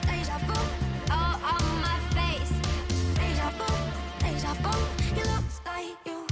deja vu, all on my face. Deja vu, it looks like you.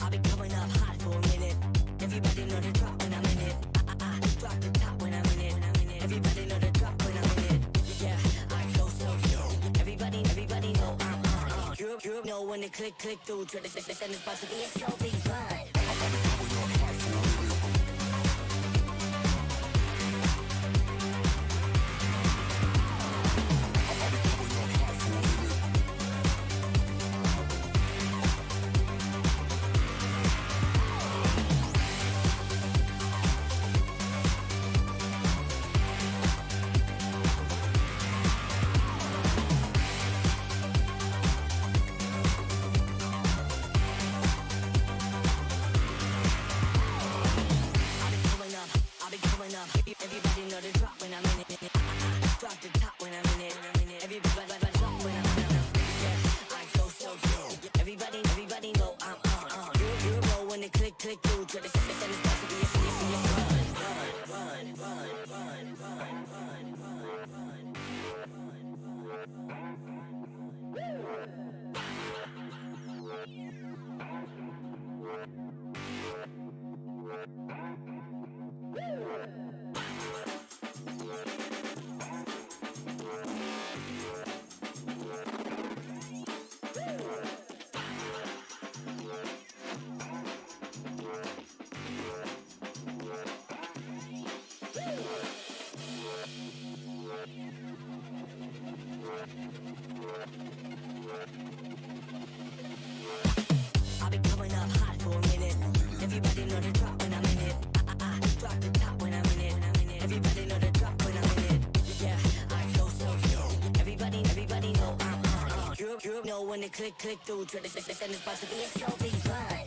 I've been coming up hot for a minute. Everybody know the drop when I'm in it. I drop the top when I'm in it. Everybody know the drop when I'm in it. Yeah, I go so yo. Everybody know I'm on. You know when the click through to the and it's about to be a so big fun. Everybody know the drop when I'm in it. Drop the top when I'm in it. Everybody drop when I'm in it. Yeah, I go so yo. Everybody know I'm on. You know when the click through to the and it's about to be a I've been coming up hot for a minute. Everybody know the drop when I'm in it. I drop the top when I'm in it. Everybody know the drop when I'm in it. Yeah, I go so yo. Everybody know I'm on. You know when the click through to the and it's about to be a so big fun.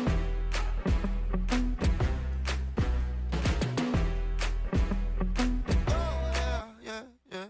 Oh, yeah, yeah, yeah.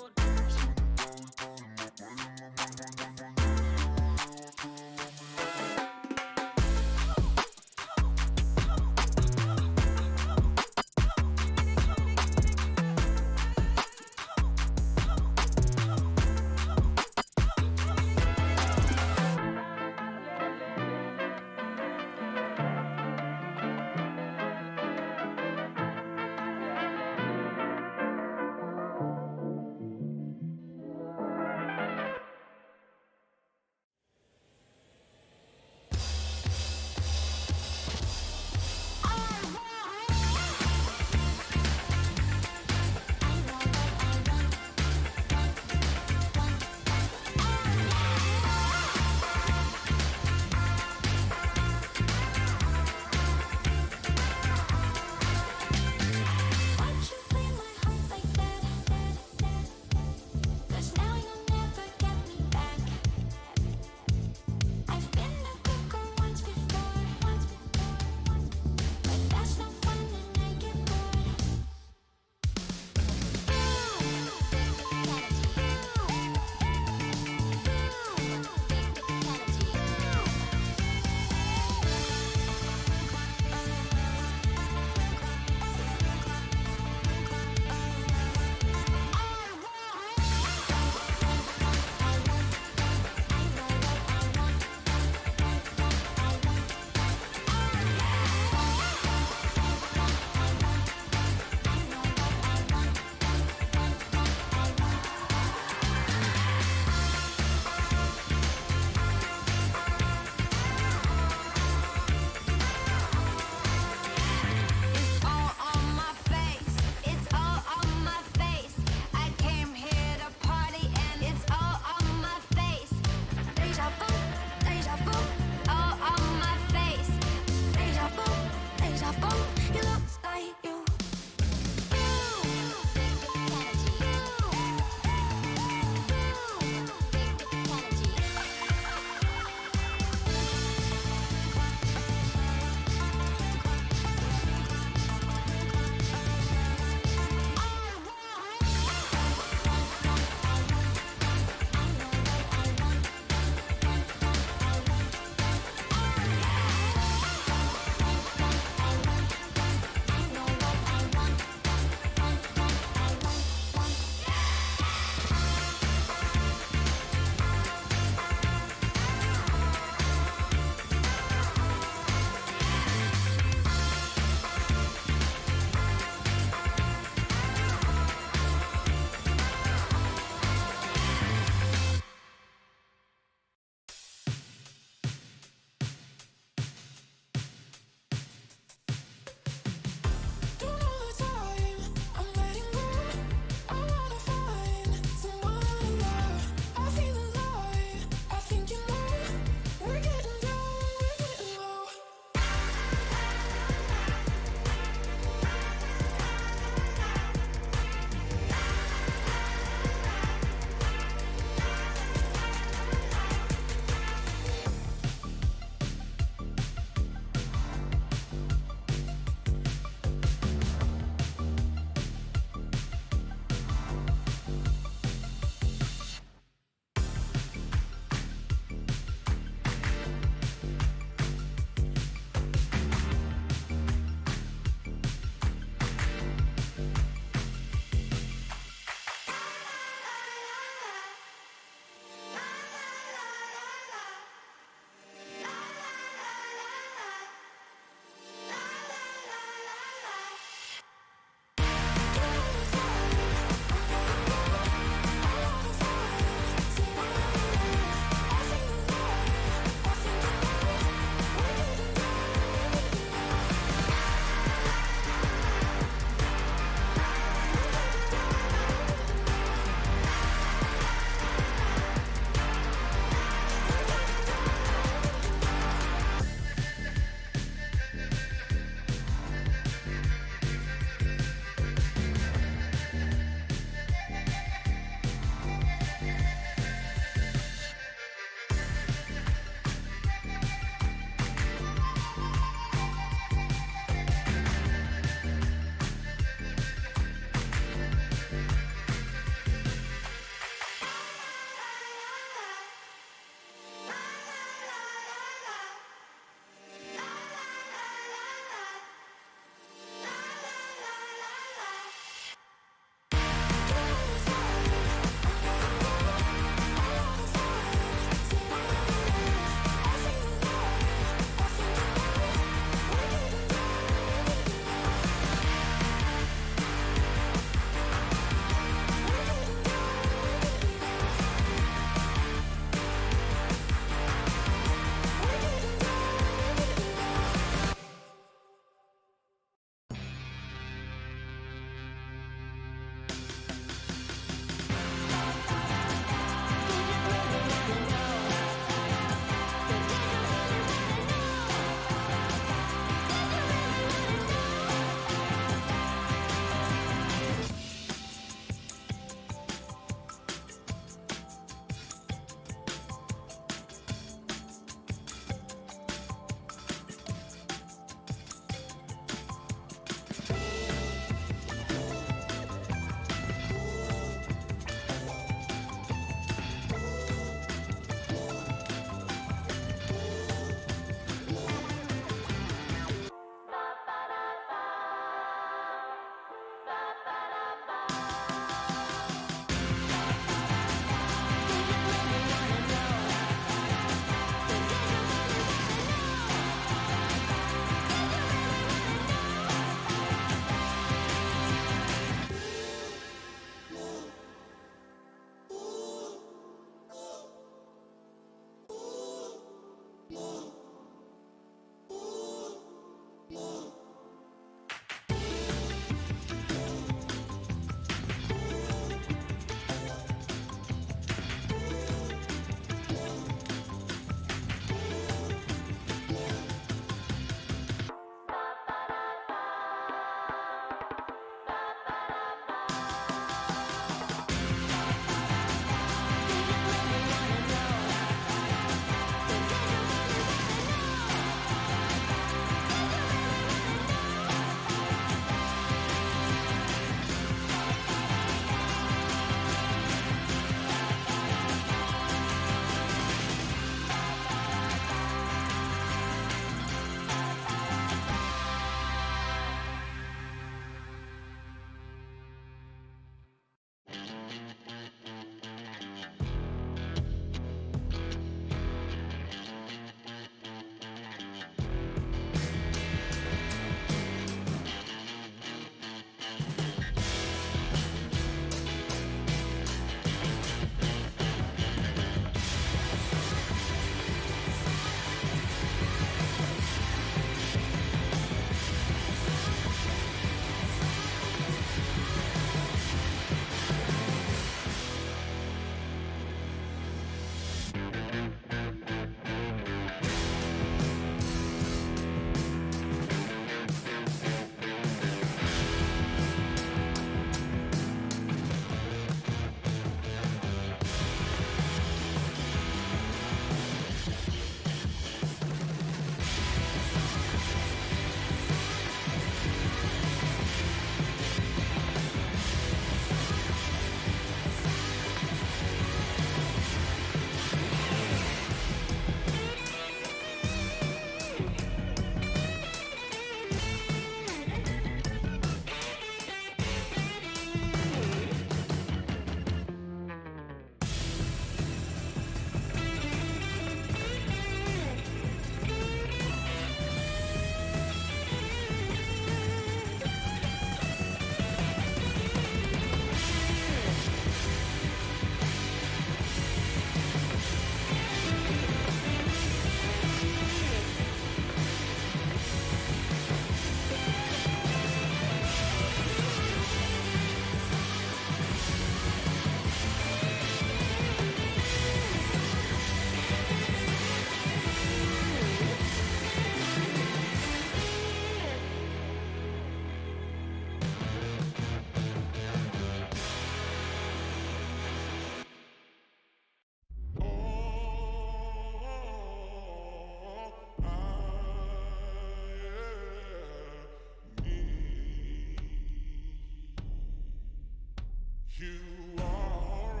You are all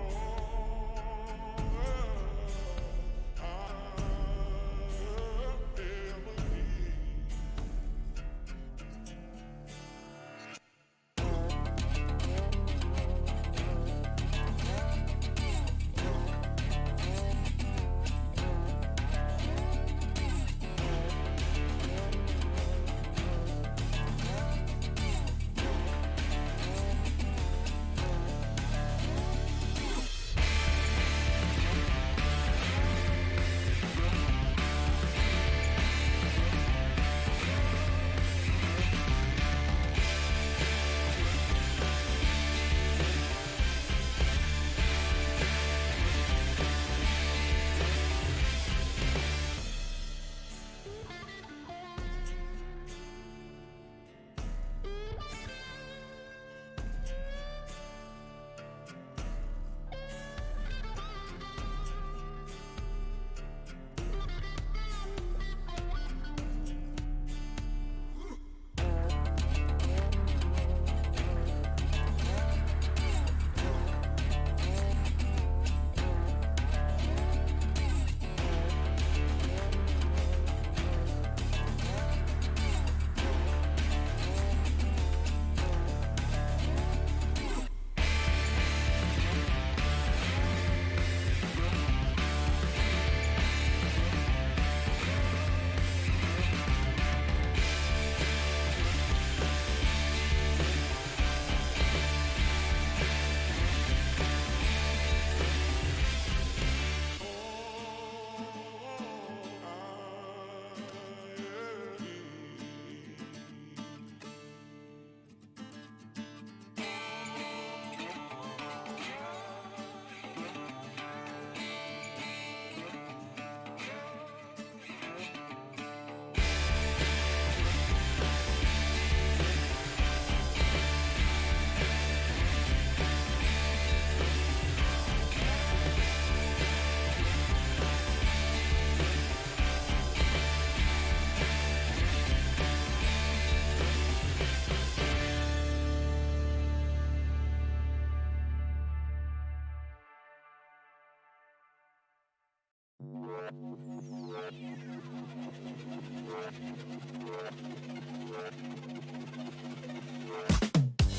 I ever need.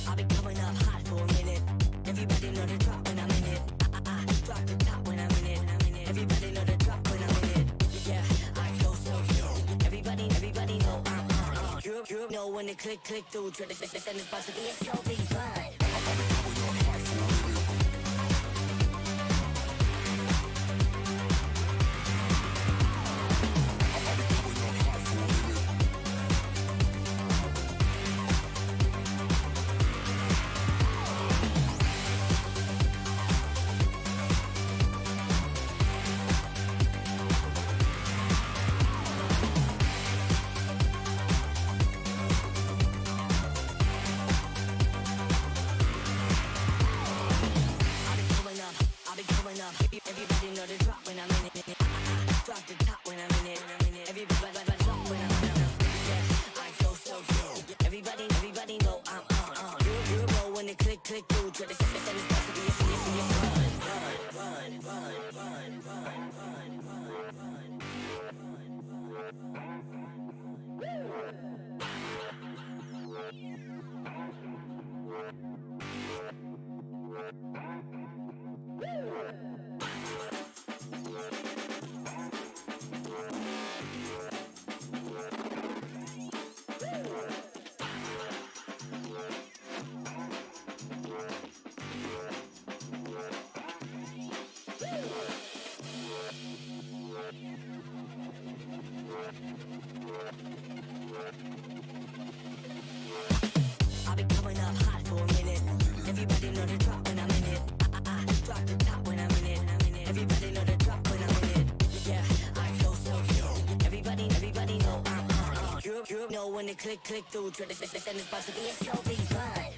I've been coming up hot for a minute. Everybody know the drop when I'm in it. Drop the top when I'm in it. Everybody know the drop when I'm in it. Yeah, I go so cute. Everybody know I'm on it. You know when the click through. Try to say it's about to be a show, be fun. Everybody know the drop when I'm in it. Drop the top when I'm in it. Everybody drop when I'm in it. Yeah, I go so cute. Everybody know I'm on. You know when the click through. Try to say it's about to be a serious I've been coming up hot for a minute. Everybody know the drop when I'm in it. Drop the top when I'm in it. Everybody know the drop when I'm in it. Yeah, I go so cute. Everybody know I'm on it. You know when the click through. Try to say it's about to be a show, be fun.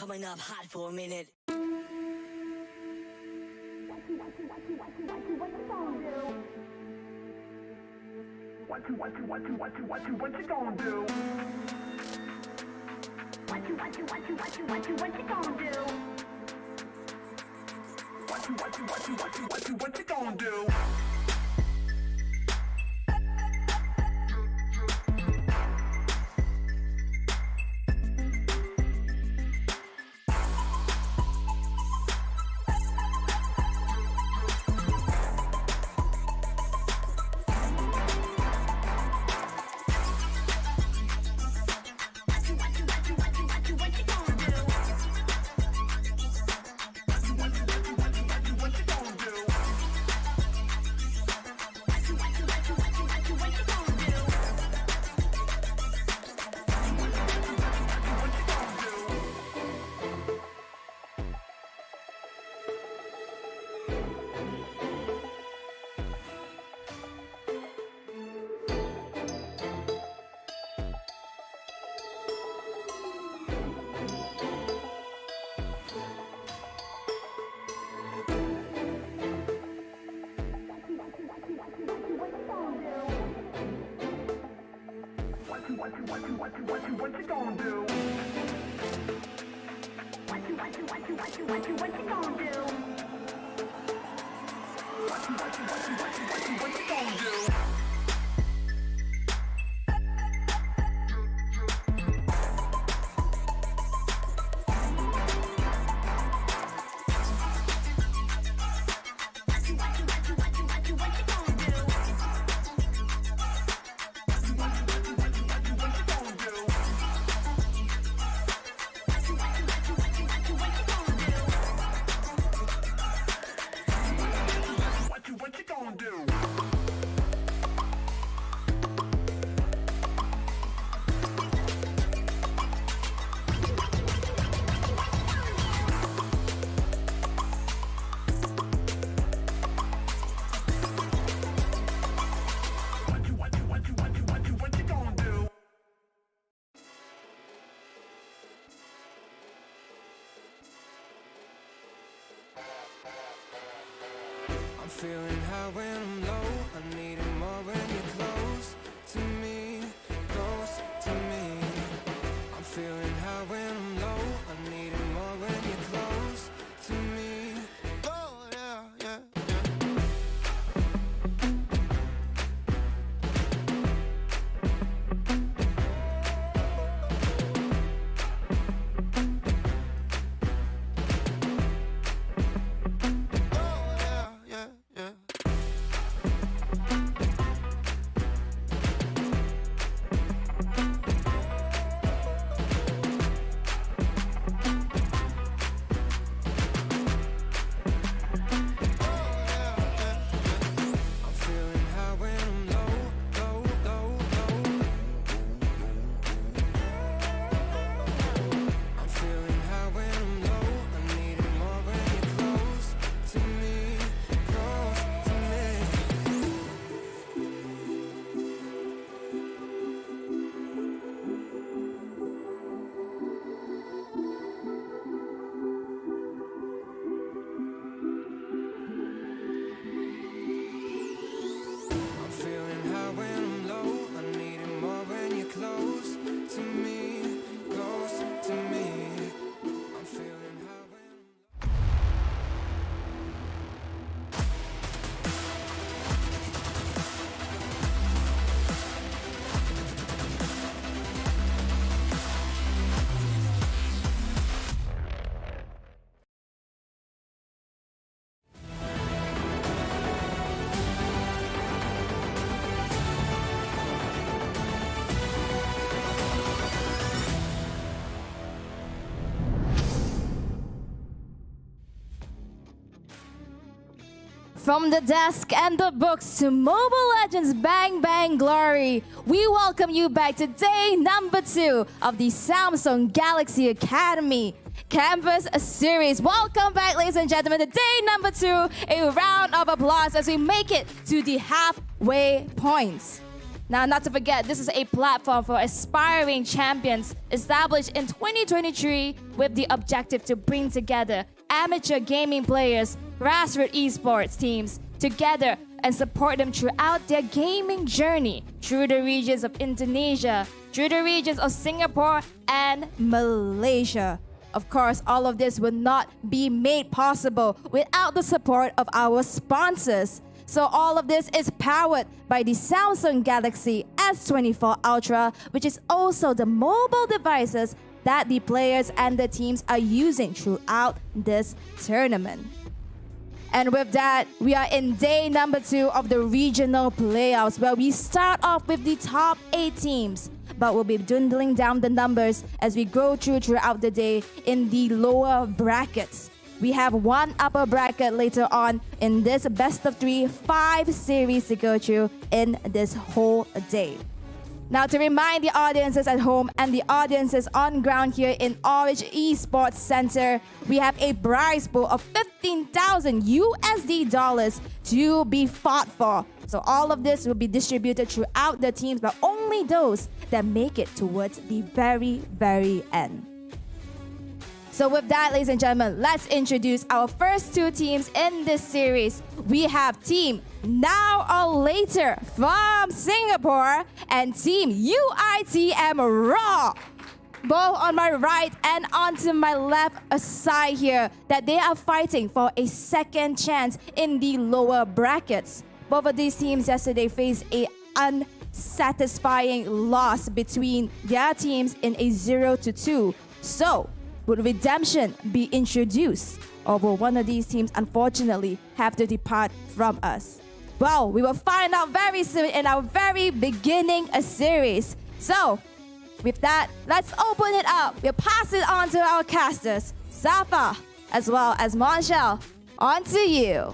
coming up hot for a minute. What you gonna do? What you gonna do? What you gonna do? What you gonna do? What you gonna do? What you gonna do? What you gonna do? What you gonna do? What you gonna do? What you gonna do? What you gonna do? What you gonna do? What you gonna do? I'm feeling high when I'm low. I need it more when you're close to me, close to me. I'm feeling high when I'm low. I need it more when you're close to me. Oh, yeah, yeah, yeah. Oh, yeah, yeah, yeah. I'm feeling high when I'm low, low, low, low. I'm feeling high when I'm low. I need it more when you're close to me, close to me. I'm feeling high when I'm low. I need it more when you're close to me, close to me. I'm feeling high when From the desk and the books to Mobile Legends Bang Bang Glory, we welcome you back to day number 2 of the Samsung Galaxy Academy Campus Series. Welcome back, ladies and gentlemen, to day number 2. A round of applause as we make it to the halfway points. Now, not to forget, this is a platform for aspiring champions established in 2023 with the objective to bring together amateur gaming players, grassroots esports teams together and support them throughout their gaming journey through the regions of Indonesia, through the regions of Singapore and Malaysia. Of course, all of this would not be made possible without the support of our sponsors. So all of this is powered by the Samsung Galaxy S24 Ultra, which is also the mobile devices that the players and the teams are using throughout this tournament. And with that, we are in day number 2 of the regional playoffs, where we start off with the top 8 teams, but we'll be dwindling down the numbers as we go throughout the day in the lower brackets. We have one upper bracket later on in this best of 3 5 series to go through in this whole day. Now, to remind the audiences at home and the audiences on ground here in Orange Esports Center, we have a prize pool of $15,000 to be fought for. So all of this will be distributed throughout the teams, but only those that make it towards the very, very end. So with that, ladies and gentlemen, let's introduce our first 2 teams in this series. We have Team Now or Later from Singapore and Team UITM Raw. Both on my right and onto my left side here, that they are fighting for a second chance in the lower brackets. Both of these teams yesterday faced a unsatisfying loss between their teams in a 0-2. So, would redemption be introduced, or will one of these teams unfortunately have to depart from us? Well, we will find out very soon in our very beginning series. So, with that, let's open it up. We'll pass it on to our casters, Safa, as well as Monshel. On to you.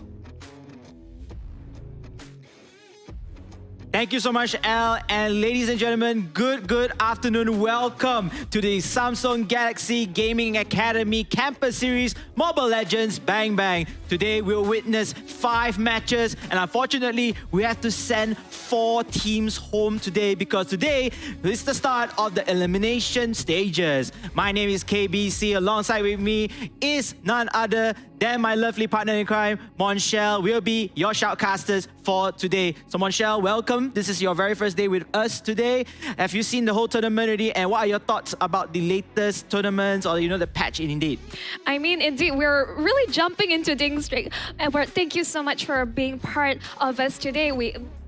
Thank you so much, Elle. And ladies and gentlemen, good afternoon. Welcome to the Samsung Galaxy Gaming Academy Campus Series Mobile Legends Bang Bang. Today we'll witness 5 matches, and unfortunately we have to send 4 teams home today because today is the start of the elimination stages. My name is KBC. Alongside with me is none other than my lovely partner in crime, Monshel, will be your shoutcasters for today. So Monshel, welcome. This is your very first day with us today. Have you seen the whole tournament already? And what are your thoughts about the latest tournaments or, the patch in Indeed? I mean, indeed, we're really jumping into things straight. And thank you so much for being part of us today.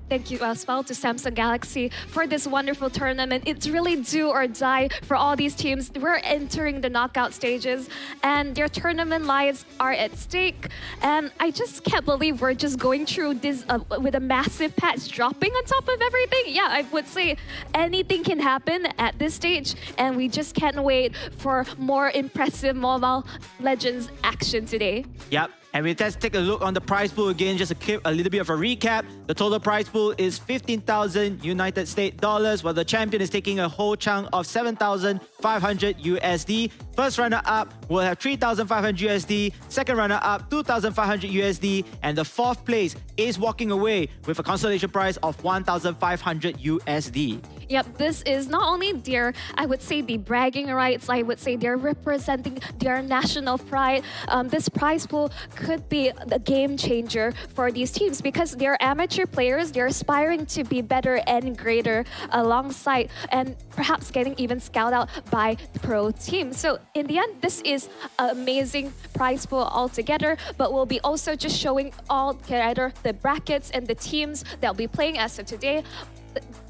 Thank you as well to Samsung Galaxy for this wonderful tournament. It's really do or die for all these teams. We're entering the knockout stages and their tournament lives are at stake. And I just can't believe we're just going through this with a massive patch dropping on top of everything. Yeah, I would say anything can happen at this stage, and we just can't wait for more impressive Mobile Legends action today. Yep. And let's take a look on the prize pool again, just to keep a little bit of a recap. The total prize pool is 15,000 United States dollars, while the champion is taking a whole chunk of 7,500 USD. First runner-up will have 3,500 USD, second runner-up 2,500 USD, and the 4th place is walking away with a consolation prize of 1,500 USD. Yep, this is not only their, I would say, the bragging rights, I would say they're representing their national pride. This prize pool could be the game changer for these teams because they're amateur players, they're aspiring to be better and greater alongside and perhaps getting even scouted out by the pro team. So in the end, this is an amazing prize pool altogether, but we'll be also just showing all together the brackets and the teams that will be playing as of today.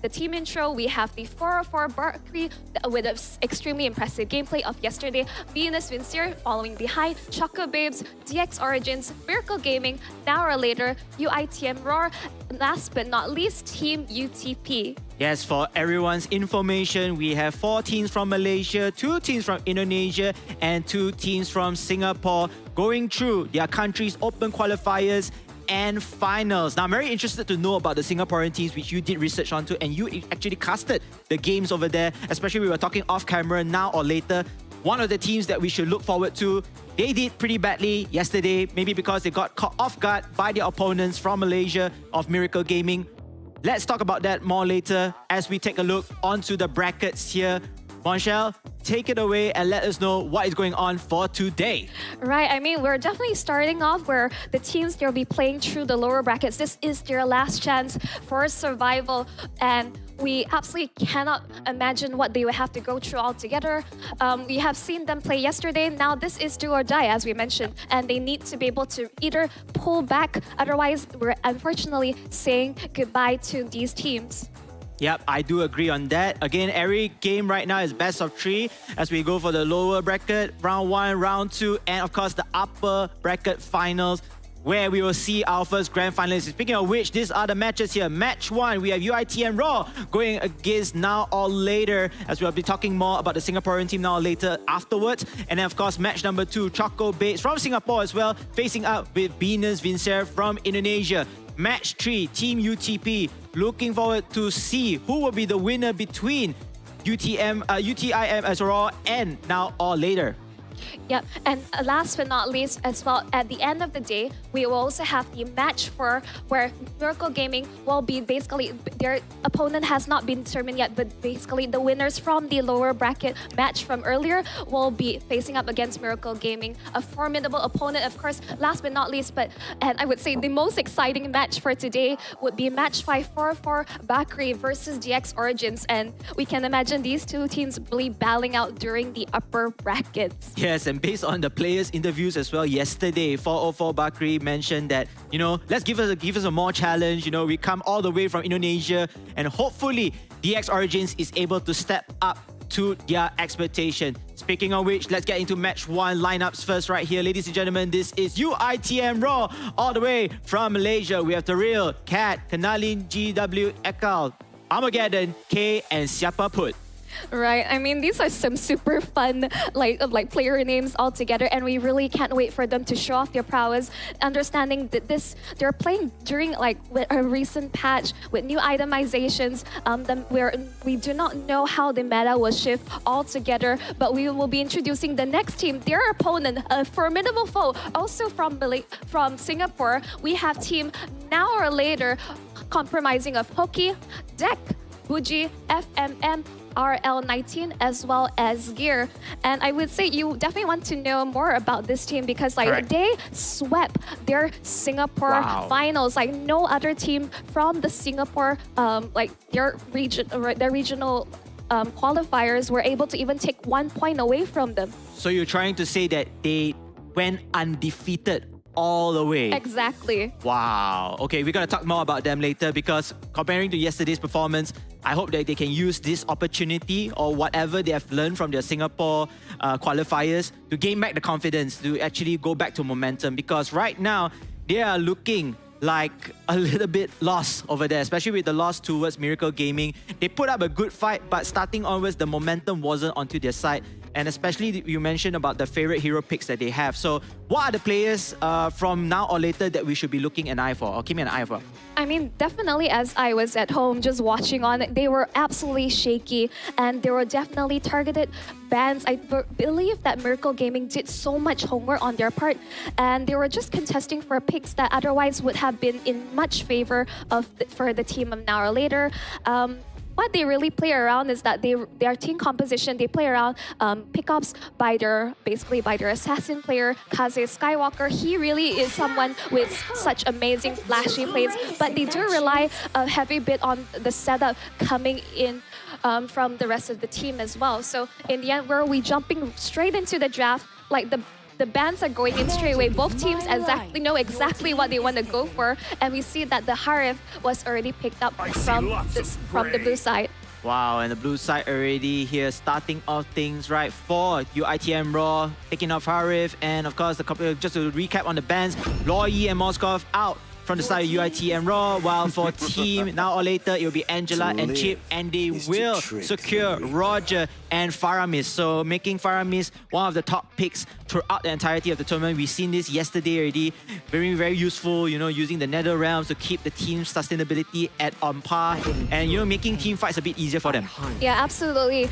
The team intro, we have the 404 Barkley with an extremely impressive gameplay of yesterday. Venus Vincier following behind, Choco Babes, DX Origins, Miracle Gaming, Now or Later, UITM Roar, and last but not least, Team UTP. Yes, for everyone's information, we have 4 teams from Malaysia, 2 teams from Indonesia, and 2 teams from Singapore going through their country's open qualifiers and finals. Now, I'm very interested to know about the Singaporean teams, which you did research onto, and you actually casted the games over there, especially we were talking off camera, Now or Later. One of the teams that we should look forward to, they did pretty badly yesterday, maybe because they got caught off guard by their opponents from Malaysia of Miracle Gaming. Let's talk about that more later as we take a look onto the brackets here. Monchelle, take it away and let us know what is going on for today. Right, I mean, we're definitely starting off where the teams, they'll be playing through the lower brackets. This is their last chance for survival, and we absolutely cannot imagine what they would have to go through altogether. We have seen them play yesterday. Now this is do or die, as we mentioned, and they need to be able to either pull back, otherwise we're unfortunately saying goodbye to these teams. Yep, I do agree on that. Again, every game right now is best of 3 as we go for the lower bracket, round 1, round 2, and of course the upper bracket finals, where we will see our first grand finalists. Speaking of which, these are the matches here. Match 1, we have UiTM Raw going against Now or Later, as we'll be talking more about the Singaporean team Now or Later afterwards. And then of course, match number 2, Choco Bates from Singapore as well, facing up with Venus Vincer from Indonesia. Match 3, Team UTP. Looking forward to see who will be the winner between UTIM as Raw and Now or Later. Yep, and last but not least as well, at the end of the day, we will also have the match for where Miracle Gaming will be basically, their opponent has not been determined yet, but basically the winners from the lower bracket match from earlier will be facing up against Miracle Gaming, a formidable opponent, of course. Last but not least, and I would say the most exciting match for today would be match 5 for Bakri versus DX Origins, and we can imagine these two teams really battling out during the upper brackets. Yes, and based on the players' interviews as well yesterday, 404 Bakri mentioned that, let's give us a more challenge. We come all the way from Indonesia, and hopefully DX Origins is able to step up to their expectation. Speaking of which, let's get into match 1 lineups first right here. Ladies and gentlemen, this is UiTM Raw, all the way from Malaysia. We have The Real, Cat, Kanalin, GW, Ekal, Armageddon, K, and Siapa Put. Right. I mean, these are some super fun like player names altogether, and we really can't wait for them to show off their prowess. Understanding that they're playing during with a recent patch with new itemizations, where we do not know how the meta will shift altogether, but we will be introducing the next team, their opponent, a formidable foe, also from Singapore. We have team Now or Later, comprising of Hoki, Deck, Buji, FMM, RL19, as well as Gear. And I would say you definitely want to know more about this team because they swept their Singapore finals. No other team from the Singapore their regional qualifiers were able to even take 1 point away from them. So you're trying to say that they went undefeated all the way? Exactly. Wow. Okay, we're going to talk more about them later, because comparing to yesterday's performance, I hope that they can use this opportunity or whatever they have learned from their Singapore qualifiers to gain back the confidence, to actually go back to momentum, because right now they are looking like a little bit lost over there, especially with the loss towards Miracle Gaming. They put up a good fight, but starting onwards, the momentum wasn't onto their side. And especially you mentioned about the favorite hero picks that they have. So what are the players from Now or Later that we should be looking an eye for, or keeping an eye for? I mean, definitely as I was at home just watching on, they were absolutely shaky, and there were definitely targeted bans. I believe that Miracle Gaming did so much homework on their part, and they were just contesting for picks that otherwise would have been in much favor for the team of Now or Later. What they really play around is that their team composition, they play around pickups by their assassin player, Kaze Skywalker. He really is someone with such amazing flashy plays, but they do rely a heavy bit on the setup coming in from the rest of the team as well. So in the end, we jumping straight into the draft, the bans are going in straight away. Both teams know exactly what they want to go for, and we see that the Harif was already picked up from the blue side. Wow, and the blue side already here starting off things right for UiTM Raw, taking off Harif, and of course, just to recap on the bans, Loyi and Moskov out from the side of UiTM Raw, while for Team Now or Later, it will be Angela and Chip, and they will secure Roger and Faramis. So making Faramis one of the top picks throughout the entirety of the tournament. We've seen this yesterday already. Very, very useful, using the Nether Realms to keep the team's sustainability on par, and making team fights a bit easier for them. Yeah, absolutely.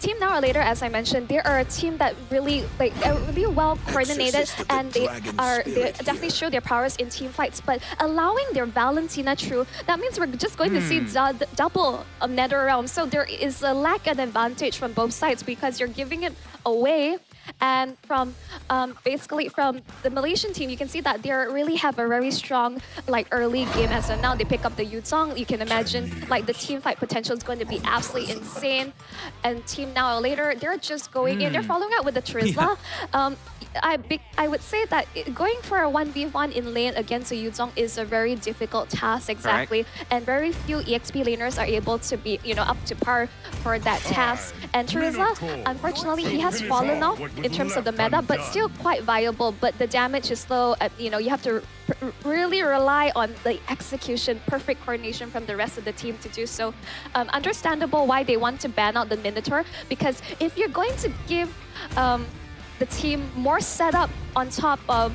Team Now or Later, as I mentioned, they are a team that really really well coordinated, and they definitely show their prowess in team fights. But allowing their Valentina through, that means we're just going to see double Nether Realm. So there is a lack of advantage from both sides because you're giving it away. And from basically from the Malaysian team, you can see that they really have a very strong early game. As of now, they pick up the Yuzong. You can imagine the team fight potential is going to be absolutely insane. And Team Now or Later, they're just going in. They're following up with the Trizla. I would say that going for a 1v1 in lane against a Yuzong is a very difficult task, exactly. And very few EXP laners are able to be, up to par for that task. And Trizla, unfortunately, he has fallen off in terms of the meta, but still quite viable. But the damage is slow. You have to really rely on the execution, perfect coordination from the rest of the team to do so. Understandable why they want to ban out the Minotaur, because if you're going to give the team more setup on top of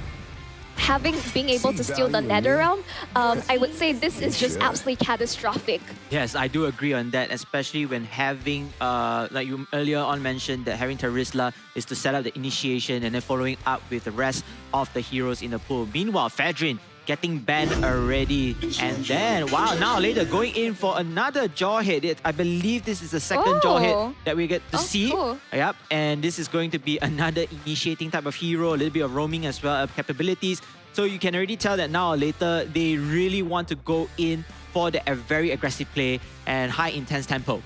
being able to steal the Nether Realm, I would say this is just absolutely catastrophic. Yes, I do agree on that, especially when having, like you earlier on mentioned, that having Terizla is to set up the initiation and then following up with the rest of the heroes in the pool. Meanwhile, Fadrin getting banned already, and then Now or Later going in for another jaw hit. I believe this is the second jaw hit that we get to see. Cool. Yep, and this is going to be another initiating type of hero, a little bit of roaming as well, capabilities. So you can already tell that Now or Later, they really want to go in for the very aggressive play and high intense tempo.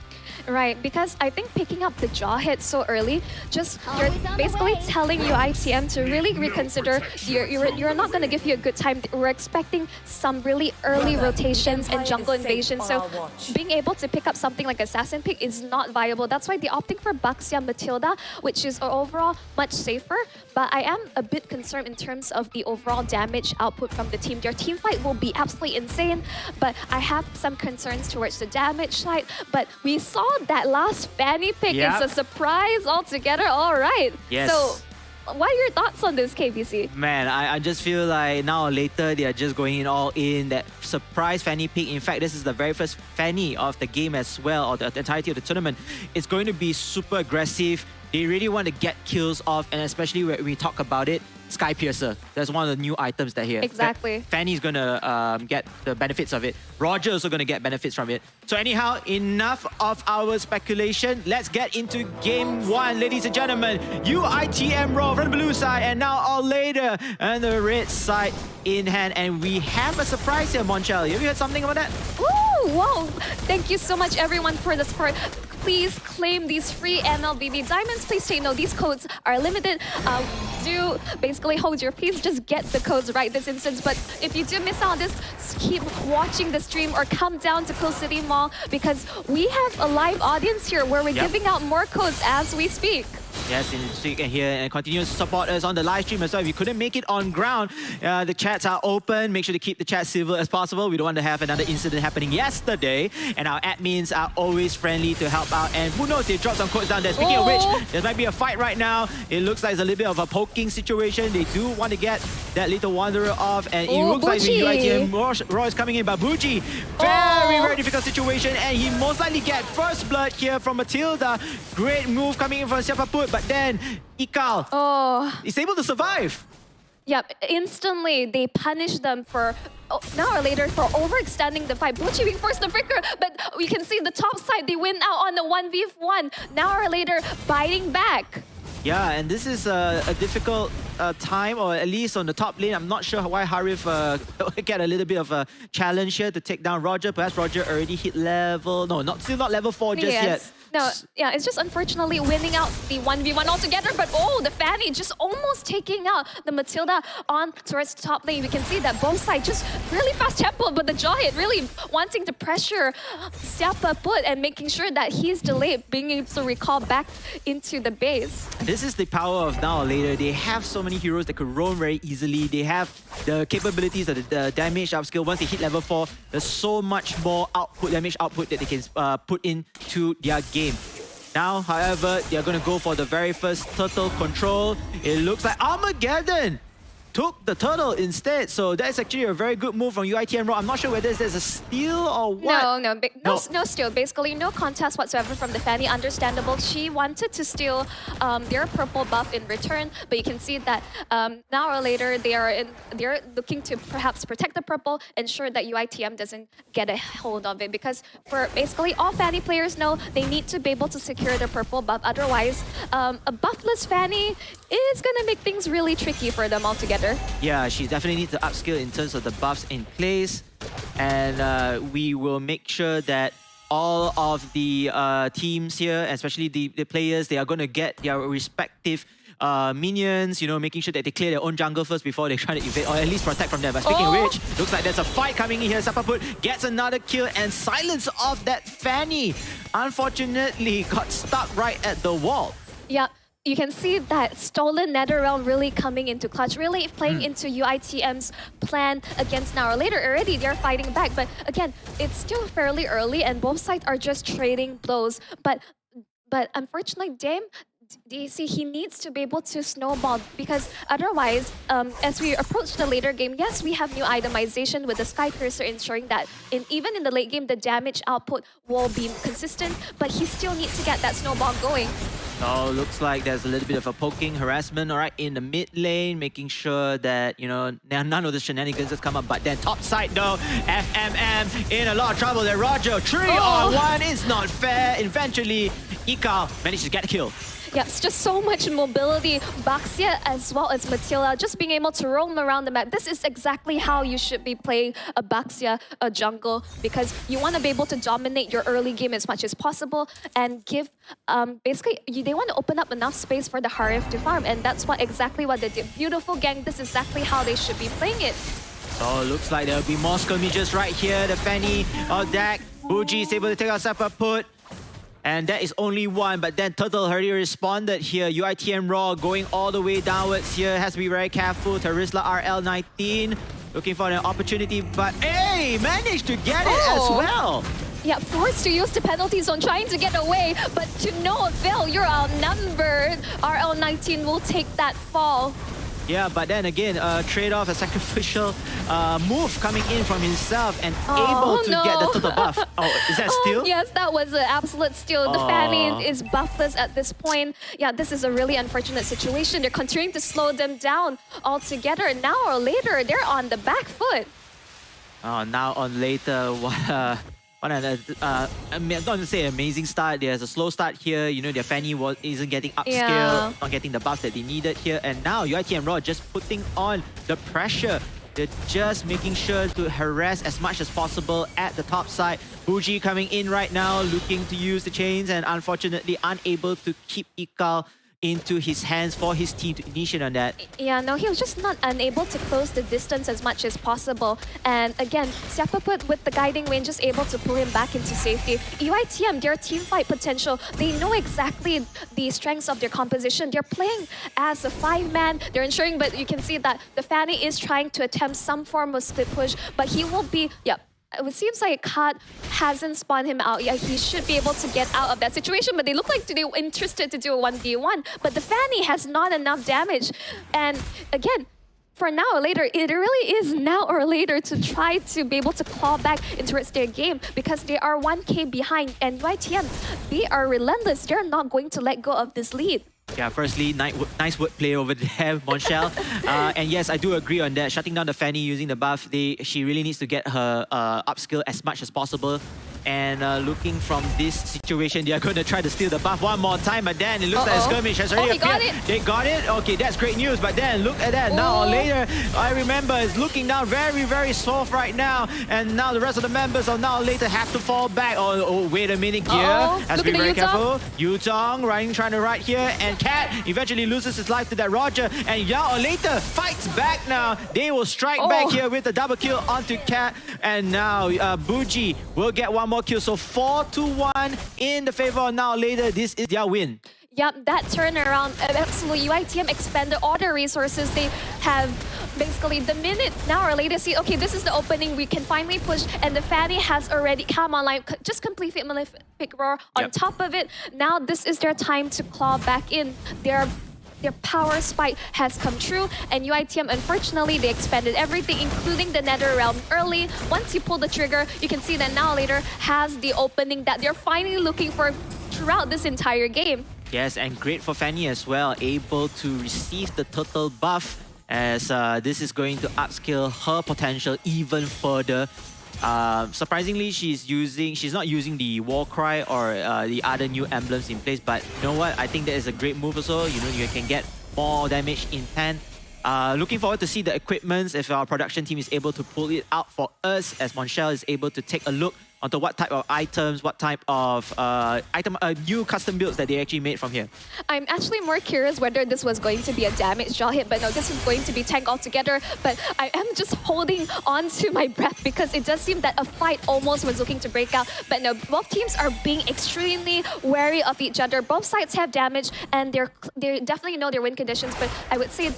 Right, because I think picking up the jaw hit so early, you're basically telling you ITM to really reconsider. You're not going to give you a good time. We're expecting some really early rotations and jungle invasion. So being able to pick up something like Assassin Pick is not viable. That's why they're opting for Baxia Matilda, which is overall much safer. But I am a bit concerned in terms of the overall damage output from the team. Their team fight will be absolutely insane, but I have some concerns towards the damage side. But we saw that last Fanny pick. Yep. It's a surprise altogether. All right. Yes. So what are your thoughts on this, KBC? Man, I just feel like Now or Later, they are just going in all in. That surprise Fanny pick. In fact, this is the very first Fanny of the game as well, or the entirety of the tournament. It's going to be super aggressive. They really want to get kills off, and especially when we talk about it, Sky Piercer. That's one of the new items that here. Exactly. Fanny's gonna get the benefits of it. Roger also gonna get benefits from it. So anyhow, enough of our speculation. Let's get into game one, ladies and gentlemen. UITM Raw from the blue side, and Now or Later on the red side in hand. And we have a surprise here, Monchel. Have you heard something about that? Ooh, whoa! Thank you so much, everyone, for the support. Please claim these free MLBB diamonds. Please take note, these codes are limited. Do basically hold your peace. Just get the codes right this instance. But if you do miss out on this, keep watching the stream or come down to Cool City Mall, because we have a live audience here where we're giving out more codes as we speak. Yes, and so you can hear and continue to support us on the live stream as well. If you couldn't make it on ground, the chats are open. Make sure to keep the chat civil as possible. We don't want to have another incident happening yesterday. And our admins are always friendly to help out. And who knows, they dropped some codes down there. Speaking of which, there might be a fight right now. It looks like it's a little bit of a poking situation. They do want to get that little wanderer off. And it looks like the UITM Raw is coming in. But Bucci, very difficult situation. And he most likely get first blood here from Matilda. Great move coming in from Siapaput. But then Ikal is able to survive. Yep, instantly they punish them for Now or Later for overextending the fight. Bucci being forced to flicker, but we can see the top side, they win out on the 1v1. Now or Later biting back. Yeah, and this is a difficult time, or at least on the top lane. I'm not sure why Harif get a little bit of a challenge here to take down Roger. Perhaps Roger already hit level... No, still not level 4 just yet. No, yeah, it's just unfortunately winning out the 1v1 altogether, but the Fanny just almost taking out the Matilda on towards the top lane. We can see that both sides just really fast tempo, but the jaw hit really wanting to pressure Siapaput and making sure that he's delayed, being able to recall back into the base. This is the power of Now or Later. They have so many heroes that could roam very easily. They have the capabilities of the damage upskill. Once they hit level 4, there's so much more damage output that they can put into their game. Now, however, they're going to go for the very first turtle control. It looks like Armageddon took the turtle instead. So that's actually a very good move from UiTM Raw. I'm not sure whether there's a steal or what. No steal. Basically, no contest whatsoever from the Fanny. Understandable. She wanted to steal their purple buff in return, but you can see that now or later they're looking to perhaps protect the purple, ensure that UiTM doesn't get a hold of it. Because for basically all Fanny players know they need to be able to secure their purple buff. Otherwise, a buffless Fanny is gonna make things really tricky for them altogether. Yeah, she definitely needs to upskill in terms of the buffs in place. And we will make sure that all of the teams here, especially the players, they are going to get their respective minions, you know, making sure that they clear their own jungle first before they try to evade or at least protect from them. But speaking of which, looks like there's a fight coming in here. Sapaput gets another kill and silence off that Fanny. Unfortunately, got stuck right at the wall. Yeah. You can see that stolen Netherrealm really coming into clutch, really playing into UiTM's plan against Now or Later. Already they're fighting back, but again, it's still fairly early and both sides are just trading blows. But unfortunately, Dame, DC, he needs to be able to snowball because otherwise, as we approach the later game, yes, we have new itemization with the Sky Cursor ensuring that even in the late game, the damage output will be consistent, but he still needs to get that snowball going. Oh, looks like there's a little bit of a poking harassment, all right, in the mid lane, making sure that, you know, none of the shenanigans has come up. But then top side though, FMM in a lot of trouble there. Roger, 3-on-1 is not fair. Eventually, Ikal managed to get the kill. Yeah, it's just so much mobility. Baxia as well as Matila just being able to roam around the map. This is exactly how you should be playing a Baxia, a jungle, because you want to be able to dominate your early game as much as possible and give, basically, they want to open up enough space for the Harif to farm, and that's exactly what they did. Beautiful gang, this is exactly how they should be playing it. So looks like there'll be more skirmishes right here. The Fanny of Dak. Buji is able to take out Sapaput. And that is only one, but then Turtle already responded here. UiTM Raw going all the way downwards here. Has to be very careful. Terizla RL19 looking for an opportunity, but hey, managed to get it as well. Yeah, forced to use the penalty zone, trying to get away, but to no avail. You're outnumbered. RL19 will take that fall. Yeah, but then again, trade-off, a sacrificial move coming in from himself and able to get the total buff. Oh, is that steal? Yes, that was an absolute steal. The Fanny is buffless at this point. Yeah, this is a really unfortunate situation. They're continuing to slow them down altogether. Now or later, they're on the back foot. Oh, now on later, I'm not going to say amazing start. There's a slow start here. You know, their Fanny isn't getting upscaled, not getting the buffs that they needed here. And now UiTM Raw just putting on the pressure. They're just making sure to harass as much as possible at the top side. Buji coming in right now, looking to use the chains and unfortunately unable to keep Ikal into his hands for his team to initiate on that. Yeah, no, he was just not unable to close the distance as much as possible. And again, Sapaput with the guiding wind just able to pull him back into safety. UiTM, their team fight potential, they know exactly the strengths of their composition. They're playing as a 5-man. They're ensuring, but you can see that the Fanny is trying to attempt some form of split push, but he will be, it seems like Kat hasn't spawned him out yet. He should be able to get out of that situation, but they look like they're interested to do a 1v1. But the Fanny has not enough damage. And again, for Now or Later, it really is now or later to try to be able to claw back into their game because they are 1k behind. And UiTM, they are relentless. They're not going to let go of this lead. Yeah, firstly, nice wordplay over there, Monshel. And yes, I do agree on that. Shutting down the Fanny using the buff, she really needs to get her upskill as much as possible. And looking from this situation, they are going to try to steal the buff one more time, but then it looks like a skirmish has already appeared. They got it? Okay, that's great news, but then look at that. Now or later, I remember, it's looking down very, very soft right now, and now the rest of the members of Now or Later have to fall back. Oh, wait a minute here. Has to be very careful. Yutong trying to ride here, and Cat eventually loses his life to that Roger, and Now or Later fights back now. They will strike back here with the double kill onto Cat, and now Buji will get one more kill. So 4-1 in the favor of Now or Later. This is their win. Yep, that turnaround, absolutely. UiTM expended all their resources. They have basically the minute Now or Later see, okay, this is the opening, we can finally push, and the Fanny has already come online, just completed Malefic Roar on top of it. Now this is their time to claw back in. They're their power spike has come true. And UITM, unfortunately, they expended everything, including the Nether Realm early. Once you pull the trigger, you can see that Now or Later has the opening that they're finally looking for throughout this entire game. Yes, and great for Fanny as well, able to receive the turtle buff as this is going to upscale her potential even further. Surprisingly, she's not using the war cry or the other new emblems in place, but you know what? I think that is a great move also. You know, you can get more damage in 10. Looking forward to see the equipments if our production team is able to pull it out for us, as Monchel is able to take a look onto what type of items, what type of new custom builds that they actually made from here. I'm actually more curious whether this was going to be a damage draw hit, but no, this is going to be tank altogether. But I am just holding on to my breath because it does seem that a fight almost was looking to break out. But no, both teams are being extremely wary of each other. Both sides have damage and they definitely know their win conditions, but I would say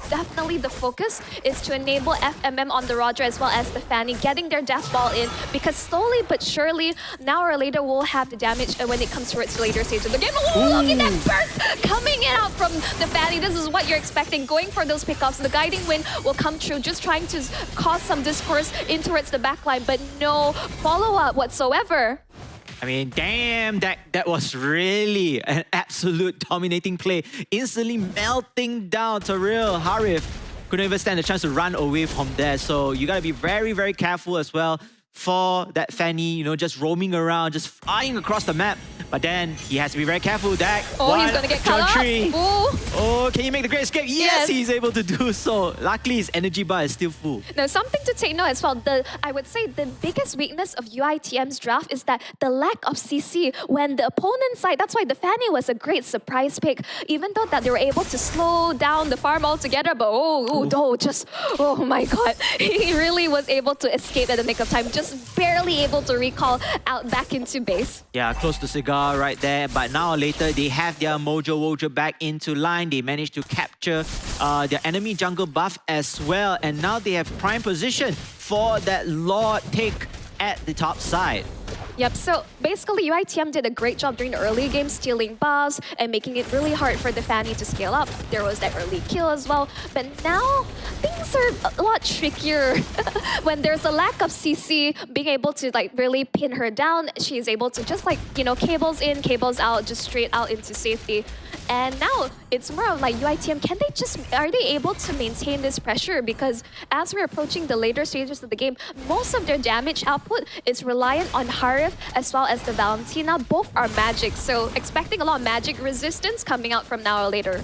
definitely the focus is to enable FMM on the Roger as well as the Fanny getting their death ball in, because slowly but surely, Now or Later will have the damage when it comes towards the later stage of the game. Oh, look at that burst coming in out from the Fanny. This is what you're expecting, going for those pickoffs. The guiding win will come true, just trying to cause some discourse in towards the backline, but no follow-up whatsoever. I mean, damn, that was really an absolute dominating play. Instantly melting down Taril. Harif couldn't even stand a chance to run away from there. So you gotta be very, very careful as well for that Fanny, you know, just roaming around, just flying across the map. But then he has to be very careful. Dak, oh, he's gonna get cut off. Oh, can you make the great escape? Yes, he's able to do so. Luckily, his energy bar is still full. Now, something to take note as well. I would say the biggest weakness of UITM's draft is that the lack of CC when the opponent side. That's why the Fanny was a great surprise pick, even though that they were able to slow down the farm altogether. But oh my God, he really was able to escape at the nick of time, just barely able to recall out back into base. Yeah, close to Cigar right there, but Now or Later they have their Mojo back into line. They managed to capture their enemy jungle buff as well, and now they have prime position for that Lord take at the top side. Yep, so basically UITM did a great job during the early game, stealing buffs and making it really hard for the Fanny to scale up. There was that early kill as well, but now things are a lot trickier. When there's a lack of CC, being able to like really pin her down, she's able to just like, you know, cables in, cables out, just straight out into safety. And now it's more of like UITM, are they able to maintain this pressure? Because as we're approaching the later stages of the game, most of their damage output is reliant on Harif as well as the Valentina. Both are magic, so expecting a lot of magic resistance coming out from Now or Later.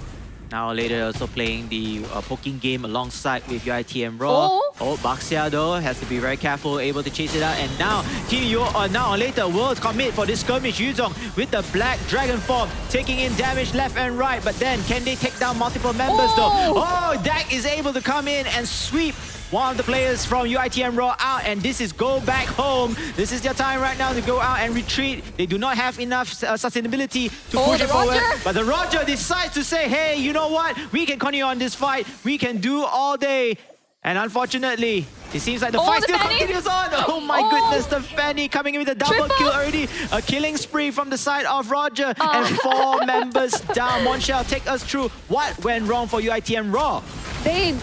Now or Later also playing the poking game alongside with UITM Raw. Oh, Baxia though has to be very careful, able to chase it out. And now Team Now or Later will commit for this skirmish. Yuzong with the Black Dragon form, taking in damage left and right. But then can they take down multiple members though? Oh, Dak is able to come in and sweep one of the players from UITM Raw out, and this is go back home. This is their time right now to go out and retreat. They do not have enough sustainability to push it forward. But the Roger decides to say, hey, you know what? We can continue on this fight. We can do all day. And unfortunately, it seems like the fight still continues on. Oh my goodness, the Fanny coming in with a double kill already. A killing spree from the side of Roger. And 4 members down. Monchel, take us through what went wrong for UITM Raw. They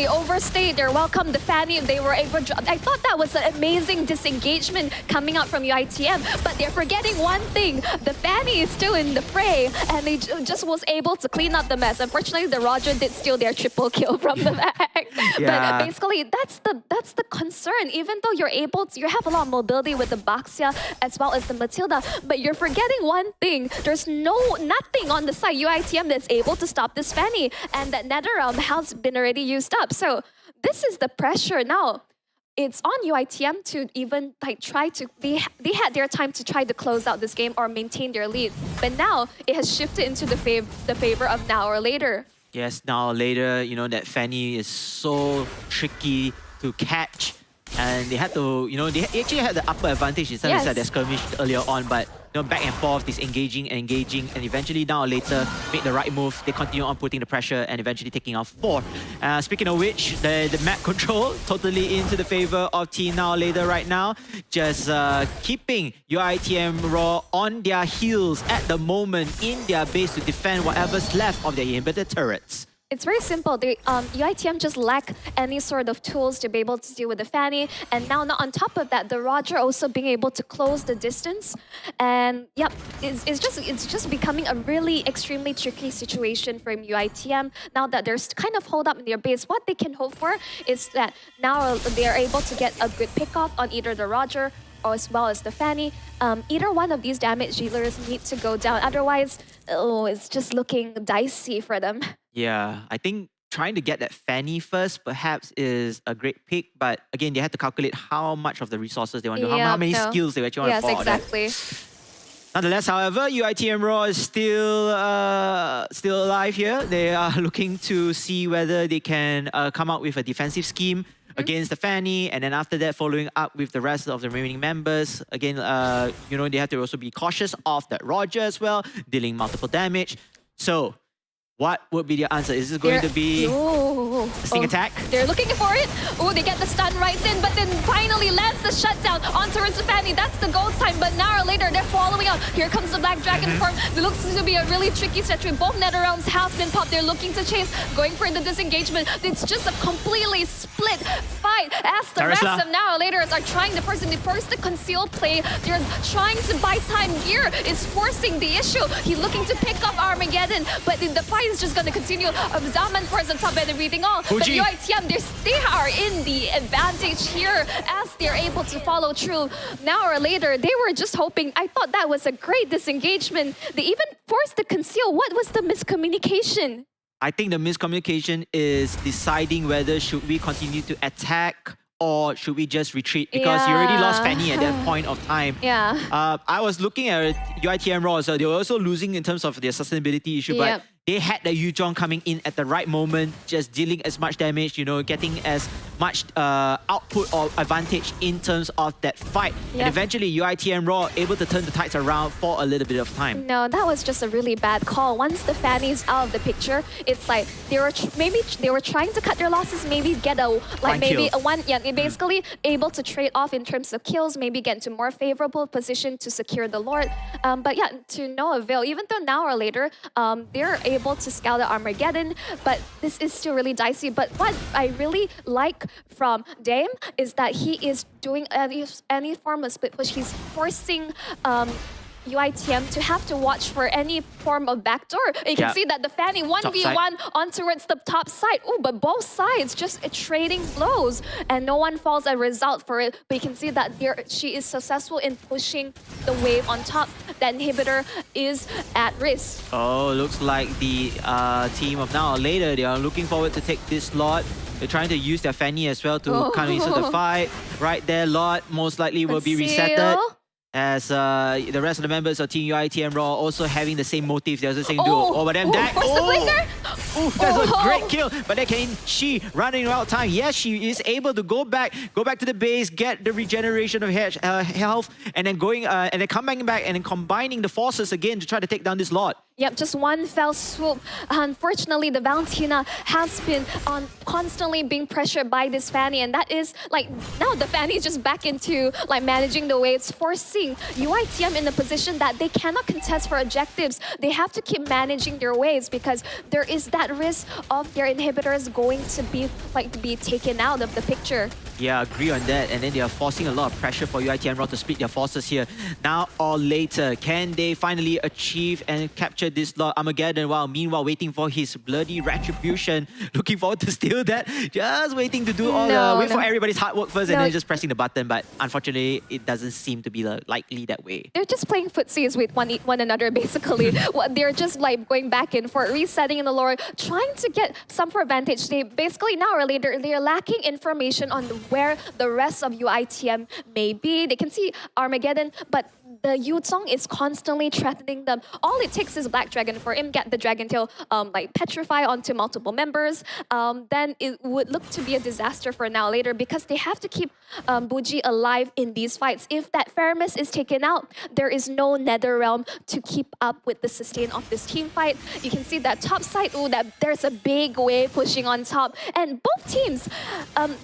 overstayed their welcome. The Fanny, they were able to... I thought that was an amazing disengagement coming out from UITM, but they're forgetting one thing. The Fanny is still in the fray, and they just was able to clean up the mess. Unfortunately, the Roger did steal their triple kill from the back. Yeah. But basically, that's the concern. Even though you have a lot of mobility with the Baxia as well as the Matilda, but you're forgetting one thing. There's nothing on the side UITM that's able to stop this Fanny, and that NetherRealm has been already used up. So this is the pressure now. It's on UITM to even like try to... They had their time to try to close out this game or maintain their lead. But now it has shifted into the favor of Now or Later. Yes, Now or Later, you know, that Fanny is so tricky to catch. and they had to, they actually had the upper advantage in terms of their skirmish earlier on, but back and forth, disengaging and engaging, and eventually now or later make the right move. They continue on putting the pressure and eventually taking out 4. Speaking of which, the map control totally into the favor of Team Now or Later right now. Just keeping UITM Raw on their heels at the moment in their base to defend whatever's left of their inhibitor turrets. It's very simple. UITM just lack any sort of tools to be able to deal with the Fanny. And now on top of that, the Roger also being able to close the distance. And yep, it's just becoming a really extremely tricky situation for UITM. Now that they're kind of holed up in their base, what they can hope for is that now they're able to get a good pick-off on either the Roger or as well as the Fanny. Either one of these damage dealers need to go down. Otherwise, it's just looking dicey for them. Yeah, I think trying to get that Fanny first perhaps is a great pick, but again, they have to calculate how much of the resources they want to do, how many skills they actually want to pour. Yes, exactly. Nonetheless, however, UITM Raw is still alive here. They are looking to see whether they can come out with a defensive scheme against the Fanny, and then after that, following up with the rest of the remaining members. Again, they have to also be cautious of that Roger as well, dealing multiple damage. So, what would be the answer? Is this going to be a sneak attack? They're looking for it. Oh, they get the stun right in, but then finally lands the shutdown on towards the Fanny. That's the goal time, but now or later, they're following up. Here comes the Black Dragon form. It looks to be a really tricky situation. Both nether rounds have been popped. They're looking to chase, going for the disengagement. It's just a completely split fight as the rest of now or later are trying to first the concealed play. They're trying to buy time. Gear is forcing the issue. He's looking to pick up Armageddon, but the fight is just going to continue. Zaman Force on top and everything all. But UITM, they are in the advantage here as they're able to follow through. Now or later, they were just hoping. I thought that was a great disengagement. They even forced the conceal. What was the miscommunication? I think the miscommunication is deciding whether should we continue to attack or should we just retreat? Because you already lost Fanny at that point of time. I was looking at UITM Raw, so they were also losing in terms of their sustainability issue, but they had the Yuzhong coming in at the right moment, just dealing as much damage, getting as much output or advantage in terms of that fight. And eventually UITM Raw able to turn the tides around for a little bit of time. No, that was just a really bad call. Once the Fanny's out of the picture, it's like they were trying to cut their losses, maybe get basically able to trade off in terms of kills, maybe get into more favorable position to secure the Lord. But yeah, to no avail. Even though now or later, they're able to scout the Armageddon, but this is still really dicey. But what I really like from Dame is that he is doing any form of split push. He's forcing UITM to have to watch for any form of backdoor. You can see that the Fanny 1v1 on towards the top side. Oh, but both sides just trading blows and no one falls a result for it. But you can see that she is successful in pushing the wave on top. The inhibitor is at risk. Oh, looks like the team of Now or Later, they are looking forward to take this lot. They're trying to use their Fanny as well to come into the fight. Right there, lot most likely will be resetted. As the rest of the members of Team UITM Raw also having the same motive. They're also saying, but then that. That's a great kill. But then she running out of time. Yes, she is able to go back to the base, get the regeneration of health, and then coming back and then combining the forces again to try to take down this lot. Yep, just one fell swoop. Unfortunately, the Valentina has been constantly being pressured by this Fanny, and that is like now the Fanny is just back into like managing the waves, forcing UITM in a position that they cannot contest for objectives. They have to keep managing their waves because there is that risk of their inhibitors going to be taken out of the picture. Yeah, agree on that. And then they are forcing a lot of pressure for UITM Raw to split their forces here. Now or later, can they finally achieve and capture this lot Armageddon while meanwhile waiting for his bloody retribution? Looking forward to steal that. Just waiting to do wait for everybody's hard work first and then just pressing the button. But unfortunately, it doesn't seem to be likely that way. They're just playing footsies with one another, basically. They're just like going back and forth, resetting in the lore, trying to get some for advantage. They basically now or later, they're lacking information on where the rest of UITM may be. They can see Armageddon, but the Yuzong is constantly threatening them. All it takes is Black Dragon for him get the Dragon Tail like petrify onto multiple members. Then it would look to be a disaster for Now Later because they have to keep Buji alive in these fights. If that Faramis is taken out, there is no Nether Realm to keep up with the sustain of this team fight. You can see that top side, that there's a big wave pushing on top. And both teams,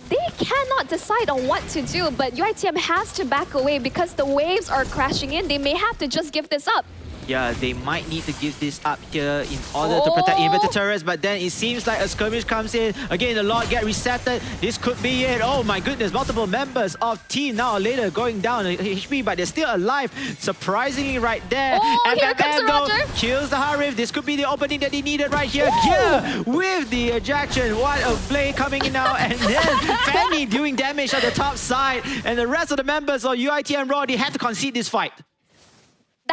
they cannot decide on what to do, but UITM has to back away because the waves are crashing in. They may have to just give this up. Yeah, they might need to give this up here in order to protect inverted turrets, but then it seems like a skirmish comes in. Again, the Lord get resetted. This could be it. Oh my goodness, multiple members of Team Now or Later going down in HP, but they're still alive. Surprisingly right there. Oh, here comes the though Roger. kills the Harif. This could be the opening that they needed right here. Yeah, with the ejection. What a play coming in now. And then Fanny doing damage on the top side. And the rest of the members of UITM Raw, they had to concede this fight.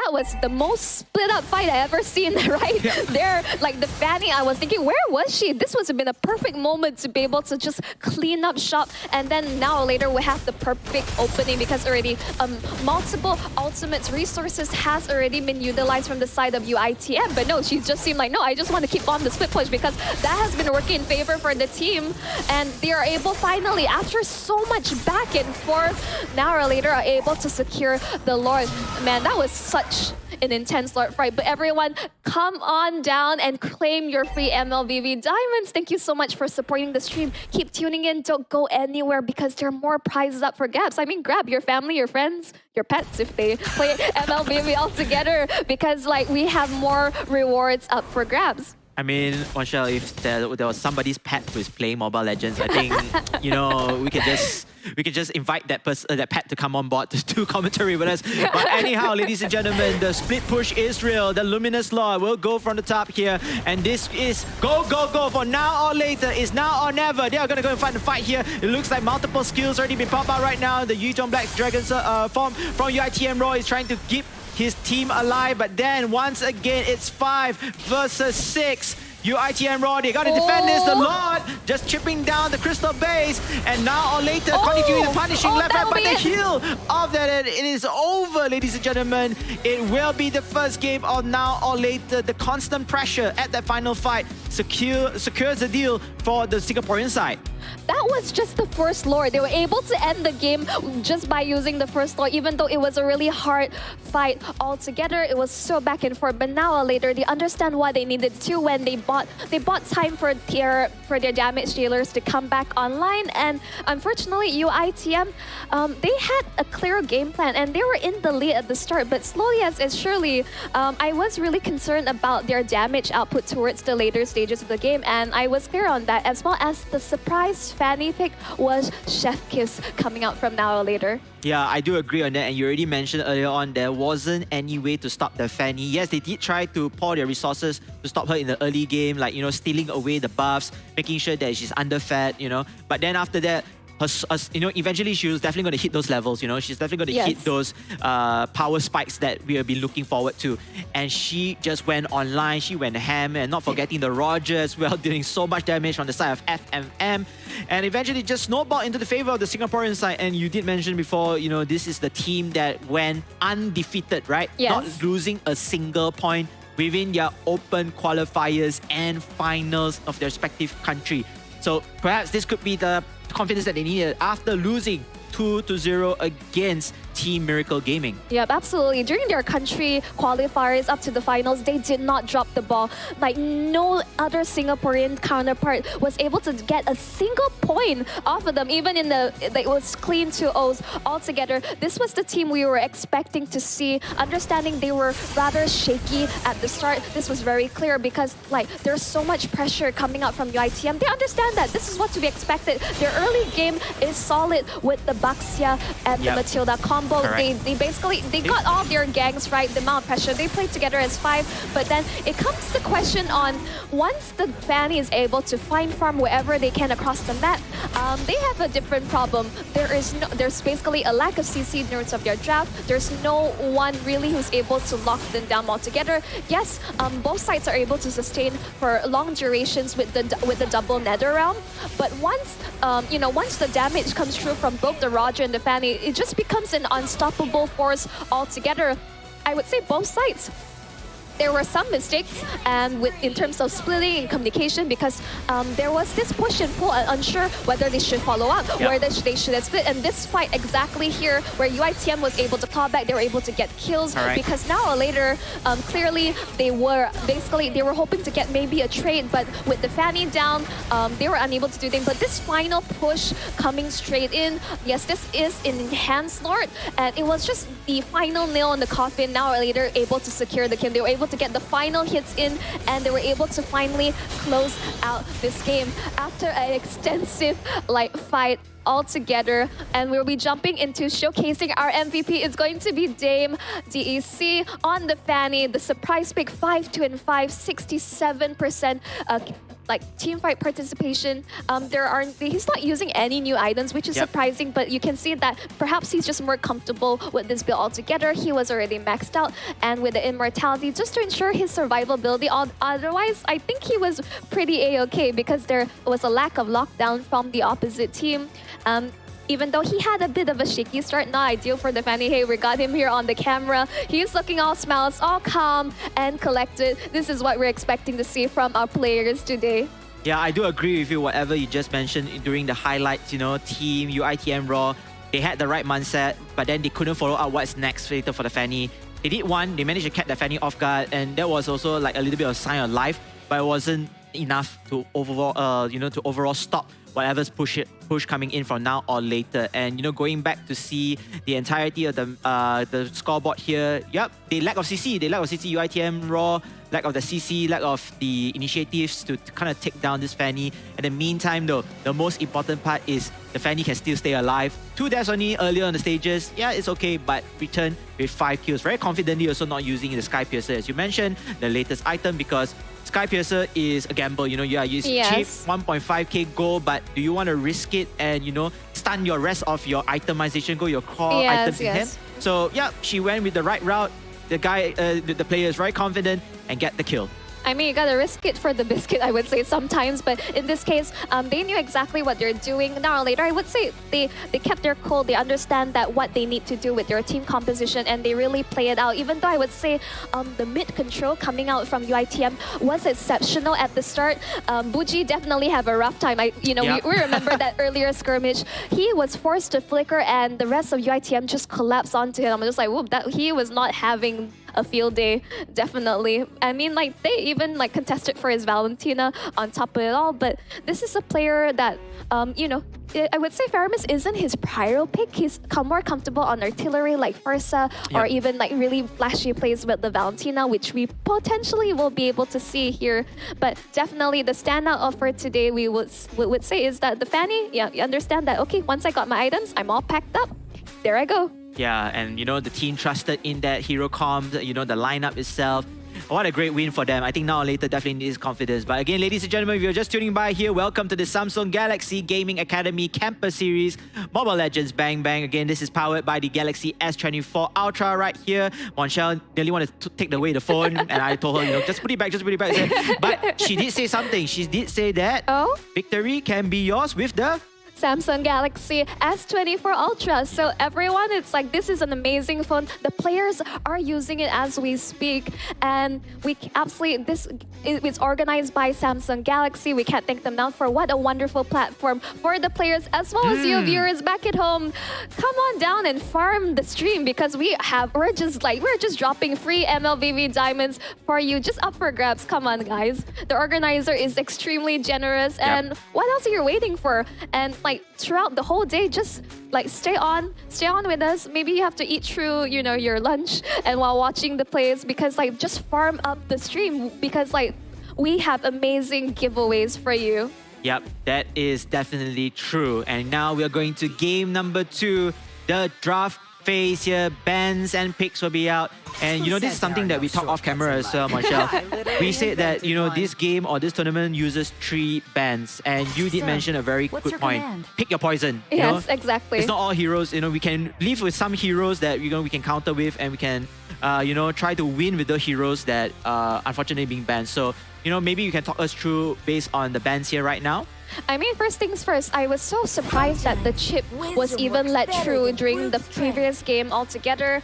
That was the most split up fight I ever seen, right? Yeah. There, like the Fanny, I was thinking, where was she? This would have been a perfect moment to be able to just clean up shop. And then Now or Later we have the perfect opening because already multiple ultimates resources has already been utilized from the side of UITM. But no, she just seemed like, no, I just want to keep on the split push because that has been working in favor for the team. And they are able finally, after so much back and forth, Now or Later are able to secure the Lord. Man, that was such an intense Lord fight. But everyone, come on down and claim your free MLBB diamonds. Thank you so much for supporting the stream. Keep tuning in. Don't go anywhere because there are more prizes up for grabs. I mean, grab your family, your friends, your pets if they play MLBB all together because like we have more rewards up for grabs. I mean, Wanshel, if there was somebody's pet who is playing Mobile Legends, I think, you know, we could just invite that person, that pet to come on board to do commentary with us. But anyhow, ladies and gentlemen, the split push is real. The Luminous Law will go from the top here. And this is go, go, go for Now or Later. It's now or never. They are going to go and find the fight here. It looks like multiple skills already been popped out right now. The Yuzong Black Dragon form from UITM Raw is trying to keep his team alive, but then once again it's 5 versus 6. UITM Raw, they gotta defend this. The Lord just chipping down the crystal base, and Now or Later continuing the punishing left right, but the heal of that, and it is over, ladies and gentlemen. It will be the first game of Now or Later. The constant pressure at that final fight secures the deal for the Singaporean side. That was just the first lore. They were able to end the game just by using the first lore, even though it was a really hard fight altogether. It was so back and forth. But Now or Later, they understand why they needed to when they bought time for their damage dealers to come back online. And unfortunately, UITM, they had a clear game plan and they were in the lead at the start. But slowly as surely, I was really concerned about their damage output towards the later stages of the game. And I was clear on that, as well as the surprise Fanny pick was Chef Kiss coming out from Now or Later. Yeah, I do agree on that. And you already mentioned earlier on, there wasn't any way to stop the Fanny. Yes, they did try to pour their resources to stop her in the early game, like, you know, stealing away the buffs, making sure that she's underfed, you know. But then after that, you know, eventually she was definitely going to hit those levels, you know. She's definitely going to hit those power spikes that we have been looking forward to. And she just went online, she went ham, and not forgetting the Roger as well, doing so much damage on the side of FMM. And eventually just snowballed into the favor of the Singaporean side. And you did mention before, you know, this is the team that went undefeated, right? Yes. Not losing a single point within their open qualifiers and finals of their respective country. So perhaps this could be the confidence that they needed after losing 2-0 against Team Miracle Gaming. Yep, absolutely. During their country qualifiers up to the finals, they did not drop the ball. Like, no other Singaporean counterpart was able to get a single point off of them, even in it was clean 2-0s altogether. This was the team we were expecting to see. Understanding they were rather shaky at the start, this was very clear because, like, there's so much pressure coming out from UITM. They understand that this is what to be expected. Their early game is solid with the Baxia and the Matilda combo. They basically got all their gangs right, the amount of pressure. They played together as 5, but then it comes the question on once the Fanny is able to find farm wherever they can across the map, they have a different problem. There's basically a lack of CC nerds of their draft. There's no one really who's able to lock them down altogether. Yes, both sides are able to sustain for long durations with the double Nether Realm, but once the damage comes through from both the Roger and the Fanny, it just becomes an unstoppable force altogether. I would say both sides. There were some mistakes and in terms of splitting and communication because there was this push and pull, unsure whether they should follow up, whether they should have split. And this fight exactly here where UITM was able to claw back, they were able to get kills because now or later, clearly they were hoping to get maybe a trade, but with the Fanny down, they were unable to do things. But this final push coming straight in, yes, this is an enhanced Lord, and it was just the final nail in the coffin. Now or later, able to secure the kill. They were able to get the final hits in, and they were able to finally close out this game after an extensive fight altogether. And we'll be jumping into showcasing our MVP. It's going to be Dame DEC on the Fanny. The surprise pick 5-2-5, 67% team fight participation. He's not using any new items, which is surprising, but you can see that perhaps he's just more comfortable with this build altogether. He was already maxed out, and with the immortality just to ensure his survivability. Otherwise, I think he was pretty a-okay because there was a lack of lockdown from the opposite team. Even though he had a bit of a shaky start, not ideal for the Fanny. Hey, we got him here on the camera. He's looking all smiles, all calm and collected. This is what we're expecting to see from our players today. Yeah, I do agree with you, whatever you just mentioned during the highlights, team, UITM Raw. They had the right mindset, but then they couldn't follow up what's next later for the Fanny. They did one, they managed to catch the Fanny off guard, and that was also like a little bit of sign of life, but it wasn't enough to overall stop whatever's push coming in from now or later. And going back to see the entirety of the scoreboard here, they lack of CC, UITM Raw, lack of the CC, lack of the initiatives to kind of take down this Fanny. In the meantime though, the most important part is the Fanny can still stay alive. 2 deaths only earlier on the stages, it's okay, but return with 5 kills. Very confidently also not using the Sky Piercer, as you mentioned, the latest item, because Sky Piercer is a gamble. You are using cheap 1.5k gold, but do you want to risk it and stun your rest of your itemization, your core items in hand? So she went with the right route. The player is very confident and get the kill. I mean, you gotta risk it for the biscuit, I would say sometimes, but in this case, they knew exactly what they're doing. Now or later, I would say they kept their cool. They understand that what they need to do with their team composition, and they really play it out. Even though I would say the mid control coming out from UITM was exceptional at the start. Buji definitely have a rough time. We remember that earlier skirmish. He was forced to flicker, and the rest of UITM just collapsed onto him. I'm just like, whoop, that he was not having a field day, definitely. I mean, they even contested for his Valentina on top of it all, but this is a player that, I would say Faramis isn't his prior pick. He's more comfortable on artillery like Fursa, or even really flashy plays with the Valentina, which we potentially will be able to see here. But definitely the standout offer today, we would say, is that the Fanny, you understand that, okay, once I got my items, I'm all packed up. There I go. Yeah, and the team trusted in that hero comp, the lineup itself. What a great win for them. I think now or later definitely needs confidence. But again, ladies and gentlemen, if you're just tuning by here, welcome to the Samsung Galaxy Gaming Academy Campus Series, Mobile Legends Bang Bang. Again, this is powered by the Galaxy S24 Ultra right here. Monchelle nearly wanted to take away the phone, and I told her, just put it back, But she did say something. She did say that victory can be yours with the Samsung Galaxy S24 Ultra. So everyone, it's like, this is an amazing phone. The players are using it as we speak, and we absolutely, it's organized by Samsung Galaxy. We can't thank them enough for what a wonderful platform for the players as well as you viewers back at home. Come on down and farm the stream, because we're just dropping free MLBB diamonds for you, just up for grabs. Come on, guys. The organizer is extremely generous, and what else are you waiting for? And throughout the whole day, just stay on with us. Maybe you have to eat through your lunch and while watching the plays, because just farm up the stream, because we have amazing giveaways for you. Yep, that is definitely true. And now we are going to game number 2, the draft phase here. Bans and picks will be out. And this is something that we talked off camera as well, Michelle. We said that, this game or this tournament uses 3 bans. And you did mention a very good point. Pick your poison. Yes, exactly. It's not all heroes. We can live with some heroes that we can counter with, and we can try to win with the heroes that unfortunately being banned. So maybe you can talk us through based on the bans here right now. I mean, first things first, I was so surprised that the chip was even let through during the previous game altogether.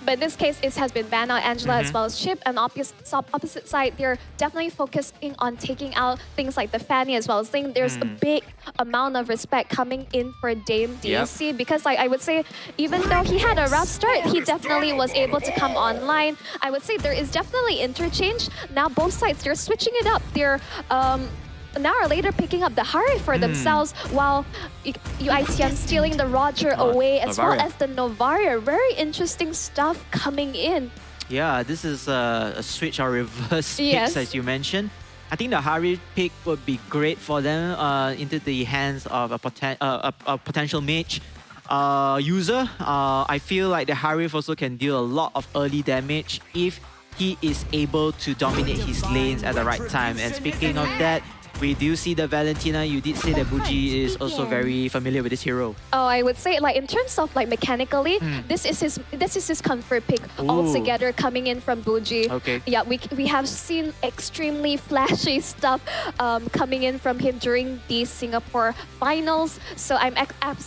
But in this case, it has been banned out, Angela as well as Chip. And opposite side, they're definitely focusing on taking out things like the Fanny as well. I think there's a big amount of respect coming in for Dame DSC because I would say, even though he had a rough start, he definitely was able to come online. I would say there is definitely interchange. Now both sides, they're switching it up. They're an hour later picking up the Hari for themselves while UITM stealing the Roger away as well Novaria. as the Novaria. Very interesting stuff coming in. Yeah, this is a switch or reverse Yes. picks as you mentioned. I think the Hari pick would be great for them into the hands of a potential mage user. I feel like the Harif also can deal a lot of early damage if he is able to dominate his lanes at the right time. And speaking of that, we do see the Valentina. You did say that Buji is also very familiar with this hero. Oh, I would say like in terms of like mechanically, this is his comfort pick altogether coming in from Buji. Okay. Yeah, we have seen extremely flashy stuff coming in from him during the Singapore finals. So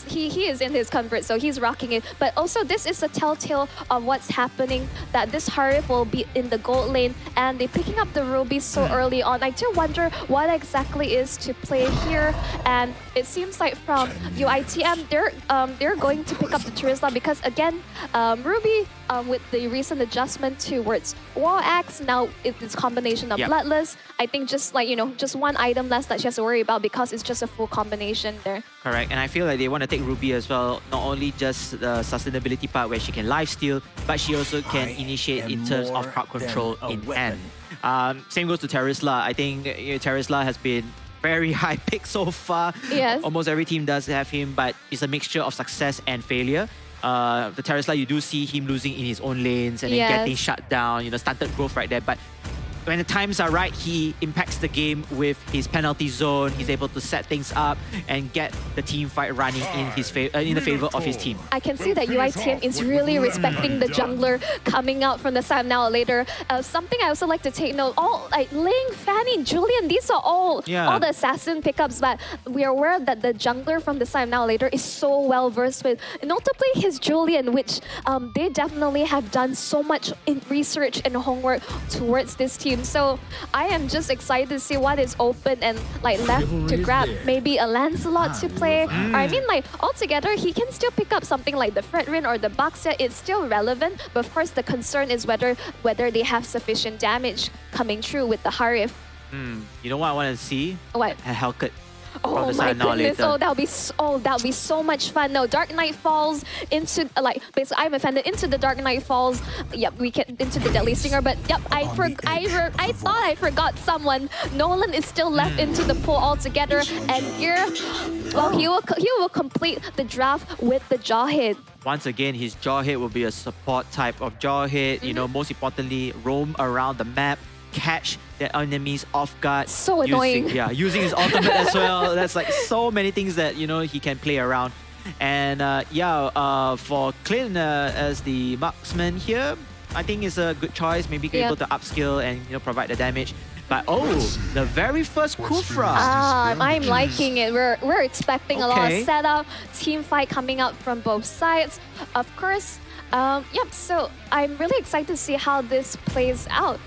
he is in his comfort, so he's rocking it. But also this is a telltale of what's happening, that this Harif will be in the gold lane and they're picking up the ruby so early on. I do wonder what exactly is to play here, and it seems like from UITM they're going to pick up the Terizla because again Ruby with the recent adjustment towards Wall Axe, now it's combination of Bloodless. I think just like just one item less that she has to worry about because it's just a full combination there. Correct, and I feel like they want to take Ruby as well, not only just the sustainability part where she can lifesteal, but she also can initiate in terms of crowd control in hand. Same goes to Terizla. I think Terizla has been very high pick so far. Yes. Almost every team does have him, but it's a mixture of success and failure. The Terizla, you do see him losing in his own lanes and then getting shut down, stunted growth right there. But when the times are right, he impacts the game with his penalty zone. He's able to set things up and get the team fight running in the favor of his team. I can see that UITM is really respecting the jungler coming out from the side now or later. Something I also like to take note, all like Ling, Fanny, Julian, these are all the assassin pickups, but we are aware that the jungler from the side now or later is so well versed with, notably his Julian, which they definitely have done so much in research and homework towards this team. So I am just excited to see what is open and like left to grab. Maybe a Lancelot to play. Or I mean, like altogether, he can still pick up something like the Fredrin or the Baxia. It's still relevant, but of course the concern is whether they have sufficient damage coming through with the Harif. You know what I want to see? What? A Hellcat. Oh my goodness! Oh, that'll be so much fun. No, Dark Knight Falls into basically I'm offended into the Dark Knight Falls. Yep, we get into the Deadly Stinger, but yep, I thought I forgot someone. Nolan is still left into the pool altogether, and here, well, he will complete the draft with the Jawhead. Once again, his Jawhead will be a support type of Jawhead. Most importantly, roam around the map, catch their enemies off guard. So annoying. Using his ultimate as well. That's like so many things that he can play around. And for Clint as the marksman here, I think it's a good choice. Maybe able to upskill and provide the damage. But the very first Kufra. I'm liking it. We're expecting a lot of setup, team fight coming out from both sides. Of course. So I'm really excited to see how this plays out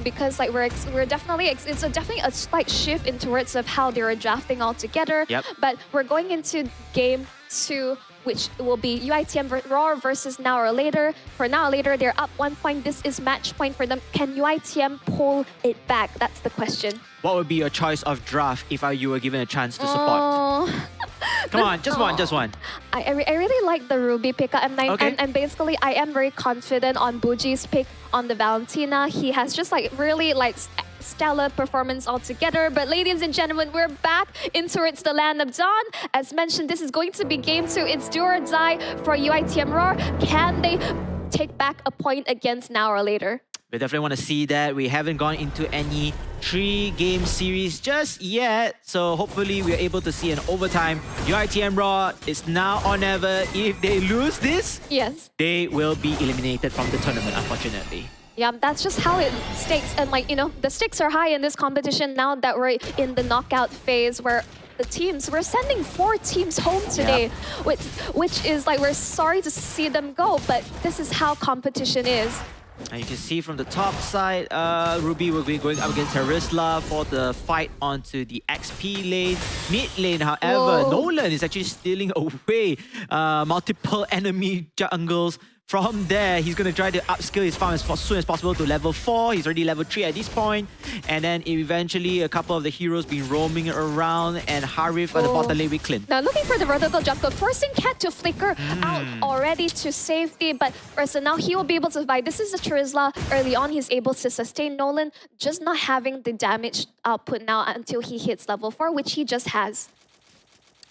because like we're definitely it's definitely a slight shift in towards of how they're drafting all together. But we're going into game 2, which will be UITM Raw versus Now or Later. For Now or Later, they're up 1 point. This is match point for them. Can UITM pull it back? That's the question. What would be your choice of draft if you were given a chance to support? Come on, just one. I really like the Ruby pick, and basically I am very confident on Buji's pick on the Valentina. He has just really stellar performance altogether. But ladies and gentlemen, we're back into It's the Land of Dawn. As mentioned, this is going to be game 2. It's do or die for UITM Roar. Can they take back a point against Now or Later? We definitely want to see that. We haven't gone into any 3-game series just yet. So hopefully we're able to see an overtime. UITM Raw is now or never. If they lose this, they will be eliminated from the tournament, unfortunately. Yeah, that's just how it stakes. And the stakes are high in this competition now that we're in the knockout phase where the teams. We're sending 4 teams home today, which is like, we're sorry to see them go, but this is how competition is. And you can see from the top side, Ruby will be going up against Terisla for the fight onto the XP lane. Mid lane, however, Whoa. Nolan is actually stealing away multiple enemy jungles. From there, he's going to try to upskill his farm as soon as possible to level 4. He's already level 3 at this point. And then eventually, a couple of the heroes been roaming around, and Harif at the bottom lane with Clint. Now looking for the vertical jump, but forcing Cat to flicker out already to safety. But first, now he will be able to survive. This is the Terisla. Early on, he's able to sustain Nolan, just not having the damage output now until he hits level 4, which he just has.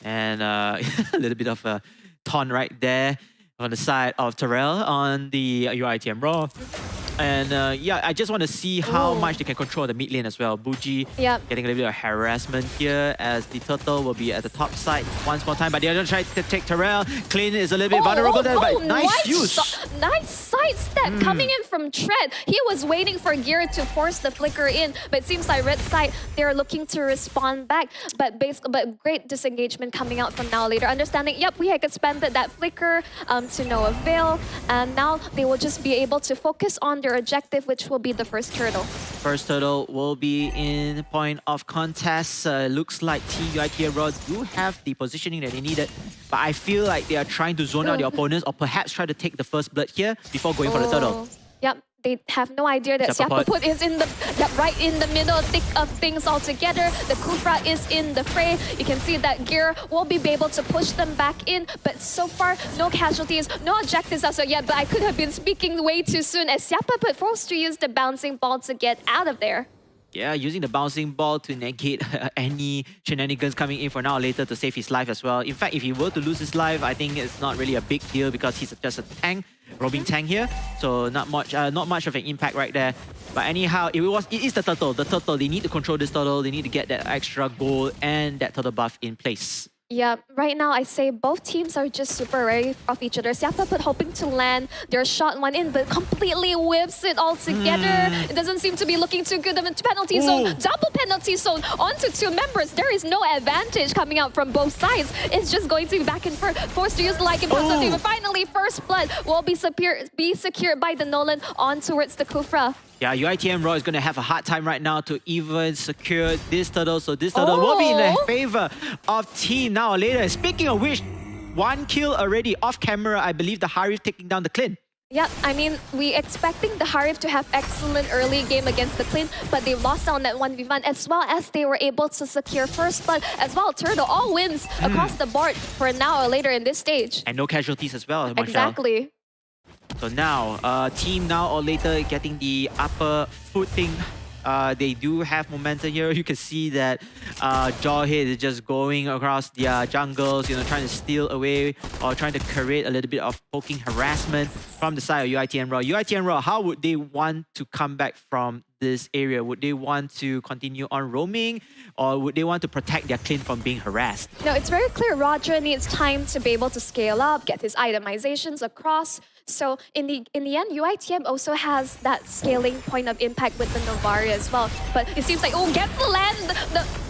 And a little bit of a taunt right there on the side of Terrell on the UITM Raw. And yeah, I just want to see how much they can control the mid lane as well. Buji getting a little bit of harassment here as the turtle will be at the top side once more time. But they're going to try to take Terrell. Clint is a little bit vulnerable there, but nice use. Nice sidestep coming in from Tread. He was waiting for Gear to force the flicker in, but it seems like red side, they're looking to respond back. But great disengagement coming out from Now Later. Understanding, yep, we had expended that flicker to no avail. And now they will just be able to focus on their objective, which will be the first turtle. First turtle will be in point of contest. Looks like TUITM Raw do have the positioning that they needed. But I feel like they are trying to zone out their opponents or perhaps try to take the first blood here before going for the turtle. Yep, they have no idea that Siapaput is in the right in the middle thick of things altogether. The Kufra is in the fray. You can see that Gear will be able to push them back in, but so far no casualties, no objectives as of yet. But I could have been speaking way too soon as Siapaput forced to use the bouncing ball to get out of there. Yeah, using the bouncing ball to negate any shenanigans coming in for Now Later to save his life as well. In fact, if he were to lose his life, I think it's not really a big deal because he's just a tank, roaming tank here. So not much of an impact right there. But anyhow, it is the turtle. The turtle, they need to control this turtle. They need to get that extra gold and that turtle buff in place. Yeah, right now I say both teams are just super wary of each other. Siapaput hoping to land their shot one in, but completely whips it all together. It doesn't seem to be looking too good. The penalty zone, double penalty zone onto 2 members. There is no advantage coming out from both sides. It's just going to be back and forth, forced to use the like impulse. But finally, first blood will be secured by the Nolan on towards the Kufra. Yeah, UITM Raw is going to have a hard time right now to even secure this turtle. So this turtle will be in the favor of Team Now Later. Speaking of which, 1 kill already off camera. I believe the Harif taking down the Clint. Yeah, I mean, we expecting the Harif to have excellent early game against the Clint, but they lost on that 1v1, as well as they were able to secure first blood as well. Turtle, all wins across the board for Now or Later in this stage. And no casualties as well, Marshall. Exactly. So now, Team Now or Later getting the upper footing. They do have momentum here. You can see that Jawhead is just going across their jungles, trying to steal away or trying to create a little bit of poking harassment from the side of UITM Raw. UITM Raw, how would they want to come back from this area? Would they want to continue on roaming, or would they want to protect their Clint from being harassed? No, it's very clear Roger needs time to be able to scale up, get his itemizations across. So in the end, UITM also has that scaling point of impact with the Novaria as well. But it seems like, gets the land,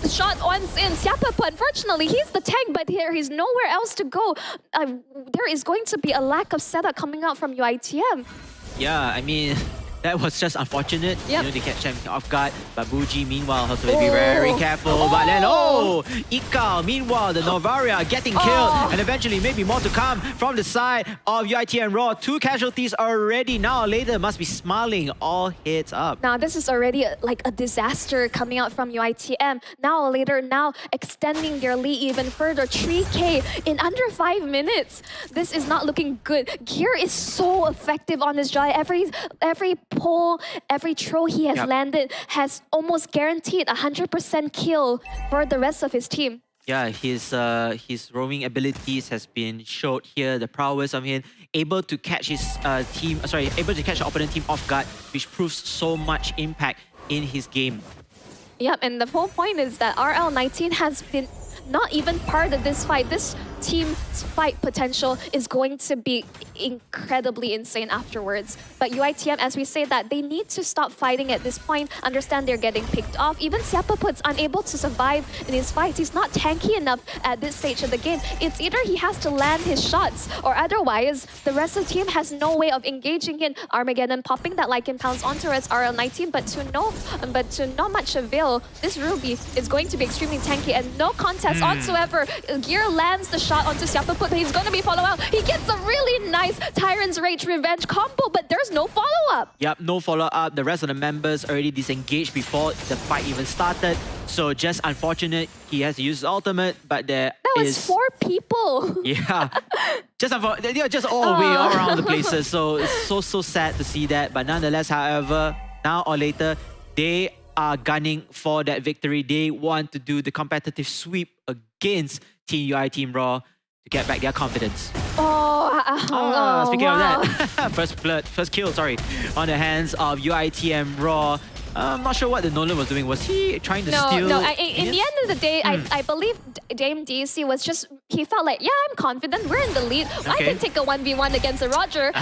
the shot once in. Siapaput, unfortunately, he's the tank, but here he's nowhere else to go. There is going to be a lack of setup coming out from UITM. Yeah, I mean, that was just unfortunate. They catch him off guard. But Buji, meanwhile, has to be very careful. But then, Ikal, meanwhile, the Novaria getting killed. And eventually, maybe more to come from the side of UITM Raw. 2 casualties already. Now Later must be smiling all heads up. Now, this is already like a disaster coming out from UITM. Now Later, now extending their lead even further. 3K in under 5 minutes. This is not looking good. Gear is so effective on this Jai. Every pull, every throw he has landed has almost guaranteed 100% kill for the rest of his team. Yeah, his roaming abilities has been showed here. The prowess of him, able to catch his able to catch the opponent team off guard, which proves so much impact in his game. Yep, and the whole point is that RL19 has been not even part of this fight. This team's fight potential is going to be incredibly insane afterwards. But UITM, as we say that, they need to stop fighting at this point, understand they're getting picked off. Even Siapaput's unable to survive in his fights. He's not tanky enough at this stage of the game. It's either he has to land his shots, or otherwise, the rest of the team has no way of engaging in Armageddon, popping that Lycan Pounce onto its RL19, but to no much avail. This Ruby is going to be extremely tanky and no contest whatsoever. Gear lands the shot onto Siapaput, but he's going to be followed out. He gets a really nice Tyrant's Rage Revenge combo, but there's no follow-up. Yep, no follow-up. The rest of the members already disengaged before the fight even started. So just unfortunate, he has to use his ultimate, but That was 4 people. Yeah, they're just all way all around the places. So it's so sad to see that. But nonetheless, however, now or later, they are gunning for that victory. They want to do the competitive sweep against Team UI, Team Raw to get back their confidence. Speaking of that, first kill, on the hands of UITM Raw. I'm not sure what the Nolan was doing. Was he trying to steal? No. In the end of the day, I believe Dame DC was just, he felt like, yeah, I'm confident. We're in the lead. I can take a 1v1 against a Roger.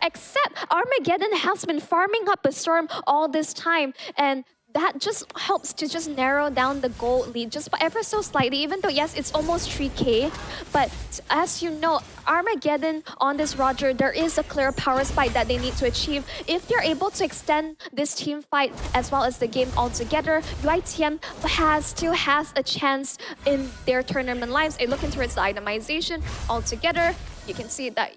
Except Armageddon has been farming up a Storm all this time. And that just helps to just narrow down the gold lead just by ever so slightly, even though, yes, it's almost 3k. But as you know, Armageddon on this Roger, there is a clear power spike that they need to achieve. If they're able to extend this team fight as well as the game altogether, UITM still has a chance in their tournament lives. A look into its itemization altogether. You can see that,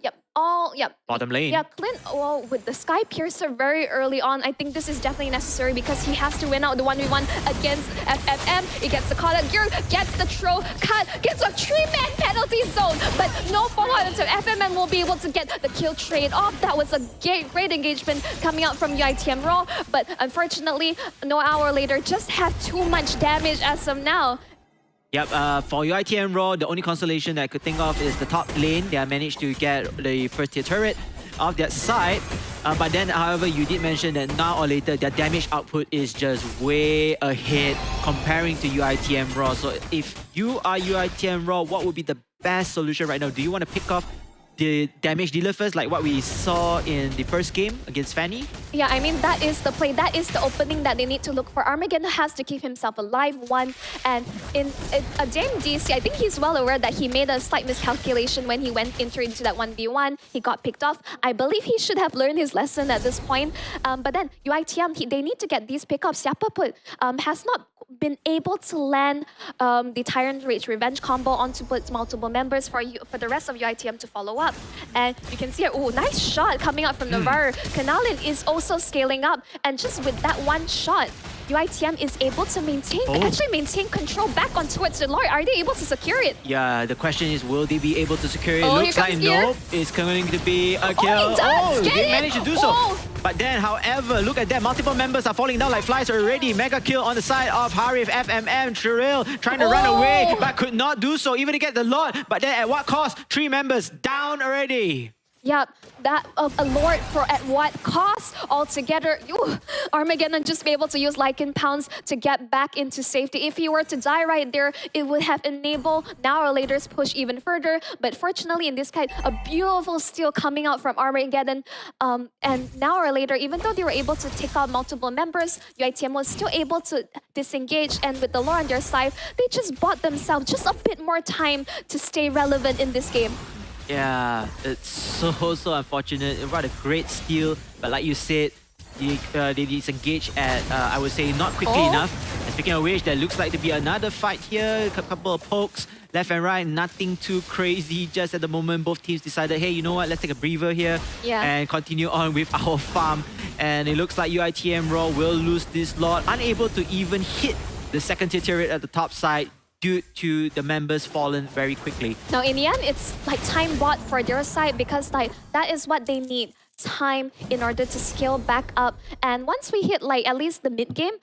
Bottom lane. Yeah, Clint, well, with the Sky Piercer very early on, I think this is definitely necessary because he has to win out the 1v1 against FFM. He gets the call out, Gear gets the throw, cut, gets a 3-man penalty zone, but no follow-up until FFM will be able to get the kill trade off. That was a great engagement coming out from UITM Raw, but unfortunately, no hour later, just have too much damage as of now. Yep, for UITM Raw, the only consolation that I could think of is the top lane. They have managed to get the first tier turret of that side. But then, however, you did mention that now or later, their damage output is just way ahead comparing to UITM Raw. So if you are UITM Raw, what would be the best solution right now? Do you want to pick off the damage dealer first, like what we saw in the first game against Fanny? Yeah, I mean, that is the play. That is the opening that they need to look for. Armageddon has to keep himself alive, one. And in Dame DC, I think he's well aware that he made a slight miscalculation when he went into that 1v1. He got picked off. I believe he should have learned his lesson at this point. But then UITM, they need to get these pickups. Siapaput has not been able to land the Tyrant Rage Revenge combo onto multiple members for the rest of UITM to follow up. And you can see, nice shot coming out from Navarre. Kanalin is also scaling up, and just with that one shot, UITM is able to maintain control back on towards the Lord. Are they able to secure it? Yeah, the question is, will they be able to secure it? Oh, Looks like nope. It's going to be a kill. They managed to do so. But then, however, look at that. Multiple members are falling down like flies already. Mega kill on the side of Harif, FMM, Chiril trying to run away, but could not do so, even to get the Lord. But then at what cost? 3 members down already. Yeah, that of a Lord for at what cost altogether? Armageddon just be able to use Lycan Pounce to get back into safety. If he were to die right there, it would have enabled now or later's push even further. But fortunately, in this case, a beautiful steal coming out from Armageddon. And now or later, even though they were able to take out multiple members, UITM was still able to disengage. And with the lore on their side, they just bought themselves just a bit more time to stay relevant in this game. Yeah, it's so unfortunate. What a great steal, but like you said, they disengage at, I would say, not quickly enough. And speaking of which, there looks like to be another fight here. A couple of pokes left and right, nothing too crazy. Just at the moment, both teams decided, hey, you know what, let's take a breather here and continue on with our farm. And it looks like UITM Raw will lose this lot, unable to even hit the second tier turret at the top side due to the members fallen very quickly. Now, in the end, it's like time bought for their side because like that is what they need time in order to scale back up. And once we hit like at least the mid game,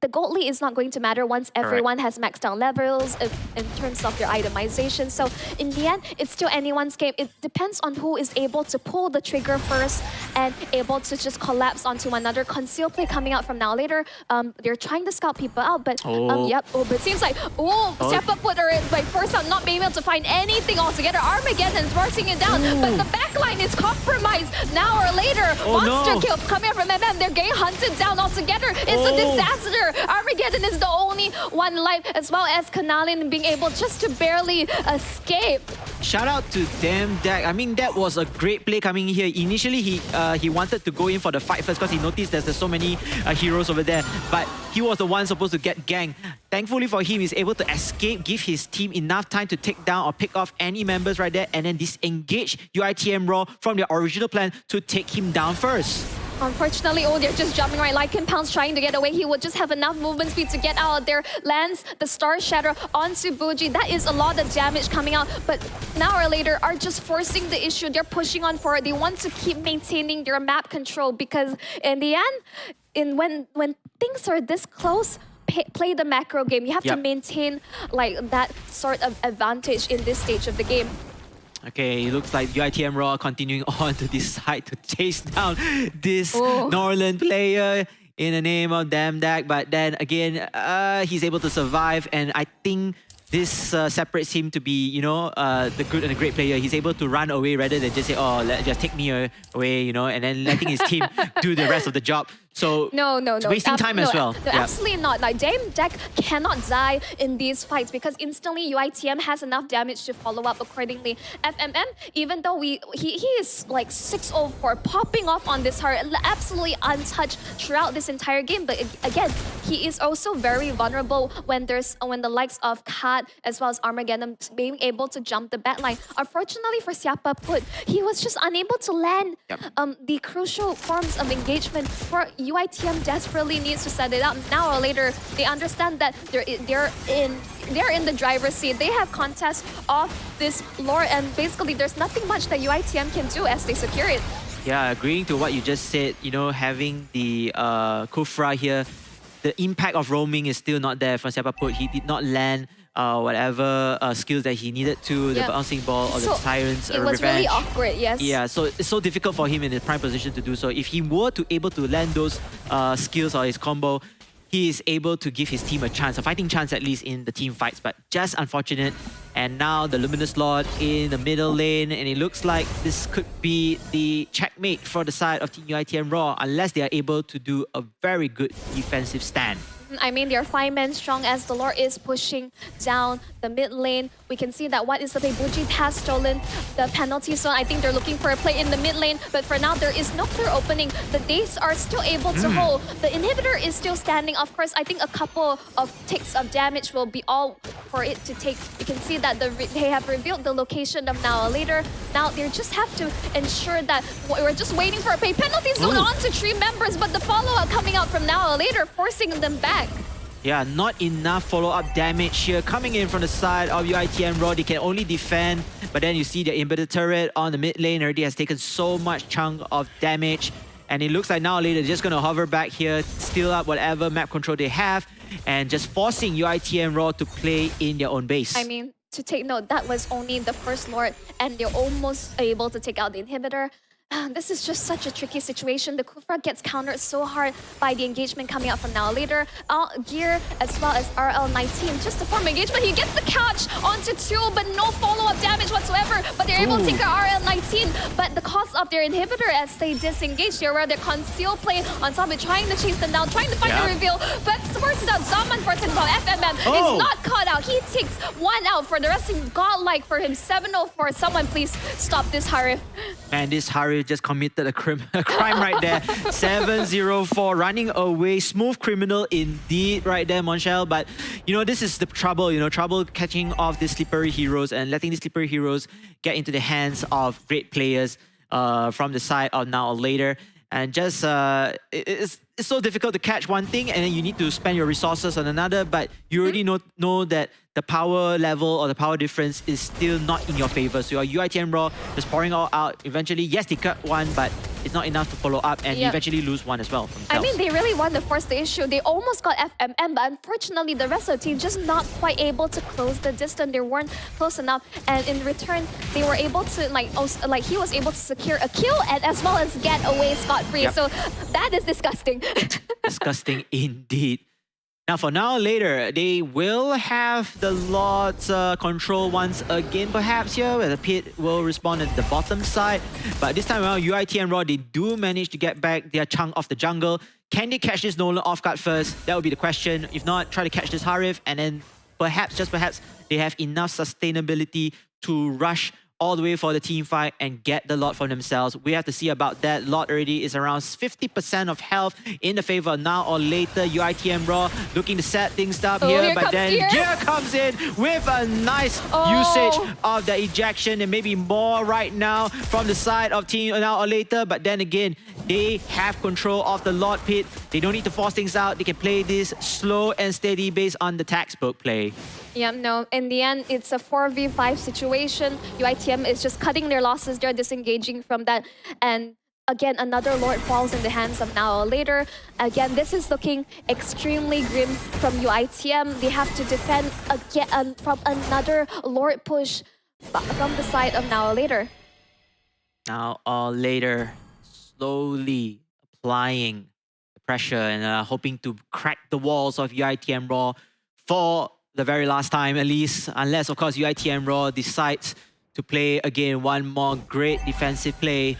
the gold lead is not going to matter once everyone has maxed out levels in terms of their itemization. So in the end, it's still anyone's game. It depends on who is able to pull the trigger first and able to just collapse onto another conceal play coming out from now later. They're trying to scout people out, but but it seems like Siapa Put are like first out, not being able to find anything altogether. Armageddon's forcing it down, but the backline is compromised. Now or later, monster kill coming out from MM. They're getting hunted down altogether. It's a disaster. Armageddon is the only one alive, as well as Kanalin being able just to barely escape. Shout out to Damdak. I mean, that was a great play coming here. Initially, he wanted to go in for the fight first because he noticed there's so many heroes over there. But he was the one supposed to get ganked. Thankfully for him, he's able to escape, give his team enough time to take down or pick off any members right there, and then disengage UITM Raw from their original plan to take him down first. Unfortunately, they're just jumping right. Lycan Pounce trying to get away. He would just have enough movement speed to get out there. Lands the Star Shatter onto Bougie. That is a lot of damage coming out. But now or later are just forcing the issue. They're pushing on forward. They want to keep maintaining their map control because in the end, when things are this close, play the macro game. You have to maintain like that sort of advantage in this stage of the game. Okay, it looks like UITM Raw continuing on to decide to chase down this Norland player in the name of Damdak. But then again, he's able to survive, and I think this separates him to be, you know, the good and the great player. He's able to run away rather than just say, just take me away, you know, and then letting his team do the rest of the job. So no, wasting time as well. No, absolutely not. Like Damdak cannot die in these fights because instantly UITM has enough damage to follow up accordingly. FMM, even though he is like 604 popping off on this heart, absolutely untouched throughout this entire game. But again, he is also very vulnerable when the likes of Kat as well as Armageddon being able to jump the backline. Unfortunately for Siapa Put, he was just unable to land the crucial forms of engagement for UITM desperately needs to set it up. Now or later, they understand that they're in the driver's seat. They have contest of this lore, and basically there's nothing much that UITM can do as they secure it. Yeah, agreeing to what you just said, you know, having the Kufra here, the impact of roaming is still not there for Siapa Put. He did not land whatever skills that he needed to, the bouncing ball or the Tyrant's It was revenge. really awkward, yes. Yeah, so it's so difficult for him in his prime position to do so. If he were to able to land those skills or his combo, he is able to give his team a chance, a fighting chance at least in the team fights, but just unfortunate. And now the Luminous Lord in the middle lane, and it looks like this could be the checkmate for the side of Team UITM Raw unless they are able to do a very good defensive stand. I mean, they're 5 men strong as the Lord is pushing down the mid lane. We can see that what is the play? Bougie has stolen the penalty zone. I think they're looking for a play in the mid lane, but for now, there is no clear opening. The Days are still able to hold. The inhibitor is still standing. Of course, I think a couple of ticks of damage will be all for it to take. You can see that they have revealed the location of now or later. Now, they just have to ensure that we're just waiting for a play. Penalty zone onto 3 members, but the follow-up coming out from now or later, forcing them back. Yeah, not enough follow-up damage here coming in from the side of UITM Raw. They can only defend, but then you see the Inhibitor turret on the mid lane already has taken so much chunk of damage. And it looks like now or later they're just going to hover back here, steal up whatever map control they have, and just forcing UITM Raw to play in their own base. I mean, to take note, that was only the first Lord, and they're almost able to take out the Inhibitor. This is just such a tricky situation. The Kufra gets countered so hard by the engagement coming out from now later. Gear as well as RL19. Just to form engagement, he gets the catch onto 2, but no follow-up damage whatsoever. But they're able to take out RL19. But the cost of their inhibitor as they disengage, they're where they conceal play on top of trying to chase them down, trying to find the reveal. But force it out. Zaman forces it out. FMM is not caught out. He takes 1 out for the rest. Godlike for him. 704. Someone please stop this Harif. And this Harif just committed a crime right there. 704 running away. Smooth criminal indeed right there, Monshel. But you know, this is the trouble, you know, trouble catching off these slippery heroes and letting these slippery heroes get into the hands of great players from the side of now or later. And just it's so difficult to catch one thing and then you need to spend your resources on another, but you already know that the power level or the power difference is still not in your favor. So your UITM Raw just pouring all out. Eventually, yes, they cut one, but it's not enough to follow up and Yeah. eventually lose one as well. From I mean, themselves. they really want to force the issue. They almost got FMM, but unfortunately, the rest of the team just not quite able to close the distance. They weren't close enough, and in return, they were able to he was able to secure a kill and as well as get away scot-free. Yep. So that is disgusting. Disgusting indeed. Now, for now, later, they will have the Lord's control once again, perhaps here, where the pit will respawn at the bottom side. But this time around, UIT and Raw, they do manage to get back their chunk of the jungle. Can they catch this Nolan off guard first? That would be the question. If not, try to catch this Harith, and then perhaps, just perhaps, they have enough sustainability to rush all the way for the team fight and get the Lord for themselves. We have to see about that. Lord already is around 50% of health in the favor of now or later. UITM Raw looking to set things up Oh, here, here but comes then Gear. Gear comes in with a nice usage of the ejection and maybe more right now from the side of team now or later. But then again, they have control of the Lord pit. They don't need to force things out. They can play this slow and steady based on the textbook play. Yeah, no, in the end, it's a 4v5 situation. UITM is just cutting their losses. They're disengaging from that. And again, another Lord falls in the hands of now or later. Again, this is looking extremely grim from UITM. They have to defend again from another Lord push from the side of now or later. Now or later, slowly applying the pressure and hoping to crack the walls of UITM Raw for the very last time, at least, unless, of course, UITM Raw decides to play again one more great defensive play.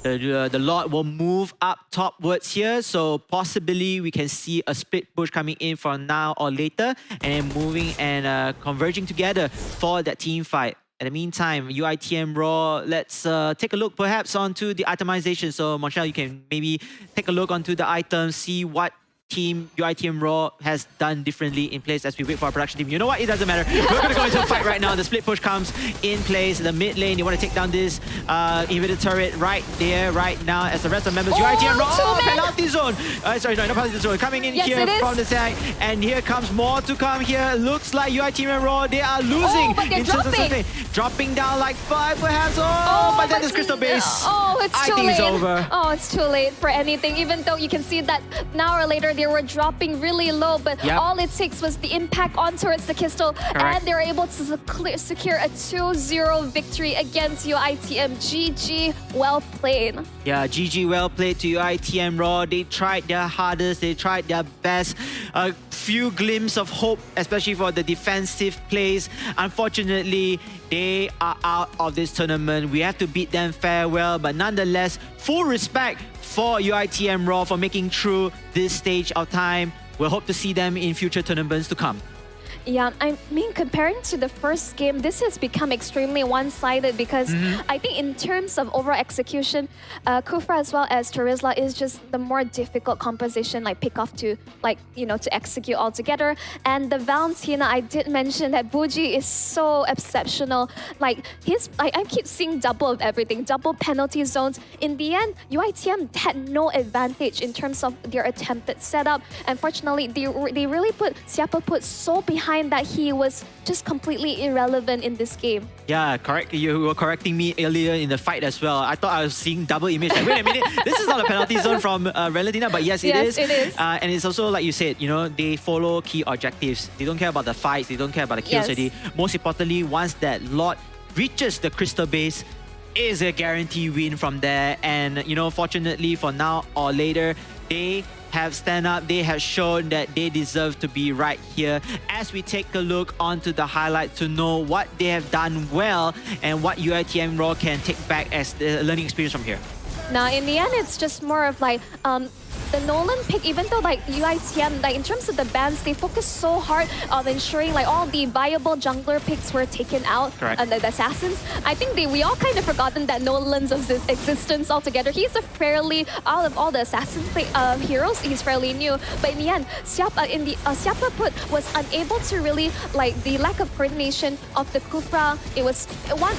The Lord will move up topwards here, so possibly we can see a split push coming in for now or later, and then moving and converging together for that team fight. In the meantime, UITM Raw, let's take a look perhaps onto the itemization. So, Monchel, you can maybe take a look onto the items, see what team UITM Raw has done differently in place as we wait for our production team. You know what? It doesn't matter. We're going to go into a fight right now. The split push comes in place. The mid lane, they want to take down this inhibitor turret right there, right now, as the rest of members. UITM Raw, penalty zone. Sorry, no, not penalty zone. Coming in here from the side. And here comes more to come here. Looks like UITM Raw, they are losing. But they're dropping. Dropping down like 5 perhaps. But then there's Crystal Base. It's too late. I think it's over. Oh, it's too late for anything. Even though you can see that now or later they were dropping really low, but all it takes was the impact on towards the Crystal, and they were able to secure a 2-0 victory against UITM. GG, well played. Yeah, GG, well played to UITM Raw. They tried their hardest, they tried their best. A few glimpses of hope, especially for the defensive plays. Unfortunately, they are out of this tournament. We have to beat them farewell, but nonetheless, full respect for UITM Raw for making through this stage of time. We'll hope to see them in future tournaments to come. Yeah, I mean, comparing to the first game, this has become extremely one-sided because I think in terms of overall execution, Kufra as well as Terizla is just the more difficult composition, like pick off to, to execute altogether. And the Valentina, I did mention that Buji is so exceptional. Like I keep seeing double of everything, double penalty zones. In the end, UITM had no advantage in terms of their attempted setup. Unfortunately, they really put Siapa put so behind that he was just completely irrelevant in this game. Yeah, correct. You were correcting me earlier in the fight as well. I thought I was seeing double image. Like, wait a minute, this is not a penalty zone from Valentina, but yes, it is. It is. And it's also, like you said, they follow key objectives. They don't care about the fights. They don't care about the kills already. Most importantly, once that Lord reaches the Crystal Base, is a guarantee win from there. And, fortunately for now or later, they have stand up. They have shown that they deserve to be right here. As we take a look onto the highlights to know what they have done well and what UITM Raw can take back as the learning experience from here. Now, in the end, it's just more of like the Nolan pick, even though like UITM, like in terms of the bans, they focused so hard on ensuring like all the viable jungler picks were taken out. Correct. And the assassins. I think we all kind of forgotten that Nolan's existence altogether. He's a fairly, out of all the assassin heroes, he's fairly new. But in the end, Siapa put was unable to really, like the lack of coordination of the Kufra. It was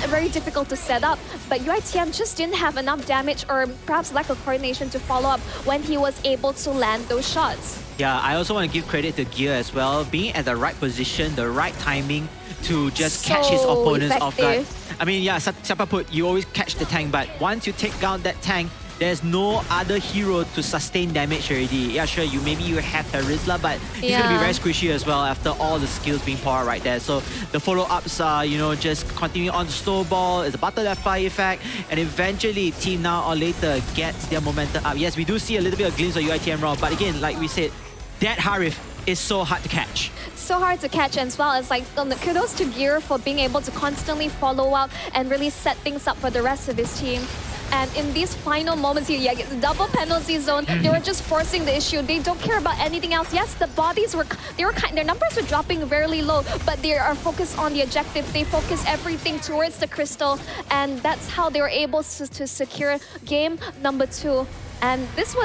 very difficult to set up, but UITM just didn't have enough damage or perhaps lack of coordination to follow up when he was able to land those shots. Yeah, I also want to give credit to Gear as well, being at the right position, the right timing to just catch his opponents off guard. I mean, yeah, Siapa put, you always catch the tank, but once you take down that tank, there's no other hero to sustain damage already. Yeah, sure, maybe you have Terizla, but he's gonna be Yeah. very squishy as well after all the skills being poured out right there. So the follow-ups are, just continuing on the snowball, it's a butterfly effect, and eventually Team Now or Later gets their momentum up. Yes, we do see a little bit of glimpse of UITM Raw, but again, like we said, that Harif is so hard to catch. So hard to catch as well. It's like kudos to Gear for being able to constantly follow up and really set things up for the rest of his team. And in these final moments here, yeah, it's double penalty zone. They were just forcing the issue. They don't care about anything else. Yes, the bodies their numbers were dropping very low, but they are focused on the objective. They focus everything towards the crystal, and that's how they were able to secure game number 2. And this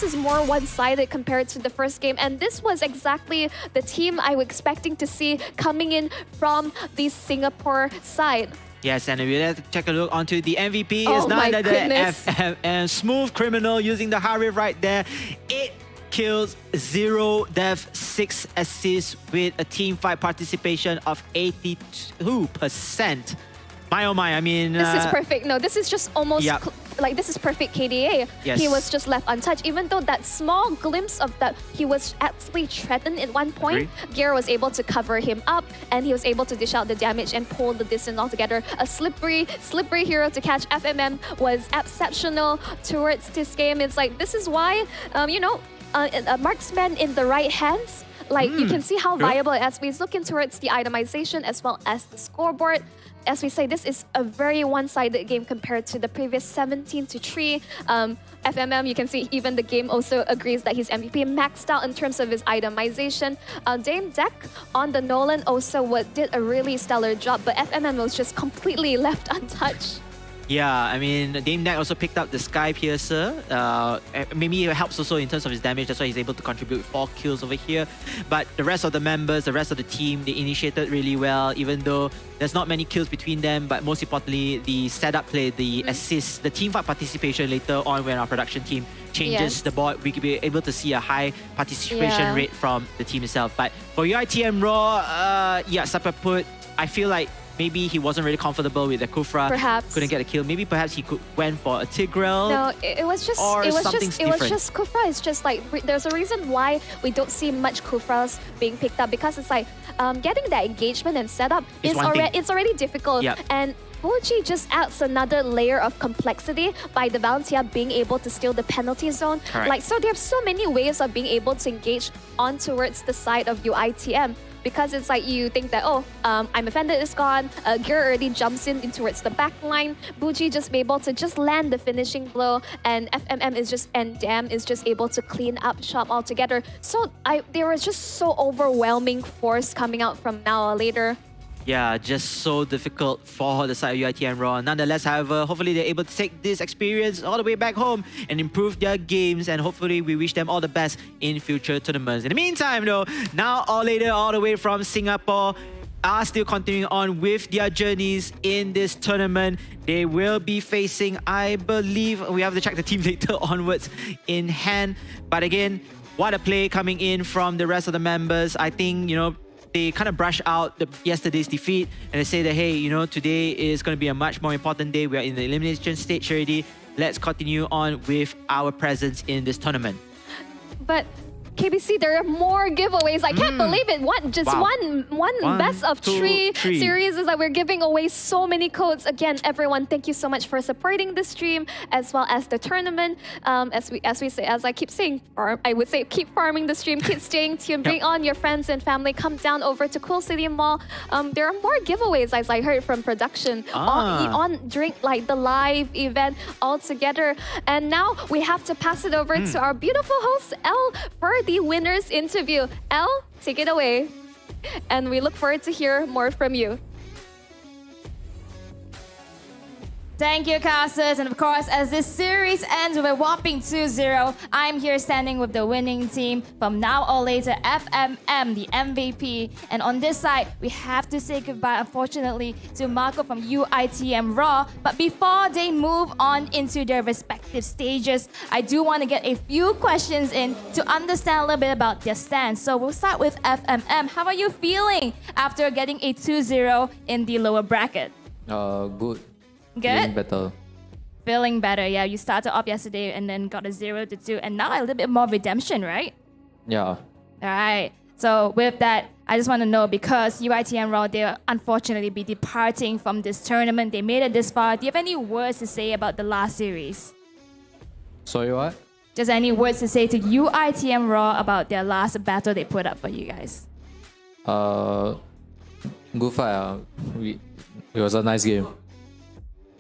is more one-sided compared to the first game. And this was exactly the team I was expecting to see coming in from the Singapore side. Yes, and we have to take a look onto the MVP. Oh It's my none other than goodness. FMM. Smooth Criminal using the Harif right there. 8 kills, 0 death, 6 assists with a team fight participation of 82%. My oh my, I mean... This is perfect. No, this is just almost Yep. like this is perfect KDA. Yes. He was just left untouched. Even though that small glimpse of that he was actually threatened at one point, Gear was able to cover him up and he was able to dish out the damage and pull the distance altogether. A slippery hero to catch. FMM was exceptional towards this game. It's like, this is why, a marksman in the right hands, like you can see how viable it is. We're looking towards the itemization as well as the scoreboard. As we say, this is a very one-sided game compared to the previous 17-3. FMM, you can see even the game also agrees that his MVP maxed out in terms of his itemization. Dame Deck on the Nolan also did a really stellar job, but FMM was just completely left untouched. Yeah, I mean, Dame Deck also picked up the Sky Piercer. Maybe it helps also in terms of his damage. That's why he's able to contribute 4 kills over here. But the rest of the members, the rest of the team, they initiated really well, even though there's not many kills between them. But most importantly, the setup play, the assists, the team fight participation later on when our production team changes the board, we could be able to see a high participation rate from the team itself. But for UITM Raw, Sapaput, I feel like maybe he wasn't really comfortable with the Kufra. Perhaps. Couldn't get a kill. Maybe perhaps he went for a Tigreal. No, it was just Kufra. It's just like there's a reason why we don't see much Kufras being picked up, because it's like getting that engagement and setup is already difficult. Yep. And Fuji just adds another layer of complexity by the Valentia being able to steal the penalty zone. Correct. Like, so there are so many ways of being able to engage on towards the side of UITM. Because it's like you think that, I'm offended is gone. Gear already jumps in towards the back line. Buji just be able to just land the finishing blow, and FMM and Dam is just able to clean up shop altogether. So there was just so overwhelming force coming out from Now or Later. Yeah, just so difficult for the side of UITM Raw. Nonetheless, however, hopefully they're able to take this experience all the way back home and improve their games, and hopefully we wish them all the best in future tournaments. In the meantime though, Now or Later, all the way from Singapore, are still continuing on with their journeys in this tournament. They will be facing, I believe, we have to check the team later onwards in hand. But again, what a play coming in from the rest of the members. I think, they kind of brush out yesterday's defeat and they say that, hey, today is going to be a much more important day. We are in the elimination stage already. Let's continue on with our presence in this tournament. But KBC, there are more giveaways. I can't believe it. One best of three series is that we're giving away so many codes. Again, everyone, thank you so much for supporting the stream as well as the tournament. As I keep saying, I would say keep farming the stream, keep staying tuned, bring on your friends and family, come down over to Cool City Mall. There are more giveaways, as I heard from production during like the live event all together. And now we have to pass it over to our beautiful host Elle for the winners interview. Elle, take it away. And we look forward to hear more from you. Thank you, Casas. And of course, as this series ends with a whopping 2-0, I'm here standing with the winning team from Now or Later, FMM, the MVP. And on this side, we have to say goodbye, unfortunately, to Marco from UITM Raw. But before they move on into their respective stages, I do want to get a few questions in to understand a little bit about their stance. So we'll start with FMM. How are you feeling after getting a 2-0 in the lower bracket? Good. Good? Feeling better. feeling better. Yeah, you started off yesterday and then got a 0-2, and now a little bit more redemption, right? Yeah. All right. So with that, I just want to know, because UITM Raw, they'll unfortunately be departing from this tournament. They made it this far. Do you have any words to say about the last series? Sorry, what? Just any words to say to UITM Raw about their last battle they put up for you guys? Good fight. It was a nice game.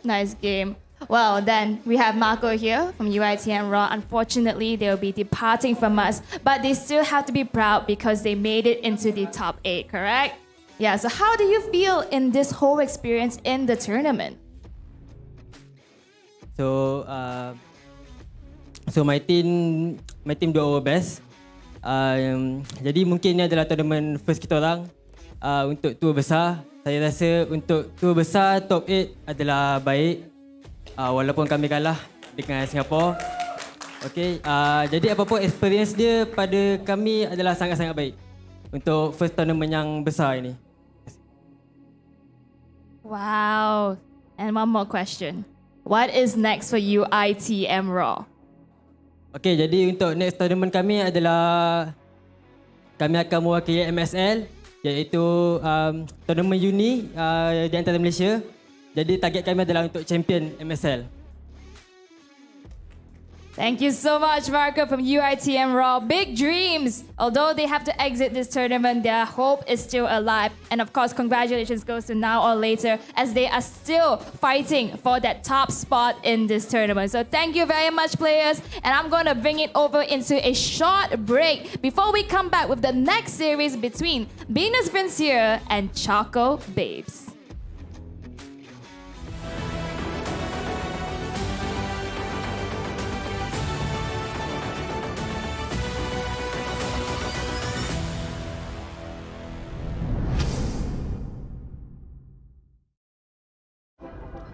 Nice game. Well, then we have Marco here from UITM Raw. Unfortunately, they'll be departing from us, but they still have to be proud because they made it into the top 8, correct? Yeah, so how do you feel in this whole experience in the tournament? So, my team do our best. Jadi mungkin ini adalah tournament first kita orang untuk tour besar. Saya rasa untuk tour besar top 8 adalah baik. Walaupun kami kalah dengan Singapura. Okay, jadi apapun experience dia pada kami adalah sangat-sangat baik untuk first tournament yang besar ini. Wow. And one more question. What is next for UITM Raw? Okay, jadi untuk next tournament kami adalah kami akan mewakili MSL, iaitu tournament uni di antara Malaysia. Jadi target kami adalah untuk champion MSL. Thank you so much, Marco from UITM Raw. Big dreams. Although they have to exit this tournament, their hope is still alive. And of course, congratulations goes to Now or Later, as they are still fighting for that top spot in this tournament. So thank you very much, players. And I'm going to bring it over into a short break before we come back with the next series between Venus Vincier and Choco Babes.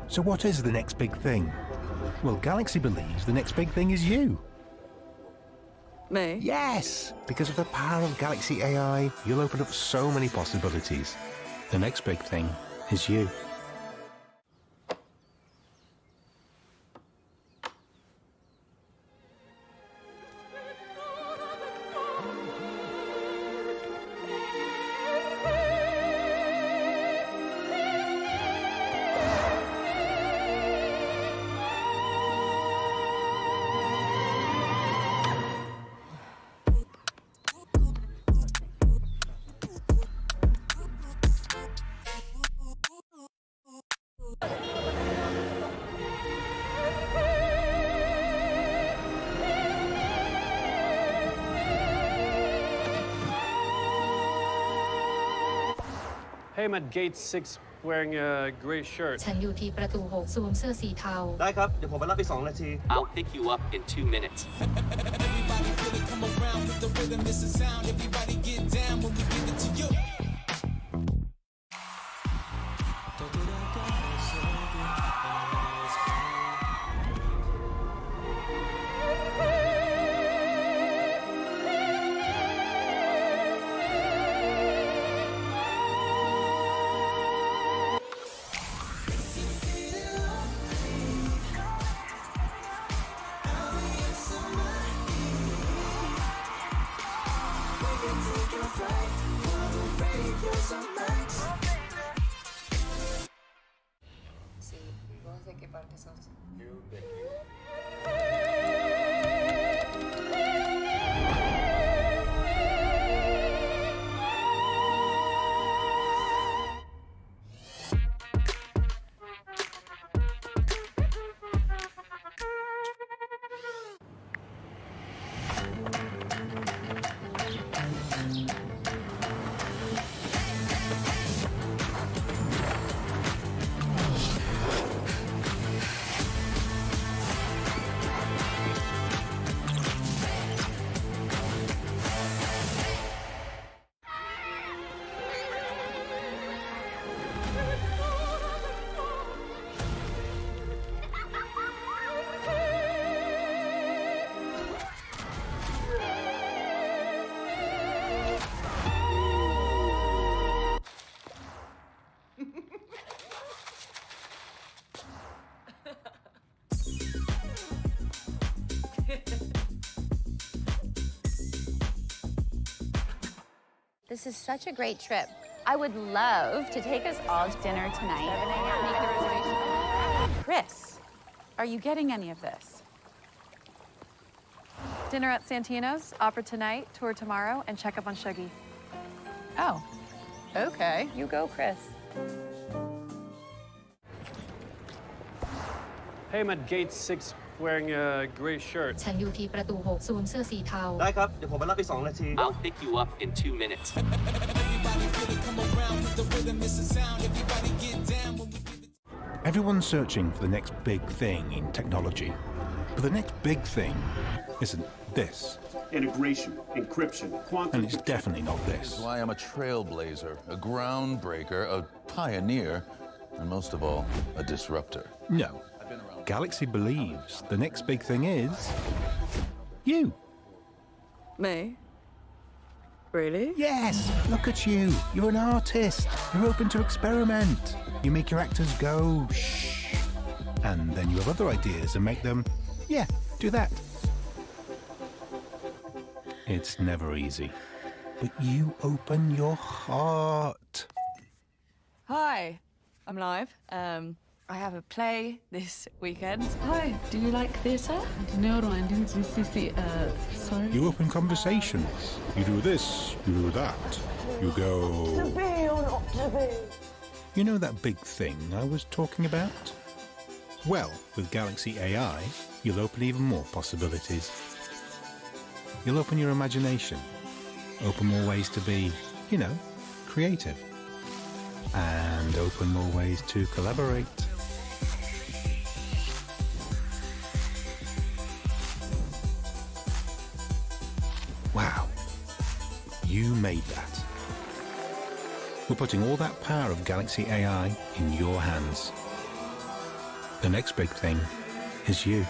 So what is the next big thing? Well, Galaxy believes the next big thing is you. Me? Yes! Because of the power of Galaxy AI, you'll open up so many possibilities. The next big thing is you. Hey, I'm at gate 6 wearing a gray shirt. ฉันอยู่ที่ประตู 6 สวมเสื้อสีเทา ได้ครับ เดี๋ยวผมไปรับอีก2 นาที I'll pick you up in 2 minutes. Everybody feel it come around with the rhythm, it's a sound. Everybody get down when we give it to you. Sí, ¿vos de qué parte sos? This is such a great trip. I would love to take us all to dinner tonight. 7 a.m. Make the reservation. Chris, are you getting any of this? Dinner at Santino's, opera tonight, tour tomorrow, and check up on Shuggy. Oh, okay. You go, Chris. Hey, I'm at gate 6 wearing a gray shirt. ฉันอยู่ที่ประตู 6 สวมเสื้อสีเทา ได้ครับ เดี๋ยวผมมารับไป2 นาที I'll pick you up in 2 minutes. Everyone's searching for the next big thing in technology. But the next big thing isn't this. Integration, encryption, quantum. And it's definitely not this. Why I'm a trailblazer, a groundbreaker, a pioneer, and most of all, a disruptor. No. Galaxy believes the next big thing is you. May? Really? Yes, look at you. You're an artist. You're open to experiment. You make your actors go shh. And then you have other ideas and make them, yeah, do that. It's never easy. But you open your heart. Hi, I'm live. I have a play this weekend. Hi, do you like theatre? No, I didn't see. Sorry. You open conversations. You do this, you do that. You go... To be or not to be? You know that big thing I was talking about? Well, with Galaxy AI, you'll open even more possibilities. You'll open your imagination, open more ways to be, you know, creative, and open more ways to collaborate. Wow, you made that. We're putting all that power of Galaxy AI in your hands. The next big thing is you.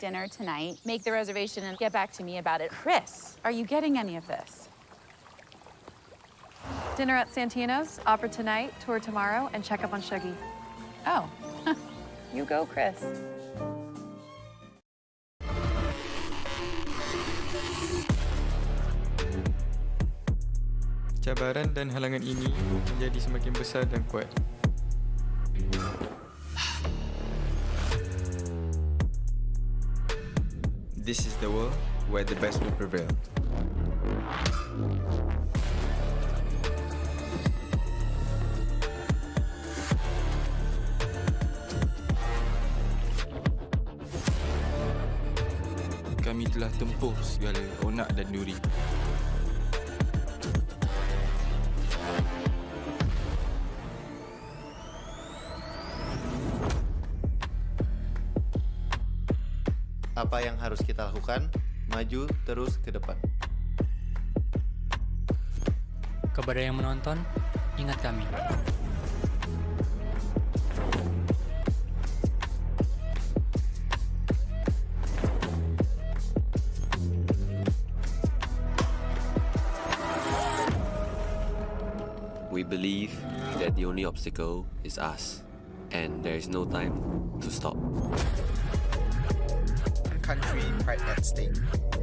Dinner tonight. Make the reservation and get back to me about it. Chris, are you getting any of this? Dinner at Santino's, opera tonight, tour tomorrow, and check up on Shuggy. Oh, you go, Chris. Cabaran dan halangan ini menjadi semakin besar dan kuat. This is the world where the best will prevail. Kami telah tempuh segala onak dan duri. Apa yang harus kita lakukan? Maju terus ke depan. Kepada yang menonton, ingat kami. We believe that the only obstacle is us, and there is no time to stop. One country, pride at stake.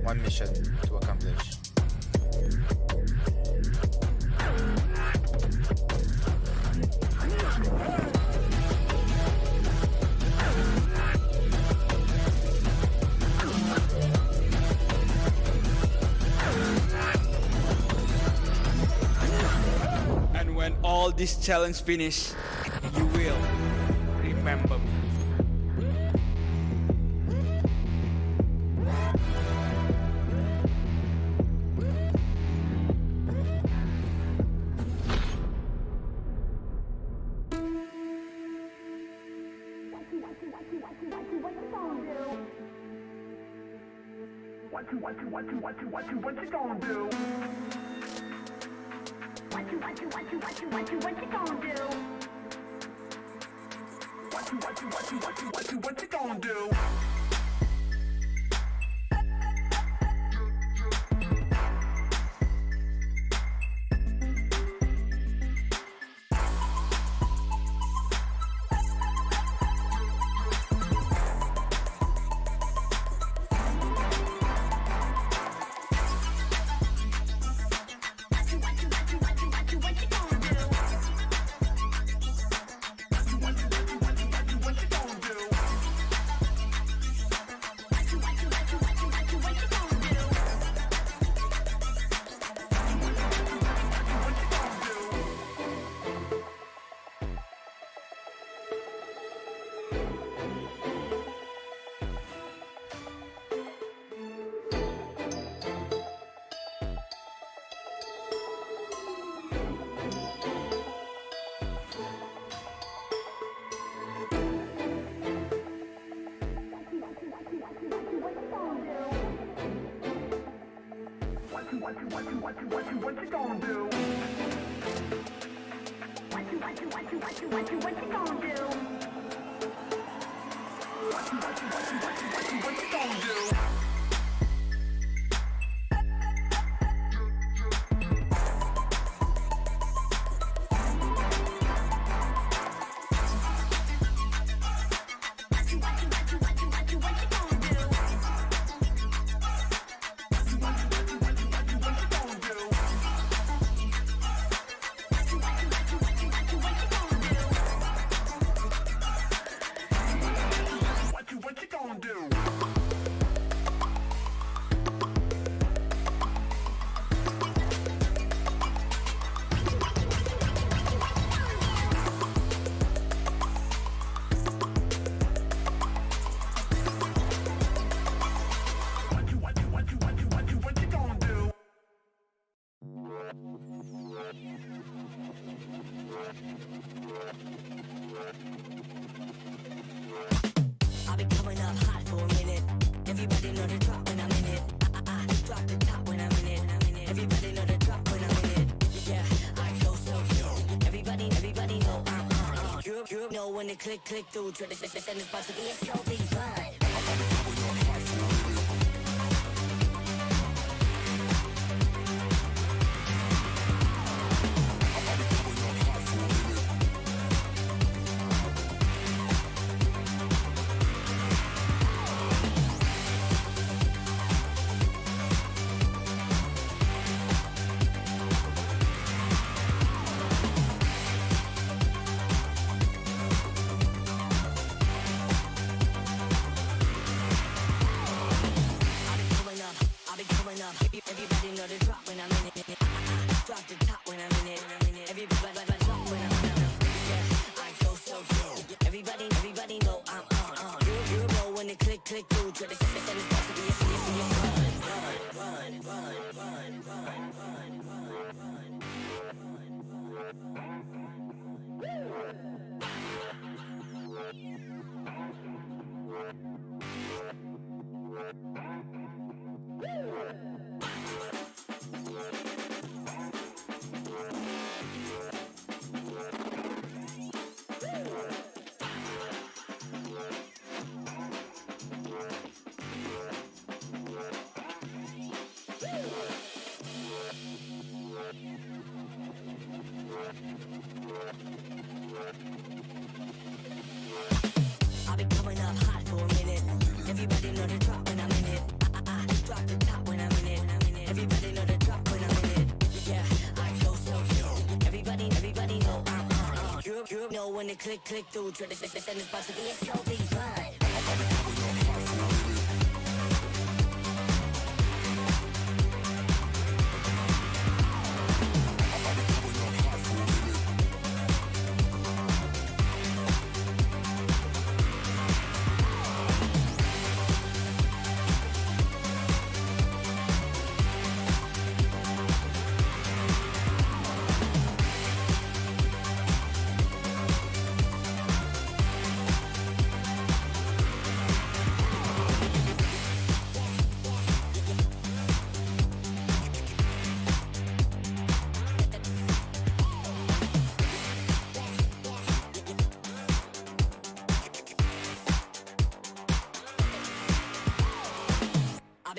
One mission to accomplish. And when all this challenge finish, you will remember me. What you gonna do? What you gonna do? What you gonna do? What you gonna do? I've been coming up hot for a minute. Everybody know the drop when I'm in it. I drop the top when I'm in it. Everybody know the drop when I'm in it. Yeah, I go so cute. Everybody know I'm You know when they click through. Try to send this box to be a so big fun. Everybody know the drop when I'm in it. I drop the top when I'm in it. Everybody drop when I'm in it. Yeah, I go so cute. Everybody know I'm on. You know when they click through. Try to send this box to be a I've been coming up hot for a minute. Everybody know the drop when I'm in it. I drop the top when I'm in it. Everybody know the drop when I'm in it. Yeah, I go so cute. Everybody know I'm on. You know when they click through. Try to send this box to be a so big fun.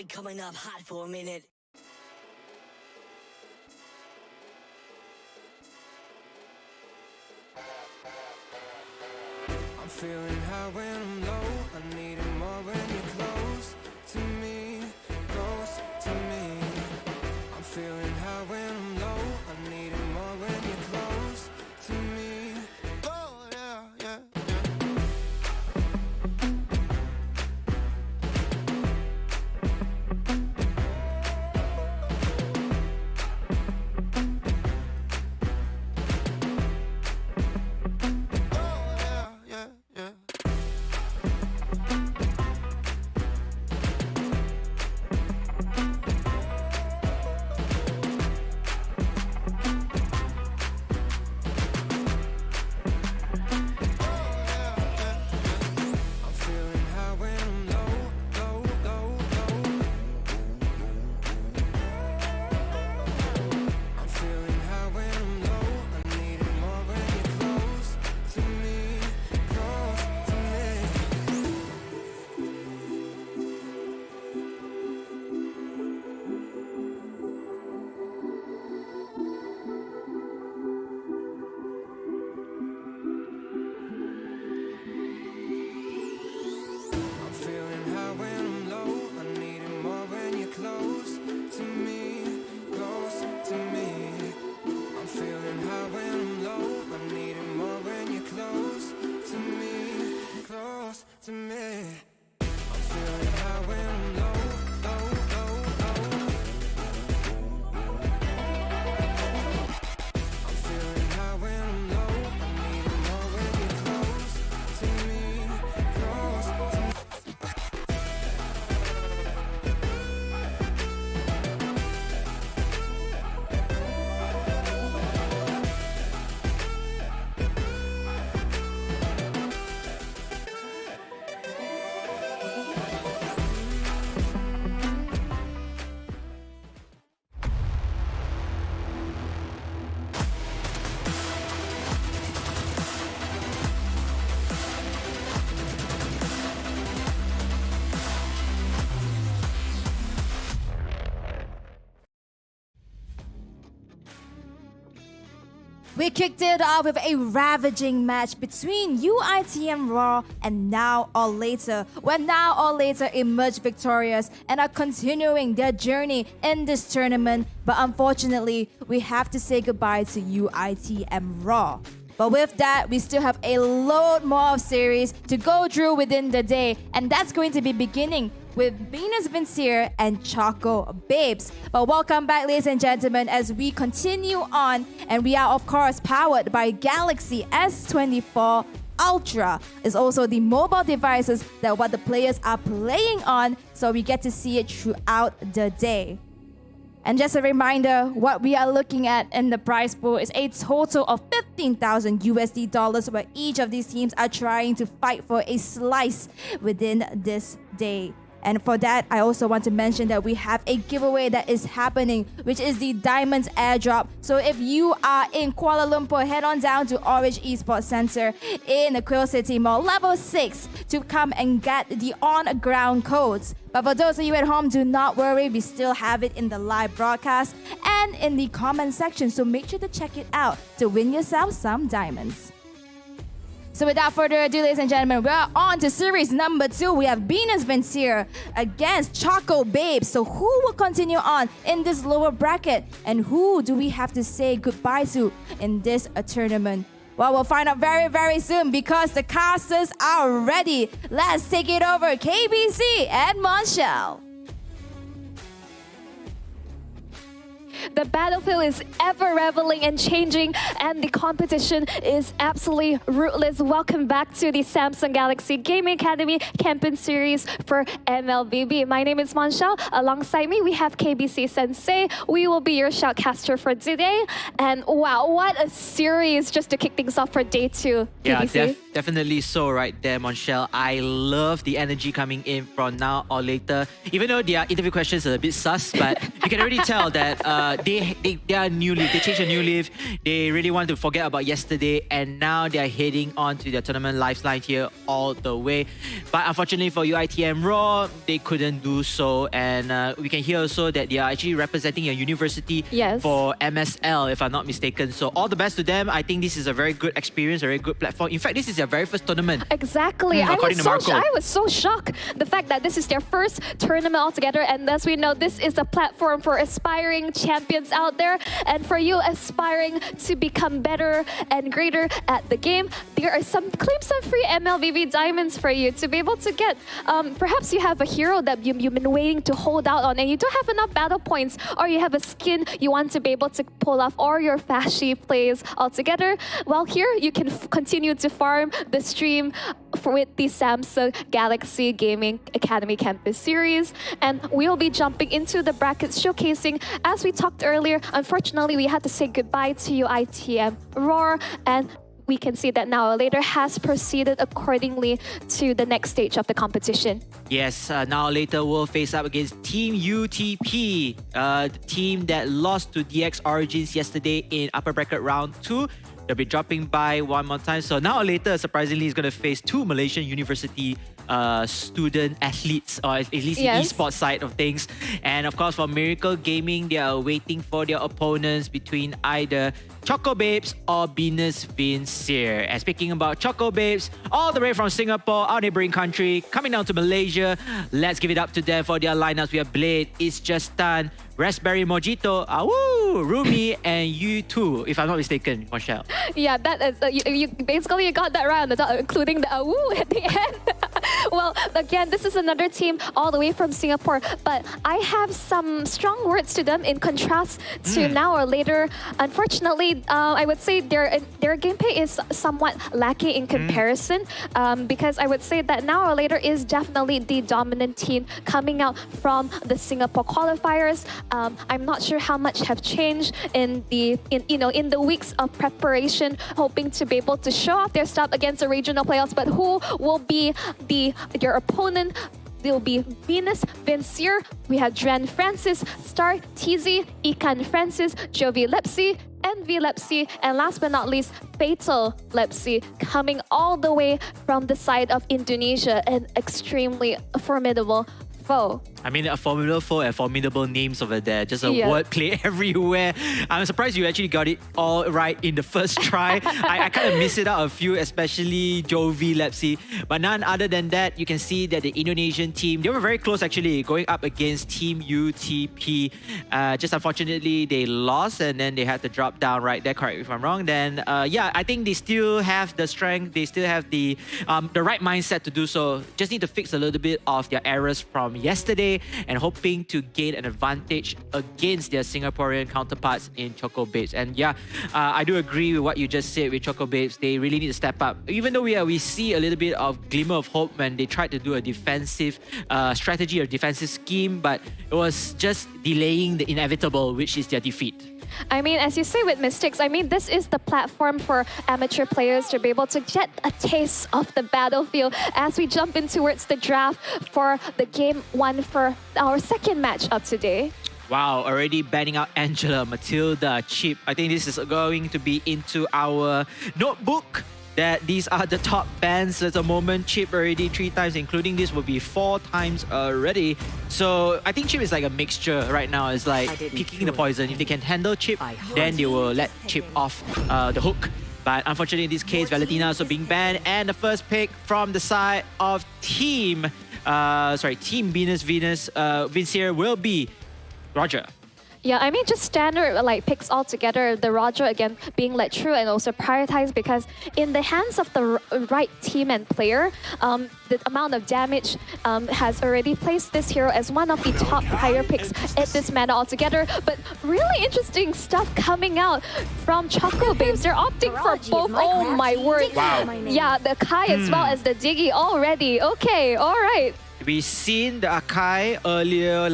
been coming up hot for a minute. I'm feeling high when I'm low. I need it more when you're close to me, close to me. I'm feeling high when I'm low. I need it more when you're close to me. Oh yeah, yeah, yeah, yeah. I'm feeling high when I'm low, low, low, low. I'm feeling high when I'm low. I need it more when you're close to me, close to me. I'm feeling high when I'm low. I need it more when you're close to me, close to me. I'm feeling high when I'm low. I need it more when you're close to me, close to me. I'm feeling high when I'm low, low, low, low. I'm feeling high when I'm low. I need it more when you're close to me, close to me. We kicked it off with a ravaging match between UITM Raw and Now or Later, where Now or Later emerged victorious and are continuing their journey in this tournament. But unfortunately, we have to say goodbye to UITM Raw. But with that, we still have a load more of series to go through within the day, and that's going to be beginning with Venus Vincere and Choco Babes. But welcome back, ladies and gentlemen, as we continue on, and we are of course powered by Galaxy S24 Ultra. Is also the mobile devices that what the players are playing on, so we get to see it throughout the day. And just a reminder, what we are looking at in the prize pool is a total of 15,000 USD dollars, where each of these teams are trying to fight for a slice within this day. And for that, I also want to mention that we have a giveaway that is happening, which is the Diamonds Airdrop. So if you are in Kuala Lumpur, head on down to Orange Esports Center in the Quill City Mall, level 6, to come and get the on-ground codes. But for those of you at home, do not worry, we still have it in the live broadcast and in the comment section, so make sure to check it out to win yourself some diamonds. So without further ado, ladies and gentlemen, we are on to series number 2. We have Venus Vincere against Choco Babes. So who will continue on in this lower bracket, and who do we have to say goodbye to in this tournament? Well, we'll find out very, very soon, because the casters are ready. Let's take it over, KBC and Monshel. The battlefield is ever reveling and changing, and the competition is absolutely ruthless. Welcome back to the Samsung Galaxy Gaming Academy campaign series for MLBB. My name is Monshel. Alongside me, we have KBC Sensei. We will be your shoutcaster for today. And wow, what a series just to kick things off for day 2. Yeah, KBC. definitely so right there, Monshel. I love the energy coming in from Now or Later. Even though their interview questions are a bit sus, but you can already tell that they are new leaf. They changed a new leaf. They really want to forget about yesterday, and now they are heading on to their tournament lifeline here all the way. But unfortunately for UiTM Raw, they couldn't do so, and we can hear also that they are actually representing a university for MSL, if I'm not mistaken. So all the best to them. I think this is a very good experience, a very good platform. In fact, this is their very first tournament. Exactly. I was so shocked the fact that this is their first tournament altogether, and as we know, this is a platform for aspiring champions out there, and for you aspiring to become better and greater at the game, there are some claim some free MLBB diamonds for you to be able to get. Perhaps you have a hero that you've been waiting to hold out on and you don't have enough battle points, or you have a skin you want to be able to pull off, or your Fashy plays altogether. Well, here you can continue to farm the stream with the Samsung Galaxy Gaming Academy Campus Series, and we'll be jumping into the brackets showcasing. As we talked earlier, unfortunately we had to say goodbye to UiTM Roar, and we can see that Now or Later has proceeded accordingly to the next stage of the competition. Yes, Now or Later will face up against Team UTP, the team that lost to DX Origins yesterday in upper bracket round 2. They'll be dropping by one more time. So Now or Later, surprisingly, is going to face two Malaysian university student athletes, or at least the esports side of things. And of course, for Miracle Gaming, they are waiting for their opponents between either Choco Babes or Venus Vincere. And speaking about Choco Babes, all the way from Singapore, our neighboring country, coming down to Malaysia, let's give it up to them for their lineups. We have Blade, It's Just Done, Raspberry Mojito, Rumi, and U2, if I'm not mistaken, Michelle. Yeah, that is you basically you got that right on the top, including the at the end. Well, again, this is another team all the way from Singapore, but I have some strong words to them in contrast to Now or Later. Unfortunately, I would say their gameplay is somewhat lacking in comparison, because I would say that Now or Later is definitely the dominant team coming out from the Singapore qualifiers. I'm not sure how much have changed in the weeks of preparation, hoping to be able to show off their stuff against the regional playoffs. But who will be your opponent? There will be Venus Vincere. We have Dren Francis, Star TZ, Ikan Francis, Jovi Lepsi, Envy Lepsi, and last but not least, Fatal Lepsi, coming all the way from the side of Indonesia, an extremely formidable foe. I mean, a formidable foe and formidable names over there. Just a wordplay everywhere. I'm surprised you actually got it all right in the first try. I kind of missed it out a few, especially Jovi Lepsi. But none other than that, you can see that the Indonesian team, they were very close actually, going up against Team UTP. Just unfortunately, they lost and then they had to drop down right there, correct me if I'm wrong. Then, yeah, I think they still have the strength, they still have the right mindset to do so. Just need to fix a little bit of their errors from yesterday, and hoping to gain an advantage against their Singaporean counterparts in Choco Babes. And yeah, I do agree with what you just said with Choco Babes. They really need to step up. Even though we see a little bit of glimmer of hope when they tried to do a defensive strategy or defensive scheme, but it was just delaying the inevitable, which is their defeat. I mean, as you say with Mystics, I mean, this is the platform for amateur players to be able to get a taste of the battlefield as we jump in towards the draft for the game 1 for our second match of today. Wow, already banning out Angela, Matilda, Chip. I think this is going to be into our notebook, that these are the top bans at the moment. Chip already 3 times, including this will be 4 times already. So I think Chip is like a mixture right now. It's like picking the poison. If they can handle Chip, then they will let Chip off the hook. But unfortunately, in this case, Valentina also being banned. And the first pick from the side of Team Venus Vincere will be Roger. Yeah, I mean, just standard like picks all together. The Roger again being led through and also prioritized, because in the hands of the right team and player, the amount of damage has already placed this hero as one of the top higher picks at this meta altogether. But really interesting stuff coming out from Choco Babes. They're opting for both. Oh my word! Wow. Yeah, the Kai as well as the Diggy already. Okay, all right. We've seen the Akai earlier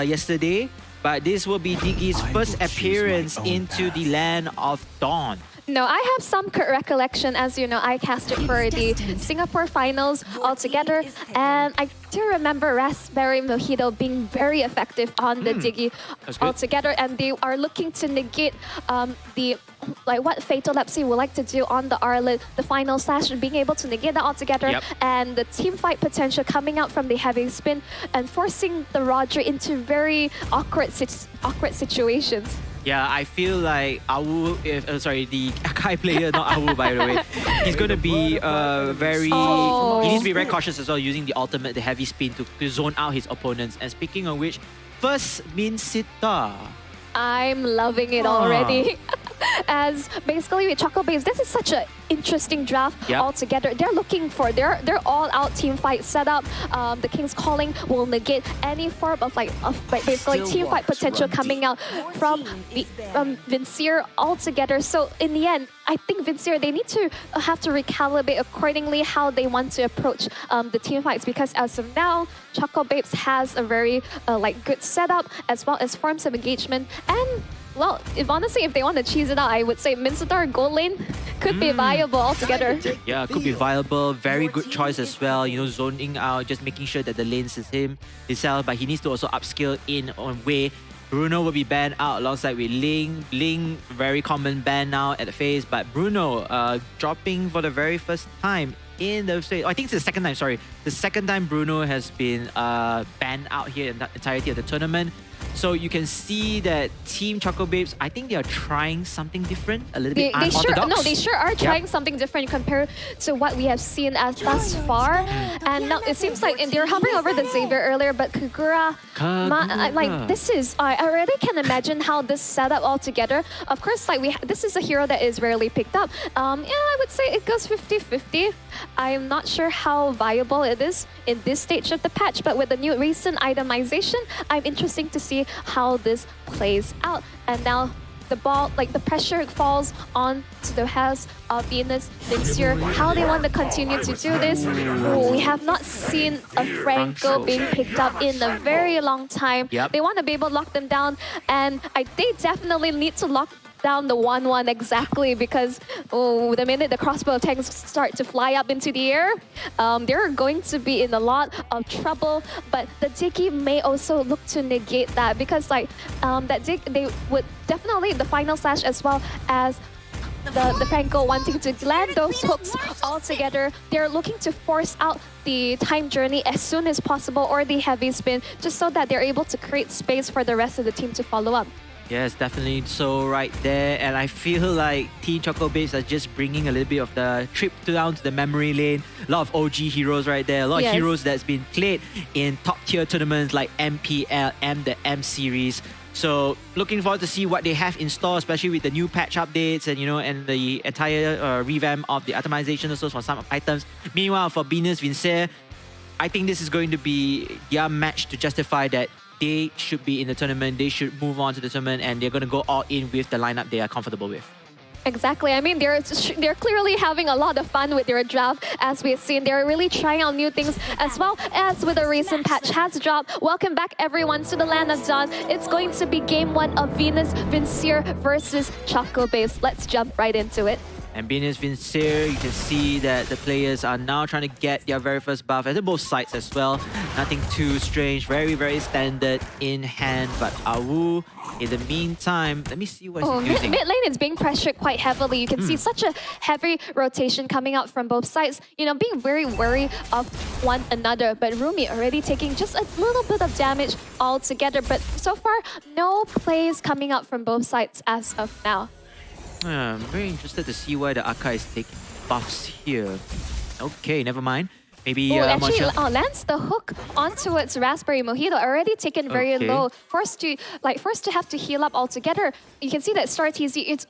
yesterday. But this will be Diggy's first appearance into the Land of Dawn. No, I have some recollection. As you know, I casted for the Singapore finals altogether, and I do remember Raspberry Mojito being very effective on the Diggy altogether, and they are looking to negate the what Fatal Lepsy would like to do on the Arlet, the final slash, being able to negate that altogether, and the team fight potential coming out from the heavy spin and forcing the Roger into very awkward situations. Yeah, I feel like Awu, the Akai player, not Awu by the way, he's going to be he needs to be very cautious as well, using the ultimate, the heavy spin to zone out his opponents. And speaking of which, first Minsita. I'm loving it already. As basically with Choco Babes, this is such an interesting draft altogether. They're looking for their all-out team fight setup. The King's Calling will negate any form of basically team fight potential coming out from Vincier altogether. So in the end, I think Vincier, they need to have to recalibrate accordingly how they want to approach the team fights, because as of now, Choco Babes has a very good setup as well as forms of engagement. And well, if they want to cheese it out, I would say Mincetar Gold Lane could be viable altogether. Yeah, could be viable. Very good choice as well. You know, zoning out, just making sure that the lanes is himself, but he needs to also upskill in on Wei. Bruno will be banned out alongside with Ling. Ling, very common ban now at the phase, but Bruno dropping for the very first time in the phase. I think it's the second time, sorry. The second time Bruno has been banned out here in the entirety of the tournament. So you can see that Team Choco Babes, I think they are trying something different, a little bit unorthodox. They sure are trying something different compared to what we have seen as thus far. And now it seems like they're hovering over the Xavier earlier, but Kagura, this is, I already can imagine how this setup altogether. Of course, this is a hero that is rarely picked up. I would say it goes 50-50. I'm not sure how viable it is in this stage of the patch, but with the new recent itemization, I'm interested to see how this plays out. And now the ball, the pressure falls on to the hands of Venus Vincier. How they want to continue to do this. We have not seen a Franco being picked up in a very long time. They want to be able to lock them down, and they definitely need to lock down the 1-1 exactly, because the minute the crossbow tanks start to fly up into the air, they're going to be in a lot of trouble. But the Diggy may also look to negate that, because they would definitely the final slash as well as the Franco wanting to land those hooks all together. They're looking to force out the time journey as soon as possible, or the heavy spin, just so that they're able to create space for the rest of the team to follow up. Yes, definitely so right there. And I feel like Team Choco Babes are just bringing a little bit of the trip down to the memory lane. A lot of OG heroes right there. A lot of heroes that's been played in top tier tournaments like MPL and the M Series. So looking forward to see what they have in store, especially with the new patch updates and and the entire revamp of the itemization also for some items. Meanwhile, for Venus Vincier, I think this is going to be their match to justify that they should be in the tournament, they should move on to the tournament, and they're going to go all in with the lineup they are comfortable with. Exactly. I mean, they're clearly having a lot of fun with their draft. As we've seen, they're really trying out new things, as well as with a recent patch has dropped. Welcome back, everyone, to the Land of Dawn. It's going to be game 1 of Venus Vincier versus Choco Babes. Let's jump right into it. And Venus Vincier, you can see that the players are now trying to get their very first buff at both sides as well. Nothing too strange, very, very standard in hand. But Awu, in the meantime, let me see what he's using. Mid lane is being pressured quite heavily. You can see such a heavy rotation coming out from both sides. Being very wary of one another. But Rumi already taking just a little bit of damage altogether. But so far, no plays coming out from both sides as of now. I'm very interested to see why the Akai is taking buffs here. Okay, never mind. Maybe actually lands the hook onto its Raspberry Mojito, already taken very low. Forced to have to heal up altogether. You can see that Star TZ, it's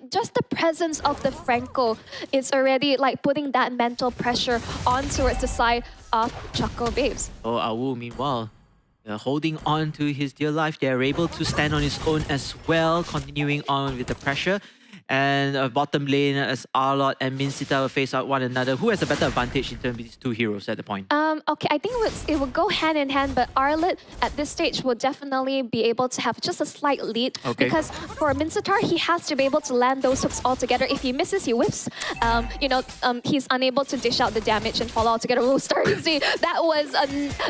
just the presence of the Franco is already putting that mental pressure on towards the side of Choco Babes. Awu, meanwhile, holding on to his dear life, they're able to stand on his own as well, continuing on with the pressure. And bottom lane as Arlott and Minsita will face out one another. Who has a better advantage in terms of these two heroes at the point? Okay, I think it will go hand in hand, but Arlott at this stage will definitely be able to have just a slight lead. Okay. Because for Mincetar, he has to be able to land those hooks all together. If he misses, he whiffs. He's unable to dish out the damage and fall altogether. Oh, Starzy, that was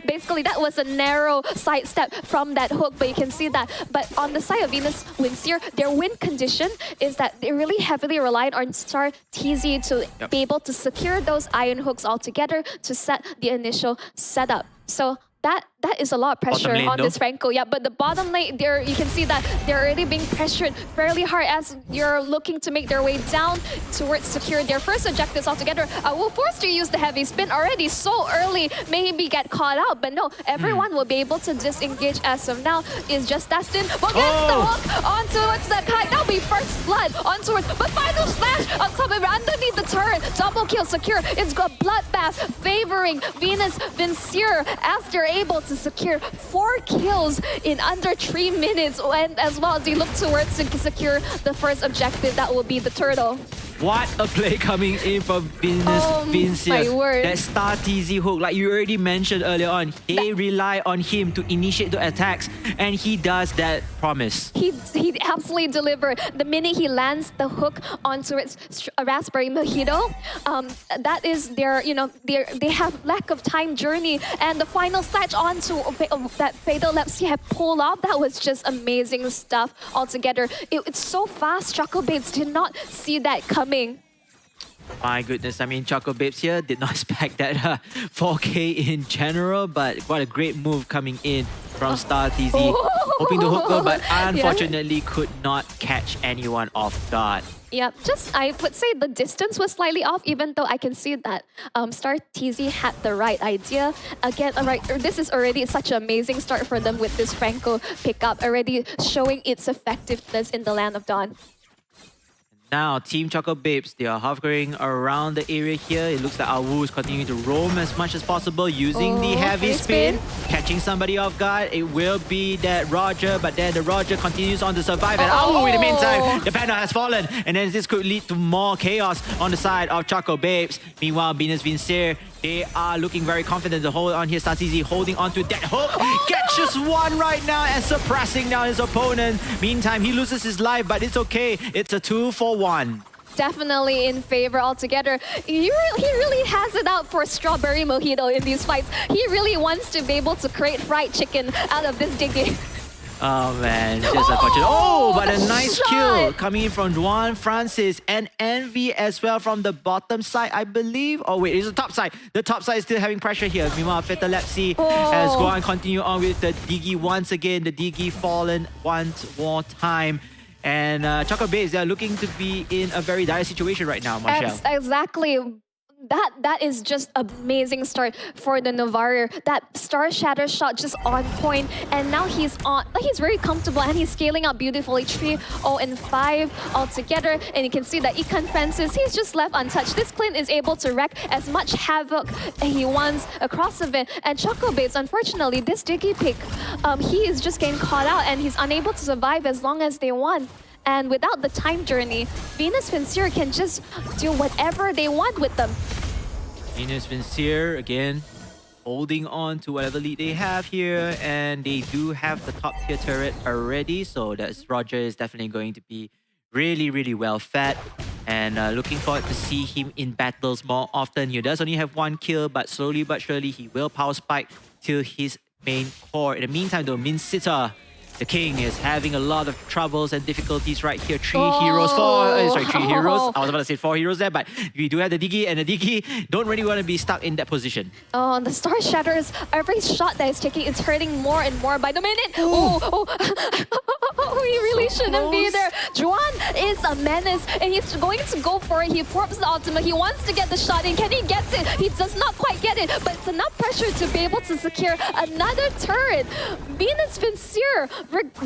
basically that was a narrow sidestep from that hook, but you can see that. But on the side of Venus Vincier, their win condition is that they really heavily relied on Star TZ to be able to secure those iron hooks all together to set the initial setup. So that is a lot of pressure on this Franco. Yeah, but the bottom lane, you can see that they're already being pressured fairly hard as you're looking to make their way down towards secure their first objectives altogether. Will force to use the heavy spin already so early, maybe get caught out, but no, everyone will be able to disengage as of now. Is just Destin will get the hook on towards the kite. That'll be first blood on towards, but final smash on top of it underneath the turret. Double kill secure. It's got bloodbath favoring Venus Vincier as they're able to secure 4 kills in under 3 minutes, and as well as they look towards to secure the first objective, that will be the turtle. What a play coming in from Venus Vincier. My word. That Star TZ hook, like you already mentioned earlier on, they rely on him to initiate the attacks, and he does that promise. He absolutely delivered. The minute he lands the hook onto its Raspberry Mojito, that is they have lack of time journey, and the final snatch onto that Fatal Lapse he had pulled off, that was just amazing stuff altogether. It's so fast, Choco Babes did not see that coming. My goodness, I mean, Choco Babes here did not expect that 4K in general, but what a great move coming in from Star TZ. Hoping to hook her, but unfortunately could not catch anyone off guard. Yeah, I would say the distance was slightly off, even though I can see that Star TZ had the right idea. Again, this is already such an amazing start for them with this Franco pickup, already showing its effectiveness in the Land of Dawn. Now, Team Choco Babes, they are hovering around the area here. It looks like Awu is continuing to roam as much as possible, using the heavy spin, catching somebody off guard. It will be that Roger, but then the Roger continues on to survive. And Awu, in the meantime, the Panda has fallen. And then this could lead to more chaos on the side of Choco Babes. Meanwhile, Venus Vincier, they are looking very confident to hold on here. Star TZ holding on to that hook. Catches one right now and suppressing down his opponent. Meantime, he loses his life, but it's okay. It's a 2-for-1. Definitely in favor altogether. He really has it out for Strawberry Mojito in these fights. He really wants to be able to create fried chicken out of this digging. Oh man, just unfortunate. Oh, but a nice kill coming in from Juan Francis and Envy as well from the bottom side, I believe. Oh wait, it's the top side. The top side is still having pressure here. Meanwhile, Fatal Lapse has Guan continue on with the Diggy once again. The Diggy fallen once more time. And Choco Babes, they're looking to be in a very dire situation right now, Marshall. Exactly. That is just amazing start for the Navarre. That Star Shatter shot just on point, and now he's very comfortable and he's scaling up beautifully. 3-0-5 altogether, and you can see that Ikan Francis, he's just left untouched. This Clint is able to wreak as much havoc he wants across of it. And Choco Babes, unfortunately, this Diggy pick, he is just getting caught out and he's unable to survive as long as they want. And without the time journey, Venus Vincier can just do whatever they want with them. Venus Vincier, again, holding on to whatever lead they have here. And they do have the top tier turret already. So that's Roger is definitely going to be really, really well fed. And looking forward to see him in battles more often. He does only have 1 kill, but slowly but surely he will power spike till his main core. In the meantime, though, Minsita, the king, is having a lot of troubles and difficulties right here. 3 heroes. I was about to say 4 heroes there, but we do have the Diggy, and the Diggy don't really want to be stuck in that position. Oh, the Star Shatters, every shot that he's taking, it's hurting more and more by the minute. He really shouldn't be there. Juan is a menace, and he's going to go for it. He warps the ultimate. He wants to get the shot in. Can he get it? He does not quite get it, but it's enough pressure to be able to secure another turret. Venus Vincier,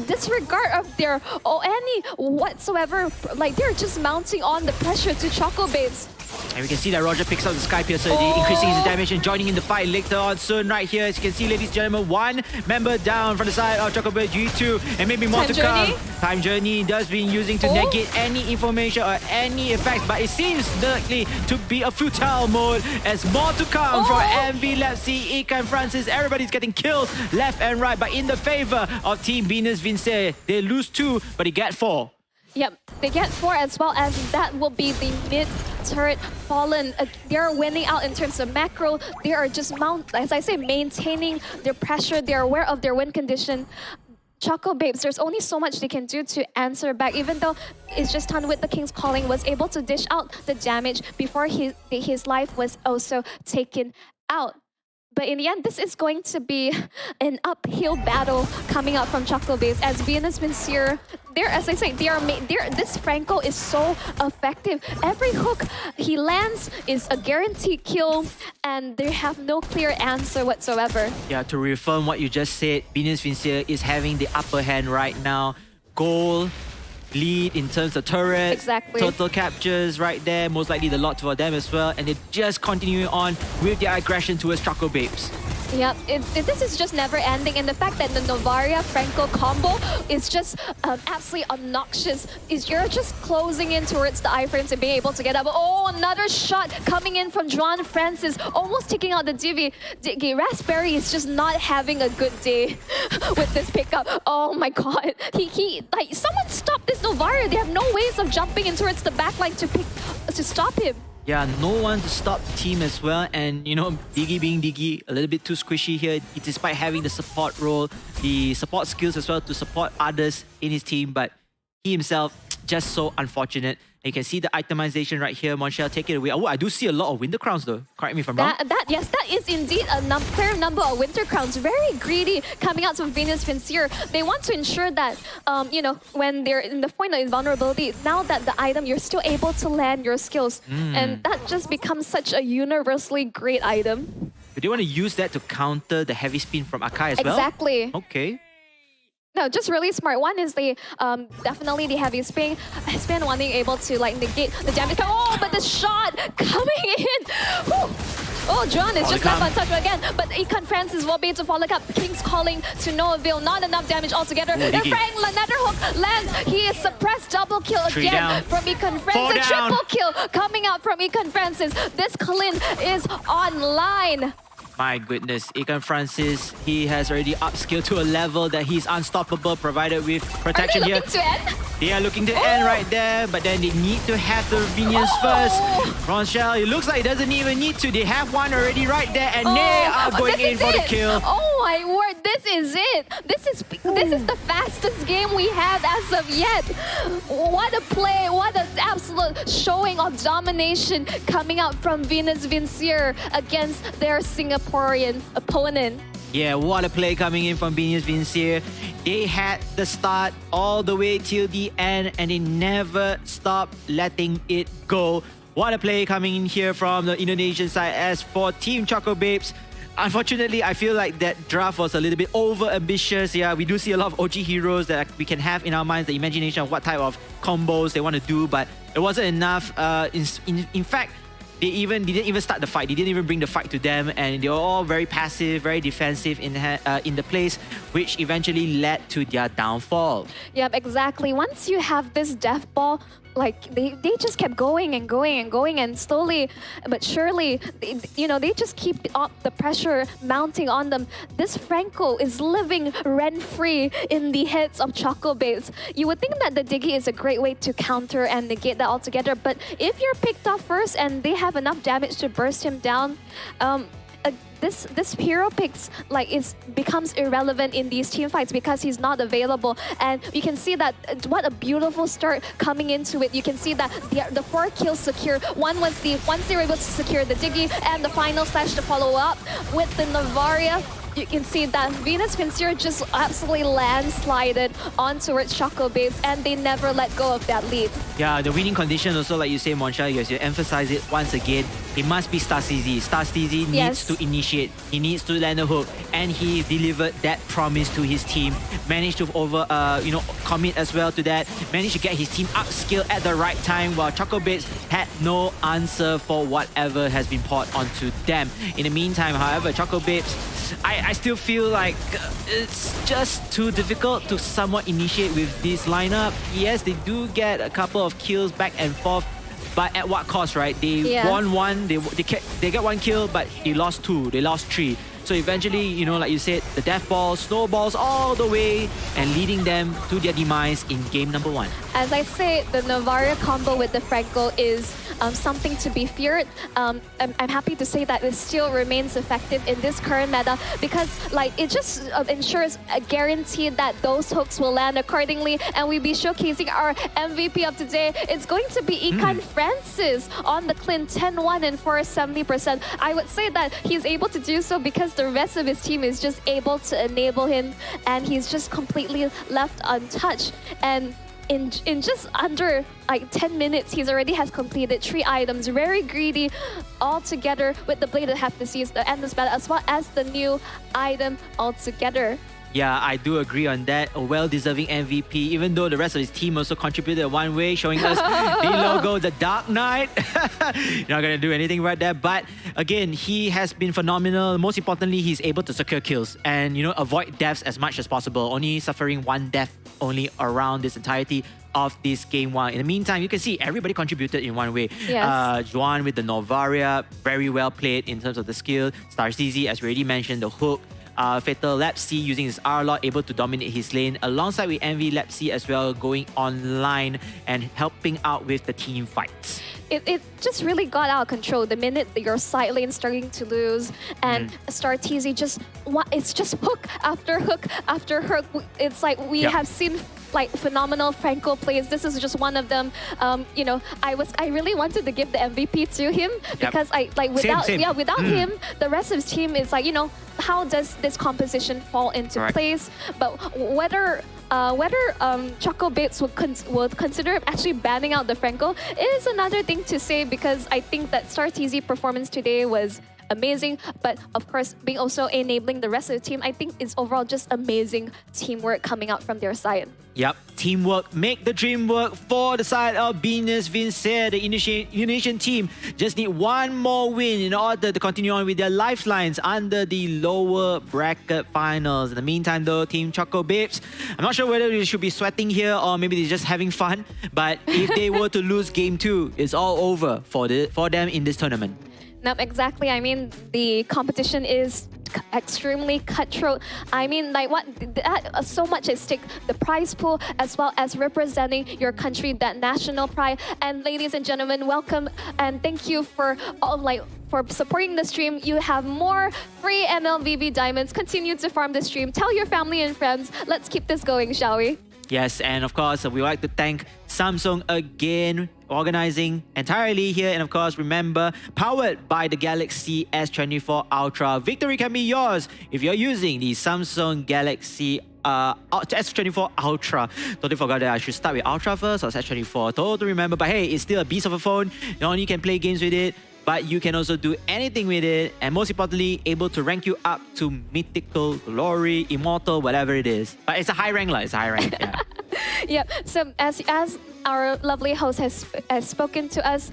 disregard of their any whatsoever, like they're just mounting on the pressure to Choco Babes. And we can see that Roger picks up the Sky Piercer, increasing his damage and joining in the fight later on soon right here. As you can see, ladies and gentlemen, one member down from the side of Chocobo G2 and maybe more to come. Time Journey does being using to negate any information or any effects, but it seems likely to be a futile mode as more to come for MV Lab C, Ikan Francis. Everybody's getting kills left and right, but in the favor of Team Venus Vincere. They lose 2, but they get 4. Yep, they get 4 as well, as that will be the mid turret fallen. They're winning out in terms of macro. They are just maintaining their pressure. They're aware of their win condition. Choco Babes, there's only so much they can do to answer back, even though it's just Tan with the King's Calling was able to dish out the damage before his life was also taken out. But in the end, this is going to be an uphill battle coming up from Choco Babes as Venus Vincere. As I say, this Franco is so effective. Every hook he lands is a guaranteed kill, and they have no clear answer whatsoever. Yeah, to reaffirm what you just said, Venus Vincere is having the upper hand right now. Goal lead in terms of turrets, total captures right there, most likely the lot for them as well, and they're just continuing on with their aggression towards Choco Babes. Yep, this is just never ending, and the fact that the Novaria Franco combo is just absolutely obnoxious. You're just closing in towards the iframes and being able to get up. Oh, another shot coming in from Juan Francis, almost taking out the Divi. Raspberry is just not having a good day with this pickup. Oh my god, like someone stop this Novaria. They have no ways of jumping in towards the backline to stop him. Yeah, no one to stop the team as well. And, you know, Diggy being Diggy, a little bit too squishy here, despite having the support role, the support skills as well to support others in his team. But he himself, just so unfortunate. And you can see the itemization right here. Monshel, take it away. Oh, I do see a lot of Winter Crowns though. Correct me if I'm wrong. Yes, that is indeed a fair number of Winter Crowns. Very greedy coming out from Venus Vincere. They want to ensure that, you know, when they're in the point of invulnerability, now that the item, you're still able to land your skills. And that just becomes such a universally great item. But they want to use that to counter the heavy spin from Akai as well? Exactly. Okay. No, just really smart. One is the definitely the heavy spin wanting able to like negate the damage. Oh, but the shot coming in. Whew. Oh, John is just left untouched again. But Ikan Francis will be able to follow up. King's Calling to no avail. Not enough damage altogether. The Frank another hook lands. He is suppressed. Double kill again from Ikan Francis. Triple kill coming out from Ikan Francis. This Kalin is online. My goodness, Ikan Francis, he has already upskilled to a level that he's unstoppable, provided with protection here. They are looking to end right there, but then they need to have the minions first. Ronchel, it looks like he doesn't even need to. They have one already right there, and they are going in for the kill. Oh my word, this is it. This is the fastest game we have as of yet. What a play, what an absolute showing of domination coming out from Venus Vincere against their Singaporean opponent. Yeah, what a play coming in from Venus Vincere. They had the start all the way till the end, and they never stopped letting it go. What a play coming in here from the Indonesian side. As for Team Choco Babes, unfortunately, I feel like that draft was a little bit over-ambitious. Yeah, we do see a lot of OG heroes that we can have in our minds, the imagination of what type of combos they want to do, but it wasn't enough. In fact, they didn't even start the fight. They didn't even bring the fight to them, and they were all very passive, very defensive in the place, which eventually led to their downfall. Yep, exactly. Once you have this death ball, like they just kept going and going and going, and slowly but surely, they just keep up the pressure mounting on them. This Franco is living rent-free in the heads of Choco Babes. You would think that the Diggy is a great way to counter and negate that altogether, but if you're picked off first and they have enough damage to burst him down, this hero picks becomes irrelevant in these team fights because he's not available. And you can see that what a beautiful start coming into it. You can see that the 4 kills secure. Once they were able to secure the Diggy and the final slash to follow up with the Novaria. you can see that Venus Pinsir just absolutely landslided on towards Choco Babes, and they never let go of that lead. Yeah, the winning condition also, like you say, Monsha, as you emphasize it once again, it must be Star CZ. Star CZ needs Yes. to initiate. He needs to land a hook, and he delivered that promise to his team. Managed to commit as well to that. Managed to get his team upskill at the right time, while Choco Babes had no answer for whatever has been poured onto them. In the meantime, however, Choco Babes, I still feel like it's just too difficult to somewhat initiate with this lineup. Yes, they do get a couple of kills back and forth, but at what cost, right? They won one, they get one kill, but they lost two, they lost three. So eventually, like you said, the death ball snowballs all the way and leading them to their demise in game number 1. As I say, the Novaria combo with the Franco is something to be feared. I'm happy to say that it still remains effective in this current meta because it just ensures a guarantee that those hooks will land accordingly, and we'll be showcasing our MVP of today. It's going to be Ikan Francis on the Clint 10-1 and for 70%. I would say that he's able to do so because the rest of his team is just able to enable him, and he's just completely left untouched. And in just under 10 minutes, he's already has completed 3 items. Very greedy all together with the Bladed Hephaestus, the Endless Battle, as well as the new item altogether. Yeah, I do agree on that. A well-deserving MVP, even though the rest of his team also contributed one way, showing us the logo, the Dark Knight. You're not going to do anything right there. But again, he has been phenomenal. Most importantly, he's able to secure kills and, avoid deaths as much as possible. Only suffering 1 death only around this entirety of this game 1. In the meantime, you can see everybody contributed in one way. Yes. Juan with the Novaria, very well played in terms of the skill. Star CZ, as we already mentioned, the hook. Fatal Lapsy using his R-Lot, able to dominate his lane, alongside with Envy Lapsy as well, going online and helping out with the team fights. It just really got out of control the minute that your side lane starting to lose, and Star TZ it's just hook after hook after hook. It's like we have seen phenomenal Franco plays. This is just one of them. I really wanted to give the MVP to him because without him, the rest of his team is how does this composition fall into place? But whether Choco Babes would consider actually banning out the Franco is another thing to say, because I think that Star TZ performance today was amazing, but of course being also enabling the rest of the team, I think is overall just amazing teamwork coming out from their side. Yep, teamwork make the dream work for the side of Venus Pinsir. The Indonesian team just need one more win in order to continue on with their lifelines under the lower bracket finals. In the meantime though, Team Choco Babes, I'm not sure whether they should be sweating here or maybe they're just having fun, but if they were to lose game 2, it's all over for them in this tournament. No, exactly. I mean, the competition is extremely cutthroat. I mean, so much at stake. The prize pool, as well as representing your country, that national pride. And ladies and gentlemen, welcome and thank you for for supporting the stream. You have more free MLVB diamonds. Continue to farm the stream. Tell your family and friends. Let's keep this going, shall we? Yes, and of course, we would like to thank Samsung again, organizing entirely here. And of course, remember, powered by the Galaxy S24 Ultra. Victory can be yours if you're using the Samsung Galaxy S24 Ultra. Totally forgot that I should start with Ultra first or S24. Totally remember, but hey, it's still a beast of a phone. Not only can play games with it, but you can also do anything with it, and most importantly, able to rank you up to mythical, glory, immortal, whatever it is. But it's a high rank, it's a high rank. Yeah. Yep. So as our lovely host has spoken to us,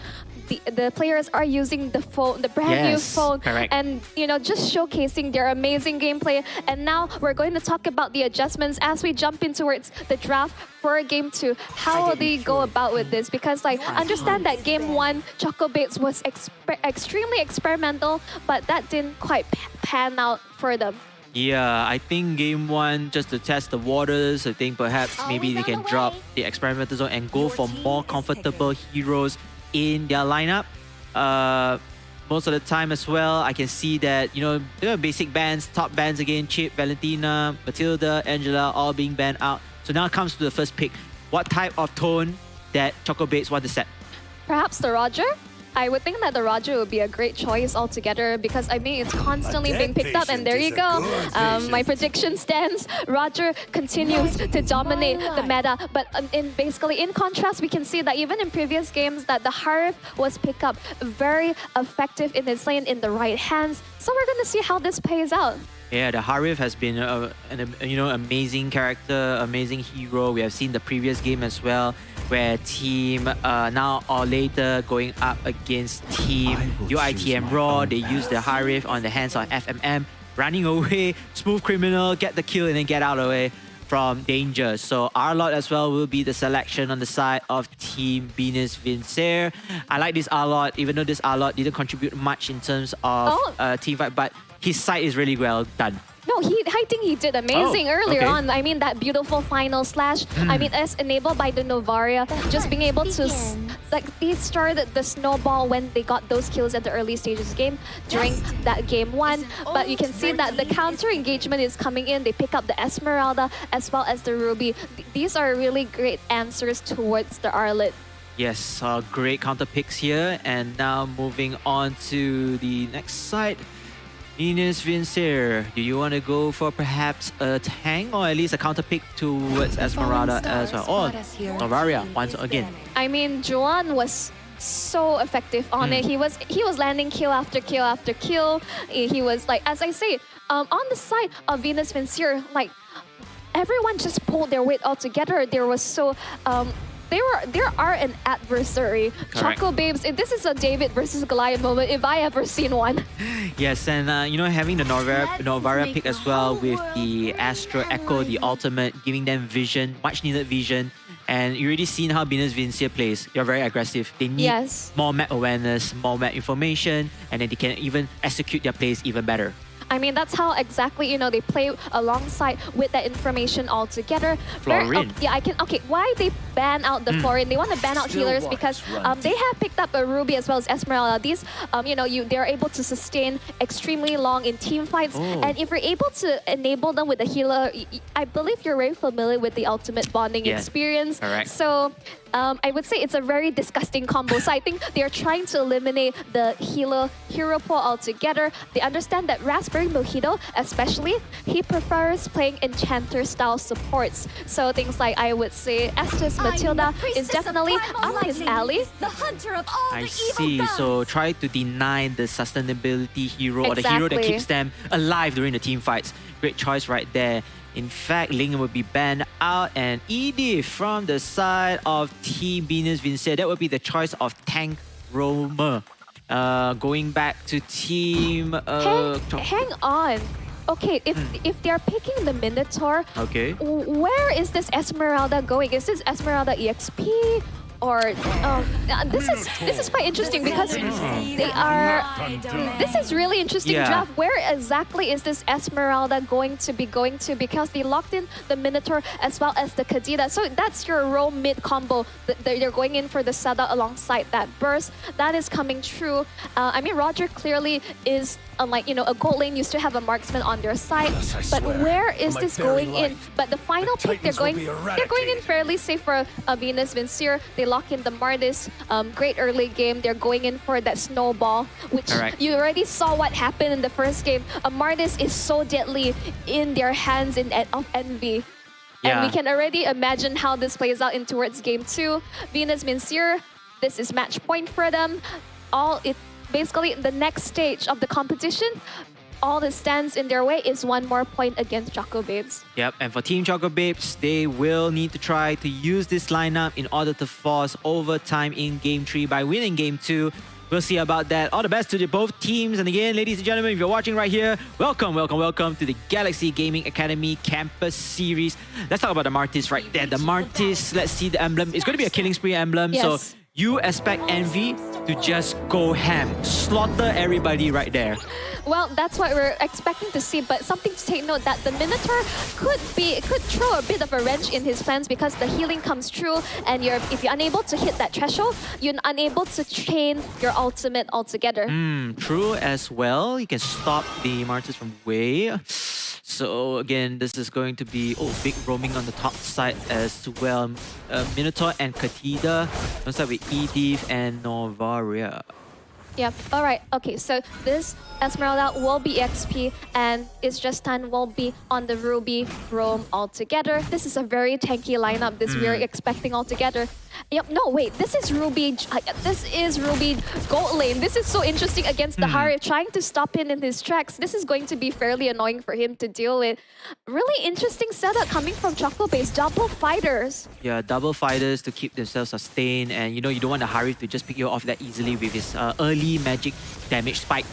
the players are using the phone, the brand new phone, correct. and just showcasing their amazing gameplay. And now we're going to talk about the adjustments as we jump in towards the draft for game 2. How will they go about with this? Because understand that game 1, Choco Babes was extremely experimental, but that didn't quite pan out for them. Yeah, I think game 1, just to test the waters, I think perhaps maybe they can drop the experimental zone and go for more comfortable heroes in their lineup. Most of the time as well, I can see that, there are basic bans, top bans again, Chip, Valentina, Matilda, Angela, all being banned out. So now comes to the first pick. What type of tone that Choco Babes want to set? Perhaps the Roger? I would think that the Roger would be a great choice altogether because I mean it's constantly being picked up, and there you go. My prediction stands. Roger continues to dominate the meta, but in contrast, we can see that even in previous games that the Harif was picked up very effective in his lane in the right hands. So we're gonna see how this plays out. Yeah, the Harif has been an amazing character, amazing hero. We have seen the previous game as well, where team now or later going up against team UITM Raw. They use the Harif on the hands of FMM, running away, smooth criminal, get the kill and then get out of the way from danger. So Arlott as well will be the selection on the side of Team Venus Vincere. I like this Arlott, even though this Arlott didn't contribute much in terms of team fight, but his side is really well done. No, I think he did amazing earlier on. I mean, that beautiful final slash. I mean, as enabled by the Novaria, just being able to, like, they started the snowball when they got those kills at the early stages of the game during that game 1. But you can see that the counter engagement is coming in. They pick up the Esmeralda as well as the Ruby. These are really great answers towards the Arlott. Yes, great counter picks here. And now moving on to the next side. Venus Vincere, do you want to go for perhaps a tank or at least a counter pick towards Esmeralda as well? Or Novaria once again. I mean, Juan was so effective on it. He was landing kill after kill after kill. He was like, as I say, on the side of Venus Vincere, like everyone just pulled their weight all together. There was so there are an adversary. Choco Babes, this is a David versus Goliath moment if I ever seen one. Yes, and having the Novaria pick as well with the Astro Echo, the ultimate, giving them vision, much needed vision. And you already seen how Venus Vincere plays. You're very aggressive. They need more map awareness, more map information, and then they can even execute their plays even better. I mean, that's how exactly, they play alongside with that information all together. Florin. Okay, why they ban out the Florin? They want to ban out healers because they have picked up a Ruby as well as Esmeralda. These, they're able to sustain extremely long in team fights. And if you're able to enable them with a healer, I believe you're very familiar with the ultimate bonding experience. Correct. So I would say it's a very disgusting combo. So I think they're trying to eliminate the healer hero pool altogether. They understand that Raspberry Mojito, especially, he prefers playing Enchanter style supports. So things like, I would say, Estes Matilda is definitely up his alley. I see. So try to deny the sustainability hero or the hero that keeps them alive during the team fights. Great choice right there. In fact, Ling will be banned out, and Edith from the side of Team Venus Vincere. That would be the choice of Tank Roamer. Going back to Team... Hang on. Okay, if they're picking the Minotaur, where is this Esmeralda going? Is this Esmeralda EXP? Or this is quite interesting because they are. This is really interesting draft. Where exactly is this Esmeralda going to be going to? Because they locked in the Minotaur as well as the Kadita. So that's your row mid combo. They're going in for the Sada alongside that burst. That is coming true. I mean, Roger clearly is. Unlike, a gold lane used to have a marksman on their side, but where is this going in? But the final pick, they're going in fairly safe for Venus Vincere. They lock in the Mardis. Great early game. They're going in for that snowball, which you already saw what happened in the first game. Mardis is so deadly in their hands of Envy. And we can already imagine how this plays out in towards game 2. Venus Vincere, this is match point for them. Basically, the next stage of the competition, all that stands in their way is one more point against Choco Babes. Yep, and for Team Choco Babes, they will need to try to use this lineup in order to force overtime in Game 3 by winning Game 2. We'll see about that. All the best to both teams. And again, ladies and gentlemen, if you're watching right here, welcome to the Galaxy Gaming Academy Campus Series. Let's talk about the Martis right there. The Martis, let's see the emblem. It's going to be a Killing Spree emblem. So you expect Envy to just go ham, slaughter everybody right there. Well, that's what we're expecting to see, but something to take note that the Minotaur could throw a bit of a wrench in his plans because the healing comes true, and if you're unable to hit that threshold, you're unable to chain your ultimate altogether. True as well. You can stop the Martis from way. So again, this is going to be big roaming on the top side as well. Minotaur and Katida. Looks like with Edith and Novaria. Yep. All right. Okay. So this Esmeralda will be XP, and It's Just Time will be on the Ruby roam altogether. This is a very tanky lineup. This we're expecting altogether. Yep. No, wait. This is Ruby gold lane. This is so interesting against the Harith, trying to stop him in his tracks. This is going to be fairly annoying for him to deal with. Really interesting setup coming from Choco Base. Double fighters. Yeah, double fighters to keep themselves sustained, and you don't want the Harith to just pick you off that easily with his early magic damage spike.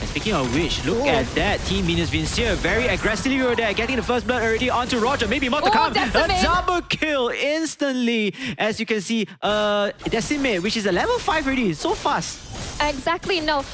And speaking of which, look at that. Team Venus Vincier very aggressively over there, getting the first blood already onto Roger. Maybe more to come. A double kill instantly. As you can see, Decimate, which is a level 5 already. So fast. Exactly. No,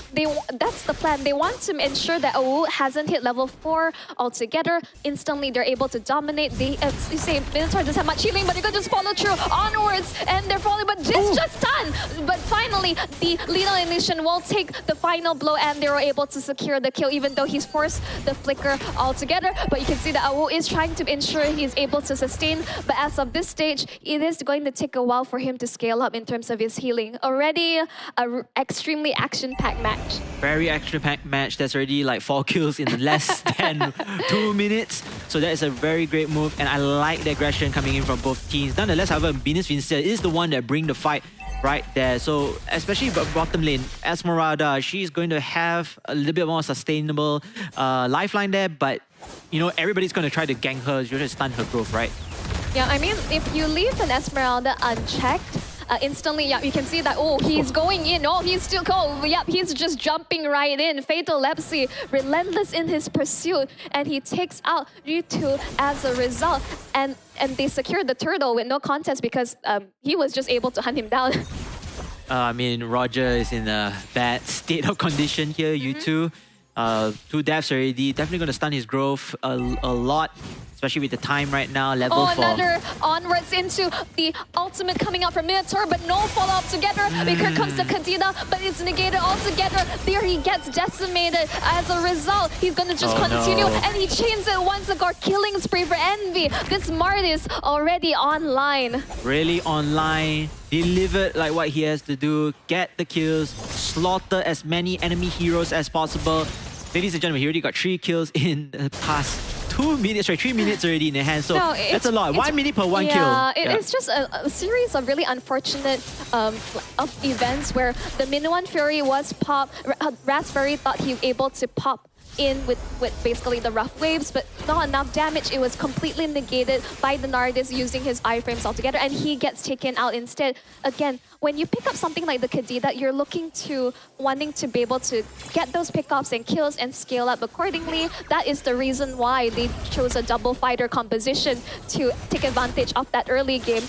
that's the plan. They want to ensure that AWU hasn't hit level 4 altogether. Instantly, they're able to dominate. You say Minotaur doesn't have much healing, but they could just follow through onwards, and they're falling. But it's just done. But finally, the Lethal Ignition will take the final blow, and they were able to secure the kill, even though he's forced the flicker altogether. But you can see that AWU is trying to ensure he's able to sustain. But as of this stage, it is going to take a while for him to scale up in terms of his healing. Already an extremely action-packed match. Very action-packed match. That's already like 4 kills in less than 2 minutes. So that is a very great move, and I like the aggression coming in from both teams. Nonetheless, however, Venus Vincier is the one that bring the fight right there. So especially bottom lane, Esmeralda, she's going to have a little bit more sustainable lifeline there, but everybody's going to try to gank her. You're going to stun her growth, right? Yeah, I mean, if you leave an Esmeralda unchecked, instantly, yeah, you can see that, he's going in. He's still cold. Yep, he's just jumping right in. Fatal Lepsy, relentless in his pursuit, and he takes out Ritu as a result. And they secured the turtle with no contest because he was just able to hunt him down. I mean, Roger is in a bad state of condition here, U2. 2 deaths already. Definitely going to stun his growth a lot, especially with the time right now, level 4. Another onwards into the ultimate coming out from Minotaur, but no follow-up together. Here comes the Kadena, but it's negated altogether. There he gets decimated. As a result, he's going to just continue, and he chains it once again, killing spree for Envy. This Mardis already online. Really online. Delivered like what he has to do. Get the kills. Slaughter as many enemy heroes as possible. Ladies and gentlemen, he already got 3 kills in the past 2 minutes, right? 3 minutes already in the hand. So that's a lot. 1 minute per 1 kill. Yeah, it's just a series of really unfortunate of events where the Minuan Fury was popped. Raspberry thought he was able to pop in with basically the rough waves, but not enough damage. It was completely negated by the Nardis using his iframes altogether, and he gets taken out instead. Again, when you pick up something like the Kadena, you're wanting to be able to get those pickups and kills and scale up accordingly. That is the reason why they chose a double fighter composition to take advantage of that early game.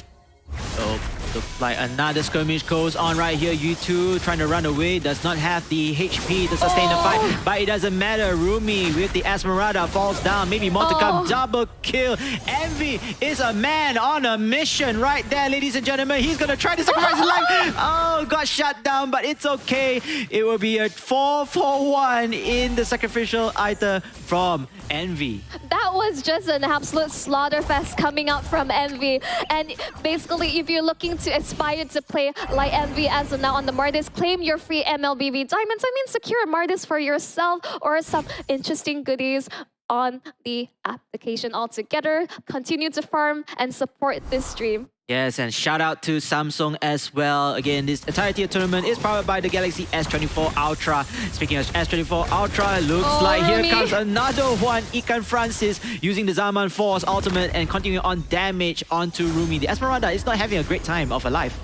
So, looks like another skirmish goes on right here. U2 trying to run away, does not have the HP to sustain the fight, but it doesn't matter. Rumi with the Esmeralda falls down. Maybe more to come. Double kill. Envy is a man on a mission right there, ladies and gentlemen. He's going to try to sacrifice his life. Got shut down, but it's okay. It will be a 4-for-1 in the sacrificial item from Envy. That was just an absolute slaughterfest coming out from Envy. And basically, if you're looking to aspire to play like Envy as of now on the Mardis, claim your free MLBB diamonds. I mean, secure a Mardis for yourself or some interesting goodies on the application altogether. Continue to farm and support this stream. Yes, and shout out to Samsung as well. Again, this entirety of tournament is powered by the Galaxy S24 Ultra. Speaking of S24 Ultra, looks like here comes another one. Ikan Francis using the Zaman Force Ultimate and continuing on damage onto Rumi. The Esmeralda is not having a great time of her life.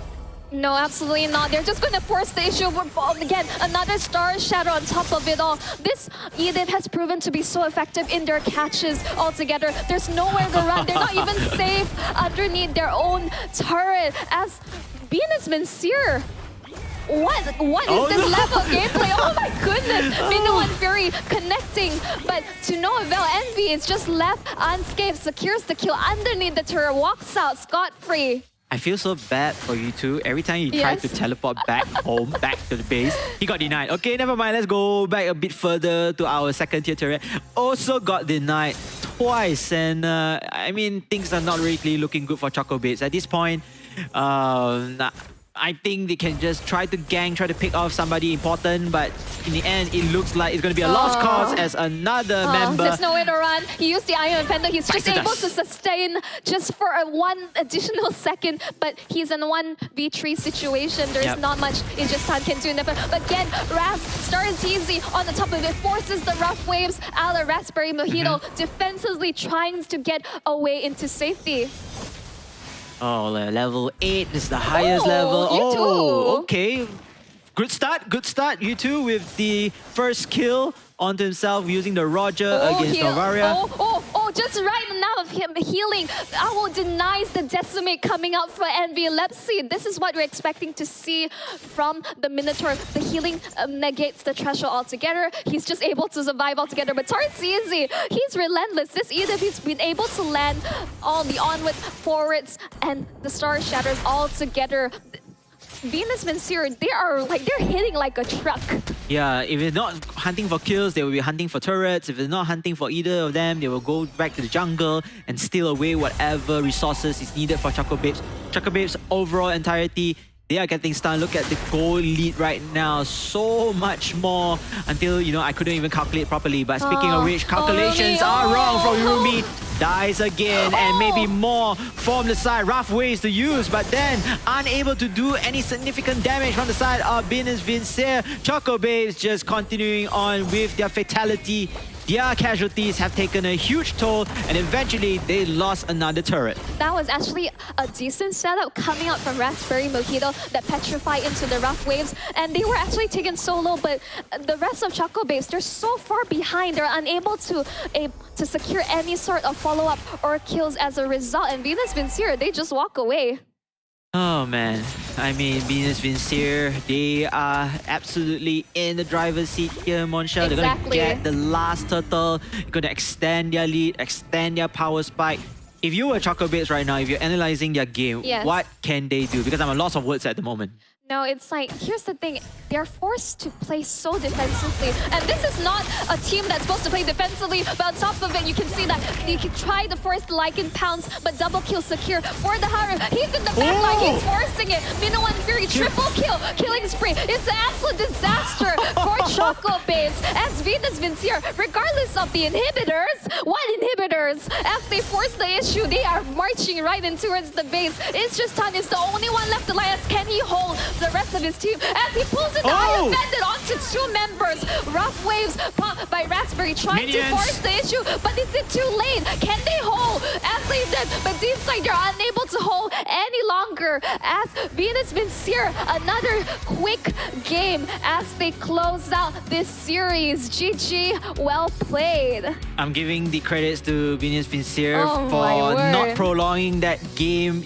No, absolutely not. They're just going to force the issue. Again, another Star Shadow on top of it all. This Edith has proven to be so effective in their catches altogether. There's nowhere to run. They're not even safe underneath their own turret. As Venus Vincier, what is this level of gameplay? Oh my goodness! Minuan Fury connecting, but to no avail. Envy is just left unscathed, secures the kill underneath the turret, walks out scot-free. I feel so bad for you two. Every time you try to teleport back home, back to the base, he got denied. Okay, never mind. Let's go back a bit further to our second tier turret. Also got denied twice. And I mean, things are not really looking good for Choco Bits. At this point, I think they can just try to gank, try to pick off somebody important, but in the end, it looks like it's going to be a lost cause as another member. There's nowhere to run. He used the Iron Fender. He's just able to sustain just for one additional second, but he's in 1v3 situation. There's not much Aegistan can do. But again, Ras starts easy on the top of it, forces the rough waves out of Raspberry Mojito, defensively trying to get away into safety. Oh, level 8 is the highest level. Okay. Good start, you two, with the first kill onto himself using the Roger against Novaria. Just right now of him healing. Owl denies the Decimate coming out for Envy Lepsy. This is what we're expecting to see from the Minotaur. The healing negates the threshold altogether. He's just able to survive altogether. But Tarsizi, he's relentless. This either he's been able to land all the onward, forwards, and the Star Shatters all together. Venus Vincere, they're hitting like a truck. Yeah, if they're not hunting for kills, they will be hunting for turrets. If they're not hunting for either of them, they will go back to the jungle and steal away whatever resources is needed for Choco Babes. Choco Babes' overall entirety, they are getting stunned. Look at the goal lead right now. So much more until, I couldn't even calculate properly. But speaking of which, calculations are wrong from Rumi. Dies again, and maybe more from the side. Rough ways to use, but then unable to do any significant damage from the side of Venus Vincere. Choco Babes just continuing on with their fatality. Their casualties have taken a huge toll, and eventually they lost another turret. That was actually a decent setup coming out from Raspberry Mojito that petrified into the rough waves, and they were actually taken solo, but the rest of Choco Babes, they're so far behind, they're unable to secure any sort of follow-up or kills as a result, and Venus Vincere, they just walk away. Oh man, I mean, Venus Vincere, they are absolutely in the driver's seat here, Monshel. They're going to get the last turtle, they're going to extend their lead, extend their power spike. If you were Choco Babes right now, if you're analyzing their game, what can they do? Because I'm at loss of words at the moment. No, it's like, here's the thing, they're forced to play so defensively. And this is not a team that's supposed to play defensively, but on top of it, you can see that you can try the first Lycan pounce, but double kill secure for the Haru. He's in the back line, he's forcing it. Minoan Fury, triple kill, killing spree. It's an absolute disaster for Choco Babes as Venus Vincere, regardless of the inhibitors. What inhibitors? As they force the issue, they are marching right in towards the base. Aegistan is the only one left alive. Can he hold the rest of his team as he pulls it Iron Bandit onto two members? Rough waves by Raspberry trying to force the issue, but is it too late? Can they hold? As they did, but Deep Side, they're unable to hold any longer as Venus Vincere, another quick game as they close out this series. GG, well played. I'm giving the credits to Venus Vincere for not prolonging that game,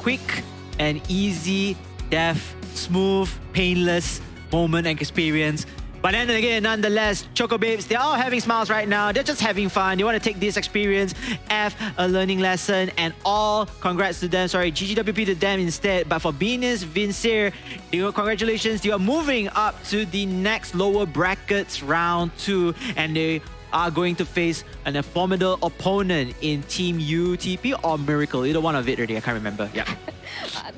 quick and easy, death, smooth, painless moment and experience. But then again, nonetheless, Choco Babes, they're all having smiles right now. They're just having fun. They want to take this experience as a learning lesson, and all congrats to them. Sorry, GGWP to them instead. But for Venus Vincere, congratulations. You are moving up to the next lower brackets round 2, and they are going to face a formidable opponent in Team UTP or Miracle. Either one of it already, I can't remember. Yeah.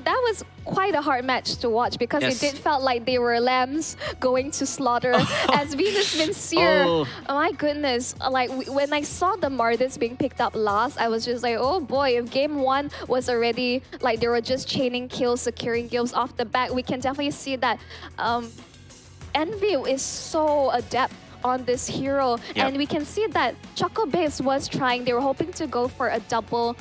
That was quite a hard match to watch because it did felt like they were lambs going to slaughter as Venus Vincere. Oh my goodness. Like when I saw the Mardis being picked up last, I was just like, oh boy, if game 1 was already like they were just chaining kills, securing kills off the back, we can definitely see that Envy is so adept on this hero, and we can see that Choco Babes was trying. They were hoping to go for a double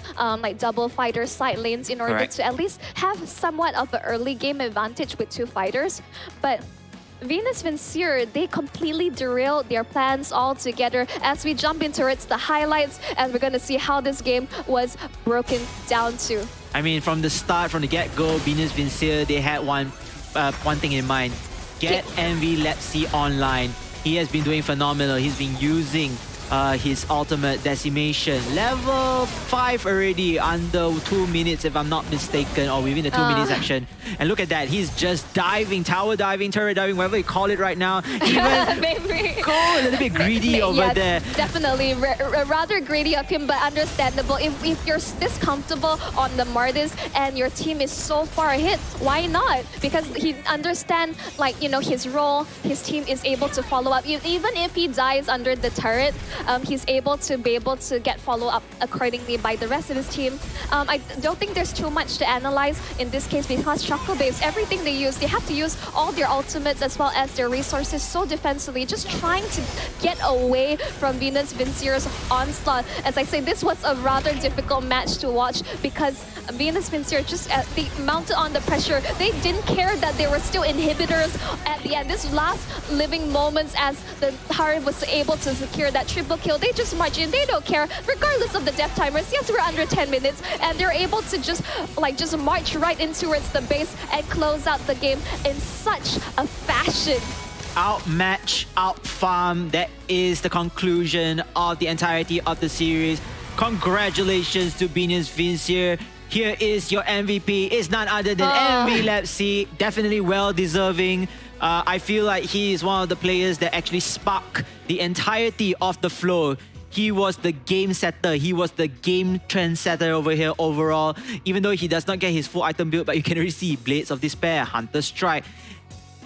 fighter side lanes in order to at least have somewhat of an early game advantage with 2 fighters. But Venus Vincere, they completely derailed their plans altogether. As we jump into the highlights, and we're going to see how this game was broken down to. I mean, from the start, from the get-go, Venus Vincere, they had one thing in mind. Get Envy Lepsy online. He has been doing phenomenal. He's been using his ultimate decimation. Level 5 already, under 2 minutes if I'm not mistaken, or within the 2 minute section. And look at that, he's just diving, tower diving, turret diving, whatever you call it right now. Even go a little bit greedy over there. Definitely rather greedy of him, but understandable. If you're this comfortable on the Martis and your team is so far ahead, why not? Because he understands, like, you know, his role. His team is able to follow up. Even if he dies under the turret, he's able to get follow up accordingly by the rest of his team. I don't think there's too much to analyze in this case, because Choco Babes, everything they use, they have to use all their ultimates as well as their resources so defensively, just trying to get away from Venus Vincier's onslaught. As I say, this was a rather difficult match to watch because Venus Vincier just they mounted on the pressure. They didn't care that there were still inhibitors at the end. This last living moments as the Harib was able to secure that triple kill, they just march in. They don't care, regardless of the death timers. Yes, we're under 10 minutes, and they're able to just march right in towards the base and close out the game in such a fashion. Outmatch, outfarm. That is the conclusion of the entirety of the series. Congratulations to Venus Vincier. Here is your MVP. It's none other than MV Lepsy. Definitely well deserving. I feel like he is one of the players that actually spark the entirety of the flow. He was the game setter. He was the game trendsetter over here overall. Even though he does not get his full item build, but you can already see Blades of Despair, Hunter Strike.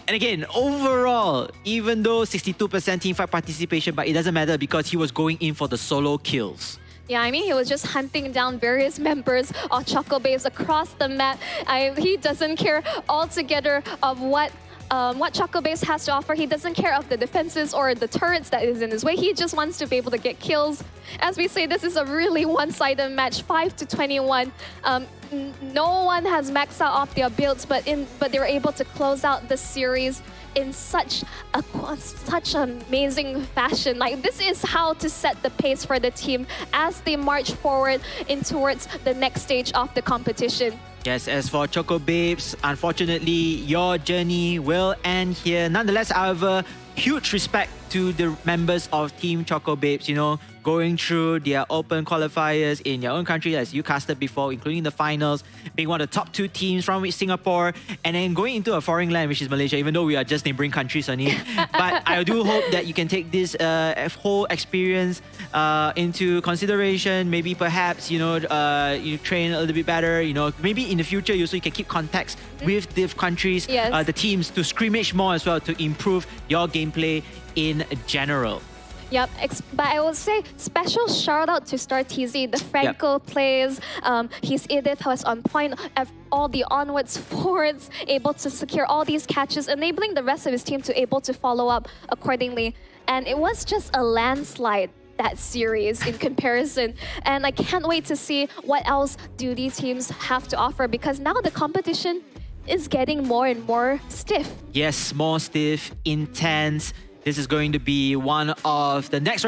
And again, overall, even though 62% teamfight participation, but it doesn't matter because he was going in for the solo kills. Yeah, I mean, he was just hunting down various members of Choco Babes across the map. He doesn't care altogether of what Choco Babes has to offer. He doesn't care of the defenses or the turrets that is in his way. He just wants to be able to get kills. As we say, this is a really one-sided match, 5-21. No one has maxed out off their builds, but they were able to close out the series in such amazing fashion. Like, this is how to set the pace for the team as they march forward in towards the next stage of the competition. Yes, as for Choco Babes, unfortunately, your journey will end here. Nonetheless, however, huge respect to the members of Team Choco Babes, you know, going through their open qualifiers in your own country, as you casted before, including the finals, being one of the top 2 teams from Singapore, and then going into a foreign land, which is Malaysia, even though we are just neighboring countries, only. But I do hope that you can take this whole experience into consideration. Maybe perhaps, you know, you train a little bit better, you know, maybe in the future you can keep contacts with the countries, the teams, to scrimmage more as well, to improve your gameplay in general. Yep, but I will say special shout out to Star TZ, the Franco plays. His Edith was on point at all the onwards, forwards, able to secure all these catches, enabling the rest of his team to able to follow up accordingly. And it was just a landslide, that series, in comparison. And I can't wait to see what else do these teams have to offer, because now the competition is getting more and more stiff. Yes, more stiff, intense. This is going to be one of the next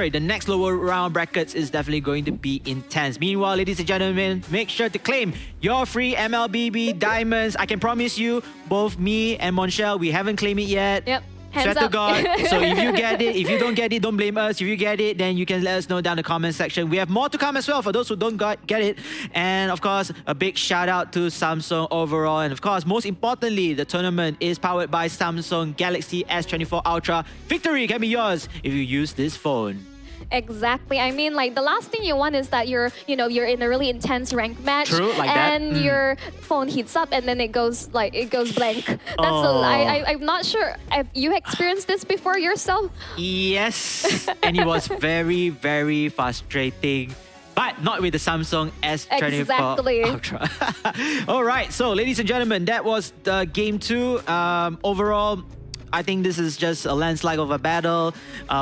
lower round brackets is definitely going to be intense. Meanwhile, ladies and gentlemen, make sure to claim your free MLBB diamonds. I can promise you, both me and Monchel, we haven't claimed it yet. Yep. Swear to God. So if you get it, if you don't get it, don't blame us. If you get it, then you can let us know down in the comment section. We have more to come as well for those who don't get it. And of course, a big shout out to Samsung overall. And of course, most importantly, the tournament is powered by Samsung Galaxy S24 Ultra. Victory can be yours if you use this phone. Exactly. I mean, like, the last thing you want is that you're in a really intense ranked match, True, like and that. your phone heats up and then it goes blank. I'm not sure if you experienced this before yourself. Yes, and it was very, very frustrating. But not with the Samsung S24 Ultra. All right, so ladies and gentlemen, that was the game 2. Overall, I think this is just a landslide of a battle.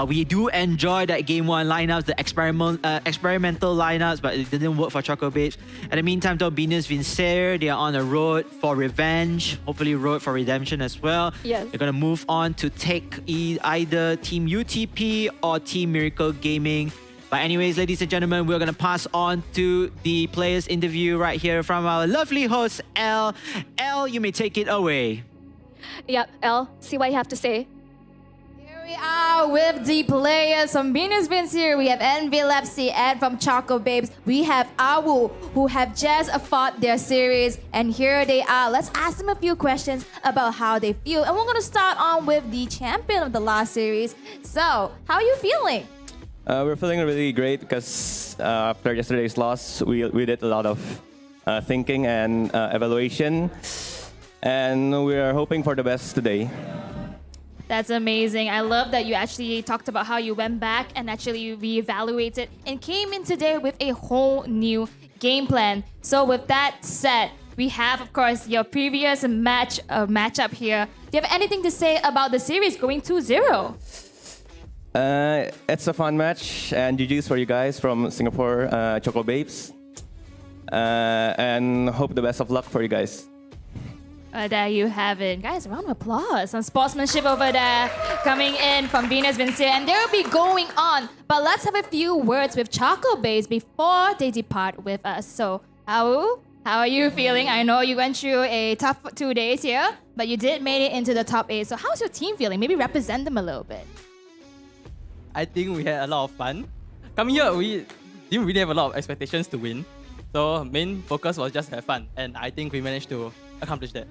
We do enjoy that game 1 lineups, the experimental lineups, but it didn't work for Choco Babes. At the meantime, though, Venus Vincier, they are on a road for revenge, hopefully road for redemption as well. Yes. They're going to move on to take either Team UTP or Team Miracle Gaming. But anyways, ladies and gentlemen, we're going to pass on to the players interview right here from our lovely host, Elle. Elle, you may take it away. Yep, Elle, see what you have to say. Here We are with the players from Venus Vincere. We have Envy Lepsy, and from Choco Babes, we have Awu, who have just fought their series. And here they are. Let's ask them a few questions about how they feel. And we're going to start on with the champion of the last series. So, how are you feeling? We're feeling really great because after yesterday's loss, we did a lot of thinking and evaluation. And we are hoping for the best today. That's amazing. I love that you actually talked about how you went back and actually reevaluated and came in today with a whole new game plan. So with that said, we have, of course, your previous matchup here. Do you have anything to say about the series going 2-0? It's a fun match, and GG's for you guys from Singapore, Choco Babes. And hope the best of luck for you guys. There you have it. Guys, a round of applause. Some sportsmanship over there coming in from Venus Vincere. And they'll be going on. But let's have a few words with Choco Babes before they depart with us. So, how are you feeling? I know you went through a tough 2 days here, but you did make it into the top 8. So how's your team feeling? Maybe represent them a little bit. I think we had a lot of fun. Coming here, we didn't really have a lot of expectations to win. So main focus was just have fun. And I think we managed to accomplish that.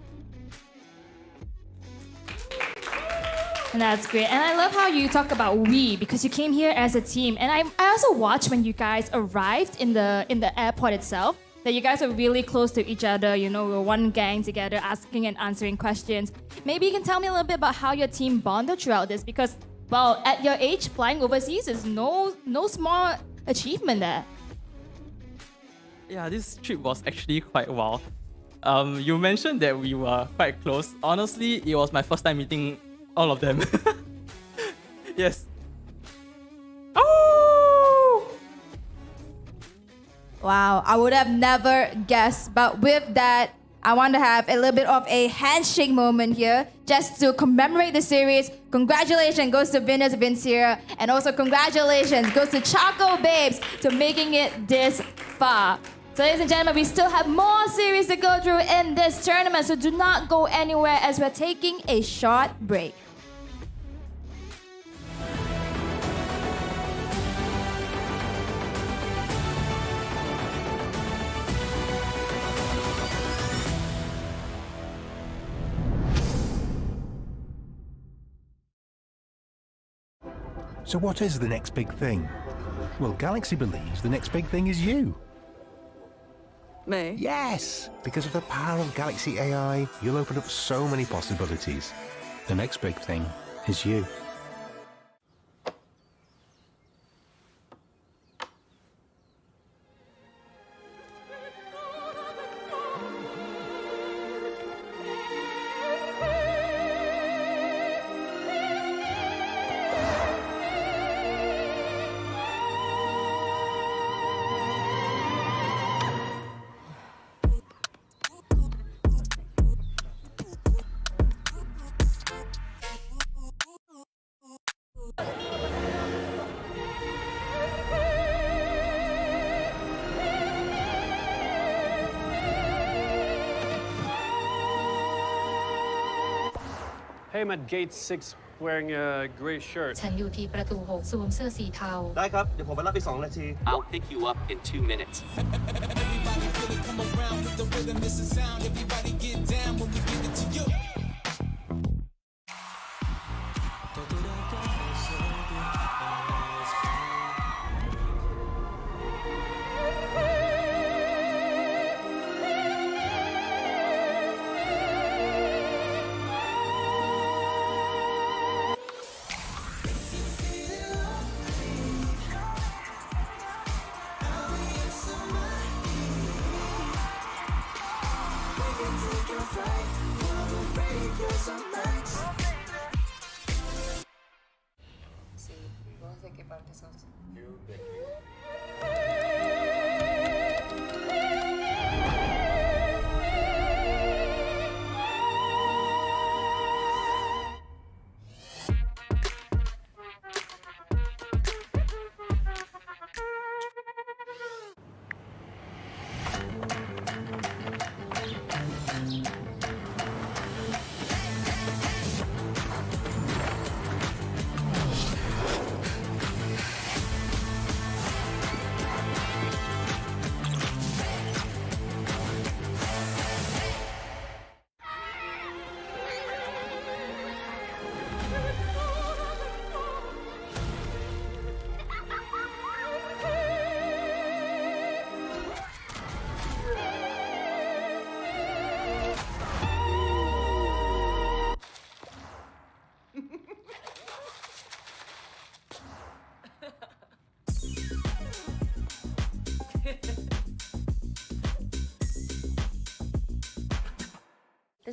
And that's great. And I love how you talk about we, because you came here as a team. And I also watched when you guys arrived in the airport itself, that you guys are really close to each other. You know, we're one gang together, asking and answering questions. Maybe you can tell me a little bit about how your team bonded throughout this, because, well, at your age, flying overseas is no small achievement there. Yeah, this trip was actually quite wild. You mentioned that we were quite close. Honestly, it was my first time meeting all of them. Yes. Oh! Wow, I would have never guessed. But with that, I want to have a little bit of a handshake moment here just to commemorate the series. Congratulations goes to Venus Vincere, and also congratulations goes to Choco Babes to making it this far. So ladies and gentlemen, we still have more series to go through in this tournament, so do not go anywhere as we're taking a short break. So what is the next big thing? Well, Galaxy believes the next big thing is you. Me? Yes! Because of the power of Galaxy AI, you'll open up so many possibilities. The next big thing is you. Hey, I'm at gate 6 wearing a gray shirt. ฉันอยู่ที่ประตู6สวมเสื้อสีเทา ได้ครับ เดี๋ยวผมไปรับอีก2 นาที I'll pick you up in 2 minutes.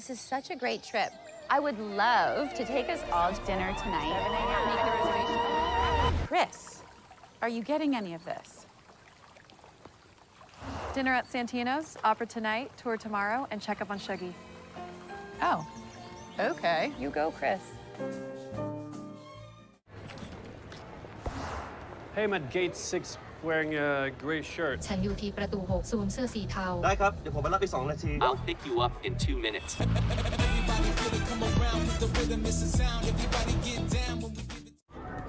This is such a great trip. I would love to take us all to dinner tonight. Make the reservation. Chris, are you getting any of this? Dinner at Santino's, opera tonight, tour tomorrow, and check up on Shuggy. Oh, okay. You go, Chris. Hey, I'm at gate 6 wearing a gray shirt. ฉันอยู่ที่ประตู 6 สวมเสื้อสีเทา ได้ครับ เดี๋ยวผมไปรับอีก2 นาที I'll pick you up in 2 minutes.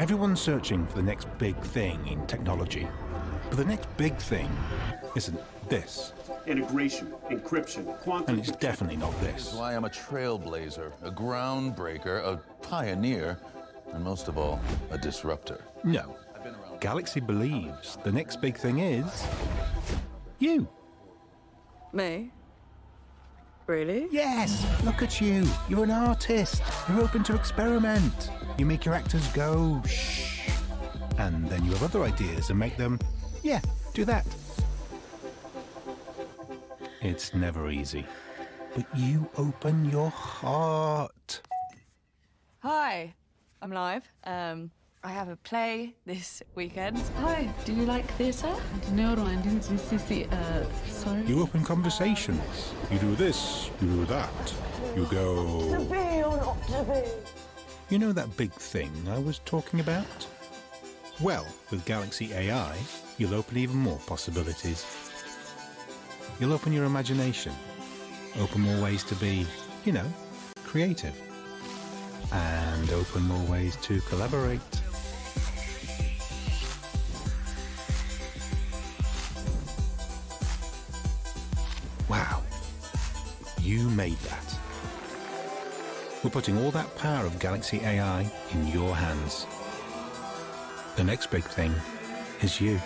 Everyone's searching for the next big thing in technology. But the next big thing isn't this. Integration, encryption, quantum. And it's definitely not this. That's why I'm a trailblazer, a groundbreaker, a pioneer, and most of all, a disruptor. No. Galaxy believes the next big thing is you. Me? Really? Yes, look at you. You're an artist. You're open to experiment. You make your actors go shh. And then you have other ideas and make them, yeah, do that. It's never easy. But you open your heart. Hi, I'm live. I have a play this weekend. Hi, do you like theatre? No, I didn't see. Sorry. You open conversations. You do this, you do that. You go... To be or not to be? You know that big thing I was talking about? Well, with Galaxy AI, you'll open even more possibilities. You'll open your imagination, open more ways to be, you know, creative, and open more ways to collaborate. Wow, you made that. We're putting all that power of Galaxy AI in your hands. The next big thing is you.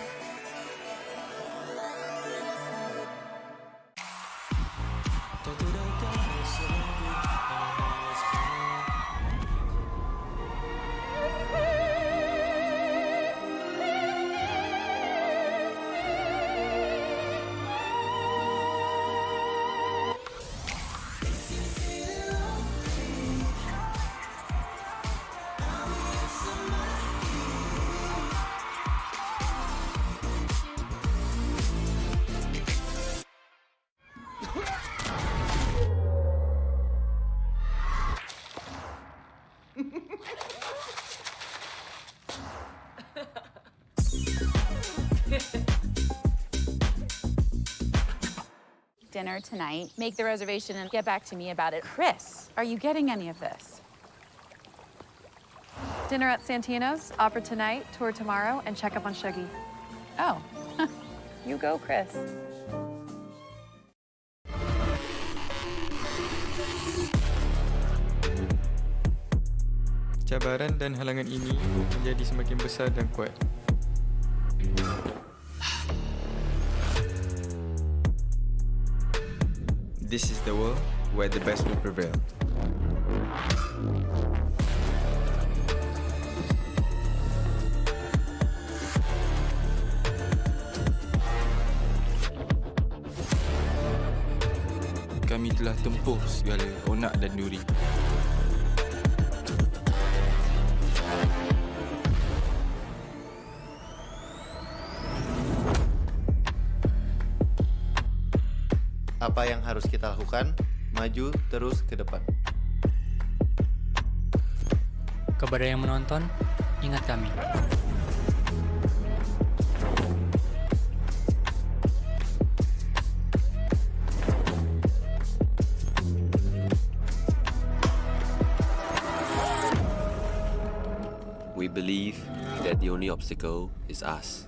Dinner tonight. Make the reservation and get back to me about it. Chris, are you getting any of this? Dinner at Santino's, opera tonight, tour tomorrow, and check up on Shuggy. Oh, you go, Chris. Cabaran dan halangan ini menjadi semakin besar dan kuat. This is the world where the best will prevail. Kami telah tempuh segala onak dan duri. Apa yang harus kita lakukan? Maju terus ke depan. Kepada yang menonton, ingat kami. We believe that the only obstacle is us,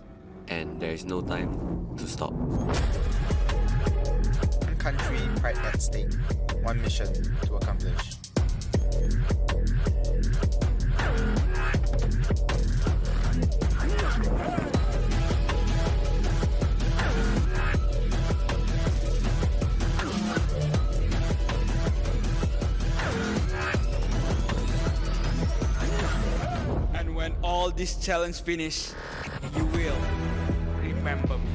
and there is no time to stop. One country, pride at stake. One mission to accomplish. And when all this challenge finish, you will remember me.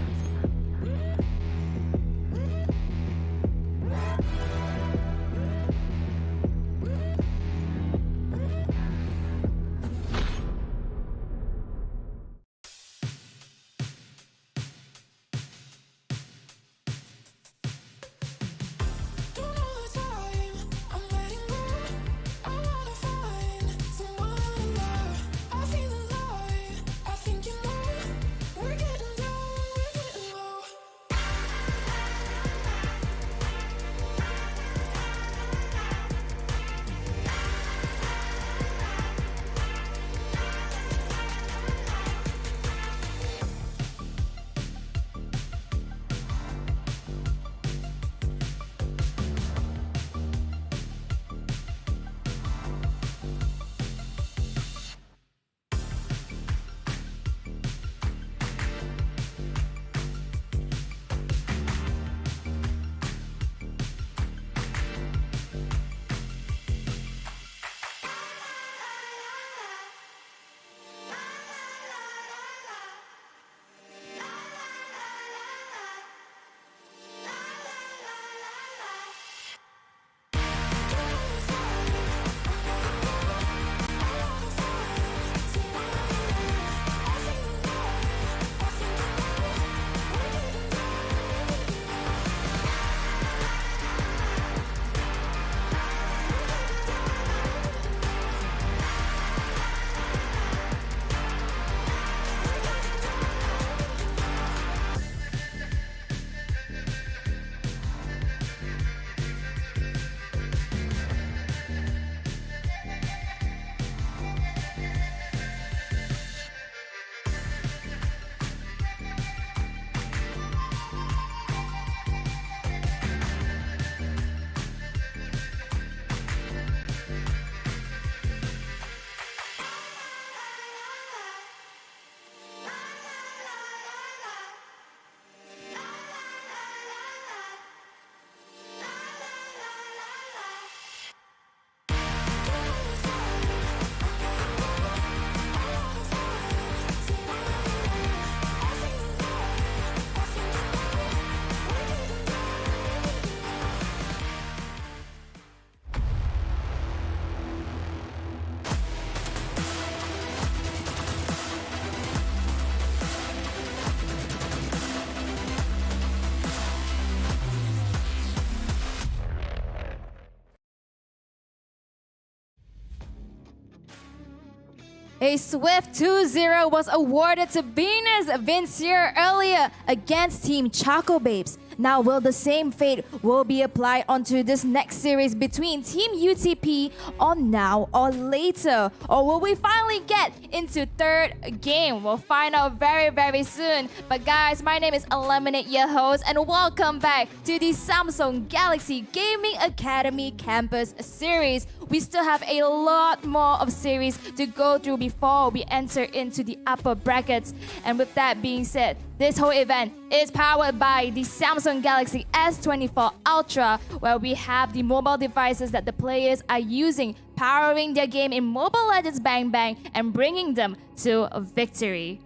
A swift 2-0 was awarded to Venus Vincier earlier against Team Choco Babes. Now, will the same fate will be applied onto this next series between Team UTP on Now or Later? Or will we finally get into third game? We'll find out very, very soon. But guys, my name is Eliminate, your host, and welcome back to the Samsung Galaxy Gaming Academy Campus Series. We still have a lot more of series to go through before we enter into the upper brackets. And with that being said, this whole event is powered by the Samsung Galaxy S24 Ultra, where we have the mobile devices that the players are using, powering their game in Mobile Legends Bang Bang and bringing them to a victory.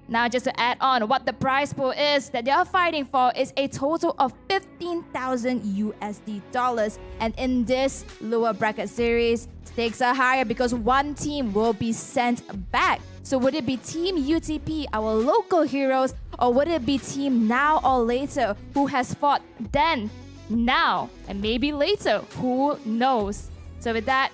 Now, just to add on, what the prize pool is that they are fighting for is a total of 15,000 USD dollars. And in this lower bracket series, stakes are higher because one team will be sent back. So would it be Team UTP, our local heroes, or would it be Team Now or Later, who has fought then, now, and maybe later? Who knows? So with that,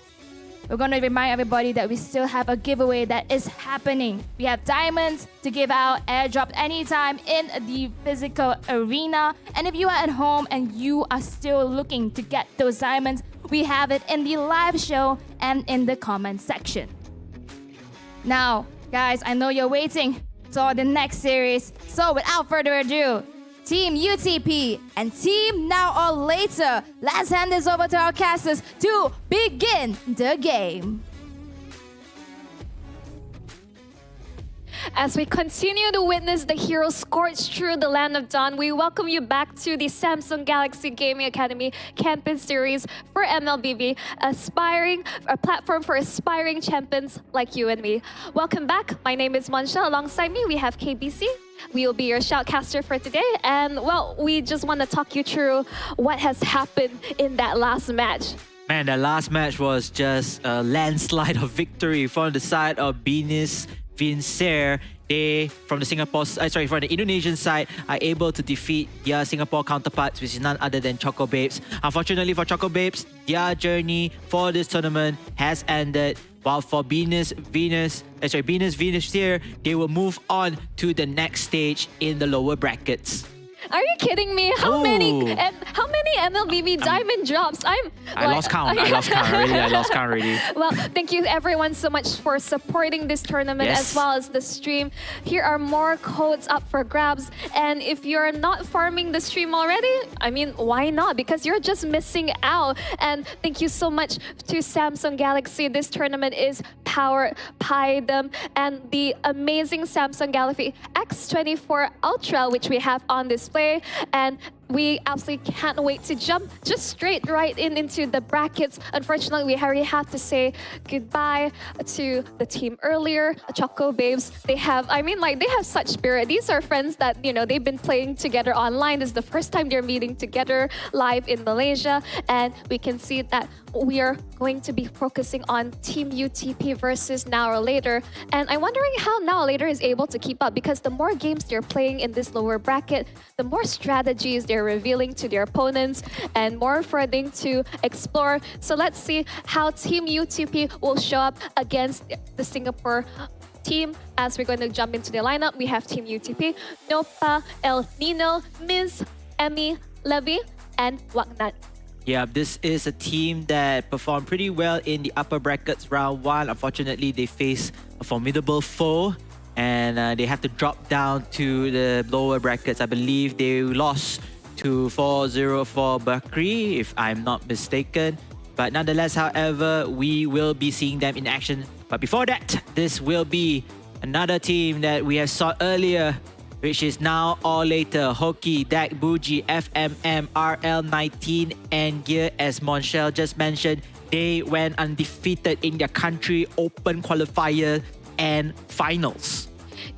we're going to remind everybody that we still have a giveaway that is happening. We have diamonds to give out, airdropped anytime in the physical arena. And if you are at home and you are still looking to get those diamonds, we have it in the live show and in the comment section. Now, guys, I know you're waiting for the next series. So without further ado, Team UTP and Team Now or Later, let's hand this over to our casters to begin the game. As we continue to witness the heroes scorch through the land of dawn, we welcome you back to the Samsung Galaxy Gaming Academy Campus Series for MLBB, a platform for aspiring champions like you and me. Welcome back. My name is Monshel. Alongside me, we have KBC. We will be your shoutcaster for today. And, well, we just want to talk you through what has happened in that last match. Man, that last match was just a landslide of victory from the side of Venus Vincier. They, from the Indonesian side, are able to defeat their Singapore counterparts, which is none other than Choco Babes. Unfortunately for Choco Babes, their journey for this tournament has ended. While for Venus Vincier, they will move on to the next stage in the lower brackets. Are you kidding me? How many MLBB diamond drops? I lost count. I lost count already. Well, thank you everyone so much for supporting this tournament as well as the stream. Here are more codes up for grabs. And if you're not farming the stream already, I mean, why not? Because you're just missing out. And thank you so much to Samsung Galaxy. This tournament is powered by them and the amazing Samsung Galaxy S24 Ultra, which we have on display. And we absolutely can't wait to jump just straight right into the brackets. Unfortunately, we already have to say goodbye to the team earlier, Choco Babes. They have such spirit. These are friends that, they've been playing together online. This is the first time they're meeting together live in Malaysia. And we can see that we are going to be focusing on Team UTP versus Now or Later. And I'm wondering how Now or Later is able to keep up, because the more games they're playing in this lower bracket, the more strategies they're revealing to their opponents and more for them to explore. So let's see how Team UTP will show up against the Singapore team. As we're going to jump into the lineup, we have Team UTP, Nopa, El Nino, Miz, Emmy, Levy, and Waknat. Yeah, this is a team that performed pretty well in the upper brackets round 1. Unfortunately, they face a formidable foe and they have to drop down to the lower brackets. I believe they lost to 4-0 for Bakri, if I'm not mistaken. But nonetheless, however, we will be seeing them in action. But before that, this will be another team that we have saw earlier, which is Now or Later. Hoki, Dak, Buji, FMM, RL19, and Gear, as Monshel just mentioned. They went undefeated in their country open qualifier and finals.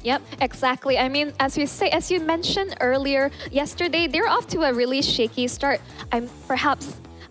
Yep, exactly. I mean, as you mentioned earlier, yesterday, they're off to a really shaky start.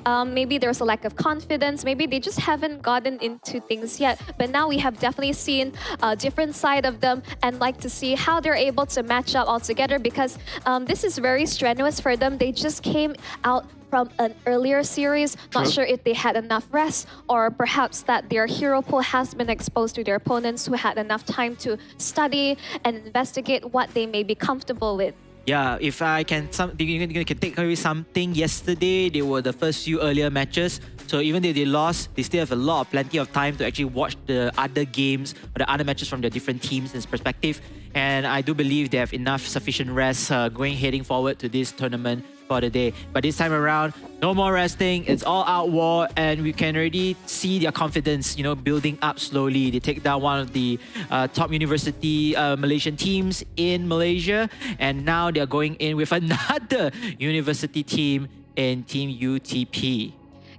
maybe there's a lack of confidence. Maybe they just haven't gotten into things yet. But now we have definitely seen a different side of them and like to see how they're able to match up all together because this is very strenuous for them. They just came out from an earlier series. Not sure if they had enough rest or perhaps that their hero pool has been exposed to their opponents who had enough time to study and investigate what they may be comfortable with. Yeah, if I can, you can take away something. Yesterday, they were the first few earlier matches. So even though they lost, they still have plenty of time to actually watch the other games or the other matches from their different teams' perspective. And I do believe they have enough sufficient rest heading forward to this tournament for the day. But this time around, no more resting. It's all out war, and we can already see their confidence, building up slowly. They take down one of the top university Malaysian teams in Malaysia, and now they're going in with another university team in Team UTP.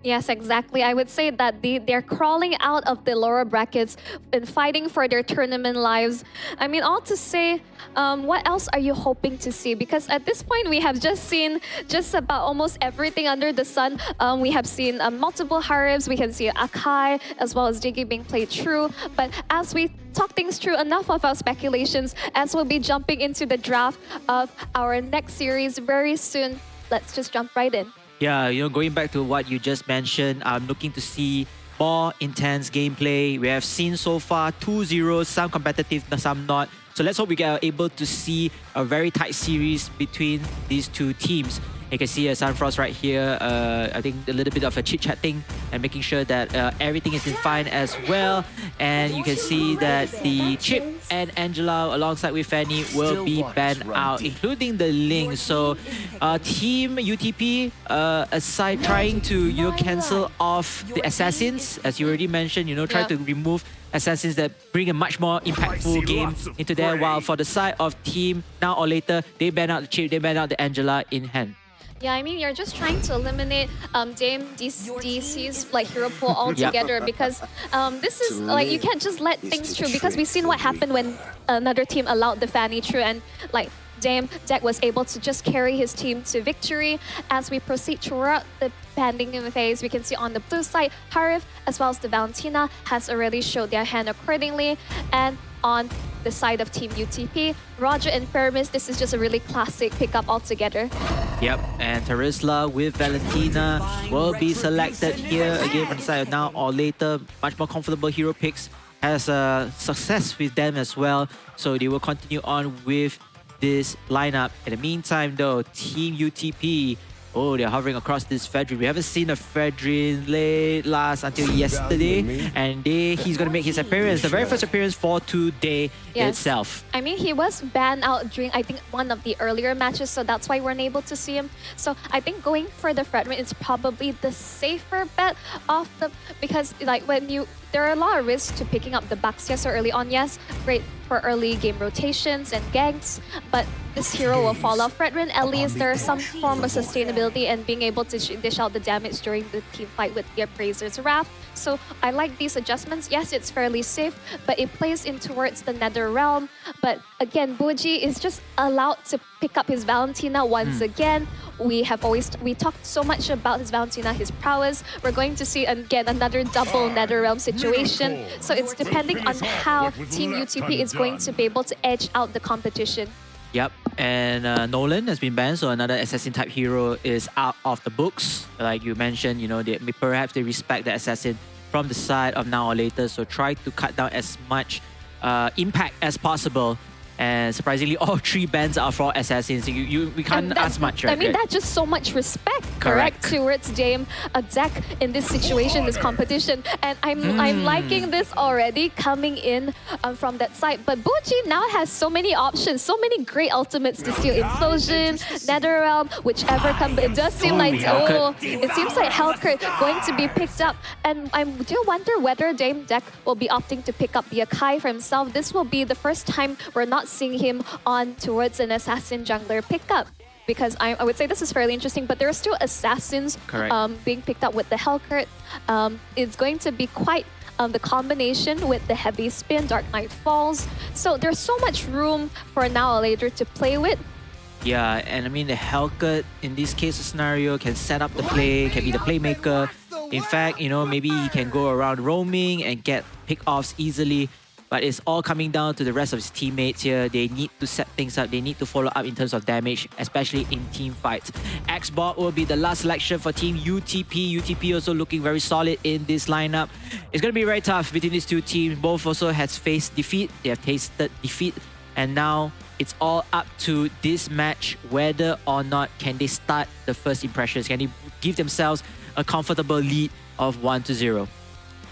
Yes, exactly. I would say that they're crawling out of the lower brackets and fighting for their tournament lives. I mean, all to say, what else are you hoping to see? Because at this point, we have just seen just about almost everything under the sun. We have seen multiple Haribs. We can see Akai as well as Jiggy being played through. But as we talk things through, enough of our speculations, as we'll be jumping into the draft of our next series very soon. Let's just jump right in. Yeah, going back to what you just mentioned, I'm looking to see more intense gameplay. We have seen so far 2-0, some competitive, some not. So let's hope we are able to see a very tight series between these two teams. You can see Sunfrost right here, I think a little bit of a chit-chatting and making sure that everything is in fine as well. And you can see that the Chip and Angela alongside with Fanny will be banned out, including the Link. So Team UTP, aside trying to cancel off the Assassins, as you already mentioned, try to remove Assassins that bring a much more impactful game into there, while for the side of Team Now or Later, they ban out the Chip, they ban out the Angela in hand. Yeah, I mean, you're just trying to eliminate Dame DC's hero pool altogether because this is you can't just let things through, because we've seen what happened when another team allowed the Fanny through, and Dame deck was able to just carry his team to victory. As we proceed throughout the banding phase, we can see on the blue side, Harif as well as the Valentina has already showed their hand accordingly. And on the side of Team UTP, Roger and Fermis, this is just a really classic pickup altogether. Yep, and Terisla with Valentina will be selected here again from the side of Now or Later. Much more comfortable hero picks, has success with them as well. So they will continue on with this lineup. In the meantime though, Team UTP, they're hovering across this Fedrin. We haven't seen a Fedrin late last until yesterday, and he's going to make his appearance, the very first appearance for today itself. I mean, he was banned out during, I think, one of the earlier matches, so that's why we're unable to see him. So I think going for the Fedrin is probably the safer bet of the, because there are a lot of risks to picking up the Baxia so early on. Yes, great for early game rotations and ganks, but this hero will fall off. Fredrin, at least there is some form of sustainability and being able to dish out the damage during the team fight with the Appraiser's Wrath. So I like these adjustments. Yes, it's fairly safe, but it plays in towards the Nether Realm. But again, Buji is just allowed to pick up his Valentina once again. We talked so much about his Valentina, his prowess. We're going to see again another double Nether Realm situation. So it's depending on how Team UTP is going to be able to edge out the competition. Yep, and Nolan has been banned, so another assassin type hero is out of the books. Like you mentioned, perhaps they respect the assassin from the side of Now or Later, so try to cut down as much impact as possible. And surprisingly, all three bans are for assassins. We can't ask much, right? I mean, that's just so much respect, correct? Towards Dame, a deck in this situation, this competition. And I'm liking this already coming in from that side. But Buji now has so many options, so many great ultimates to steal. Implosion, Netherrealm, whichever comes. It does seem like, it seems like Hellcurt going to be picked up. And I do wonder whether Dame deck will be opting to pick up the Akai for himself. This will be the first time we're not seeing him on towards an assassin jungler pickup, because I would say this is fairly interesting, but there are still assassins being picked up with the Hellcurt. It's going to be quite the combination with the heavy spin, Dark Knight Falls. So there's so much room for Now or Later to play with. Yeah, and I mean the Hellcat in this case scenario can set up the play, can be the playmaker. In fact, you know, maybe he can go around roaming and get pick-offs easily. But it's all coming down to the rest of his teammates here. They need to set things up. They need to follow up in terms of damage, especially in team fights. Xbox will be the last selection for team UTP. UTP also looking very solid in this lineup. It's going to be very tough between these two teams. Both also has faced defeat. They have tasted defeat. And now it's all up to this match, whether or not can they start the first impressions. Can they give themselves a comfortable lead of 1-0?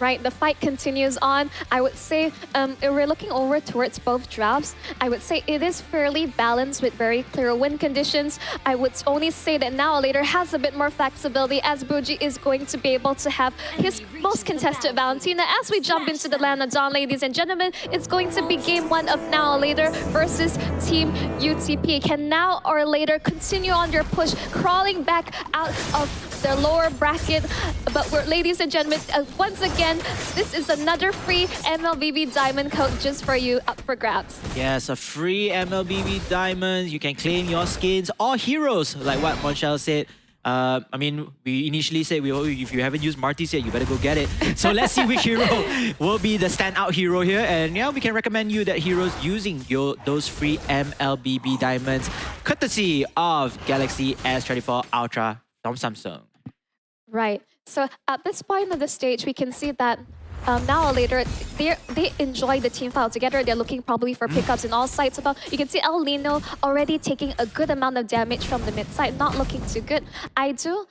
Right, the fight continues on. I would say if we're looking over towards both drafts, I would say it is fairly balanced with very clear win conditions. I would only say that Now or Later has a bit more flexibility as Bougie is going to be able to have his most contested Valentina. As we jump into the land of Dawn, ladies and gentlemen, it's going to be game 1 of Now or Later versus Team UTP. Can Now or Later continue on their push, crawling back out of the lower bracket? But ladies and gentlemen, once again, this is another free MLBB Diamond code just for you, up for grabs. Yes, a free MLBB Diamond. You can claim your skins or heroes, like what Monchel said. I mean, we initially said, if you haven't used Marty's yet, you better go get it. So let's see which hero will be the standout hero here. And yeah, we can recommend you that heroes using those free MLBB Diamonds, courtesy of Galaxy S24 Ultra from Samsung. Right. So at this point of the stage, we can see that Now or Later, they enjoy the team fight together. They're looking probably for pickups in all sides. You can see El Nino already taking a good amount of damage from the mid side, not looking too good. I do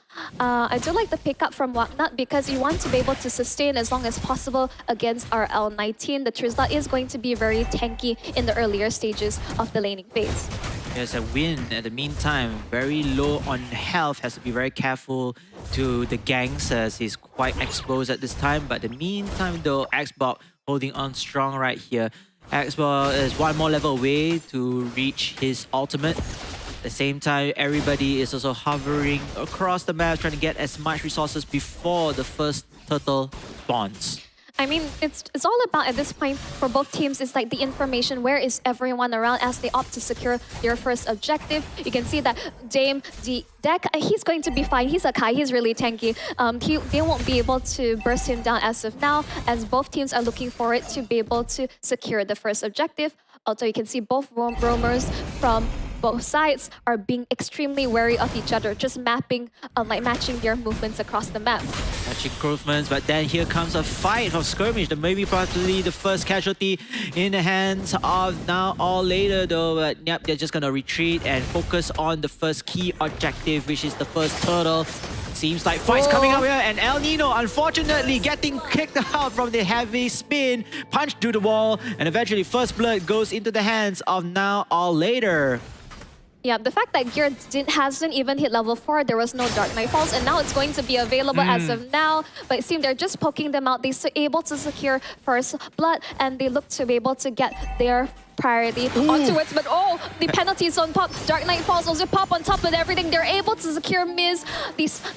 like the pickup from Whatnot because you want to be able to sustain as long as possible against our L19. The Trizla is going to be very tanky in the earlier stages of the laning phase. There's a win at the meantime, very low on health, has to be very careful to the ganks as he's quite exposed at this time. But in the meantime though, Xbox holding on strong right here. Xbox is one more level away to reach his ultimate. At the same time, everybody is also hovering across the map, trying to get as much resources before the first turtle spawns. I mean, it's all about, at this point, for both teams, it's like the information, where is everyone around as they opt to secure their first objective. You can see that Dame, the deck, he's going to be fine. He's a Kai, he's really tanky. They won't be able to burst him down as of now, as both teams are looking for it to be able to secure the first objective. Also, you can see both roamers from both sides are being extremely wary of each other, just mapping, matching their movements across the map. Matching movements, but then here comes a fight of skirmish. That may be probably the first casualty in the hands of Now or Later though. But yep, they're just gonna retreat and focus on the first key objective, which is the first turtle. Seems like fights coming out here, and El Nino unfortunately getting kicked out from the heavy spin, punched through the wall, and eventually first blood goes into the hands of Now or Later. Yeah, the fact that Gear hasn't even hit level 4, there was no Dark Knight Falls, and now it's going to be available as of now. But it seems they're just poking them out. They're able to secure first blood, and they look to be able to get their priority onto it. But the penalties on top. Dark Knight Falls also pop on top of everything. They're able to secure Miz.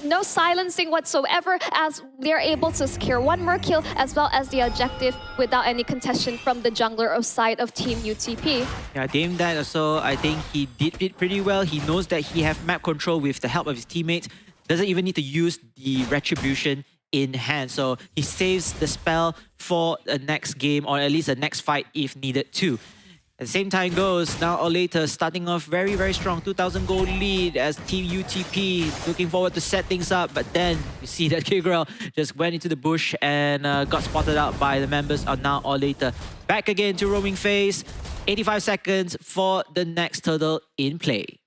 No silencing whatsoever, as they're able to secure one more kill as well as the objective without any contestation from the jungler of side of Team UTP. Yeah, Dame that also, I think he did it pretty well. He knows that he have map control with the help of his teammates. Doesn't even need to use the retribution in hand. So he saves the spell for the next game, or at least the next fight if needed to. At the same time goes, Now or Later starting off very, very strong. 2,000 gold lead as Team UTP looking forward to set things up. But then you see that Kgrel just went into the bush and got spotted out by the members of Now or Later. Back again to roaming phase. 85 seconds for the next turtle in play.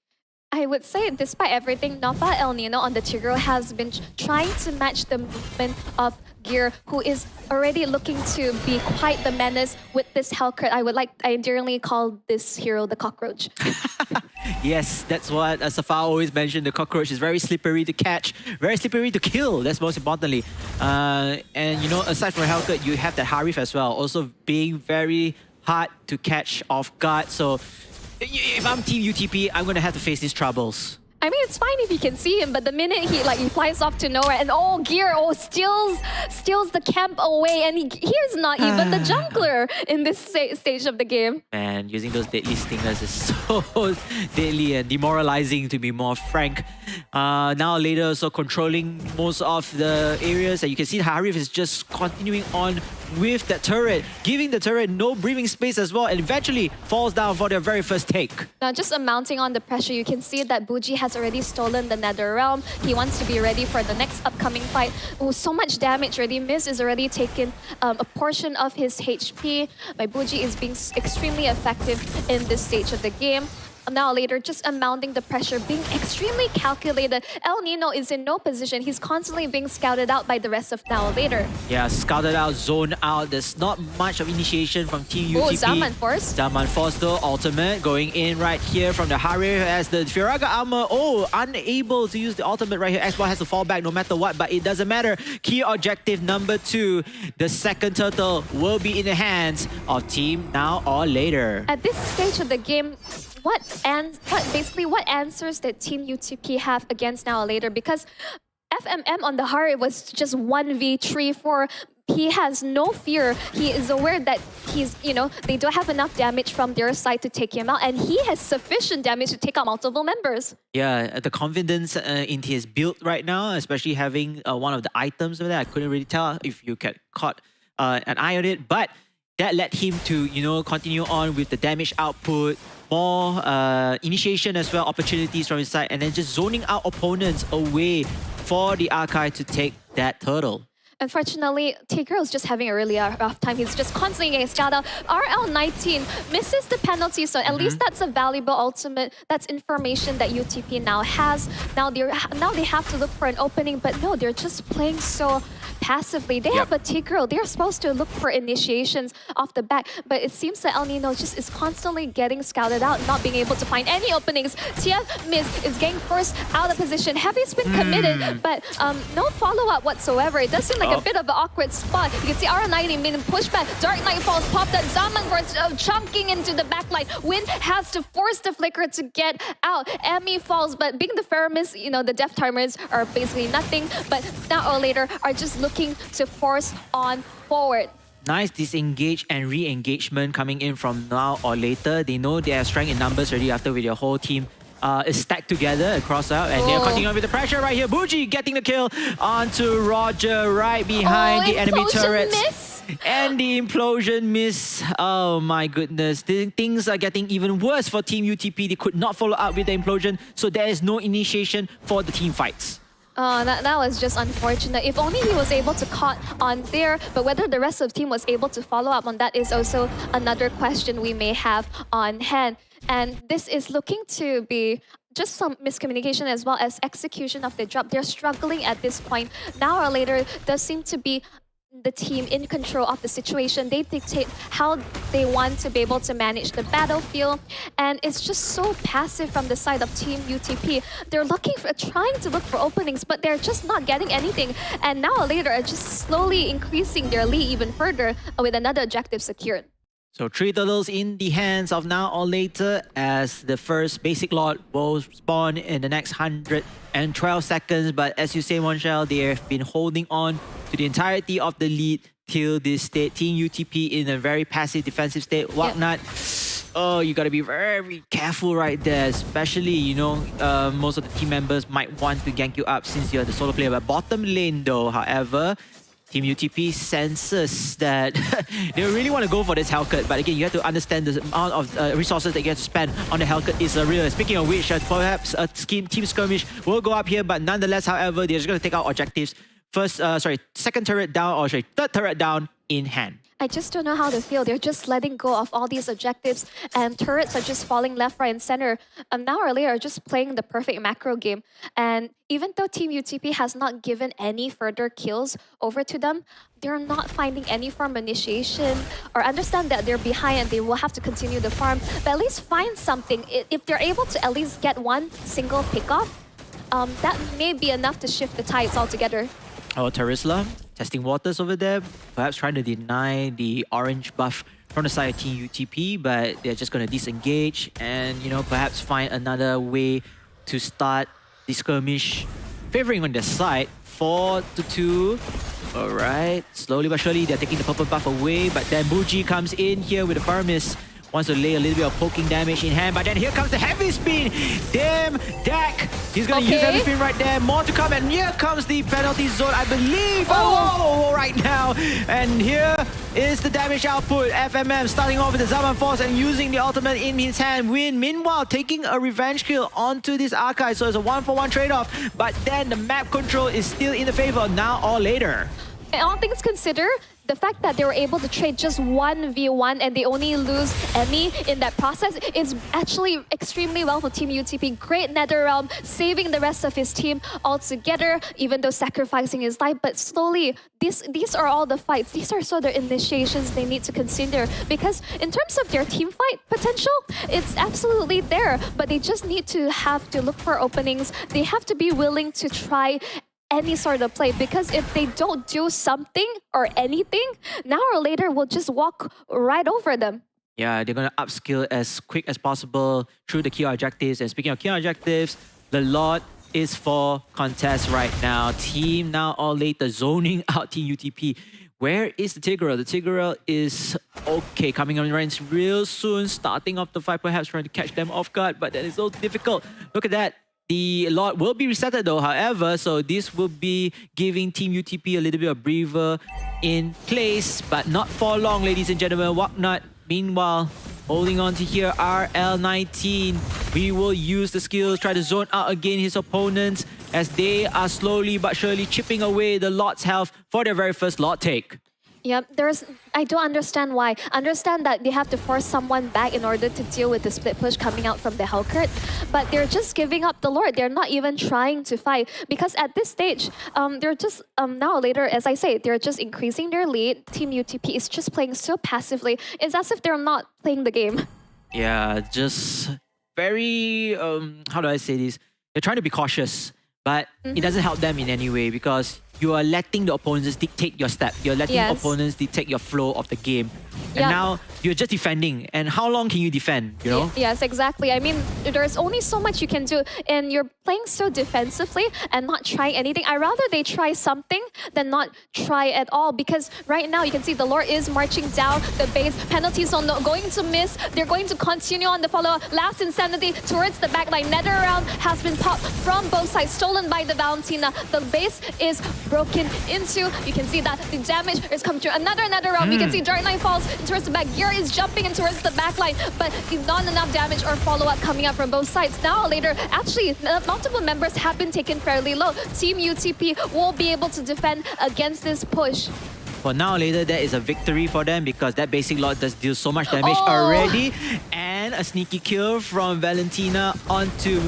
I would say, despite everything, Nova El Nino on the Tigreal has been trying to match the movement of Gear, who is already looking to be quite the menace with this Hellcat. I endearingly call this hero the Cockroach. Yes, that's what Safa always mentioned. The Cockroach is very slippery to catch, very slippery to kill. That's most importantly. And you know, aside from Hellcat, you have that Harif as well, also being very hard to catch off guard. So if I'm Team UTP, I'm going to have to face these troubles. I mean, it's fine if you can see him, but the minute he flies off to nowhere and Gear steals the camp away, and he's not even the jungler in this stage of the game. Man, using those deadly stingers is so deadly and demoralizing, to be more frank. Now later, so controlling most of the areas, and you can see Harif is just continuing on with that turret, giving the turret no breathing space as well, and eventually falls down for their very first take. Now, just mounting on the pressure, you can see that Buji has already stolen the Nether Realm. He wants to be ready for the next upcoming fight. Oh, so much damage already. Miss is already taken a portion of his HP. My Buji is being extremely effective in this stage of the game. Now later, just mounting the pressure, being extremely calculated. El Nino is in no position. He's constantly being scouted out by the rest of Now Later. Yeah, scouted out, zoned out. There's not much of initiation from Team UTP. Oh, Zaman Force. Zaman Force though, ultimate going in right here from the Harif as the Firaga armor. Oh, unable to use the ultimate right here. X1 has to fall back no matter what, but it doesn't matter. Key objective number 2, the second turtle will be in the hands of Team Now or Later. At this stage of the game, what answers that Team UTP have against Now or Later? Because FMM on the Harif was just 1v3-4. He has no fear. He is aware that they don't have enough damage from their side to take him out, and he has sufficient damage to take out multiple members. Yeah, the confidence in his build right now, especially having one of the items over there. I couldn't really tell if you caught an eye on it, but that led him to, continue on with the damage output, more initiation as well, opportunities from his side, and then just zoning out opponents away for the Archive to take that turtle. Unfortunately, Tigreal is just having a really rough time. He's just constantly getting scouted out. RL19 misses the penalty, so at least that's a valuable ultimate. That's information that UTP now has. Now they have to look for an opening, but no, they're just playing so passively. They have a Tigreal. They're supposed to look for initiations off the back, but it seems that El Nino just is constantly getting scouted out, not being able to find any openings. TF Miz is getting forced out of position. Heavy spin committed, but no follow-up whatsoever. It does seem like a bit of an awkward spot. You can see RL90 being pushed back. Dark Knight Falls popped that. Zaman Force chunking into the backline. Wind has to force the Flicker to get out. Emmy falls, but being the Feramis, the death timers are basically nothing, but Now or Later are just looking to force on forward. Nice disengage and re-engagement coming in from Now or Later. They know they are strength in numbers already after with their whole team is stacked together across out, and they're continuing with the pressure right here. Buji getting the kill onto Roger right behind the enemy turrets. Miss. And the implosion miss. Oh my goodness. Things are getting even worse for Team UTP. They could not follow up with the implosion, so there is no initiation for the team fights. That was just unfortunate. If only he was able to caught on there, but whether the rest of the team was able to follow up on that is also another question we may have on hand. And this is looking to be just some miscommunication as well as execution of the drop. They're struggling at this point. Now or Later does seem to be the team in control of the situation. They dictate how they want to be able to manage the battlefield, and it's just so passive from the side of Team UTP. They're trying to look for openings, but they're just not getting anything. And Now or Later are just slowly increasing their lead even further with another objective secured. So 3 turtles in the hands of Now or Later as the first basic lot will spawn in the next 112 seconds. But as you say, Monshel, they have been holding on to the entirety of the lead till this state. Team UTP in a very passive defensive state. Whatnot. Oh, you gotta be very careful right there, especially, most of the team members might want to gank you up since you're the solo player. But bottom lane though, however, Team UTP senses that they really want to go for this Hellcat, but again, you have to understand the amount of resources that you have to spend on the Hellcat is real. Speaking of which, perhaps a team skirmish will go up here, but nonetheless, however, they're just going to take out objectives. Second turret down, third turret down in hand. I just don't know how to feel. They're just letting go of all these objectives, and turrets are just falling left, right, and center. Now or Later are just playing the perfect macro game. And even though Team UTP has not given any further kills over to them, they're not finding any form of initiation or understand that they're behind and they will have to continue the farm. But at least find something. If they're able to at least get one single pickoff, that may be enough to shift the tides altogether. Oh, Terisla testing waters over there, perhaps trying to deny the orange buff from the side of Team UTP, but they're just going to disengage and, perhaps find another way to start the skirmish, favoring on their side. 4-2. All right, slowly but surely they're taking the purple buff away, but then Bougie comes in here with the Farmis. Wants to lay a little bit of poking damage in hand, but then here comes the heavy spin. Damn, Dak. He's going to use heavy spin right there. More to come, and here comes the penalty zone, I believe. Oh, right now. And here is the damage output. FMM starting off with the Zaman Force and using the ultimate in his hand. Win, meanwhile, taking a revenge kill onto this Archive. So it's a 1-for-1 trade-off, but then the map control is still in the favor of now or later. And all things considered, the fact that they were able to trade just 1v1 and they only lose Emmy in that process is actually extremely well for Team UTP. Great NetherRealm, saving the rest of his team altogether, even though sacrificing his life. But slowly, these are all the fights. These are sort of initiations they need to consider. Because in terms of their team fight potential, it's absolutely there. But they just need to have to look for openings. They have to be willing to try any sort of play, because if they don't do something or anything, now or later we'll just walk right over them. Yeah, they're going to upskill as quick as possible through the key objectives. And speaking of key objectives, the lot is for contest right now. Team now or later zoning out Team UTP. Where is the Tigreal? The Tigreal is okay, coming on range real soon, starting off the fight, perhaps trying to catch them off guard, but that is so difficult. Look at that. The lot will be resetted though, however, so this will be giving Team UTP a little bit of breather in place, but not for long, ladies and gentlemen. Whatnot, meanwhile, holding on to here, RL19. We will use the skills, try to zone out again his opponents as they are slowly but surely chipping away the lot's health for their very first lot take. Yep, I don't understand why. Understand that they have to force someone back in order to deal with the split push coming out from the Hellcurt, but they're just giving up the Lord. They're not even trying to fight, because at this stage, they're just, now or later, as I say, they're just increasing their lead. Team UTP is just playing so passively. It's as if they're not playing the game. Yeah, just very, how do I say this? They're trying to be cautious, but it doesn't help them in any way, because you are letting the opponents dictate your step. You're letting opponents dictate your flow of the game. And now you're just defending. And how long can you defend, you know? Yes, exactly. I mean, there's only so much you can do. And you're playing so defensively and not trying anything. I'd rather they try something than not try at all. Because right now, you can see the Lord is marching down the base. Penalties are not going to miss. They're going to continue on the follow-up. Last Insanity towards the backline. NetherRealm has been popped from both sides. Stolen by the Valentina. The base is broken into. You can see that the damage is coming through. Another NetherRealm. You can see Dark Knight falls towards the back. Gear is jumping in towards the back line, but not enough damage or follow-up coming up from both sides. Now or later, actually, multiple members have been taken fairly low. Team UTP will be able to defend against this push. For now or later, that is a victory for them, because that basic lot does deal so much damage already. And a sneaky kill from Valentina onto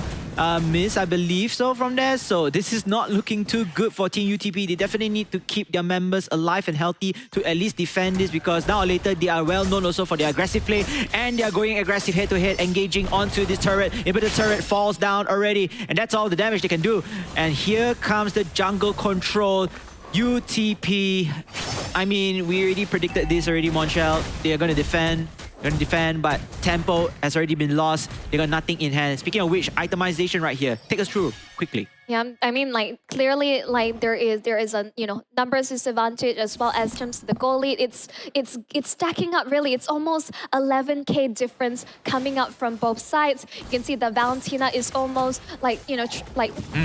Miss, I believe so, from there. So this is not looking too good for Team UTP. They definitely need to keep their members alive and healthy to at least defend this, because now or later they are well known also for their aggressive play, and they are going aggressive head-to-head, engaging onto this turret. But the turret falls down already, and that's all the damage they can do. And here comes the jungle control. UTP, I mean, we already predicted this already, Monchel. They are going to defend. But tempo has already been lost. They got nothing in hand. Speaking of which, itemization right here. Take us through quickly. Yeah, I mean, like, clearly, like, there is a, you know, numbers disadvantage as well as terms of the goal lead. It's stacking up, really. It's almost 11k difference coming up from both sides. You can see the Valentina is almost, like, you know,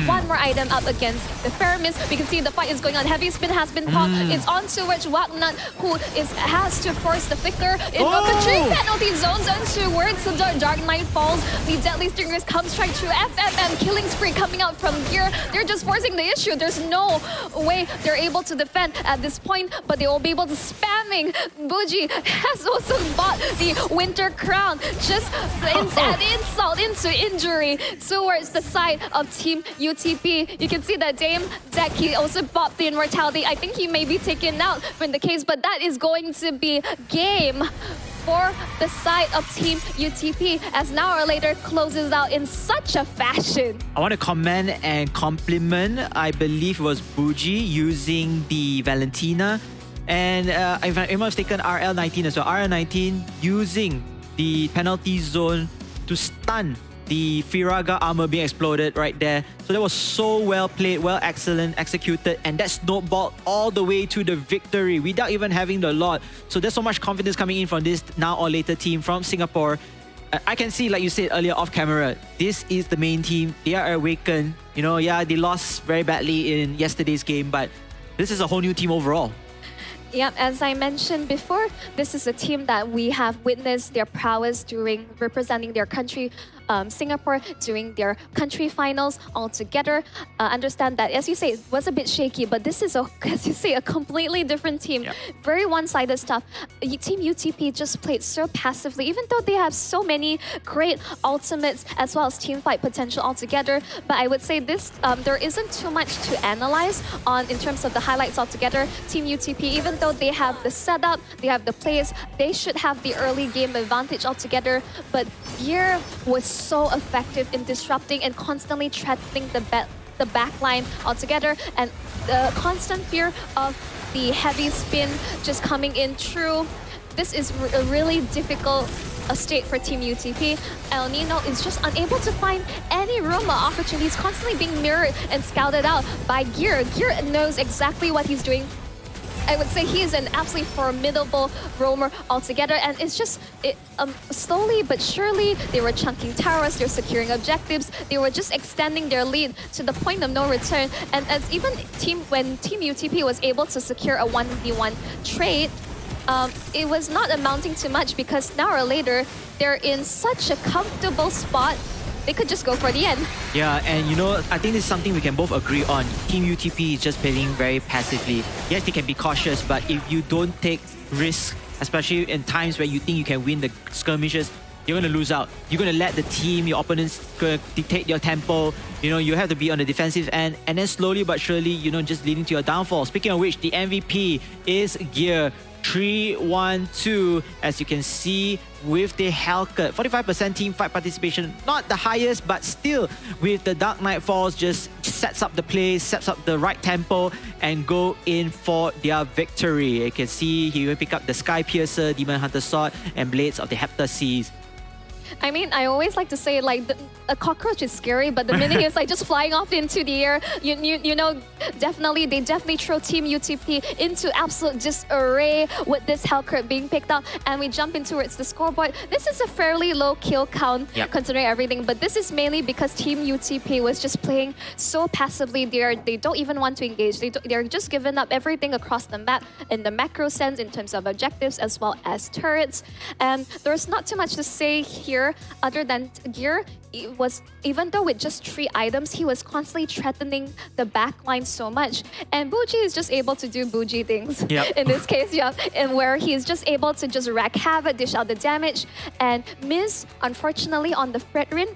one more item up against the Feramis. We can see the fight is going on. Heavy spin has been popped. It's on towards Whatnot, who has to force the flicker. The 3 penalty zones on towards the Dark Knight falls. The Deadly Stingers comes straight to FMM. Killing spree coming out from here. They're just forcing the issue. There's no way they're able to defend at this point, but they will be able to spamming. Bougie has also bought the Winter Crown. Just add insult into injury towards the side of Team UTP. You can see that Dame Deck, he also bought the Immortality. I think he may be taken out from the case, but that is going to be game for the side of Team UTP, as now or later closes out in such a fashion. I want to comment and compliment, I believe it was Bougie using the Valentina. And if I'm not mistaken, RL19 as well. RL19 using the penalty zone to stun the Firaga armor being exploded right there. So that was so well played, well excellent, executed, and that snowballed all the way to the victory without even having the lot. So there's so much confidence coming in from this now or later team from Singapore. I can see, like you said earlier off camera, this is the main team. They are awakened. You know, yeah, they lost very badly in yesterday's game, but this is a whole new team overall. Yeah, as I mentioned before, this is a team that we have witnessed their prowess during representing their country, Singapore, during their country finals altogether. Understand that, as you say, it was a bit shaky, but this is, as you say, a completely different team. Yep. Very one-sided stuff. Team UTP just played so passively, even though they have so many great ultimates as well as team fight potential altogether. But I would say this, there isn't too much to analyze on in terms of the highlights altogether. Team UTP, even though they have the setup, they have the plays, they should have the early game advantage altogether. But Gear was so effective in disrupting and constantly threatening the back line altogether, and the constant fear of the heavy spin just coming in through. This is a really difficult state for Team UTP. El Nino is just unable to find any room or opportunities, constantly being mirrored and scouted out by Gear. Gear knows exactly what he's doing. I would say he is an absolutely formidable roamer altogether, and it's just slowly but surely they were chunking towers, they're securing objectives, they were just extending their lead to the point of no return. And as even when Team UTP was able to secure a 1v1 trade, it was not amounting to much, because now or later they're in such a comfortable spot. They could just go for the end. Yeah, and you know, I think this is something we can both agree on. Team UTP is just playing very passively. Yes, they can be cautious, but if you don't take risks, especially in times where you think you can win the skirmishes, you're going to lose out. You're going to let the team, your opponents, dictate your tempo. You know, you have to be on the defensive end, and then slowly but surely, you know, just leading to your downfall. Speaking of which, the MVP is Gear. 3-1-2, as you can see with the Hellcat. 45% team fight participation, not the highest, but still with the Dark Knight Falls, just sets up the play, sets up the right tempo, and go in for their victory. You can see he will pick up the Sky Piercer, Demon Hunter Sword, and Blades of the Hepta Seas. I mean, I always like to say, like, a cockroach is scary, but the minute it's like just flying off into the air, you know, they definitely throw Team UTP into absolute disarray with this Hellcat being picked up, and we jump in towards the scoreboard. This is a fairly low kill count, considering everything, but this is mainly because Team UTP was just playing so passively. They don't even want to engage. They're just giving up everything across the map in the macro sense in terms of objectives as well as turrets. And there's not too much to say here other than Gear. Even though with just 3 items, he was constantly threatening the backline so much. And Buji is just able to do Buji things in this case, and where he's just able to just wreak havoc, dish out the damage. And Miz, unfortunately, on the Fredrin,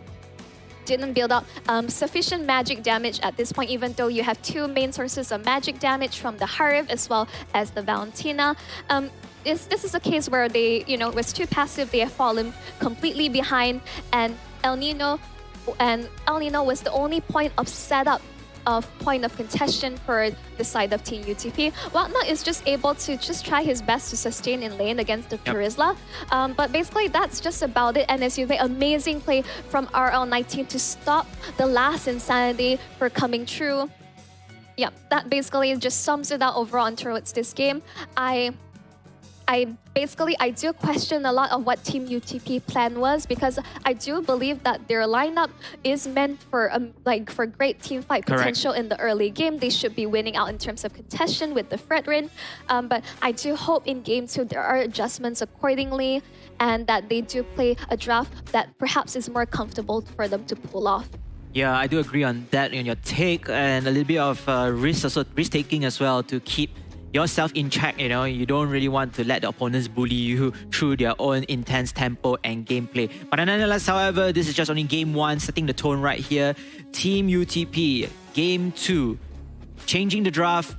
didn't build up sufficient magic damage at this point, even though you have 2 main sources of magic damage from the Harif as well as the Valentina. This is a case where they, you know, was too passive. They have fallen completely behind, and El Nino was the only point of setup, point of contention for the side of Team UTP. Whatnot is just able to just try his best to sustain in lane against the Charisla. But basically, that's just about it. And as you say, amazing play from RL19 to stop the last Insanity for coming through. Yeah, that basically just sums it out overall towards this game. I do question a lot of what Team UTP plan was, because I do believe that their lineup is meant for for great team fight potential in the early game. They should be winning out in terms of contention with the Fredrin. But I do hope in Game 2 there are adjustments accordingly, and that they do play a draft that perhaps is more comfortable for them to pull off. Yeah, I do agree on that, on your take, and a little bit of risk-taking as well to keep yourself in check. You know, you don't really want to let the opponents bully you through their own intense tempo and gameplay. But nonetheless, however, this is just only Game 1, setting the tone right here. Team UTP, Game 2, changing the draft,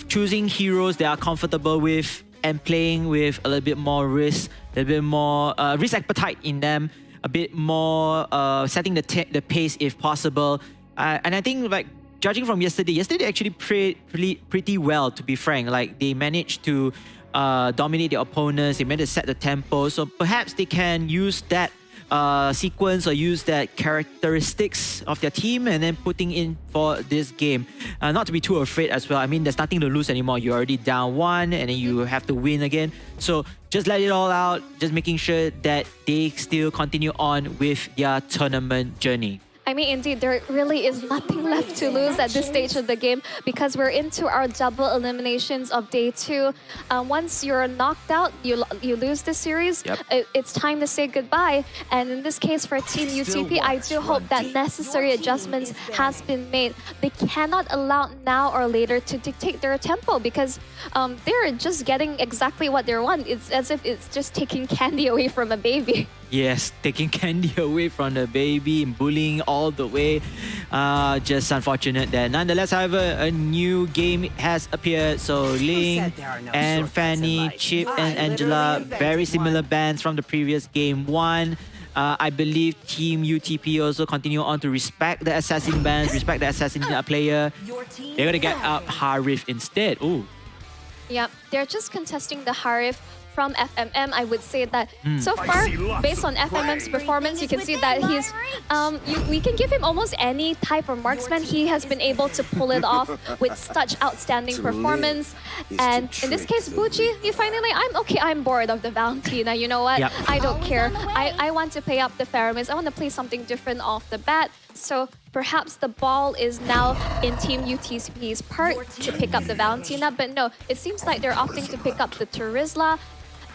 choosing heroes they are comfortable with, and playing with a little bit more risk, a little bit more risk appetite in them, a bit more setting the pace if possible. And I think, like, judging from yesterday actually played pretty well, to be frank. Like, they managed to dominate their opponents, they managed to set the tempo, so perhaps they can use that sequence or use that characteristics of their team and then putting in for this game. Not to be too afraid as well. I mean, there's nothing to lose anymore. You're already down 1 and then you have to win again. So just let it all out, just making sure that they still continue on with their tournament journey. I mean, indeed, there really is nothing left to lose at this stage of the game because we're into our double eliminations of day 2. Once you're knocked out, you lose the series. Yep. It's time to say goodbye. And in this case, for Team UTP, I do hope that necessary adjustments has been made. They cannot allow now or later to dictate their tempo because they're just getting exactly what they want. It's as if it's just taking candy away from a baby. Yes, taking candy away from the baby and bullying all the way. Just unfortunate that. Nonetheless, however, a new game has appeared. So Ling and Fanny, Chip and Angela, very similar bands from the previous game 1. I believe Team UTP also continue on to respect the assassin bands, respect the assassin player. They're gonna get up Harif instead. Ooh. Yeah, they're just contesting the Harif from FMM. I would say that so far, based on FMM's performance, you can see that he's we can give him almost any type of marksman. He has been able to pull it off with such outstanding performance. And in this case, Buji, I'm bored of the Valentina. You know what? Yep. I don't care. I want to play up the Faramis. I want to play something different off the bat. So perhaps the ball is now in Team UTP's part to pick up the Valentina, but no, it seems like they're opting to pick up the Turizla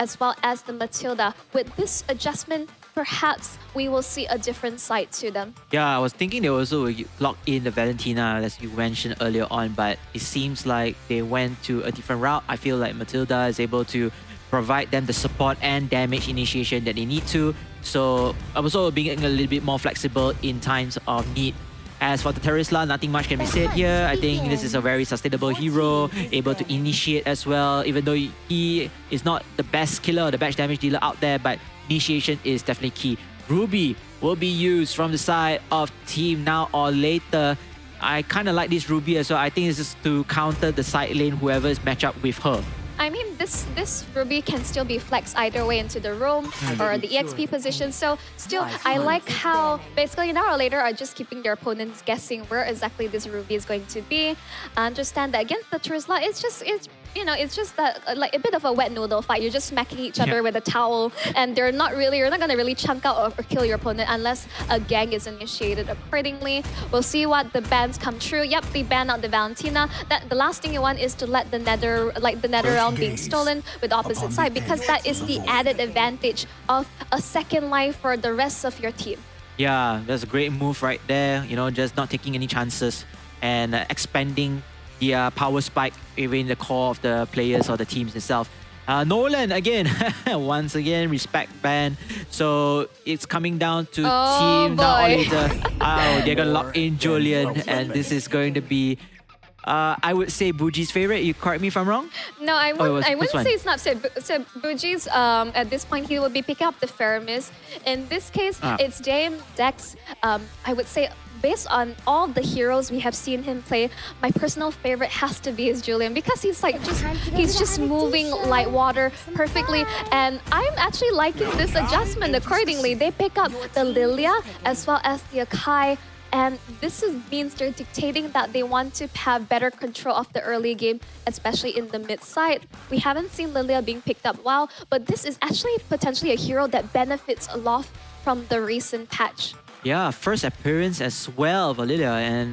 as well as the Matilda. With this adjustment, perhaps we will see a different side to them. Yeah, I was thinking they also will lock in the Valentina, as you mentioned earlier on, but it seems like they went to a different route. I feel like Matilda is able to provide them the support and damage initiation that they need to. So I was also being a little bit more flexible in times of need. As for the Turizla, nothing much can be said here. I think this is a very sustainable hero, able to initiate as well, even though he is not the best killer or the best damage dealer out there, but initiation is definitely key. Ruby will be used from the side of Team Now or Later. I kind of like this Ruby as well. I think this is to counter the side lane, whoever is matched up with her. I mean, this Ruby can still be flexed either way into the roam or the EXP position. So still, I like how basically now or later are just keeping their opponents guessing where exactly this Ruby is going to be. I understand that against the Turizla, it's just that like a bit of a wet noodle fight. You're just smacking each other with a towel, and you're not gonna really chunk out or kill your opponent unless a gang is initiated accordingly. We'll see what the bans come true. Yep, they ban out the Valentina. The last thing you want is to let the Nether realm being stolen with opposite side, because that is the added advantage of a second life for the rest of your team. Yeah, that's a great move right there. You know, just not taking any chances and expanding the power spike within the core of the players or the teams itself. Nolan again, once again, respect ban. So it's coming down to Team Now or Later. Oh, they're gonna lock in Julian, and this is going to be I would say Buji's favorite. You correct me if I'm wrong? No, I wouldn't say it's not. So Buji's, at this point, he will be picking up the Faramis. In this case, it's Dame, Dex. I would say, based on all the heroes we have seen him play, my personal favorite has to be his Julian, because he's like he's just moving like water perfectly, and I'm actually liking this adjustment accordingly. They pick up the Lilia as well as the Akai. And this means they're dictating that they want to have better control of the early game, especially in the mid side. We haven't seen Lilia being picked up well, but this is actually potentially a hero that benefits a lot from the recent patch. Yeah, first appearance as well for Lilia, and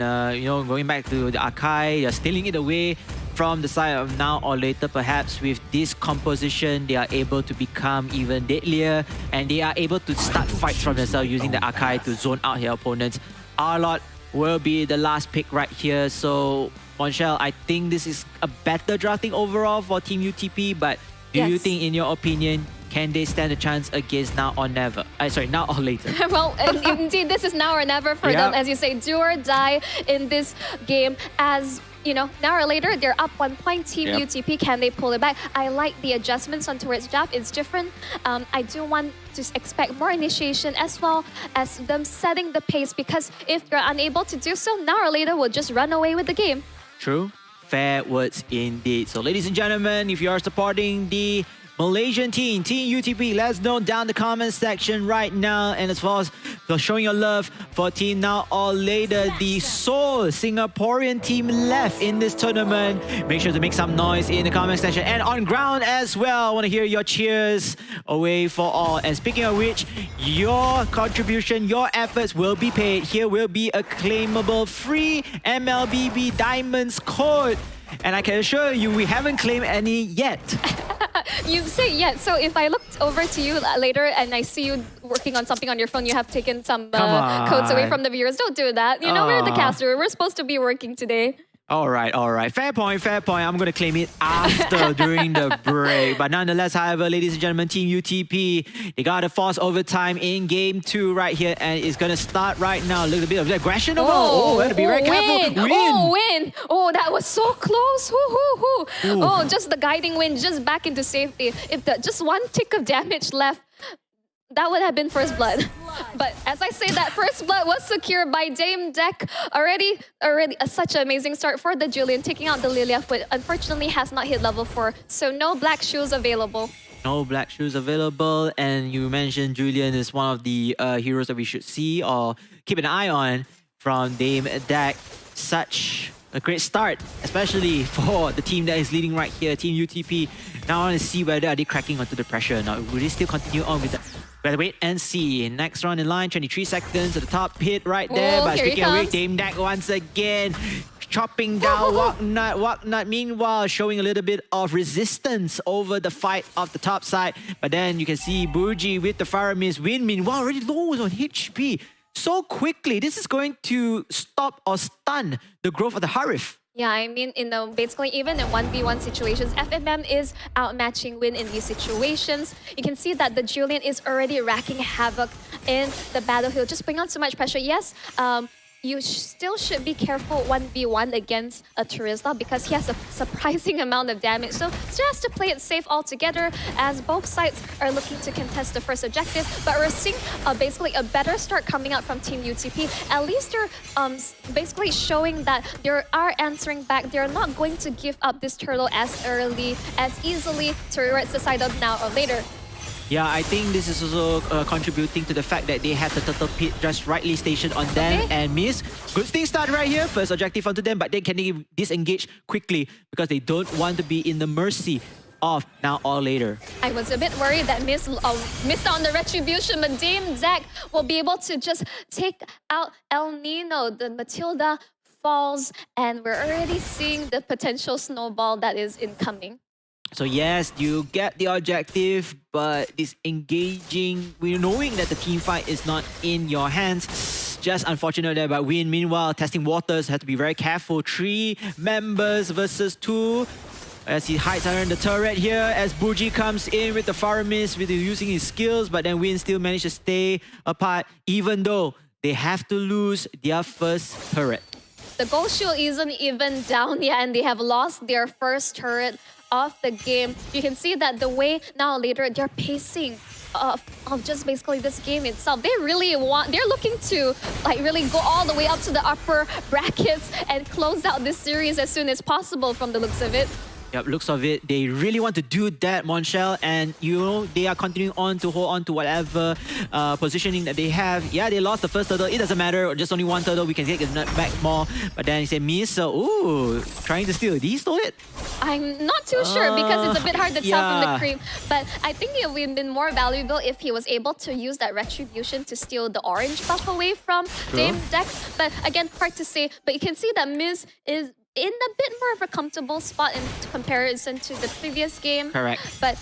going back to the Akai, they're stealing it away from the side of Now or Later. Perhaps with this composition, they are able to become even deadlier, and they are able to start fights from themselves using the Akai to zone out their opponents. Arlott will be the last pick right here. So, Monchel, I think this is a better drafting overall for Team UTP, but do you think, in your opinion, can they stand a chance against Now or Never? Now or Later? Well, indeed, this is now or never for them. As you say, do or die in this game. As now or later, they're up 1 point. Team UTP, can they pull it back? I like the adjustments on towards draft. It's different. I do want to expect more initiation as well as them setting the pace, because if you're unable to do so, now or later, we'll just run away with the game. True. Fair words indeed. So ladies and gentlemen, if you are supporting the Malaysian team, Team UTP, let us know down the comment section right now. And as far as for showing your love for Team Now or Later, the sole Singaporean team left in this tournament. Make sure to make some noise in the comment section and on ground as well. I want to hear your cheers away for all. And speaking of which, your contribution, your efforts will be paid. Here will be a claimable free MLBB Diamonds code. And I can assure you, we haven't claimed any yet. You say yet. So if I looked over to you later and I see you working on something on your phone, you have taken some codes away from the viewers. Don't do that. You know, we're the caster. We're supposed to be working today. All right. Fair point. I'm going to claim it after during the break. But nonetheless, however, ladies and gentlemen, Team UTP, they got a force overtime in Game 2 right here. And it's going to start right now. Look at a bit of aggression. Gotta be very careful. Win. Oh, that was so close. Oh, just the guiding win, just back into safety. If just one tick of damage left, that would have been first blood. But as I say, that first blood was secured by Dame Deck. Already such an amazing start for the Julian, taking out the Lilia, but unfortunately has not hit level 4. So no black shoes available. No black shoes available. And you mentioned Julian is one of the heroes that we should see or keep an eye on from Dame Deck. Such a great start, especially for the team that is leading right here, Team UTP. Now I want to see whether are they cracking onto the pressure. Now, will they still continue on with that? Better wait and see. Next round in line, 23 seconds at the top pit right there. But speaking of which, Dame Deck once again chopping down Walknut. Meanwhile, showing a little bit of resistance over the fight of the top side. But then you can see Buji with the Fire Mist. Win, meanwhile, already low on HP. So quickly, this is going to stop or stun the growth of the Harif. Yeah, I mean, basically even in 1v1 situations, FMM is outmatching Win in these situations. You can see that the Julian is already racking havoc in the battlefield, just putting on so much pressure. Yes, you still should be careful 1v1 against a Terizla because he has a surprising amount of damage. So still has to play it safe altogether as both sides are looking to contest the first objective. But we're seeing basically a better start coming out from Team UTP. At least they're basically showing that they are answering back. They're not going to give up this turtle as easily towards the side of Now or Later. Yeah, I think this is also contributing to the fact that they have the turtle pit just rightly stationed on them and miss. Good thing start right here. First objective onto them, but they can disengage quickly because they don't want to be in the mercy of Now or Later. I was a bit worried that missed on the retribution, but Dame Deck will be able to just take out El Nino. The Matilda falls, and we're already seeing the potential snowball that is incoming. So yes, you get the objective, but disengaging, we're knowing that the team fight is not in your hands. Just unfortunate there, but Win, meanwhile, testing waters, had to be very careful. 3 members versus 2. As he hides under the turret here, as Buji comes in with the Fire Mist, with using his skills, but then Win still managed to stay apart, even though they have to lose their first turret. The gold shield isn't even down yet, and they have lost their first turret of the game. You can see that the way Now or Later, they're pacing of just basically this game itself. They're looking to really go all the way up to the upper brackets and close out this series as soon as possible from the looks of it. Yep, looks of it. They really want to do that, Monshel, and they are continuing on to hold on to whatever positioning that they have. Yeah, they lost the first turtle. It doesn't matter. Just only one turtle. We can get the nut back more. But then he said, miss. So, ooh, trying to steal. Did he stole it? I'm not too sure because it's a bit hard to tell from the cream. But I think it would have been more valuable if he was able to use that retribution to steal the orange buff away from Dame Deck. But again, hard to say. But you can see that Miz is in a bit more of a comfortable spot in comparison to the previous game. Correct. But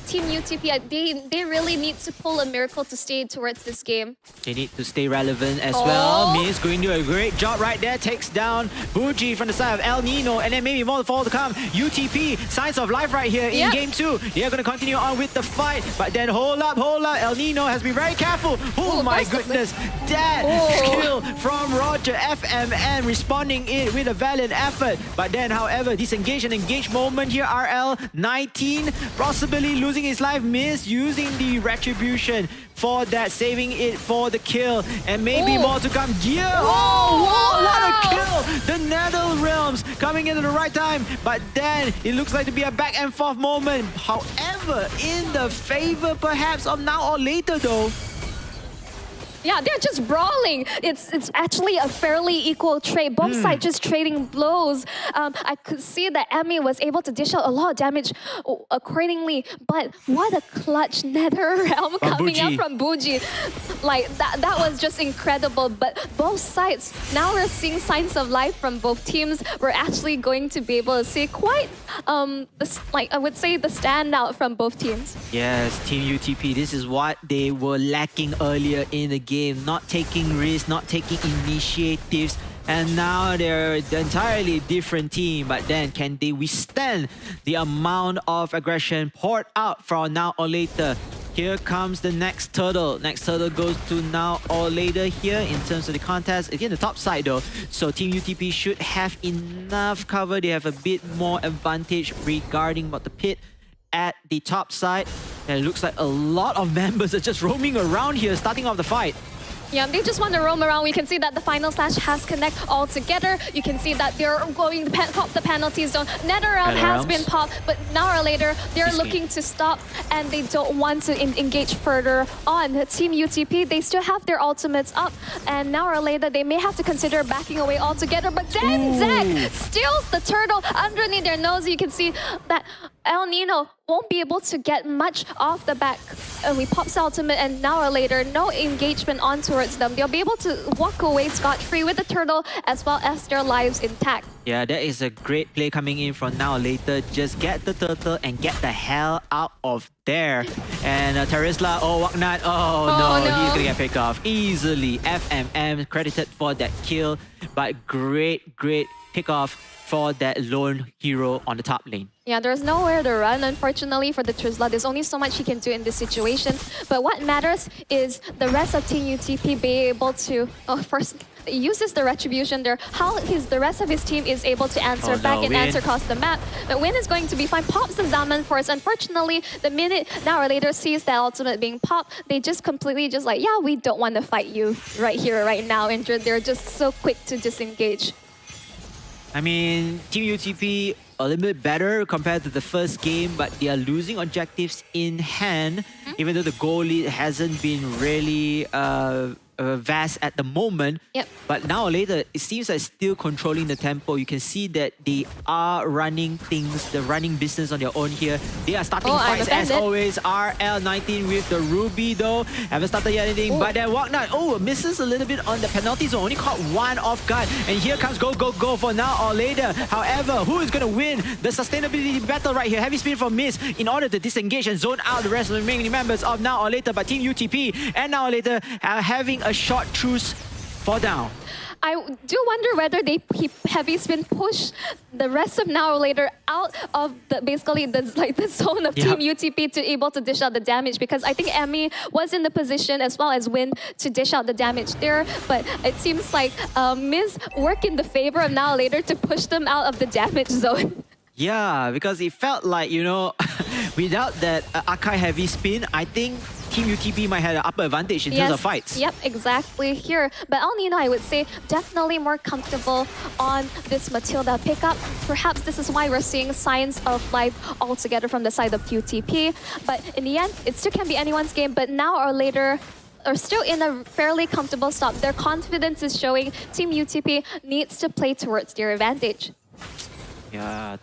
Team UTP, they really need to pull a miracle to stay towards this game. They need to stay relevant as well. Miz going to do a great job right there. Takes down Buji from the side of El Nino, and then maybe more fall to come. UTP, signs of life right here in Game 2. They are going to continue on with the fight, but then hold up. El Nino has been very careful. Oh my goodness. That skill from Roger FMN responding it with a valiant effort. But then, however, disengage and engage moment here. RL 19 possibly losing his life. Miss using the retribution for that, saving it for the kill, and maybe more to come. Yeah! Oh, what a kill! The Nether Realms coming in at the right time, but then it looks like to be a back and forth moment. However, in the favor perhaps of Now or Later though. Yeah, they're just brawling. It's actually a fairly equal trade. Both sides just trading blows. I could see that Emmy was able to dish out a lot of damage accordingly. But what a clutch Nether Realm coming up from Bougie. Like, that was just incredible. But both sides, now we're seeing signs of life from both teams. We're actually going to be able to see quite, I would say, the standout from both teams. Yes, Team UTP, this is what they were lacking earlier in the game. Not taking risks, not taking initiatives, and now they're the entirely different team. But then, can they withstand the amount of aggression poured out from Now or Later? Here comes the next turtle. Next turtle goes to Now or Later here in terms of the contest. Again, the top side though. So Team UTP should have enough cover. They have a bit more advantage regarding what the pit at the top side. And it looks like a lot of members are just roaming around here, starting off the fight. Yeah, they just want to roam around. We can see that the final slash has connect all together. You can see that they're going to pop the penalty zone. Nether Realm has been popped, but Now or Later, they're looking to stop and they don't want to engage further on. Team UTP, they still have their ultimates up, and Now or Later, they may have to consider backing away altogether. But then Zek steals the turtle underneath their nose. You can see that El Nino won't be able to get much off the back. We pops ultimate, and Now or Later, no engagement on towards them. They'll be able to walk away scot-free with the turtle as well as their lives intact. Yeah, that is a great play coming in from Now or Later. Just get the turtle and get the hell out of there. And Terizla, Waknat, no, he's gonna get picked off easily. FMM credited for that kill, but great pick off for that lone hero on the top lane. Yeah, there's nowhere to run, unfortunately, for the Terizla. There's only so much he can do in this situation. But what matters is the rest of Team UTP be able to... first, he uses the retribution there. How the rest of his team is able to answer back and answer across the map. But Win is going to be fine. Pops the Zaman Force. Unfortunately, the minute Now or Later sees the ultimate being popped, they just completely just like, yeah, we don't want to fight you right here, right now. And they're just so quick to disengage. I mean, Team UTP a little bit better compared to the first game, but they are losing objectives in hand, even though the goal lead hasn't been really vast at the moment. Yep. But Now or Later, it seems like still controlling the tempo. You can see that they are running things, the running business on their own here. They are starting fights as always. RL19 with the Ruby though. Haven't started yet anything, but then Waknat, misses a little bit on the penalty zone. Only caught one off guard. And here comes go for Now or Later. However, who is going to win the sustainability battle right here? Heavy spin from Miss in order to disengage and zone out the rest of the remaining members of Now or Later. But Team UTP and Now or Later are having a short truce for down. I do wonder whether he heavy spin push the rest of Now or Later out of the zone of Team UTP to able to dish out the damage, because I think Emmy was in the position as well as Win to dish out the damage there, but it seems like Miz work in the favor of Now or Later to push them out of the damage zone. Yeah, because it felt like, without that Akai heavy spin, I think Team UTP might have an upper advantage in terms of fights. Yep, exactly here. But El Nino, I would say, definitely more comfortable on this Matilda pickup. Perhaps this is why we're seeing signs of life altogether from the side of UTP. But in the end, it still can be anyone's game. But Now or Later are still in a fairly comfortable spot. Their confidence is showing. Team UTP needs to play towards their advantage. Yeah,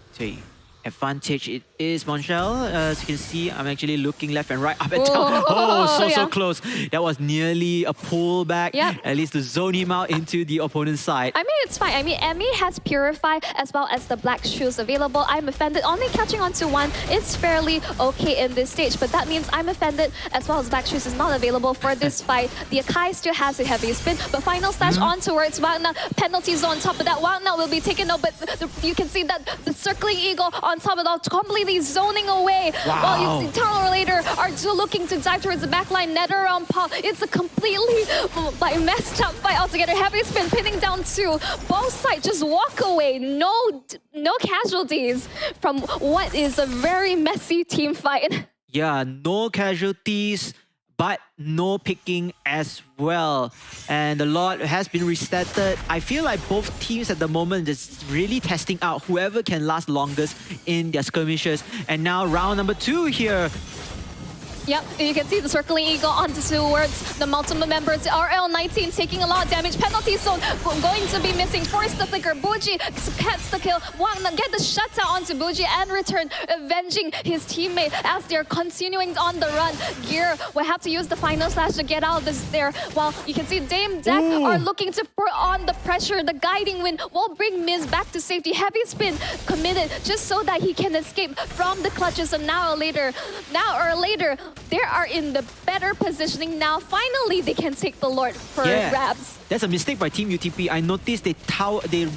advantage it is, Monchel. As you can see, I'm actually looking left and right, up and down. So close. That was nearly a pullback, at least to zone him out into the opponent's side. I mean, it's fine. I mean, Emmy has Purify as well as the Black Shoes available. I'm Offended only catching on to one is fairly okay in this stage, but that means I'm Offended as well as Black Shoes is not available for this fight. The Akai still has a heavy spin, but final slash on towards Waknat. Penalty zone on top of that. Waknat will be taken out, but you can see that the Circling Eagle on top of it all, completely zoning away. Wow. While Tower later are still looking to dive towards the backline, Nether around Paul. It's a completely messed up fight altogether. Heavy Spin pinning down 2. Both sides just walk away. No casualties from what is a very messy team fight. Yeah, no casualties, but no picking as well. And the lot has been restarted. I feel like both teams at the moment is really testing out whoever can last longest in their skirmishes. And now round number 2 here. Yep, you can see the circling eagle onto towards the multiple members. RL19 taking a lot of damage. Penalty zone going to be missing. Force the flicker. Bougie gets the kill. Wagner get the shutout onto Bougie and return, avenging his teammate as they're continuing on the run. Gear will have to use the final slash to get out of this there. While you can see Dame Deck are looking to put on the pressure. The guiding wind will bring Miz back to safety. Heavy Spin committed just so that he can escape from the clutches. And now or later, they are in the better positioning now. Finally, they can take the Lord for grabs. That's a mistake by Team UTP. I noticed they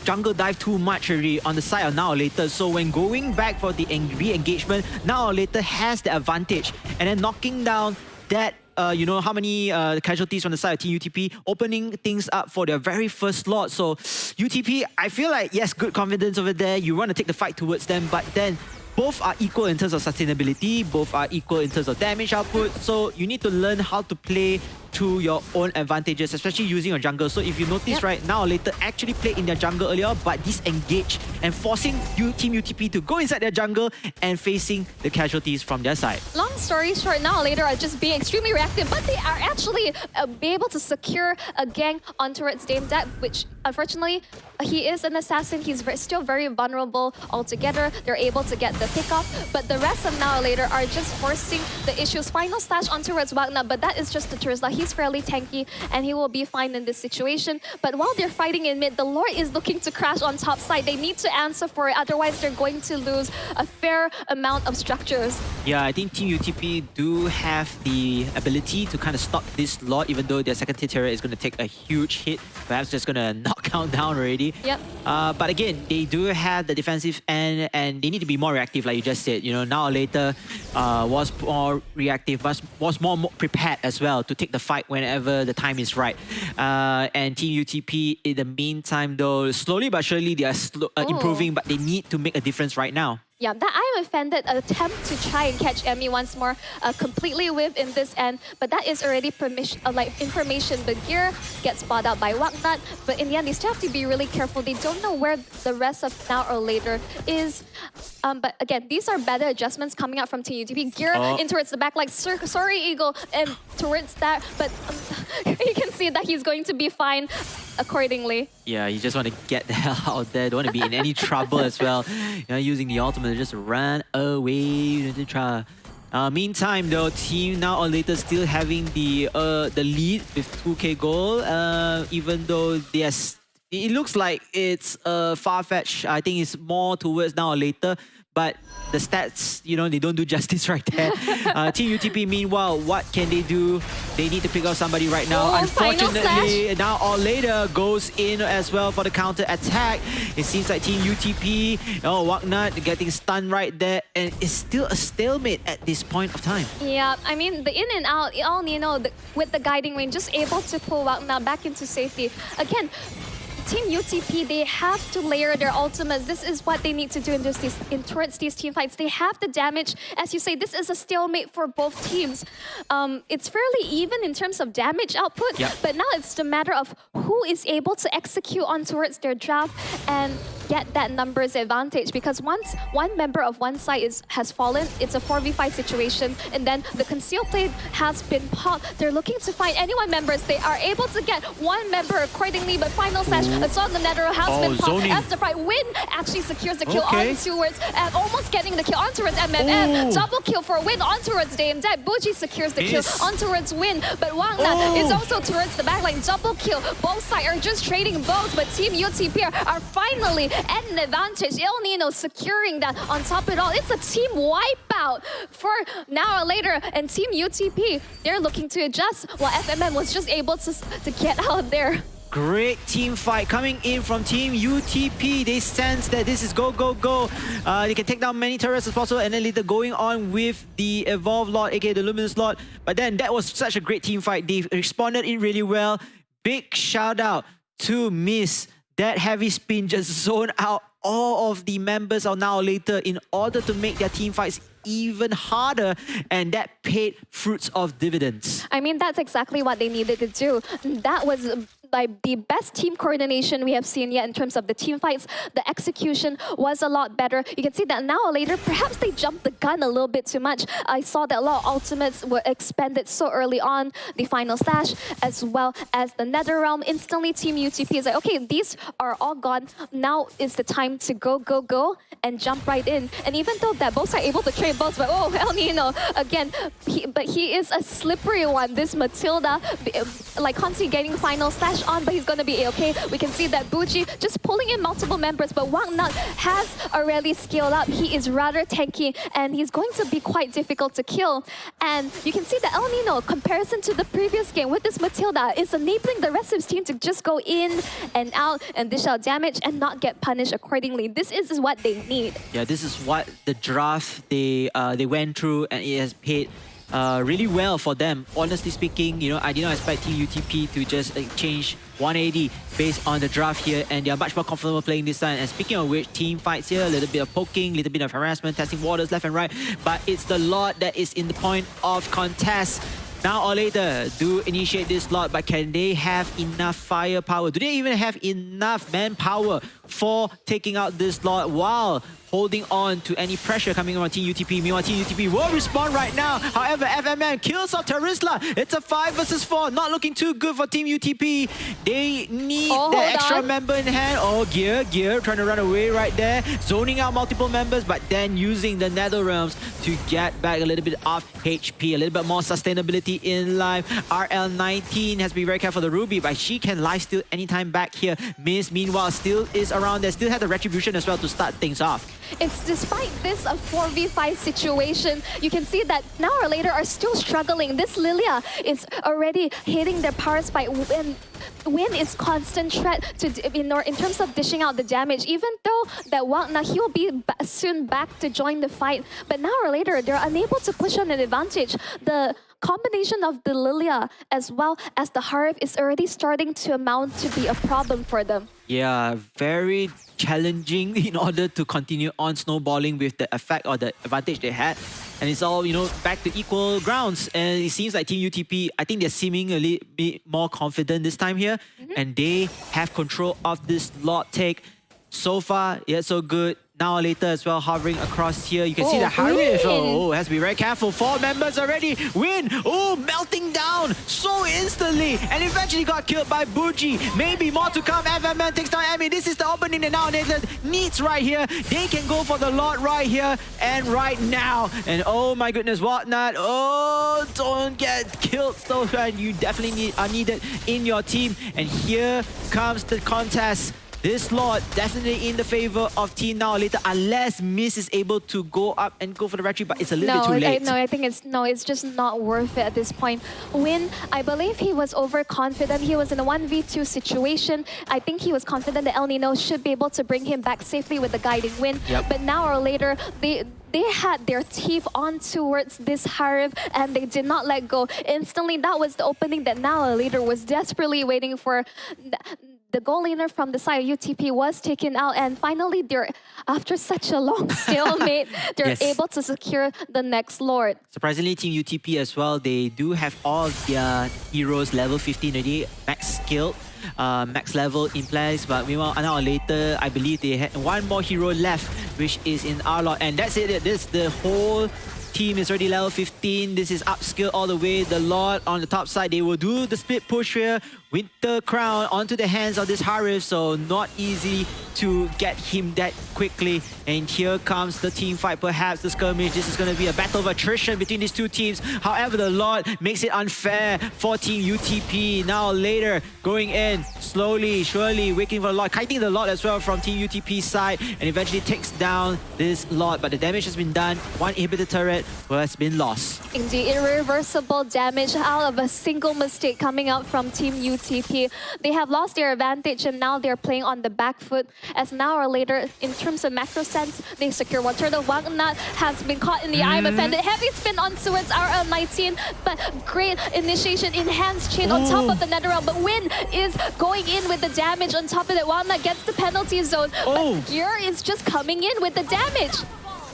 jungle dive too much already on the side of Now or Later. So when going back for the re-engagement, Now or Later has the advantage. And then knocking down that you know how many casualties from the side of Team UTP, opening things up for their very first slot. So UTP, I feel like, yes, good confidence over there. You want to take the fight towards them, but then both are equal in terms of sustainability, both are equal in terms of damage output. So you need to learn how to play to your own advantages, especially using your jungle. So if you notice right now, Later actually played in their jungle earlier, but disengaged and forcing Team UTP to go inside their jungle and facing the casualties from their side. Long story short, Now Later are just being extremely reactive, but they are actually be able to secure a gang on towards Dame Deck, which unfortunately, he is an assassin. He's still very vulnerable altogether. They're able to get the pick off, but the rest of Now Later are just forcing the issues. Final slash on towards Wagner, but that is just the Turzla. He's fairly tanky and he will be fine in this situation. But while they're fighting in mid, the Lord is looking to crash on top side. They need to answer for it, otherwise they're going to lose a fair amount of structures. Yeah, I think Team UTP do have the ability to kind of stop this lot, even though their second tier turret is going to take a huge hit. Perhaps just going to knock count down already. Yep. But again, they do have the defensive end and they need to be more reactive, like you just said. You know, Now or Later was more reactive, but was more prepared as well to take the fight whenever the time is right. And Team UTP, in the meantime, though, slowly but surely they are improving, but they need to make a difference right now. Yeah, that I'm offended attempt to try and catch Emmy once more, completely whiff in this end, but that is already information. The Gear gets spotted out by Wagnat, but in the end they still have to be really careful. They don't know where the rest of Now or Later is. But again, these are better adjustments coming out from Team UTP. Gear in towards the back, like sorry Eagle, and towards that, but you can see that he's going to be fine accordingly. Yeah, you just want to get the hell out there. Don't want to be in any trouble as well. You know, using the ultimate to just run away to try. Meantime, though, Team Now or Later still having the lead with 2k gold. Even though it looks like it's far-fetched. I think it's more towards Now or Later. But the stats, you know, they don't do justice right there. Team UTP, meanwhile, what can they do? They need to pick up somebody right now. Unfortunately, Now or Later goes in as well for the counter attack. It seems like Team UTP, Wagner getting stunned right there, and it's still a stalemate at this point of time. Yeah, I mean, the in and out, with the guiding rain, just able to pull Wagner back into safety. Again, Team UTP, they have to layer their ultimates. This is what they need to do towards these team fights. They have the damage. As you say, this is a stalemate for both teams. It's fairly even in terms of damage output, but now it's the matter of who is able to execute on towards their draft and get that numbers advantage, because once one member of one side has fallen, it's a 4v5 situation, and then the concealed plate has been popped. They're looking to find any one members. They are able to get one member accordingly, but final slash Assault the Nether has been popped as the fight. Win actually secures the kill on towards and almost getting the kill on towards MMM. Double kill for Win on towards Dame Deck. Bougie secures the kill on towards Win, but Wagner is also towards the backline. Double kill. Both sides are just trading bows, but Team UTP are finally at an advantage. El Nino securing that on top of it all. It's a team wipeout for Now or Later, and Team UTP, they're looking to adjust while FMM was just able to get out there. Great team fight coming in from Team UTP. They sense that this is go, go, go. They can take down many turrets as possible, and then later going on with the Evolve Lord, aka the Luminous Lord. But then that was such a great team fight. They responded in really well. Big shout out to Miss. That heavy spin just zoned out all of the members of Now or Later in order to make their team fights even harder, and that paid fruits of dividends. I mean, that's exactly what they needed to do. That was like the best team coordination we have seen yet in terms of the team fights. The execution was a lot better. You can see that Now or Later, perhaps they jumped the gun a little bit too much. I saw that a lot of ultimates were expended so early on, the final stash, as well as the Nether Realm. Instantly, Team UTP is like, okay, these are all gone. Now is the time to go, go, go, and jump right in. And even though that both are able to trade both, but oh, El Nino, again, but he is a slippery one. This Matilda, like constantly getting final stash on, but he's going to be A-okay. We can see that Buji just pulling in multiple members, but Wang Nut has already scaled up. He is rather tanky, and he's going to be quite difficult to kill. And you can see that El Nino, comparison to the previous game with this Matilda, is enabling the rest of his team to just go in and out and dish out damage and not get punished accordingly. This is what they need. Yeah, this is what the draft they went through, and it has paid really well for them. Honestly speaking, you know, I did not expect Team UTP to just change 180 based on the draft here, and they are much more comfortable playing this time. And speaking of which, team fights here, a little bit of poking, a little bit of harassment, testing waters left and right, but it's the Lord that is in the point of contest. Now or Later do initiate this slot, but can they have enough firepower? Do they even have enough manpower for taking out this slot while holding on to any pressure coming from Team UTP? Meanwhile, Team UTP will respond right now. However, FMM kills off Terizla. It's a 5 versus 4. Not looking too good for Team UTP. They need the extra member in hand. Oh, Gear trying to run away right there. Zoning out multiple members, but then using the Nether Realms to get back a little bit of HP, a little bit more sustainability in life. RL19 has to be very careful of the Ruby, but she can lifesteal anytime back here. Miss, meanwhile, still is around there. Still has the Retribution as well to start things off. It's despite this a 4v5 situation, you can see that Now or Later are still struggling. This Lilia is already hitting their power spike, and Win is constant threat to in terms of dishing out the damage. Even though that Wang Na, he'll be soon back to join the fight, but Now or Later they're unable to push on an advantage. The combination of the Lilia as well as the Harv is already starting to amount to be a problem for them. Yeah, very challenging in order to continue on snowballing with the effect or the advantage they had. And it's all, you know, back to equal grounds. And it seems like Team UTP, I think they're seeming a little bit more confident this time here. And they have control of this lot take. So far, yeah, so good. Now or Later as well, hovering across here. You can see the Harif. Oh, has to be very careful. 4 members already. Win. Oh, melting down so instantly. And eventually got killed by Buji. Maybe more to come. FMM takes down Emmy. This is the opening that Now or Later needs right here. They can go for the Lord right here and right now. And oh my goodness, Whatnot. Oh, don't get killed so bad. You definitely are needed in your team. And here comes the contest. This Lord definitely in the favor of Team Now or Later, unless Miss is able to go up and go for the retreat, but it's a little bit too late. I think it's just not worth it at this point. Win, I believe he was overconfident. He was in a 1v2 situation. I think he was confident that El Nino should be able to bring him back safely with the guiding Win. But Now or Later, they had their teeth on towards this Harif and they did not let go. Instantly, that was the opening that Now or Later was desperately waiting for. The goal laner from the side of UTP was taken out, and finally, after such a long stalemate, they're able to secure the next Lord. Surprisingly, Team UTP as well, they do have all their heroes level 15 already, max skilled, max level in place, but meanwhile, Now or Later, I believe they had one more hero left, which is in Arlott, and that's it. This the whole team is already level 15. This is upskill all the way. The Lord on the top side, they will do the split push here. Winter Crown onto the hands of this Harif, so not easy to get him that quickly. And here comes the team fight, perhaps the skirmish. This is going to be a battle of attrition between these two teams. However, the Lord makes it unfair for Team UTP. Now or Later, going in slowly, surely, waiting for the Lord, kiting the Lord as well from Team UTP's side, and eventually takes down this Lord. But the damage has been done. One inhibitor turret turret who has been lost. Indeed, irreversible damage out of a single mistake coming out from Team UTP. They have lost their advantage and now they're playing on the back foot. As an hour later, in terms of macro sense, they secure one turtle. Wagnat has been caught in the eye of offended. Heavy spin on towards RL19, but great initiation, enhanced chain on top of the Netherrealm. But Win is going in with the damage on top of it. Wagnat gets the penalty zone, but Gear is just coming in with the damage.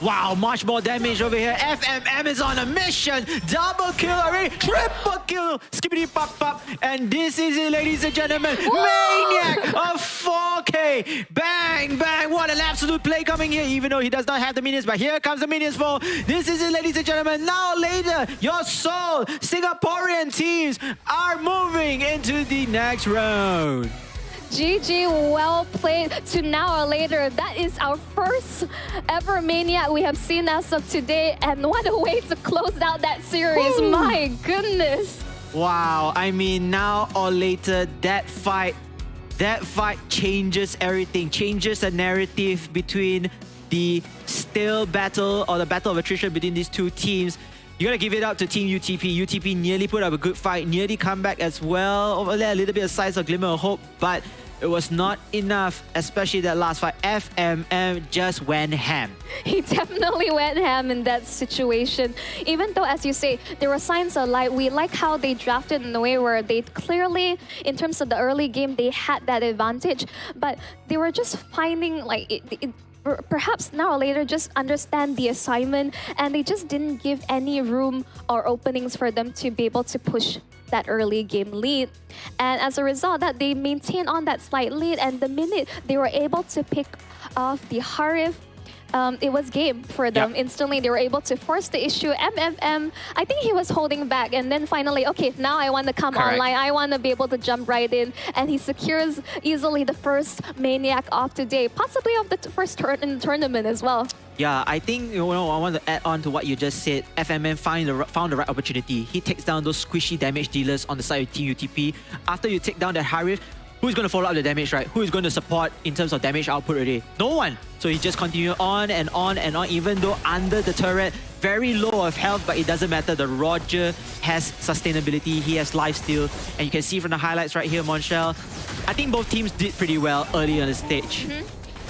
Wow, much more damage over here. FMM is on a mission. Double kill already. Triple kill. Skippity pop pop. And this is it, ladies and gentlemen. Maniac of 4K. Bang, bang. What an absolute play coming here. Even though he does not have the minions. But here comes the minions for. This is it, ladies and gentlemen. Now later, your Seoul Singaporean teams are moving into the next round. GG, well played. To now or later, that is our first ever Maniac we have seen as of today. And what a way to close out that series. Woo. My goodness. Wow, I mean, now or later, that fight changes everything, changes the narrative between the still battle or the battle of attrition between these two teams. You gotta give it up to Team UTP. UTP nearly put up a good fight, nearly come back as well. Over there, a little bit of size of glimmer of hope, but it was not enough, especially that last fight. FMM just went ham. He definitely went ham in that situation. Even though, as you say, there were signs of light. We like how they drafted in a way where they clearly, in terms of the early game, they had that advantage. But they were just finding, like, perhaps now or later, just understand the assignment, and they just didn't give any room or openings for them to be able to push that early game lead. And as a result, that they maintained on that slight lead, and the minute they were able to pick off the Harif, it was game for them. Instantly, they were able to force the issue. MMM, I think he was holding back, and then finally, okay, now I want to come online. I want to be able to jump right in, and he secures easily the first Maniac of today, possibly of the first turn in the tournament as well. Yeah, I think, I want to add on to what you just said. FMM found the right opportunity. He takes down those squishy damage dealers on the side of Team UTP. After you take down that Harif, who's going to follow up the damage, right? Who is going to support in terms of damage output already? No one. So he just continued on and on and on, even though under the turret, very low of health, but it doesn't matter. The Roger has sustainability, he has lifesteal, and you can see from the highlights right here, Monshel. I think both teams did pretty well early on the stage.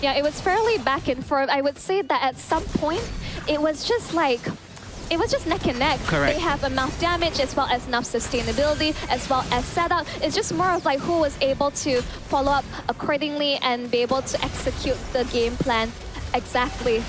Yeah, it was fairly back and forth. I would say that at some point, it was just like, it was just neck and neck. Correct. They have enough damage as well as enough sustainability as well as setup. It's just more of like who was able to follow up accordingly and be able to execute the game plan exactly.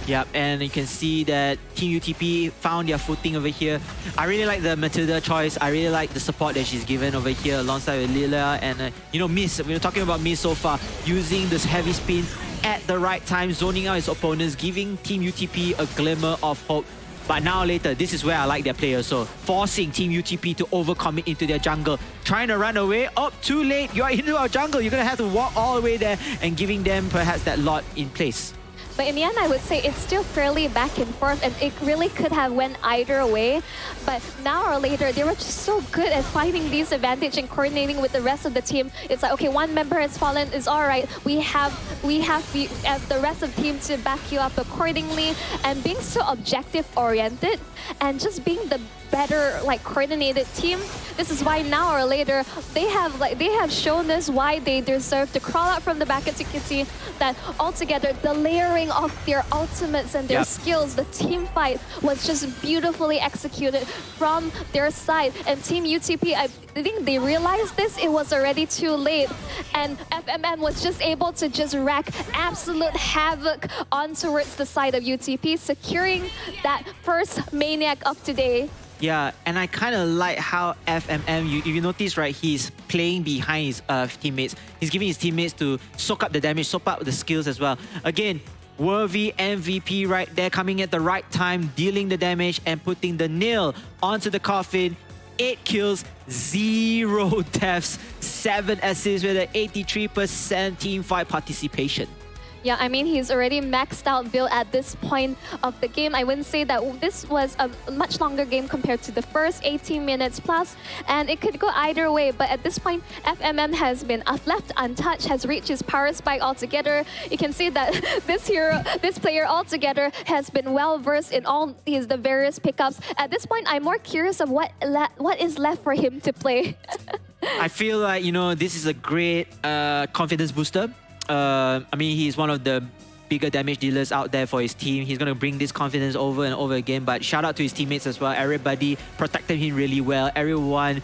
Yep, and you can see that Team UTP found their footing over here. I really like the Matilda choice. I really like the support that she's given over here alongside with Lila and, Miss. We were talking about Miss so far, using this heavy spin at the right time, zoning out his opponents, giving Team UTP a glimmer of hope. But now later, this is where I like their players. So forcing Team UTP to overcommit into their jungle. Trying to run away. Oh, too late. You're into our jungle. You're going to have to walk all the way there and giving them perhaps that lot in place. But in the end, I would say it's still fairly back and forth, and it really could have went either way. But now or later, they were just so good at finding these advantage and coordinating with the rest of the team. It's like, okay, one member has fallen, it's all right. We have the rest of the team to back you up accordingly, and being so objective-oriented and just being the better, like, coordinated team. This is why now or later they have shown us why they deserve to crawl out from the back. As you can see that altogether the layering of their ultimates and their skills, the team fight was just beautifully executed from their side. And Team UTP, I think they realized this, it was already too late, and FMM was just able to just rack absolute havoc on towards the side of UTP, securing that first Maniac of today. Yeah, and I kind of like how FMM, if you notice, right, he's playing behind his teammates. He's giving his teammates to soak up the damage, soak up the skills as well. Again, worthy MVP right there, coming at the right time, dealing the damage and putting the nail onto the coffin. 8 kills, 0 deaths, 7 assists with an 83% team fight participation. Yeah, I mean, he's already maxed out build at this point of the game. I wouldn't say that this was a much longer game compared to the first 18 minutes plus, and it could go either way. But at this point, FMM has been left untouched, has reached his power spike altogether. You can see that this player altogether has been well versed in all the various pickups. At this point, I'm more curious of what is left for him to play. I feel like, this is a great confidence booster. I mean, he's one of the bigger damage dealers out there for his team. He's going to bring this confidence over and over again. But shout out to his teammates as well. Everybody protected him really well. Everyone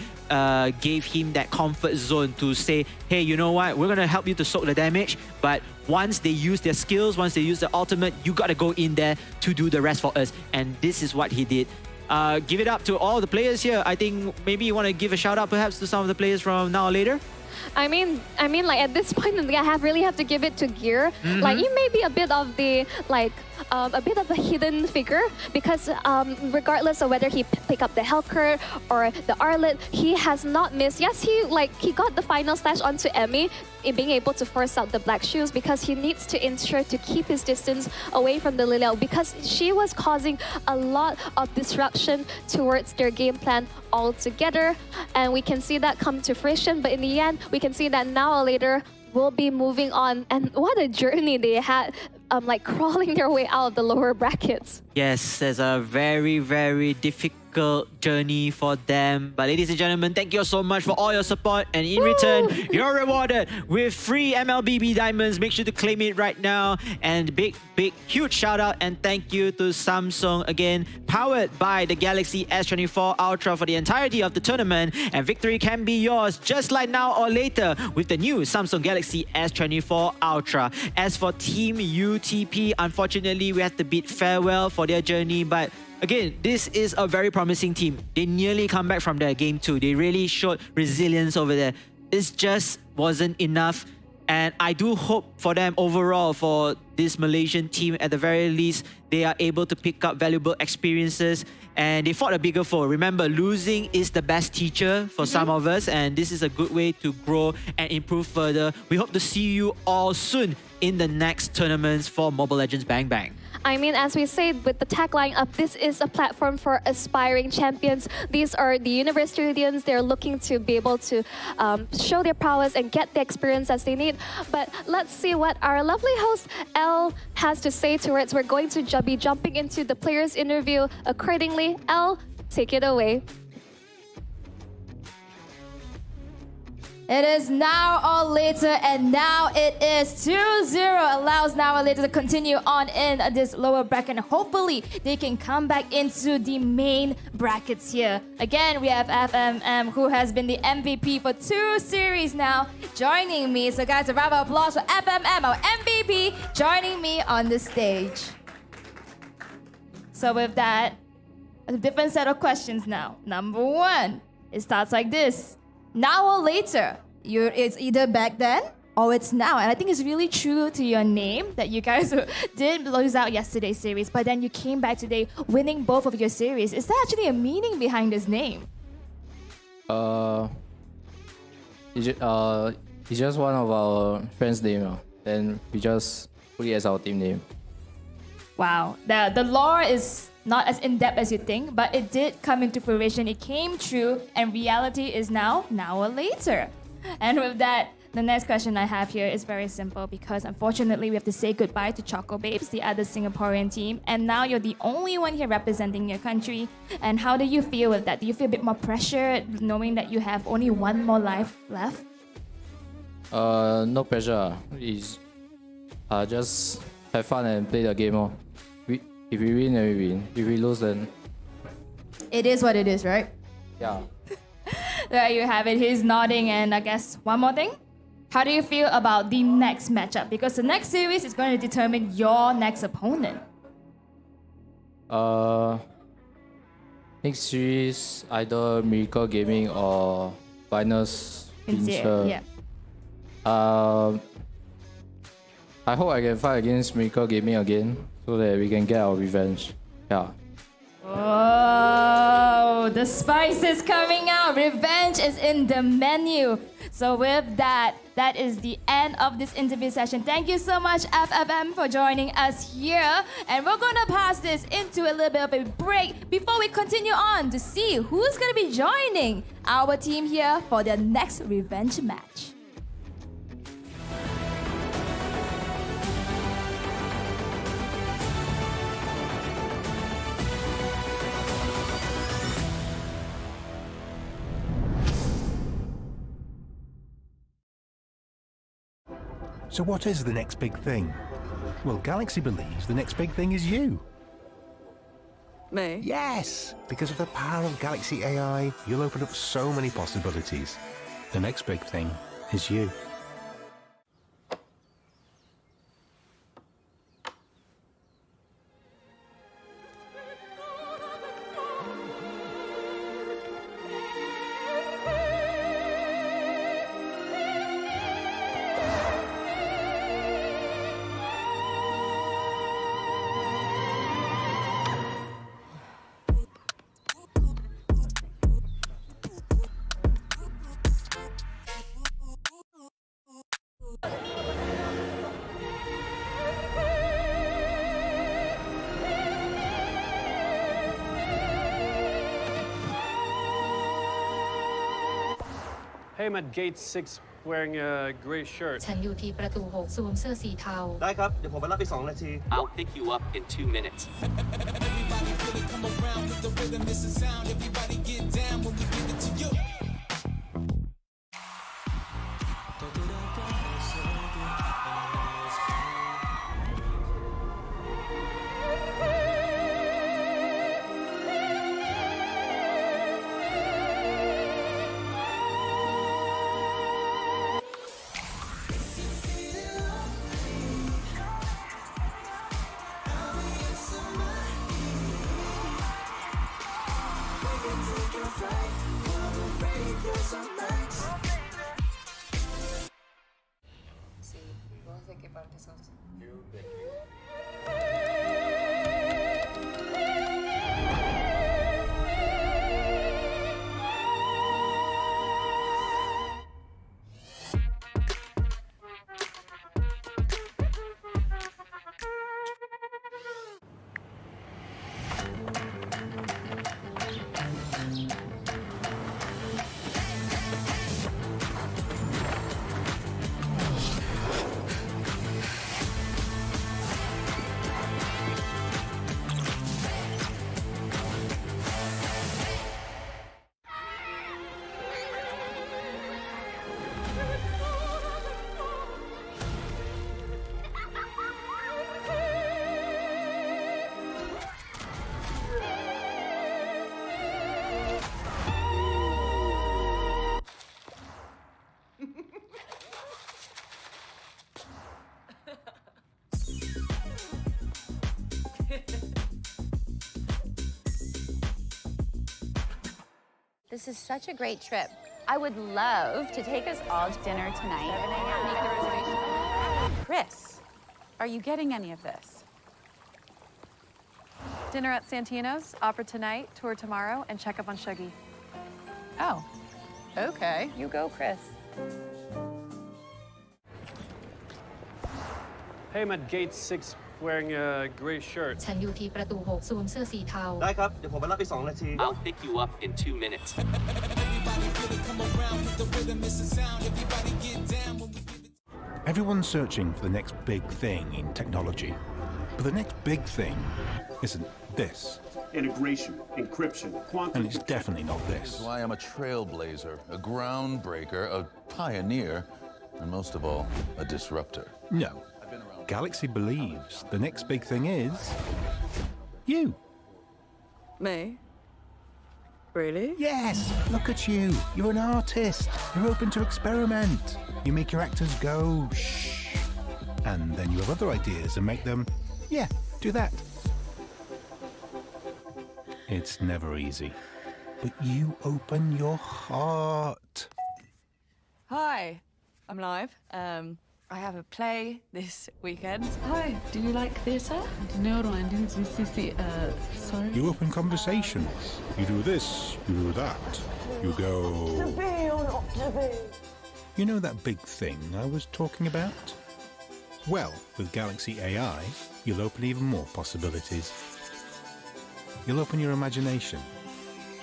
gave him that comfort zone to say, hey, you know what? We're going to help you to soak the damage. But once they use their skills, once they use the ultimate, you got to go in there to do the rest for us. And this is what he did. Give it up to all the players here. I think maybe you want to give a shout out perhaps to some of the players from Now or Later. I mean, like at this point, I really have to give it to Gear. Like, he may be a bit of the a bit of a hidden figure because regardless of whether he pick up the Helcurt or the Arlet, he has not missed. Yes, he got the final slash onto Emmy in being able to force out the Black Shoes because he needs to ensure to keep his distance away from the Liliel because she was causing a lot of disruption towards their game plan altogether, and we can see that come to fruition. But in the end, we can see that Now or Later will be moving on, and what a journey they had, like crawling their way out of the lower brackets. Yes, there's a very, very difficult journey for them. But ladies and gentlemen, thank you so much for all your support. And in return, you're rewarded with free MLBB Diamonds. Make sure to claim it right now. And big, huge shout out and thank you to Samsung again, powered by the Galaxy S24 Ultra for the entirety of the tournament. And victory can be yours just like Now or Later with the new Samsung Galaxy S24 Ultra. As for Team UTP, unfortunately, we had to bid farewell for their journey. But again, this is a very promising team. They nearly come back from their game 2. They really showed resilience over there. It just wasn't enough. And I do hope for them overall, for this Malaysian team, at the very least, they are able to pick up valuable experiences. And they fought a bigger foe. Remember, losing is the best teacher for some of us. And this is a good way to grow and improve further. We hope to see you all soon in the next tournaments for Mobile Legends Bang Bang. I mean, as we say with the tagline up, this is a platform for aspiring champions. These are the university students. They're looking to be able to show their prowess and get the experience as they need. But let's see what our lovely host, Elle, has to say towards. We're going to be jumping into the players' interview accordingly. Elle, take it away. It is Now or Later, and now it is 2-0. Allows Now or Later to continue on in this lower bracket. Hopefully, they can come back into the main brackets here. Again, we have FMM, who has been the MVP for 2 series now, joining me. So guys, a round of applause for FMM, our MVP, joining me on the stage. So with that, a different set of questions now. Number 1, it starts like this. Now or Later, it's either back then or it's now. And I think it's really true to your name that you guys did lose out yesterday's series, but then you came back today winning both of your series. Is there actually a meaning behind this name? It's just one of our friends' name. Then we just put it as our team name. Wow, the lore is not as in-depth as you think, but it did come into fruition. It came true, and reality is now or later. And with that, the next question I have here is very simple because unfortunately we have to say goodbye to Choco Babes, the other Singaporean team, and now you're the only one here representing your country. And how do you feel with that? Do you feel a bit more pressure knowing that you have only one more life left? No pressure. It's just have fun and play the game. If we win, then we win. If we lose, then... It is what it is, right? Yeah. There you have it. He's nodding. And I guess one more thing. How do you feel about the next matchup? Because the next series is going to determine your next opponent. Next series, either Miracle Gaming or Binus Fincher. Yeah. I hope I can fight against Miracle Gaming again, so that we can get our revenge. Yeah. Oh, the spice is coming out. Revenge is in the menu. So with that, that is the end of this interview session. Thank you so much, FFM, for joining us here. And we're gonna pass this into a little bit of a break before we continue on to see who's gonna be joining our team here for their next revenge match. So what is the next big thing? Well, Galaxy believes the next big thing is you. Me? Yes! Because of the power of Galaxy AI, you'll open up so many possibilities. The next big thing is you. Hey, I'm at gate 6 wearing a gray shirt. ฉันอยู่ที่ประตู6สวมเสื้อสีเทา ได้ครับ เดี๋ยวผมไปรับอีก2 นาที I'll pick you up in 2 minutes. This is such a great trip. I would love to take us all to dinner tonight. Make the reservation. Chris, are you getting any of this? Dinner at Santino's, opera tonight, tour tomorrow, and check up on Shuggy. Oh, okay. You go, Chris. Hey, I'm at gate 6 wearing a gray shirt. ฉันอยู่ที่ประตู6สวมเสื้อสีเทา ได้ครับ เดี๋ยวผมไปรับอีก2 นาที I'll pick you up in 2 minutes. Everyone's searching for the next big thing in technology. But the next big thing isn't this. Integration, encryption, quantum. And it's definitely not this. That's why I'm a trailblazer, a groundbreaker, a pioneer, and most of all, a disruptor. No. Galaxy believes the next big thing is you. Me? Really? Yes! Look at you. You're an artist. You're open to experiment. You make your actors go shh. And then you have other ideas and make them, yeah, do that. It's never easy. But you open your heart. Hi, I'm live. I have a play this weekend. Hi, do you like theatre? Sorry. You open conversations. You do this, you do that. You go. To be or not to be? You know that big thing I was talking about? Well, with Galaxy AI, you'll open even more possibilities. You'll open your imagination,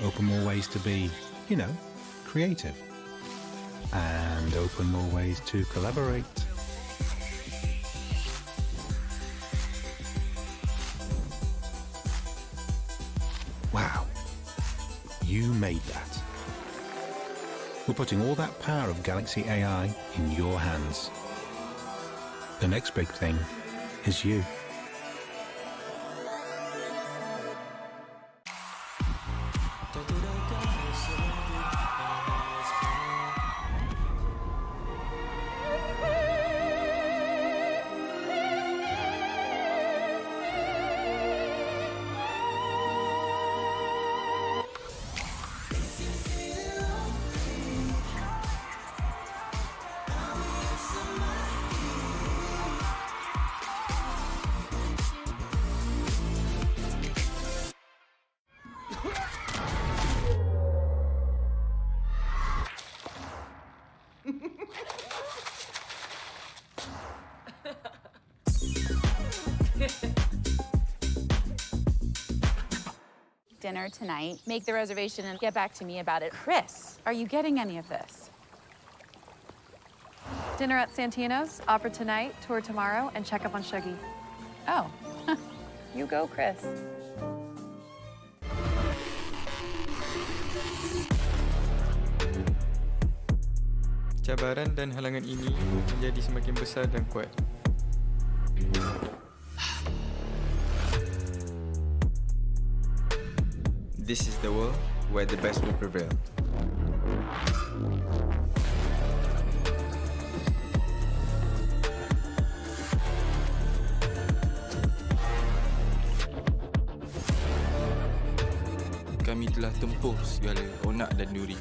open more ways to be, creative, and open more ways to collaborate. Wow, you made that. We're putting all that power of Galaxy AI in your hands. The next big thing is you. Dinner tonight. Make the reservation and get back to me about it. Chris, are you getting any of this? Dinner at Santino's, opera tonight, tour tomorrow, and check up on Shuggy. Oh, you go, Chris. Cabaran dan halangan ini menjadi semakin besar dan kuat. This is the world where the best will prevail. Kami telah tempuh segala onak dan duri.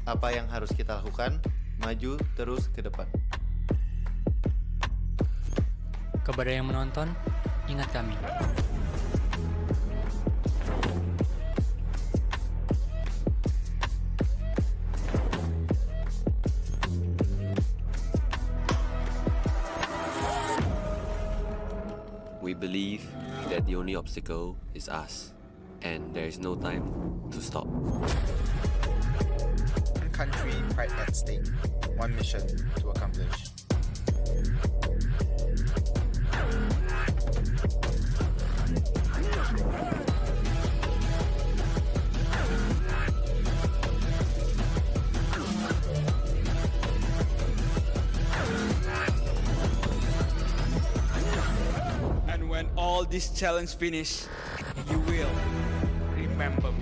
Apa yang harus kita lakukan? Maju terus ke depan. Kepada yang menonton, ingat kami. We believe that the only obstacle is us, and there is no time to stop. One country, pride at stake. One mission to accomplish. And when all this challenge finish, you will remember me.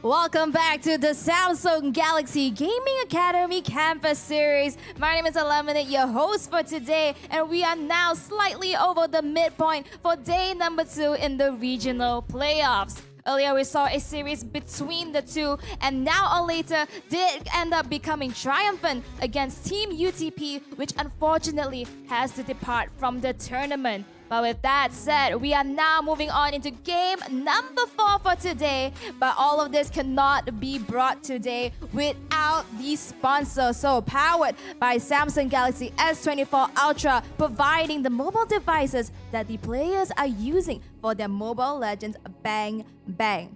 Welcome back to the Samsung Galaxy Gaming Academy Campus Series. My name is Eliminate, your host for today, and we are now slightly over the midpoint for day number 2 in the regional playoffs. Earlier, we saw a series between the two, and now or later did end up becoming triumphant against Team UTP, which unfortunately has to depart from the tournament. But with that said, we are now moving on into game number 4 for today. But all of this cannot be brought today without the sponsor. So powered by Samsung Galaxy S24 Ultra, providing the mobile devices that the players are using for their Mobile Legends Bang Bang.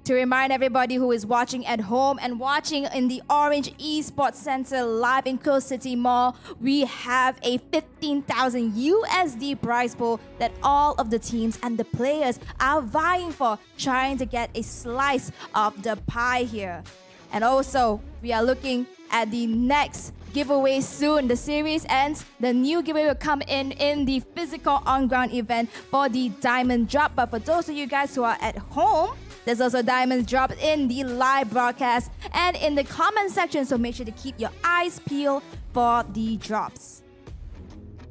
To remind everybody who is watching at home and watching in the Orange Esports Center live in Coast City Mall, we have a 15,000 USD prize pool that all of the teams and the players are vying for, trying to get a slice of the pie here. And also, we are looking at the next giveaway soon. The series ends, the new giveaway will come in the physical on-ground event for the Diamond Drop. But for those of you guys who are at home, there's also diamonds dropped in the live broadcast and in the comment section, so make sure to keep your eyes peeled for the drops.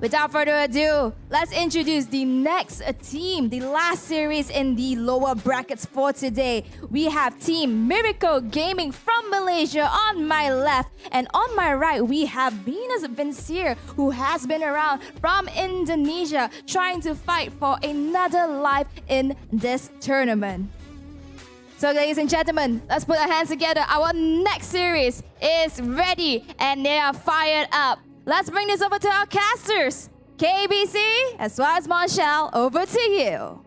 Without further ado, let's introduce the next team, the last series in the lower brackets for today. We have Team Miracle Gaming from Malaysia on my left, and on my right, we have Venus Vincere, who has been around from Indonesia, trying to fight for another life in this tournament. So ladies and gentlemen, let's put our hands together. Our next series is ready and they are fired up. Let's bring this over to our casters. KBC as well as Monshal, over to you.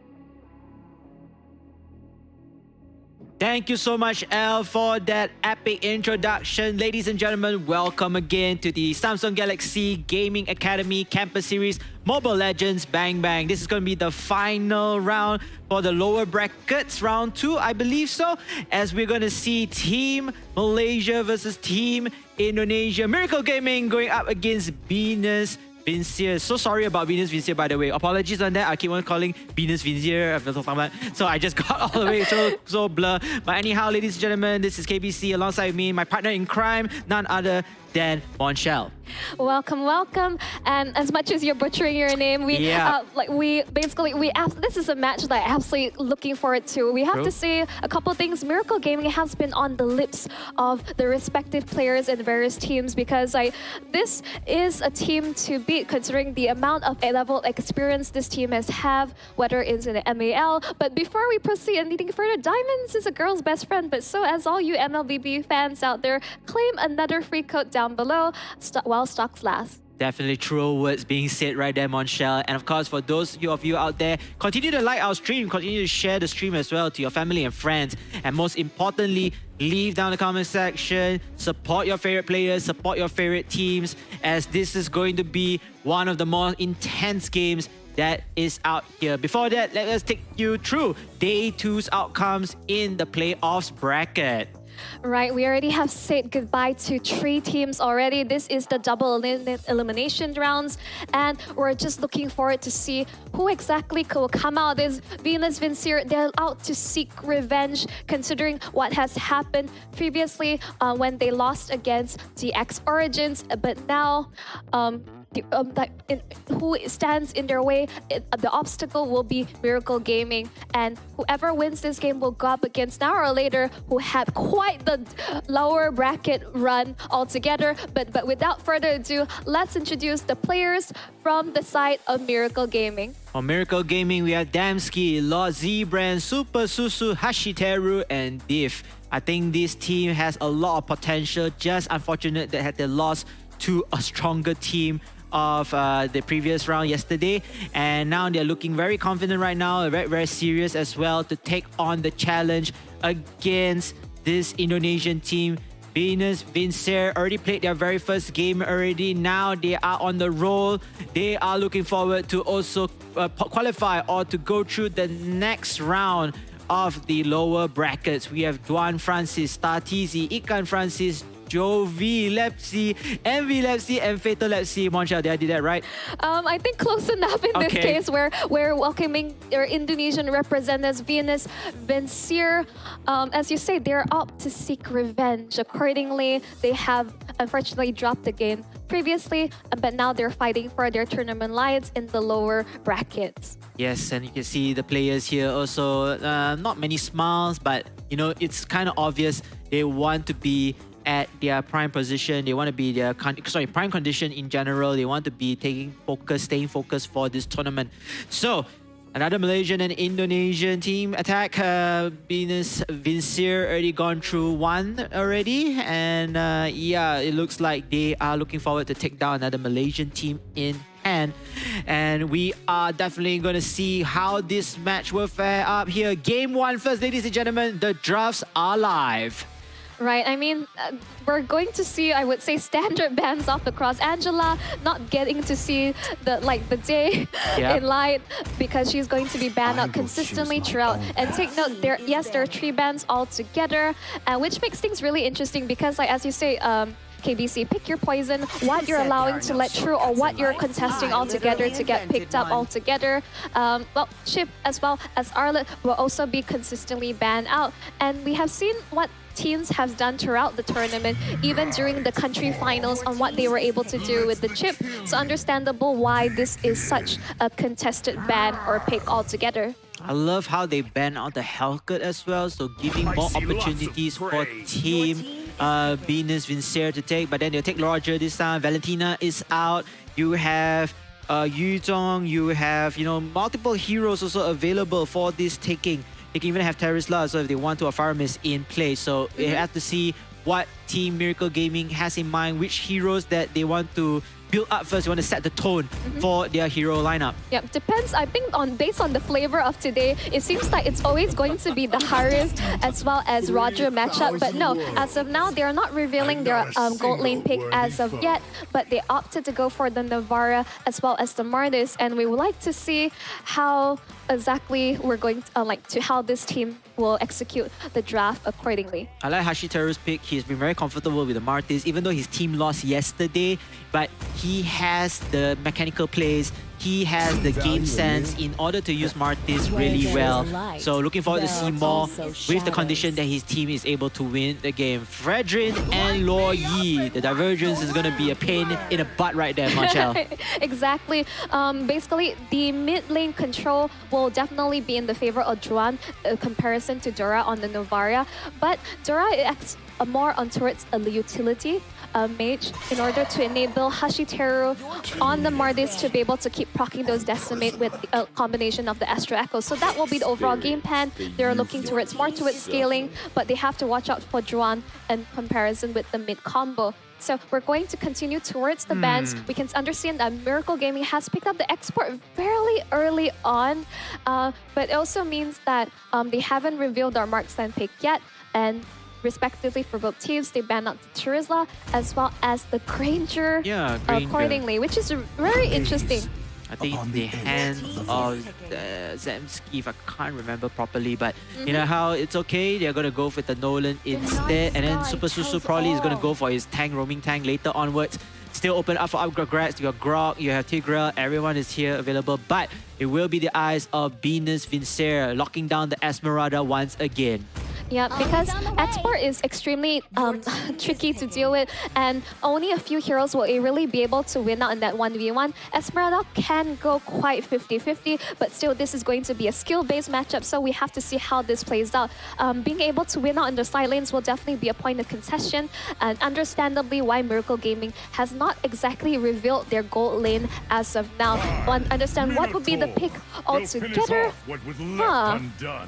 Thank you so much, Elle, for that epic introduction. Ladies and gentlemen, welcome again to the Samsung Galaxy Gaming Academy Campus Series Mobile Legends Bang Bang. This is going to be the final round for the lower brackets, round 2, I believe so, as we're going to see Team Malaysia versus Team Indonesia. Miracle Gaming going up against Venus Vincere. So sorry about Venus Vincere, by the way. Apologies on that. I keep on calling Venus Vincere. So I just got all the way so blur. But anyhow, ladies and gentlemen, this is KBC alongside me, my partner in crime, none other than Monshal. Welcome, welcome. And as much as you're butchering your name, this is a match that I'm absolutely looking forward to. We have to say a couple things. Miracle Gaming has been on the lips of the respective players in various teams because this is a team to beat considering the amount of A-level experience this team has have, whether it's in the MAL. But before we proceed anything further, Diamonds is a girl's best friend, but so as all you MLBB fans out there, claim another free code down below while stocks last. Definitely true words being said right there, Monshal. And of course, for those of you out there, continue to like our stream, continue to share the stream as well to your family and friends. And most importantly, leave down the comment section, support your favorite players, support your favorite teams, as this is going to be one of the more intense games that is out here. Before that, let us take you through Day 2's outcomes in the playoffs bracket. Right, we already have said goodbye to 3 teams already. This is the double elimination rounds, and we're just looking forward to see who exactly will come out. There's Venus Vincere. They're out to seek revenge, considering what has happened previously when they lost against the X Origins, but now who stands in their way, the obstacle will be Miracle Gaming, and whoever wins this game will go up against now or later who had quite the lower bracket run altogether. But without further ado, let's introduce the players from the side of Miracle Gaming. On Miracle Gaming, we have Damsky, Lord Z-Brand, Super Susu, Hashiteru, and Div. I think this team has a lot of potential, just unfortunate that they lost to a stronger team of the previous round yesterday, and now they're looking very confident right now, very, very serious as well to take on the challenge against this Indonesian team. Venus Vincere already played their very first game already. Now they are on the roll. They are looking forward to also qualify or to go through the next round of the lower brackets. We have Duan Francis, Startizi, Ikan Francis, Jovi, Lepsy, MV Lepsy, and Fatal Lepsy. Monchel, did I do that right? I think close enough in this Okay. case where we're welcoming their Indonesian representatives, Venus Vincere. As you say, they're up to seek revenge. Accordingly, they have unfortunately dropped the game previously, but now they're fighting for their tournament lives in the lower brackets. Yes, and you can see the players here also, not many smiles, but you know, it's kind of obvious they want to be at their prime position. They want to be their prime condition in general. They want to be staying focused for this tournament. So another Malaysian and Indonesian team attack. Venus Vincere already gone through one already, and yeah, it looks like they are looking forward to take down another Malaysian team in hand. And we are definitely going to see how this match will fare up here. Game 1 first, ladies and gentlemen. The drafts are live. Right, I mean, we're going to see, I would say, standard bans off across. Angela not getting to see the day in light because she's going to be banned out consistently throughout. And take note, there are 3 bans altogether, which makes things really interesting because, like, as you say, KBC, pick your poison, what you're allowing to let through or what you're contesting altogether to get picked up altogether. Well, Chip as well as Arlet will also be consistently banned out. And we have seen what teams have done throughout the tournament, even during the country finals, on what they were able to do with the chip. So understandable why this is such a contested ban or pick altogether. I love how they ban out the Hellcat as well, so giving more opportunities for team Venus Vincere to take, but then they'll take Roger this time. Valentina is out. You have Yu Zhong, you have, you know, multiple heroes also available for this taking. They can even have Terisla, so if they want to, a Fire Mist in play. So they have to see what Team Miracle Gaming has in mind, which heroes that they want to build up first. They want to set the tone for their hero lineup. Yeah, depends. I think based on the flavor of today, it seems like it's always going to be the Haris as well as Roger matchup. But no, as of now, they are not revealing their gold lane pick as of yet. But they opted to go for the Navara as well as the Mardis, and we would like to see how exactly we're going to how this team will execute the draft accordingly. I like Hashiteru's pick. He's been very comfortable with the Martis, even though his team lost yesterday, but he has the mechanical plays, he has the game sense in order to use Martis really well. So looking forward to see more with the condition that his team is able to win the game. Fredrin and Luo Yi. The divergence is going to be a pain in the butt right there, Marshall. Exactly. Basically, the mid lane control will definitely be in the favor of Juan comparison to Dora on the Novaria. But Dora acts more on towards a utility mage in order to enable Hashiteru on the Mardis to be able to keep proccing those Decimate with a combination of the Astro Echo. So that will be the overall game plan. They're looking more towards scaling, but they have to watch out for Juan in comparison with the mid combo. So we're going to continue towards the bans. We can understand that Miracle Gaming has picked up the export fairly early on, but it also means that they haven't revealed their marksman pick yet, and respectively for both teams, they banned out the Terisla as well as the Granger, accordingly, which is very interesting. I think the hands of Zemski, if I can't remember properly, but you know how it's okay, they're going to go with the Nolan instead, and then Super Susu probably is going to go for his tank, roaming tank later onwards. Still open up for upgrades. You got Grog, you have Tigreal, everyone is here available, but it will be the eyes of Venus Vincere locking down the Esmeralda once again. Yeah, because export is extremely tricky to deal with, and only a few heroes will really be able to win out in that 1v1. Esmeralda can go quite 50-50, but still this is going to be a skill-based matchup, so we have to see how this plays out. Being able to win out in the side lanes will definitely be a point of contention, and understandably why Miracle Gaming has not exactly revealed their gold lane as of now. Want to understand what would be the pick altogether?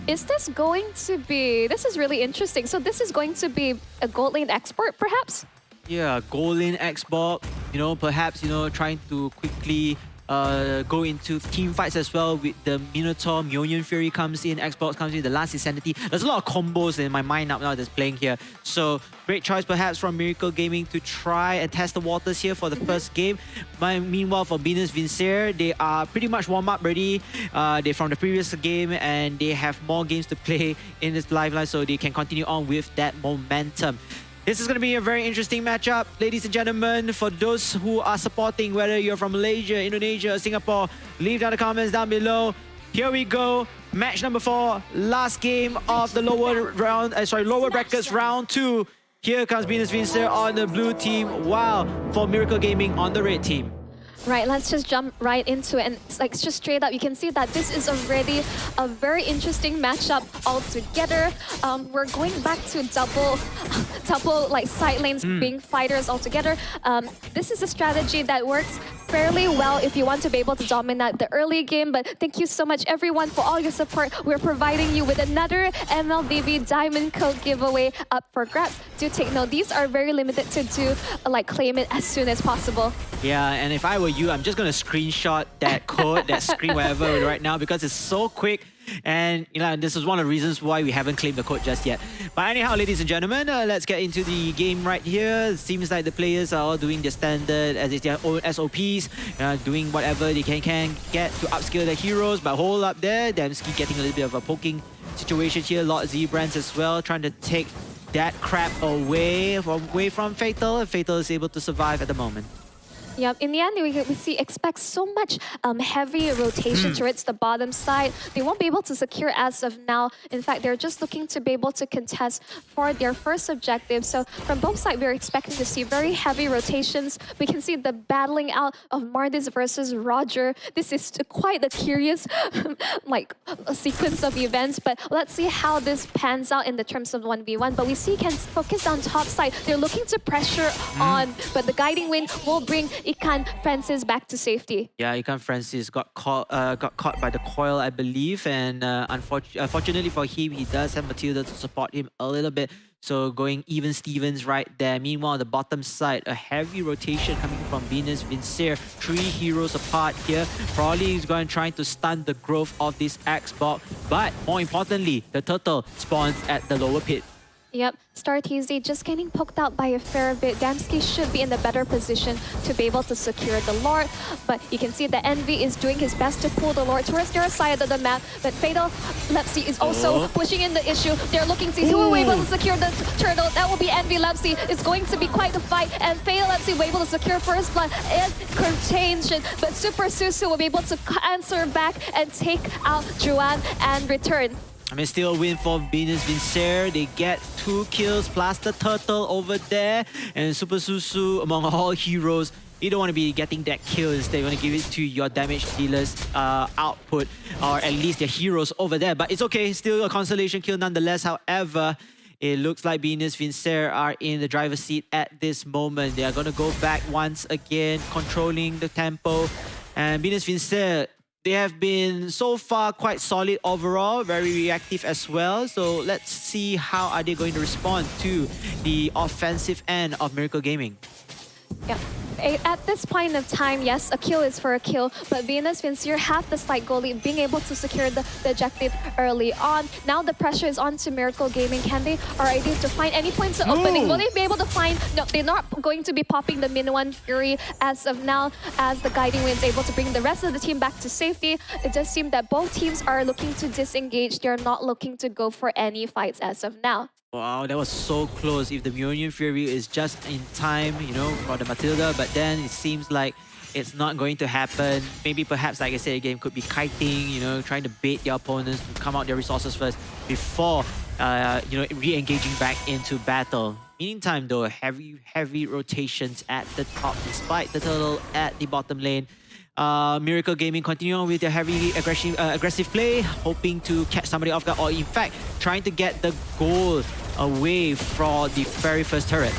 Is this going to be... This is really interesting. So this is going to be a gold lane export, perhaps? Yeah, gold lane export. You know, perhaps, you know, trying to quickly go into team fights as well with the Minotaur. Mjolnir Fury comes in, Xbox comes in, the last Insanity. There's a lot of combos in my mind now that's playing here. So great choice perhaps from Miracle Gaming to try and test the waters here for the first game. Meanwhile, for Venus Vincere, they are pretty much warm up ready. They're from the previous game and they have more games to play in this lifeline, so they can continue on with that momentum. This is going to be a very interesting matchup, ladies and gentlemen. For those who are supporting, whether you're from Malaysia, Indonesia, or Singapore, leave down the comments down below. Here we go. Match number 4, last game of the lower brackets round 2. Here comes Venus Vincer on the blue team. Wow, for Miracle Gaming on the red team. Right, let's just jump right into it. And it's like just straight up, you can see that this is already a very interesting matchup altogether. We're going back to double like side lanes being fighters altogether. This is a strategy that works fairly well if you want to be able to dominate the early game. But thank you so much, everyone, for all your support. We're providing you with another MLBB Diamond Code giveaway up for grabs. Do take note, these are very limited to do like claim it as soon as possible. Yeah, and if I were you, I'm just going to screenshot that code, that screen, whatever, right now, because it's so quick. And you know, this is one of the reasons why we haven't claimed the code just yet. But anyhow, ladies and gentlemen, let's get into the game right here. It seems like the players are all doing their standard, as it's their own SOPs, doing whatever they can get to upskill their heroes. But hold up there, Dembski getting a little bit of a poking situation here. Lord Zbrands as well, trying to take that crap away from Fatal. And Fatal is able to survive at the moment. Yep, in the end, we expect so much heavy rotation towards the bottom side. They won't be able to secure as of now. In fact, they're just looking to be able to contest for their first objective. So from both sides, we're expecting to see very heavy rotations. We can see the battling out of Mardis versus Roger. This is quite a curious like a sequence of events, but let's see how this pans out in the terms of 1v1. But we see can focus on top side. They're looking to pressure on, but the Guiding Wind will bring Ikan Francis back to safety. Yeah, Ikan Francis got caught by the coil, I believe, and unfortunately for him, he does have Matilda to support him a little bit. So going even Stevens right there. Meanwhile, on the bottom side, a heavy rotation coming from Venus Vincer. 3 heroes apart here. Probably is going to try to stun the growth of this Xbox. But more importantly, the turtle spawns at the lower pit. Yep, StarTZ just getting poked out by a fair bit. Dembski should be in a better position to be able to secure the Lord. But you can see that Envy is doing his best to pull the Lord towards their side of the map. But Fatal Lepsy is also pushing in the issue. They're looking to see who will be able to secure the turtle. That will be Envy Lepsy. It's going to be quite a fight. And Fatal Lepsy will be able to secure first blood and contagion. But Super Susu will be able to answer back and take out Juan and return. I mean, still a win for Venus Vincer. They get 2 kills plus the turtle over there. And Super Susu, among all heroes, you don't want to be getting that kill. Instead, you want to give it to your damage dealers output, or at least their heroes over there. But it's okay, still a consolation kill nonetheless. However, it looks like Venus Vincer are in the driver's seat at this moment. They are going to go back once again, controlling the tempo. And Venus Vincer, they have been so far quite solid overall, very reactive as well. So let's see how are they going to respond to the offensive end of Miracle Gaming. Yeah. At this point of time, yes, a kill is for a kill, but Venus Vincer have the slight goal lead, being able to secure the objective early on. Now the pressure is on to Miracle Gaming. Can they able to find any points of opening? Will they be able to find? No, they're not going to be popping the Minuan Fury as of now, as the Guiding Wind is able to bring the rest of the team back to safety. It does seem that both teams are looking to disengage. They're not looking to go for any fights as of now. Wow, that was so close. If the Murian Fury is just in time, you know, for the Matilda, but then it seems like it's not going to happen. Maybe perhaps, like I said, the game could be kiting, you know, trying to bait their opponents to come out their resources first before, you know, re-engaging back into battle. Meantime, though, heavy rotations at the top, despite the turtle at the bottom lane. Miracle Gaming continue on with their heavy aggressive play, hoping to catch somebody off guard, or in fact, trying to get the goal away from the very first turret.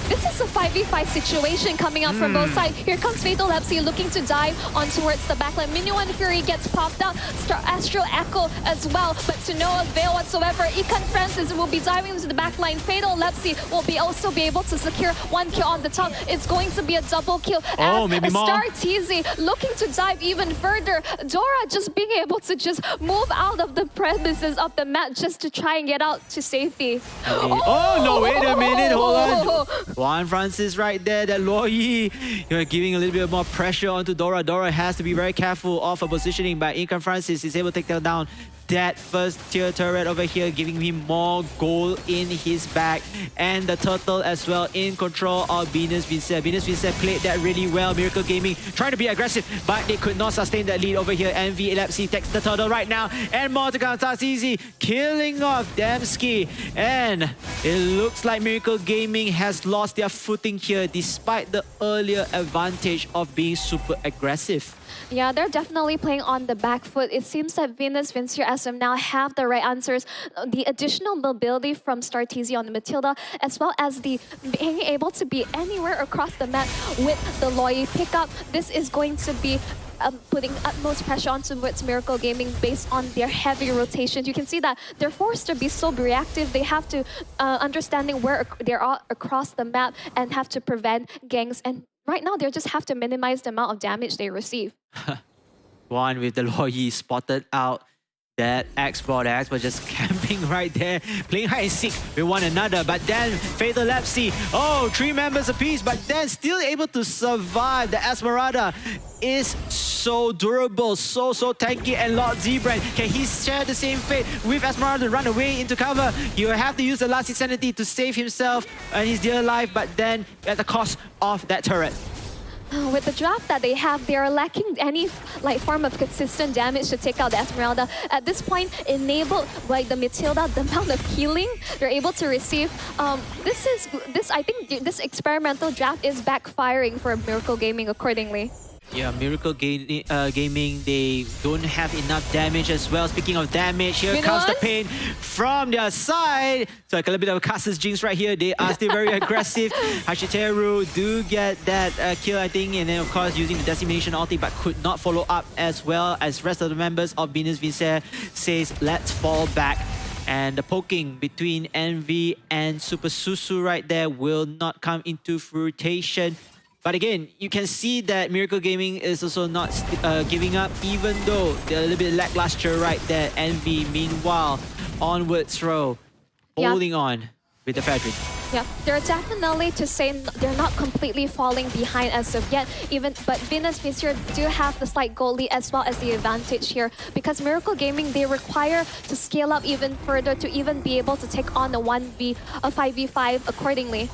This is a 5v5 situation coming out from both sides. Here comes Fatal Lepsy looking to dive on towards the backline. Minuan Fury gets popped out. Astral Echo as well, but to no avail whatsoever. Ikan Francis will be diving into the backline. Fatal Lepsy will also be able to secure 1 kill on the top. It's going to be a double kill. Oh, maybe more. StarTZ looking to dive even further. Dora just being able to just move out of the premises of the map just to try and get out to safety. Oh no, wait a minute, hold on. Juan Francis right there, that Luo Yi, you know, giving a little bit more pressure onto Dora. Dora has to be very careful of her positioning, but Ikan Francis is able to take that down that first tier turret over here, giving him more gold in his bag. And the turtle as well in control of Venus Vincent. Venus Vincent played that really well. Miracle Gaming trying to be aggressive, but they could not sustain that lead over here. Envy Epilepsy takes the turtle right now. And more to come. Tarsizi killing off Dembski. And it looks like Miracle Gaming has lost their footing here despite the earlier advantage of being super aggressive. Yeah, they're definitely playing on the back foot. It seems that Venus, Vincier, as of now, have the right answers. The additional mobility from Starteezy on the Matilda, as well as the being able to be anywhere across the map with the Loi pickup. This is going to be putting utmost pressure on towards Miracle Gaming based on their heavy rotations. You can see that they're forced to be so reactive. They have to understanding where they are across the map and have to prevent ganks. And right now, they just have to minimize the amount of damage they receive. One with the Loi spotted out that X-Bot just camping right there, playing hide and seek with one another. But then Fatal Lepsy, 3 members apiece, but then still able to survive. The Esmeralda is so durable, so tanky. And Lord Zbrand, can he share the same fate with Esmeralda, run away into cover? You have to use the last insanity to save himself and his dear life, but then at the cost of that turret. With the draft that they have, they are lacking any form of consistent damage to take out the Esmeralda. At this point, enabled by the Matilda, the amount of healing they're able to receive. I think this experimental draft is backfiring for Miracle Gaming accordingly. Yeah, Miracle Gaming, they don't have enough damage as well. Speaking of damage, here comes the pain from their side. So like a little bit of a Casus Jinx right here. They are still very aggressive. Hashiteru do get that kill, I think. And then, of course, using the Decimation ulti, but could not follow up as well as rest of the members of Venus Vincere says, let's fall back. And the poking between Envy and Super Susu right there will not come into fruition. But again, you can see that Miracle Gaming is also not giving up, even though they're a little bit lackluster right there. Envy, meanwhile, onwards throw, holding on with the Fadrin. Yeah, they're definitely to say they're not completely falling behind as of yet. But Venus Vincere do have the slight goal lead as well as the advantage here, because Miracle Gaming, they require to scale up even further to even be able to take on a 5v5 accordingly.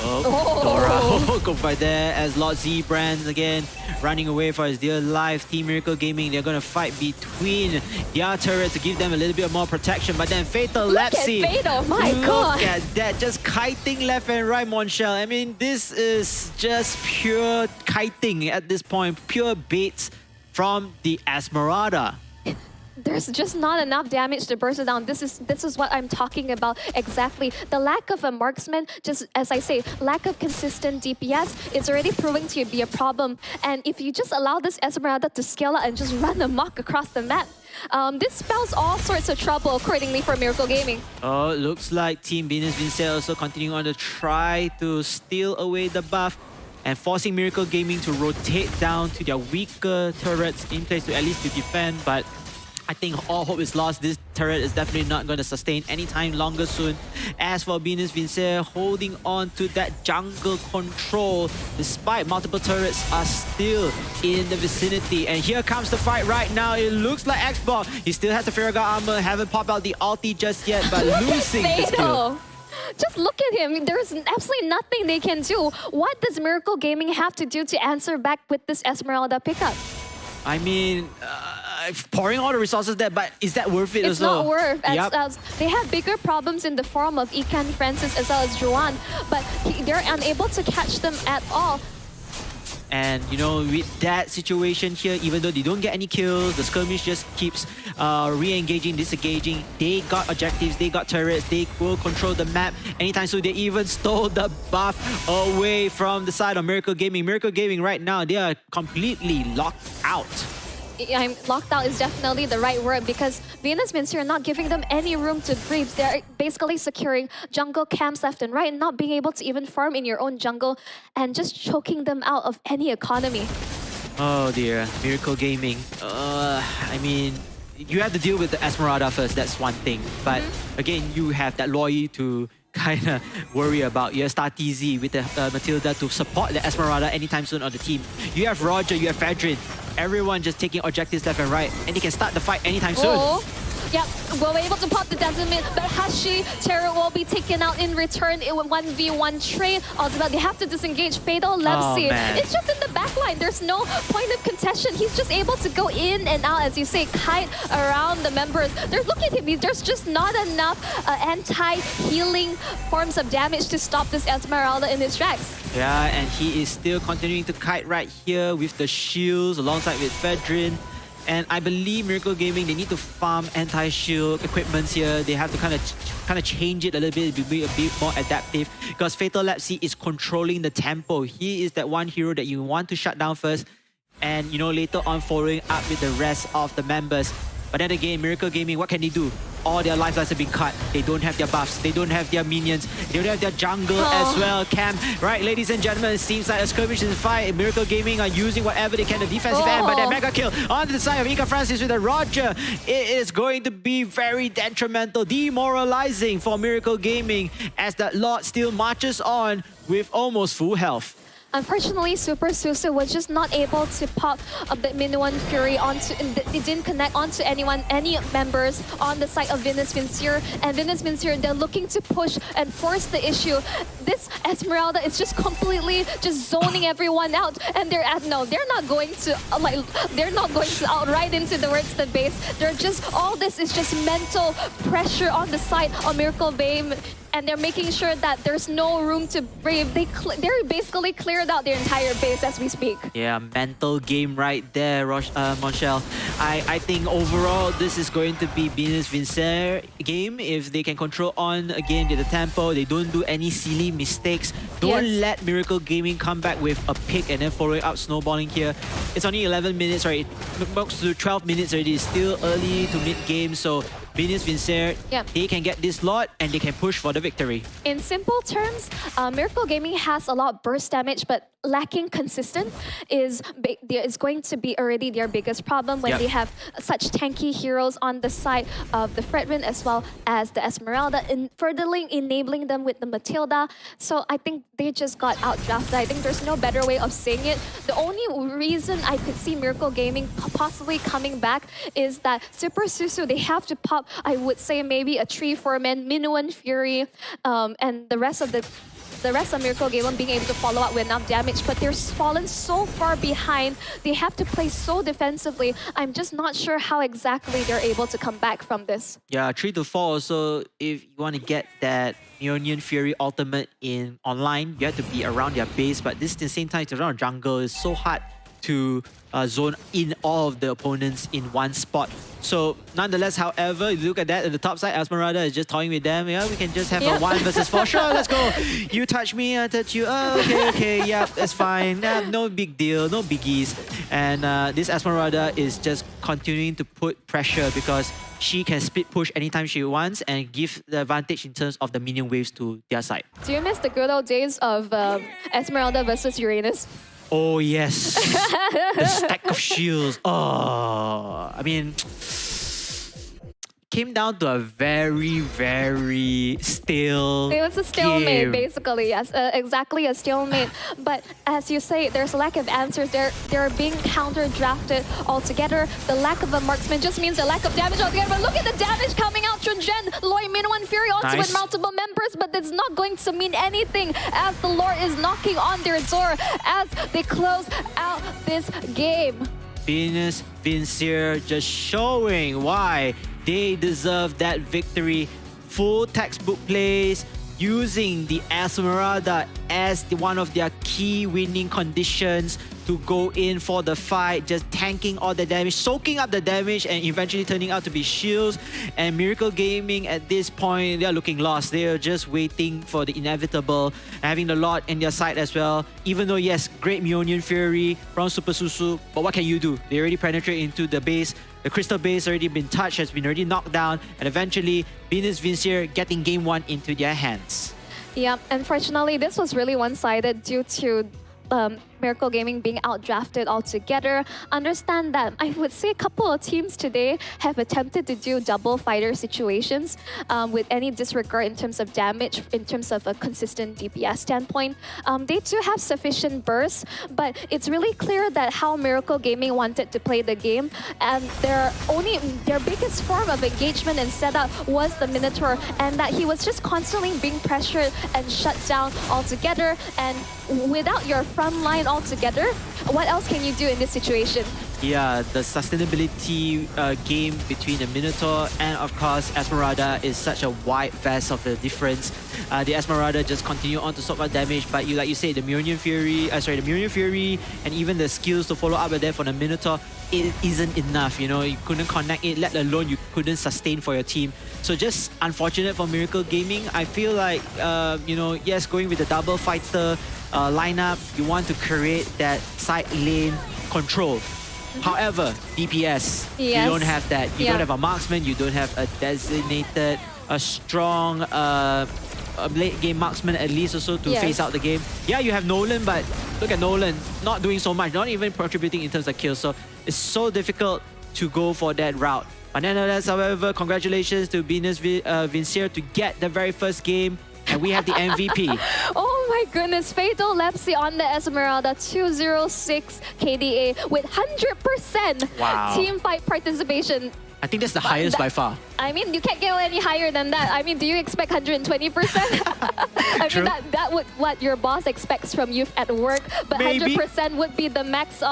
Dora go by there as Lord Zbrand again running away for his dear life. Team Miracle Gaming, they're going to fight between their turrets to give them a little bit more protection. But then Fatal Lepsy, God. Look at that, just kiting left and right, Monshel. I mean, this is just pure kiting at this point, pure baits from the Esmeralda. There's just not enough damage to burst it down. This is what I'm talking about exactly. The lack of a marksman, just as I say, lack of consistent DPS, is already proving to be a problem. And if you just allow this Esmeralda to scale out and just run amok across the map, this spells all sorts of trouble accordingly for Miracle Gaming. It looks like Team Venus Vincere also continuing on to try to steal away the buff and forcing Miracle Gaming to rotate down to their weaker turrets in place to at least to defend. But I think all hope is lost. This turret is definitely not going to sustain any time longer soon. As for Venus Vincere, holding on to that jungle control, despite multiple turrets are still in the vicinity. And here comes the fight right now. It looks like X-Bot. He still has the Farragut armor, haven't popped out the ulti just yet, but losing the skill. Just look at him. There's absolutely nothing they can do. What does Miracle Gaming have to do to answer back with this Esmeralda pickup? I mean, pouring all the resources there, but is that worth it? It's not worth. They have bigger problems in the form of Ekan Francis as well as Joanne, but they're unable to catch them at all. And, you know, with that situation here, even though they don't get any kills, the skirmish just keeps re-engaging, disengaging. They got objectives, they got turrets, they will control the map anytime soon. They even stole the buff away from the side of Miracle Gaming. Miracle Gaming right now, they are completely locked out. Locked out is definitely the right word, because Venus Vincere are not giving them any room to breathe. They're basically securing jungle camps left and right, and not being able to even farm in your own jungle, and just choking them out of any economy. Oh dear, Miracle Gaming. I mean, you have to deal with the Esmeralda first, that's one thing. But again, you have that Loi to kind of worry about. You have StarTZ with the Matilda to support the Esmeralda anytime soon on the team. You have Roger, you have Fedrin. Everyone just taking objectives left and right, and they can start the fight anytime soon. Yep, we're able to pop the Decimate, but Hashi, Terror will be taken out in return in 1v1 trade. Also, they have to disengage Fatal Lepsi. It's just in the back line. There's no point of contention. He's just able to go in and out, as you say, kite around the members. Look at him. There's just not enough anti-healing forms of damage to stop this Esmeralda in his tracks. Yeah, and he is still continuing to kite right here with the shields alongside with Fedrin. And I believe Miracle Gaming, they need to farm anti-shield equipments here. They have to kind of change it a little bit, be a bit more adaptive, because Fatal Lepsi is controlling the tempo. He is that one hero that you want to shut down first, and you know, later on following up with the rest of the members. But then again, Miracle Gaming, what can they do? All their lifelines have been cut. They don't have their buffs. They don't have their minions. They don't have their jungle as well. Cam, right, ladies and gentlemen, it seems like a skirmish is fight. Miracle Gaming are using whatever they can, the defensive end, but that mega kill onto the side of Ika Francis with a Roger. It is going to be very detrimental, demoralizing for Miracle Gaming as that Lord still marches on with almost full health. Unfortunately, Super Susu was just not able to pop the Minuan Fury onto. It didn't connect onto any members on the side of Venus Vincier. And Venus Vincier, they're looking to push and force the issue. This Esmeralda is just completely just zoning everyone out. And they're not going to outright into the words the base. They're just, all this is just mental pressure on the side of Miracle Game. And they're making sure that there's no room to breathe. They're basically cleared out their entire base as we speak. Yeah, mental game right there, Monchel. I think overall this is going to be Venus Vincier game. If they can control on again the tempo, they don't do any silly mistakes. Don't let Miracle Gaming come back with a pick and then following up snowballing here. It's only 11 minutes, right? It to 12 minutes already. It's still early to mid-game, so Venus Vincier, they can get this lot and they can push for the victory. In simple terms, Miracle Gaming has a lot of burst damage, but lacking consistent is going to be already their biggest problem when they have such tanky heroes on the side of the Fredrin as well as the Esmeralda, and further enabling them with the Matilda. So I think they just got outdrafted. I think there's no better way of saying it. The only reason I could see Miracle Gaming possibly coming back is that Super Susu, they have to pop, I would say maybe a 3-4-man Minuan Fury, and the rest of Miracle Gaming being able to follow up with enough damage, but they're fallen so far behind. They have to play so defensively. I'm just not sure how exactly they're able to come back from this. Yeah, 3-4 also, if you want to get that Union Fury ultimate in online, you have to be around their base, but this at the same time, it's around jungle. It's so hard to zone in all of the opponents in one spot. So nonetheless, however, if you look at that at the top side, Esmeralda is just toying with them. Yeah, we can just have a 1 versus 4. Sure, let's go. You touch me, I touch you. Oh, okay, yeah, that's fine. No big deal, no biggies. And this Esmeralda is just continuing to put pressure because she can split push anytime she wants and give the advantage in terms of the minion waves to their side. Do you miss the good old days of Esmeralda versus Uranus? Oh yes, the stack of shields. Oh, I mean, came down to a very, very stale It was a stalemate, game. basically. Yes, exactly a stalemate. But as you say, there's a lack of answers. They're being counter-drafted altogether. The lack of a marksman just means a lack of damage altogether. But look at the damage coming out. Chunjen, Loi, Minuan Fury onto with multiple members, but it's not going to mean anything as the Lord is knocking on their door as they close out this game. Venus Vincier just showing why they deserve that victory. Full textbook plays, using the Esmeralda as one of their key winning conditions to go in for the fight, just tanking all the damage, soaking up the damage, and eventually turning out to be shields. And Miracle Gaming at this point, they're looking lost. They're just waiting for the inevitable, having the lot in their side as well. Even though, yes, great Mjolnir Fury from Super Susu, but what can you do? They already penetrate into the base. The crystal base already been touched, has been already knocked down, and eventually Venus Vincier getting game 1 into their hands. Yeah, unfortunately, this was really one-sided due to Miracle Gaming being outdrafted altogether. Understand that I would say a couple of teams today have attempted to do double fighter situations with any disregard in terms of damage, in terms of a consistent DPS standpoint. They too have sufficient bursts, but it's really clear that how Miracle Gaming wanted to play the game, and their biggest form of engagement and setup was the Minotaur, and that he was just constantly being pressured and shut down altogether. And without your front line altogether, what else can you do in this situation? Yeah, the sustainability game between the Minotaur and, of course, Esmeralda is such a wide vast of the difference. The Esmeralda just continue on to sort out damage, but like you said, the Muronian Fury, and even the skills to follow up with that for the Minotaur, it isn't enough. You know, you couldn't connect it, let alone you couldn't sustain for your team. So just unfortunate for Miracle Gaming. I feel like, you know, yes, going with the double fighter lineup, you want to create that side lane control. However, DPS, you don't have that. You don't have a marksman, you don't have a designated, a strong late game marksman at least also to face out the game. Yeah, you have Nolan, but look at Nolan, not doing so much, not even contributing in terms of kills. So it's so difficult to go for that route. But nonetheless, however, congratulations to Venus Vincere to get the very first game. And we have the MVP. Oh my goodness, Fatal Lepsy on the Esmeralda, 206 KDA with 100% team fight participation. I think that's the highest by far. I mean, you can't get any higher than that. I mean, do you expect 120%? I mean, that would what your boss expects from you at work, but 100% would be the max.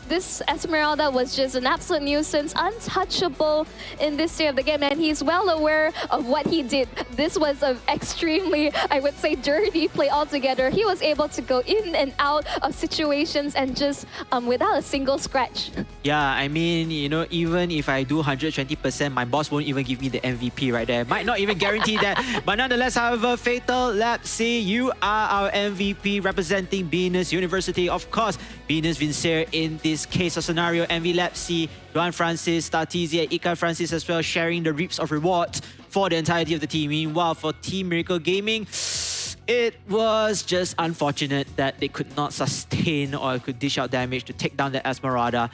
This Esmeralda was just an absolute nuisance, untouchable in this state of the game, and he's well aware of what he did. This was an extremely, I would say, dirty play altogether. He was able to go in and out of situations and just without a single scratch. Yeah, I mean, you know, even if I do 120%, my boss won't even give me the MVP right there. Might not even guarantee that. But nonetheless, however, Fatal Lepsy, you are our MVP representing Venus University. Of course, Venus Vincere in this case of scenario, MV Lepsy, Juan Francis, Startizi, and Ika Francis as well, sharing the reaps of rewards for the entirety of the team. Meanwhile, for Team Miracle Gaming, it was just unfortunate that they could not sustain or could dish out damage to take down the Esmeralda.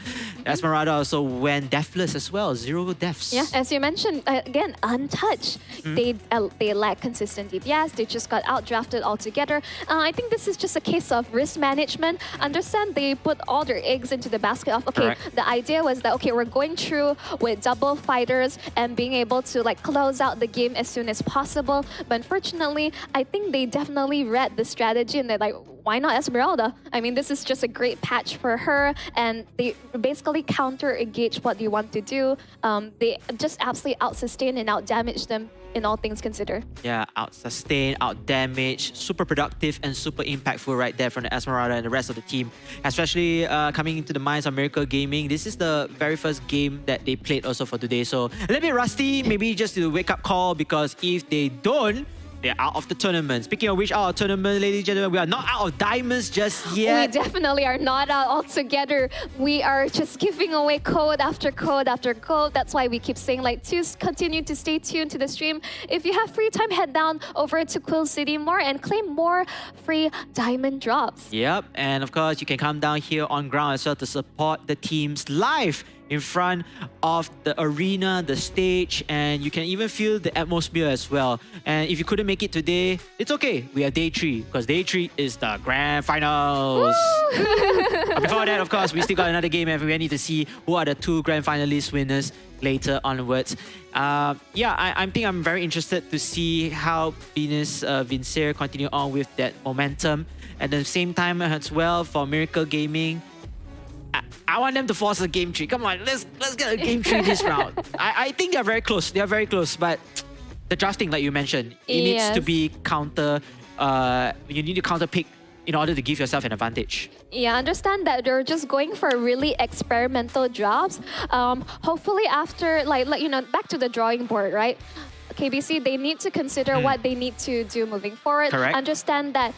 Esmeralda also went deathless as well, 0 deaths. Yeah, as you mentioned, again, untouched. They lack consistent DPS. They just got outdrafted altogether. I think this is just a case of risk management. Understand they put all their eggs into the basket of, okay, the idea was that, okay, we're going through with double fighters and being able to like close out the game as soon as possible. But unfortunately, I think they definitely read the strategy and they're like, why not Esmeralda? I mean, this is just a great patch for her, and they basically counter-engage what you want to do. They just absolutely out-sustain and out-damage them in all things considered. Yeah, out-sustain, out-damage, super productive and super impactful right there from the Esmeralda and the rest of the team. Especially coming into the minds of Miracle Gaming. This is the very first game that they played also for today. So a little bit rusty, maybe just a wake-up call, because if they don't, they're out of the tournament. Speaking of which, out of tournament, ladies and gentlemen, we are not out of diamonds just yet. We definitely are not out altogether. We are just giving away code after code after code. That's why we keep saying, like, to continue to stay tuned to the stream. If you have free time, head down over to Quill City More and claim more free diamond drops. Yep, and of course, you can come down here on ground as well to support the teams live in front of the arena, the stage, and you can even feel the atmosphere as well. And if you couldn't make it today, it's okay. We have day 3, because day 3 is the grand finals. But before that, of course, we still got another game and we need to see who are the 2 grand finalist winners later onwards. I think I'm very interested to see how Venus Vincere continue on with that momentum. At the same time as well, for Miracle Gaming, I want them to force a game 3. Come on, let's get a game 3 this round. I think they're very close. They're very close, but the drafting, like you mentioned, it needs to be counter. You need to counter pick in order to give yourself an advantage. Yeah, understand that they're just going for really experimental drops. Hopefully after, like you know, back to the drawing board, right? KBC, they need to consider what they need to do moving forward. Correct. Understand that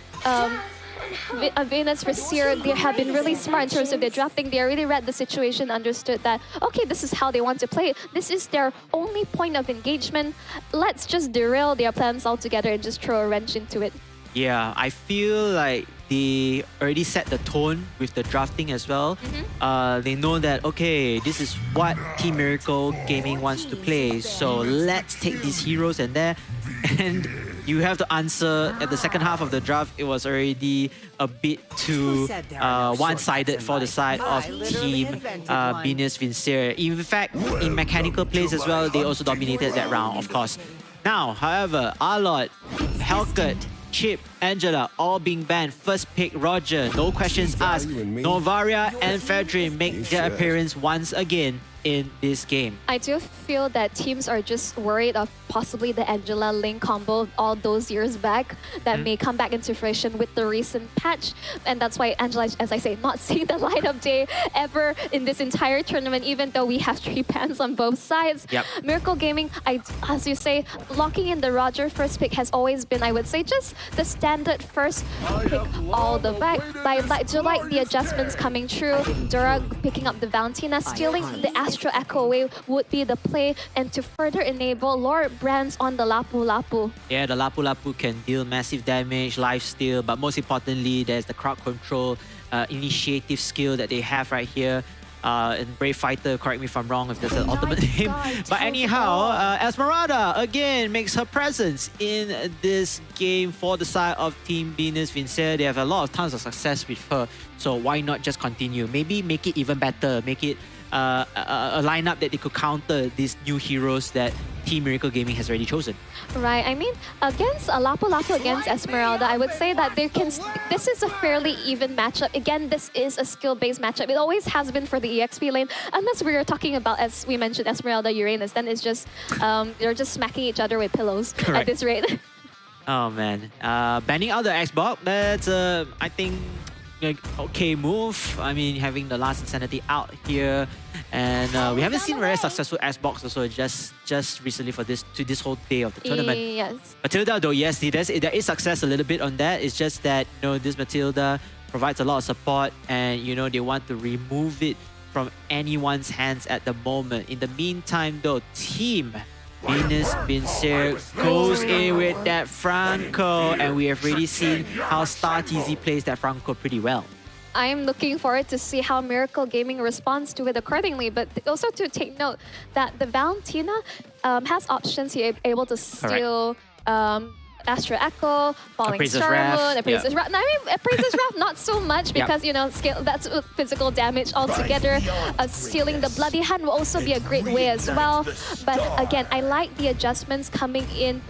Venus Vincere, they have been really smart in terms of their drafting. They already read the situation, understood that, okay, this is how they want to play it. This is their only point of engagement. Let's just derail their plans altogether and just throw a wrench into it. Yeah, I feel like they already set the tone with the drafting as well. They know that, okay, this is what Team Miracle Gaming wants to play, so let's take these heroes and there. And you have to answer at the second half of the draft, it was already a bit too one-sided for the side of Team Venus Vincere. In fact, in mechanical plays as well, they also dominated that round, of course. Now, however, Arlott, Hellcat, Chip, Angela, all being banned. First pick, Roger, no questions asked. Novaria and Fedrin make their appearance once again in this game. I do feel that teams are just worried of possibly the Angela Link combo all those years back that may come back into fruition with the recent patch. And that's why Angela, as I say, not seeing the light of day ever in this entire tournament, even though we have 3 bans on both sides. Miracle Gaming, as you say, locking in the Roger first pick has always been, I would say, just the standard first pick all the back. I do like the adjustments coming true. Dura picking up the Valentina, stealing the Astro Echo away would be the play, and to further enable Lord Brands on the Lapu Lapu. Yeah, the Lapu Lapu can deal massive damage, lifesteal, but most importantly, there's the crowd control initiative skill that they have right here. And Brave Fighter, correct me if I'm wrong if there's an ultimate name. But anyhow, Esmeralda again makes her presence in this game for the side of Team Venus Vincere. They have a lot of tons of success with her, so why not just continue? Maybe make it even better, make it a lineup that they could counter these new heroes that Team Miracle Gaming has already chosen. Right, I mean, against Lapu Lapu against Esmeralda, I would say that they can. This is a fairly even matchup. Again, this is a skill-based matchup. It always has been for the EXP lane, unless we are talking about, as we mentioned, Esmeralda, Uranus. Then it's just they're just smacking each other with pillows at this rate. Oh man, banning out the Xbox. That's I think okay move. I mean, having the last Insanity out here, and we haven't seen very successful Xbox also just recently for this whole day of the tournament. Yes. Matilda though, yes, there is success a little bit on that. It's just that this Matilda provides a lot of support, and they want to remove it from anyone's hands at the moment. In the meantime though, Team Venus Vincere goes in with that Franco, and we have already seen how StarTZ plays that Franco pretty well. I am looking forward to see how Miracle Gaming responds to it accordingly, but also to take note that the Valentina has options here, able to steal Astro Echo, Falling Starwood, Appraiser's Wrath. No, I mean, Appraiser's Wrath, not so much because, scale, that's physical damage altogether. Stealing the Bloody Hand will also be a great way as well. But again, I like the adjustments coming in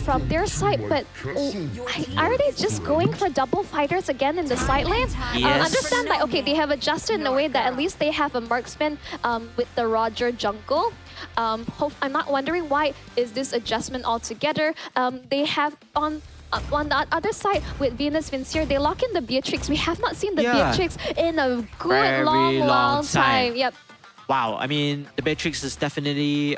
from their side, but are they just going for double fighters again in the side lane? Understand that, okay, they have adjusted in a way that at least they have a marksman with the Roger jungle. I'm not wondering why is this adjustment altogether. They have on the other side with Venus Vincere, they lock in the Beatrix. We have not seen the Beatrix in a good very long time. Yep. Wow, I mean, the Beatrix is definitely...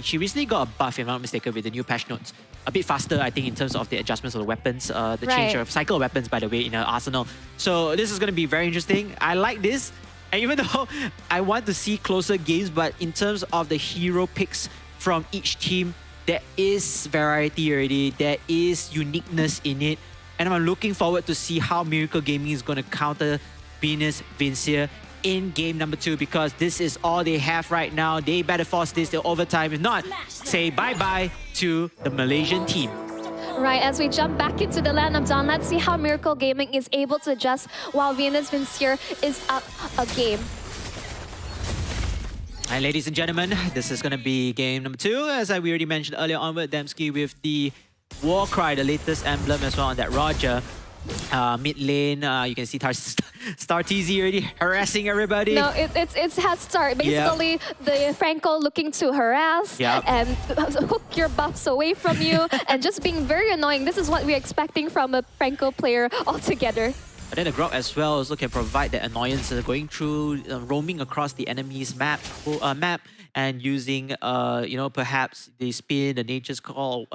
she recently got a buff, if I'm not mistaken, with the new patch notes. A bit faster, I think, in terms of the adjustments of the weapons, the change of cycle of weapons, by the way, in her arsenal. So this is going to be very interesting. I like this. And even though I want to see closer games, but in terms of the hero picks from each team, there is variety already. There is uniqueness in it. And I'm looking forward to see how Miracle Gaming is going to counter Venus Vincere in game number 2, because this is all they have right now. They better force this to overtime. If not, say bye-bye to the Malaysian team. Right, as we jump back into the land of Dawn, let's see how Miracle Gaming is able to adjust while Venus Vincere is up a game. And ladies and gentlemen, this is going to be game number 2. As we already mentioned earlier on with Dembski with the Warcry, the latest emblem as well on that Roger. Mid lane, you can see StarTZ already harassing everybody. No, it has start. Basically, the Franco looking to harass and hook your buffs away from you and just being very annoying. This is what we're expecting from a Franco player altogether. But then the Grok as well also can provide that annoyance going through, roaming across the enemy's map and using, perhaps the spin, the Nature's Call,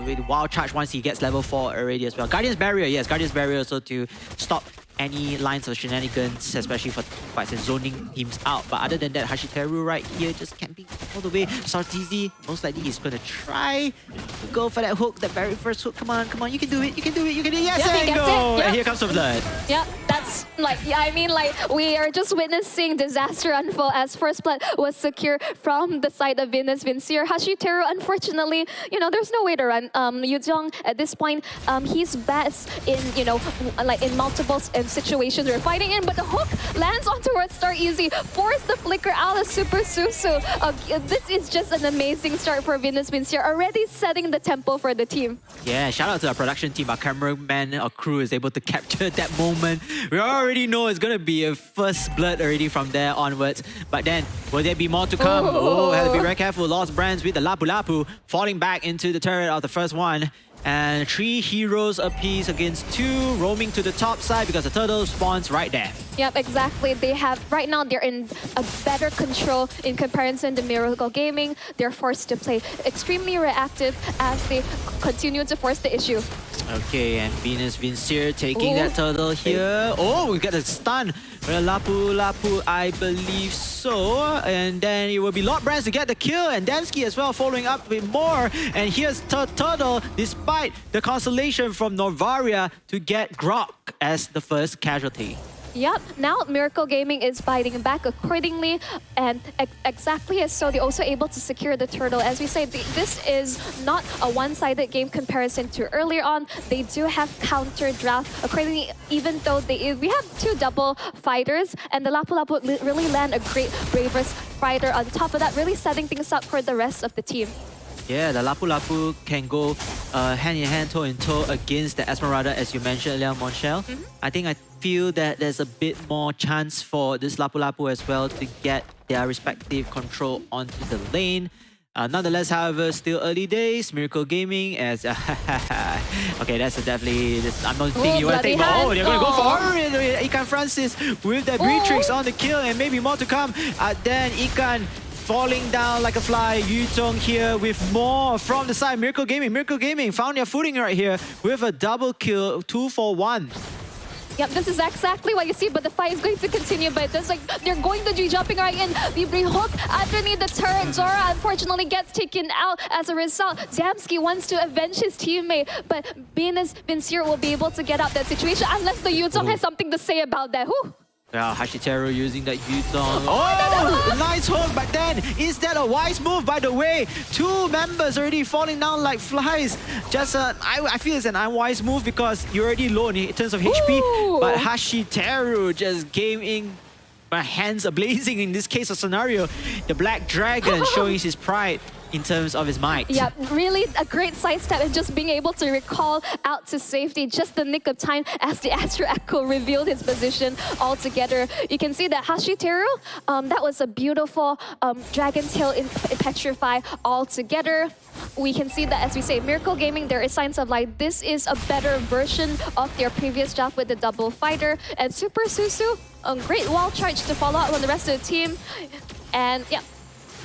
with Wild Charge once he gets level 4 already as well. Guardian's Barrier, yes, Guardian's Barrier also to stop any lines of shenanigans, especially for fights and zoning teams out. But other than that, Hashiteru right here just camping all the way. Sartizi, most likely he's going to try to go for that hook, that very first hook. Come on, come on, you can do it, you can do it, you can do it. Yes, Yep, he and gets go! it. Yep. And here comes the blood. Yeah, that's like, I mean, like, we are just witnessing disaster unfold as first blood was secured from the side of Venus Vincere. Hashiteru, unfortunately, you know, there's no way to run. Yuzhong, at this point, he's best in, you know, like in multiple situations we're fighting in, but the hook lands onto Red Star Easy, force the flicker out of Super Susu. This is just an amazing start for Venus Vincere, already setting the tempo for the team. Yeah, shout out to our production team. Our cameraman, our crew is able to capture that moment. We already know it's going to be a first blood already from there onwards. But then, will there be more to come? Oh, have to be very careful. Lost Brands with the Lapu Lapu falling back into the turret of the first one. And 3 heroes apiece against 2, roaming to the top side because the turtle spawns right there. Yep, exactly. They have, right now, they're in a better control in comparison to Miracle Gaming. They're forced to play extremely reactive as they continue to force the issue. Okay, and Venus Vincere taking that turtle here. Oh, we got a stun. Lapu Lapu, I believe so. And then it will be Lord Brands to get the kill. And Dansky as well following up with more. And here's Turtle, despite the consolation from Novaria, to get Grok as the first casualty. Yep, now Miracle Gaming is fighting back accordingly, and exactly as so, they're also able to secure the turtle. As we say, this is not a one-sided game comparison to earlier on. They do have counter draft accordingly, even though we have 2 double fighters, and the Lapu Lapu really land a great Bravers fighter on top of that, really setting things up for the rest of the team. Yeah, the Lapu Lapu can go hand in hand, toe in toe against the Esmeralda, as you mentioned earlier, Monchel. I feel that there's a bit more chance for this Lapu Lapu as well to get their respective control onto the lane. Nonetheless, however, still early days. Miracle Gaming as... okay, that's definitely... I'm not thinking you want to take... Oh, they're going to go for it. Ikan Francis with the Beatrix on the kill, and maybe more to come. Then Ikan falling down like a fly. Yuzhong here with more from the side. Miracle Gaming found their footing right here with a double kill, 2 for 1. Yep, this is exactly what you see, but the fight is going to continue. But it's like they're going to be jumping right in. The hook underneath the turret. Zora unfortunately gets taken out as a result. Damsky wants to avenge his teammate, but Venus Vincere will be able to get out that situation unless the Yuzhong has something to say about that. Whew. Yeah, Hashiteru using that Yuzhong. Oh, nice hook, but then is that a wise move, by the way? 2 members already falling down like flies. Just, I feel it's an unwise move because you're already low in terms of HP. But Hashiteru just came in, hands ablazing in this case of scenario. The Black Dragon showing his pride in terms of his might. Yeah, really a great sidestep and just being able to recall out to safety just the nick of time as the Astro Echo revealed his position altogether. You can see that Hashiteru, that was a beautiful Dragon Tail in Petrify altogether. We can see that, as we say, Miracle Gaming, there is signs of like this is a better version of their previous draft with the double fighter. And Super Susu, a great wall charge to follow up on the rest of the team. And yeah,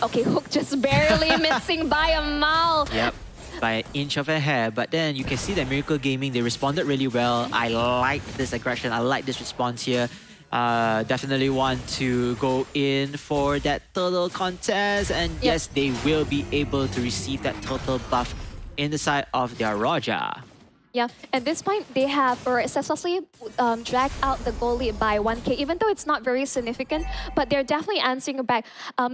okay, Hook just barely missing by a mile. Yep, by an inch of a hair. But then you can see that Miracle Gaming, they responded really well. I like this aggression. I like this response here. Definitely want to go in for that turtle contest. And yes, they will be able to receive that turtle buff in the side of their Roja. Yeah, at this point, they have successfully dragged out the goalie by 1k, even though it's not very significant, but they're definitely answering back.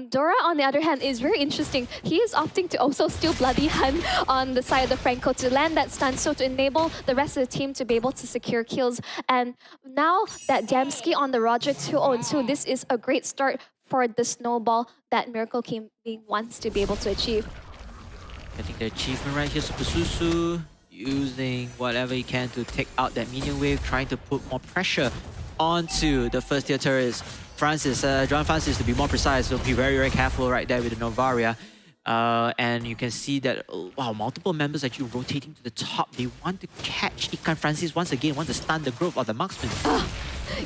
Dora, on the other hand, is very interesting. He is opting to also steal Bloody Hunt on the side of the Franco to land that stun, so to enable the rest of the team to be able to secure kills. And now that Damsky on the Roger 2-0-2, this is a great start for the snowball that Miracle Gaming wants to be able to achieve. I think the achievement right here, Super Susu, using whatever he can to take out that minion wave, trying to put more pressure onto the first tier turrets. Francis, John Francis, to be more precise, will be very, very careful right there with the Novaria. And you can see that, wow, multiple members actually rotating to the top. They want to catch Ikan Francis once again, want to stun the growth of the marksman.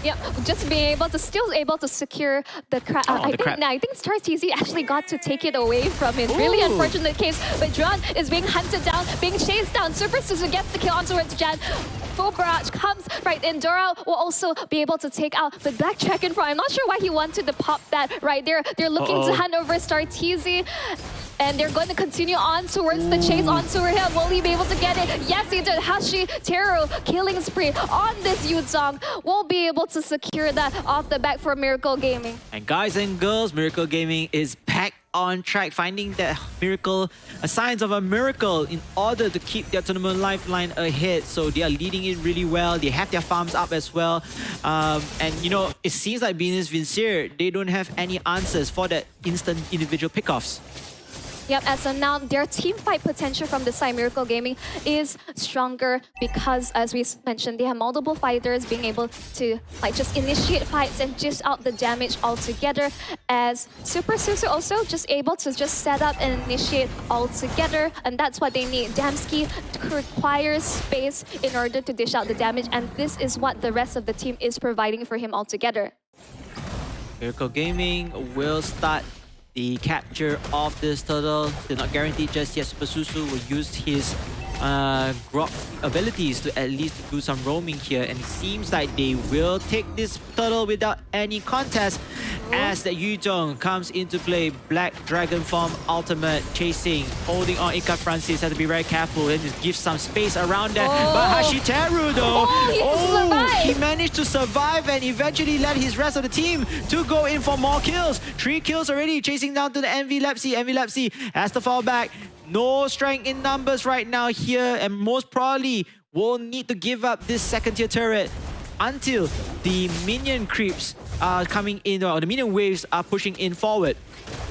Yeah, just being able to secure the crab. I think Star TZ actually got to take it away from him. Really unfortunate case, but Dron is being hunted down, being chased down. Super Suzu gets the kill onto Jan. Full barrage comes right in. Dora will also be able to take out the Black Dragon from. I'm not sure why he wanted to pop that right there. They're looking to hand over Starteezy. And they're going to continue on towards the chase onto him. Will he be able to get it? Yes, he did. Hashiteru killing spree on this Yuzong. Will be able to secure that off the back for Miracle Gaming. And guys and girls, Miracle Gaming is back on track, finding that miracle, signs of a miracle in order to keep their tournament lifeline ahead. So they are leading it really well. They have their farms up as well. And you know, it seems like Venus Vincere, they don't have any answers for that instant individual pickoffs. Yep, as of now, their team fight potential from the side Miracle Gaming is stronger because, as we mentioned, they have multiple fighters being able to like just initiate fights and dish out the damage altogether. As Super Susu also just able to just set up and initiate altogether, and that's what they need. Damski requires space in order to dish out the damage, and this is what the rest of the team is providing for him altogether. Miracle Gaming will start the capture of this turtle. They're not guaranteed just yet. Super Susu will use his Grok abilities to at least do some roaming here, and it seems like they will take this turtle without any contest as the Yuzong comes into play. Black Dragon form ultimate chasing, holding on Ika Francis. Have to be very careful and just give some space around that. But Hashiteru though, he managed to survive and eventually led his rest of the team to go in for more kills. 3 kills already, chasing down to the Envy Lepsy. Envy Lepsy has to fall back. No strength in numbers right now here, and most probably will need to give up this second tier turret until the minion creeps are coming in, or the minion waves are pushing in forward.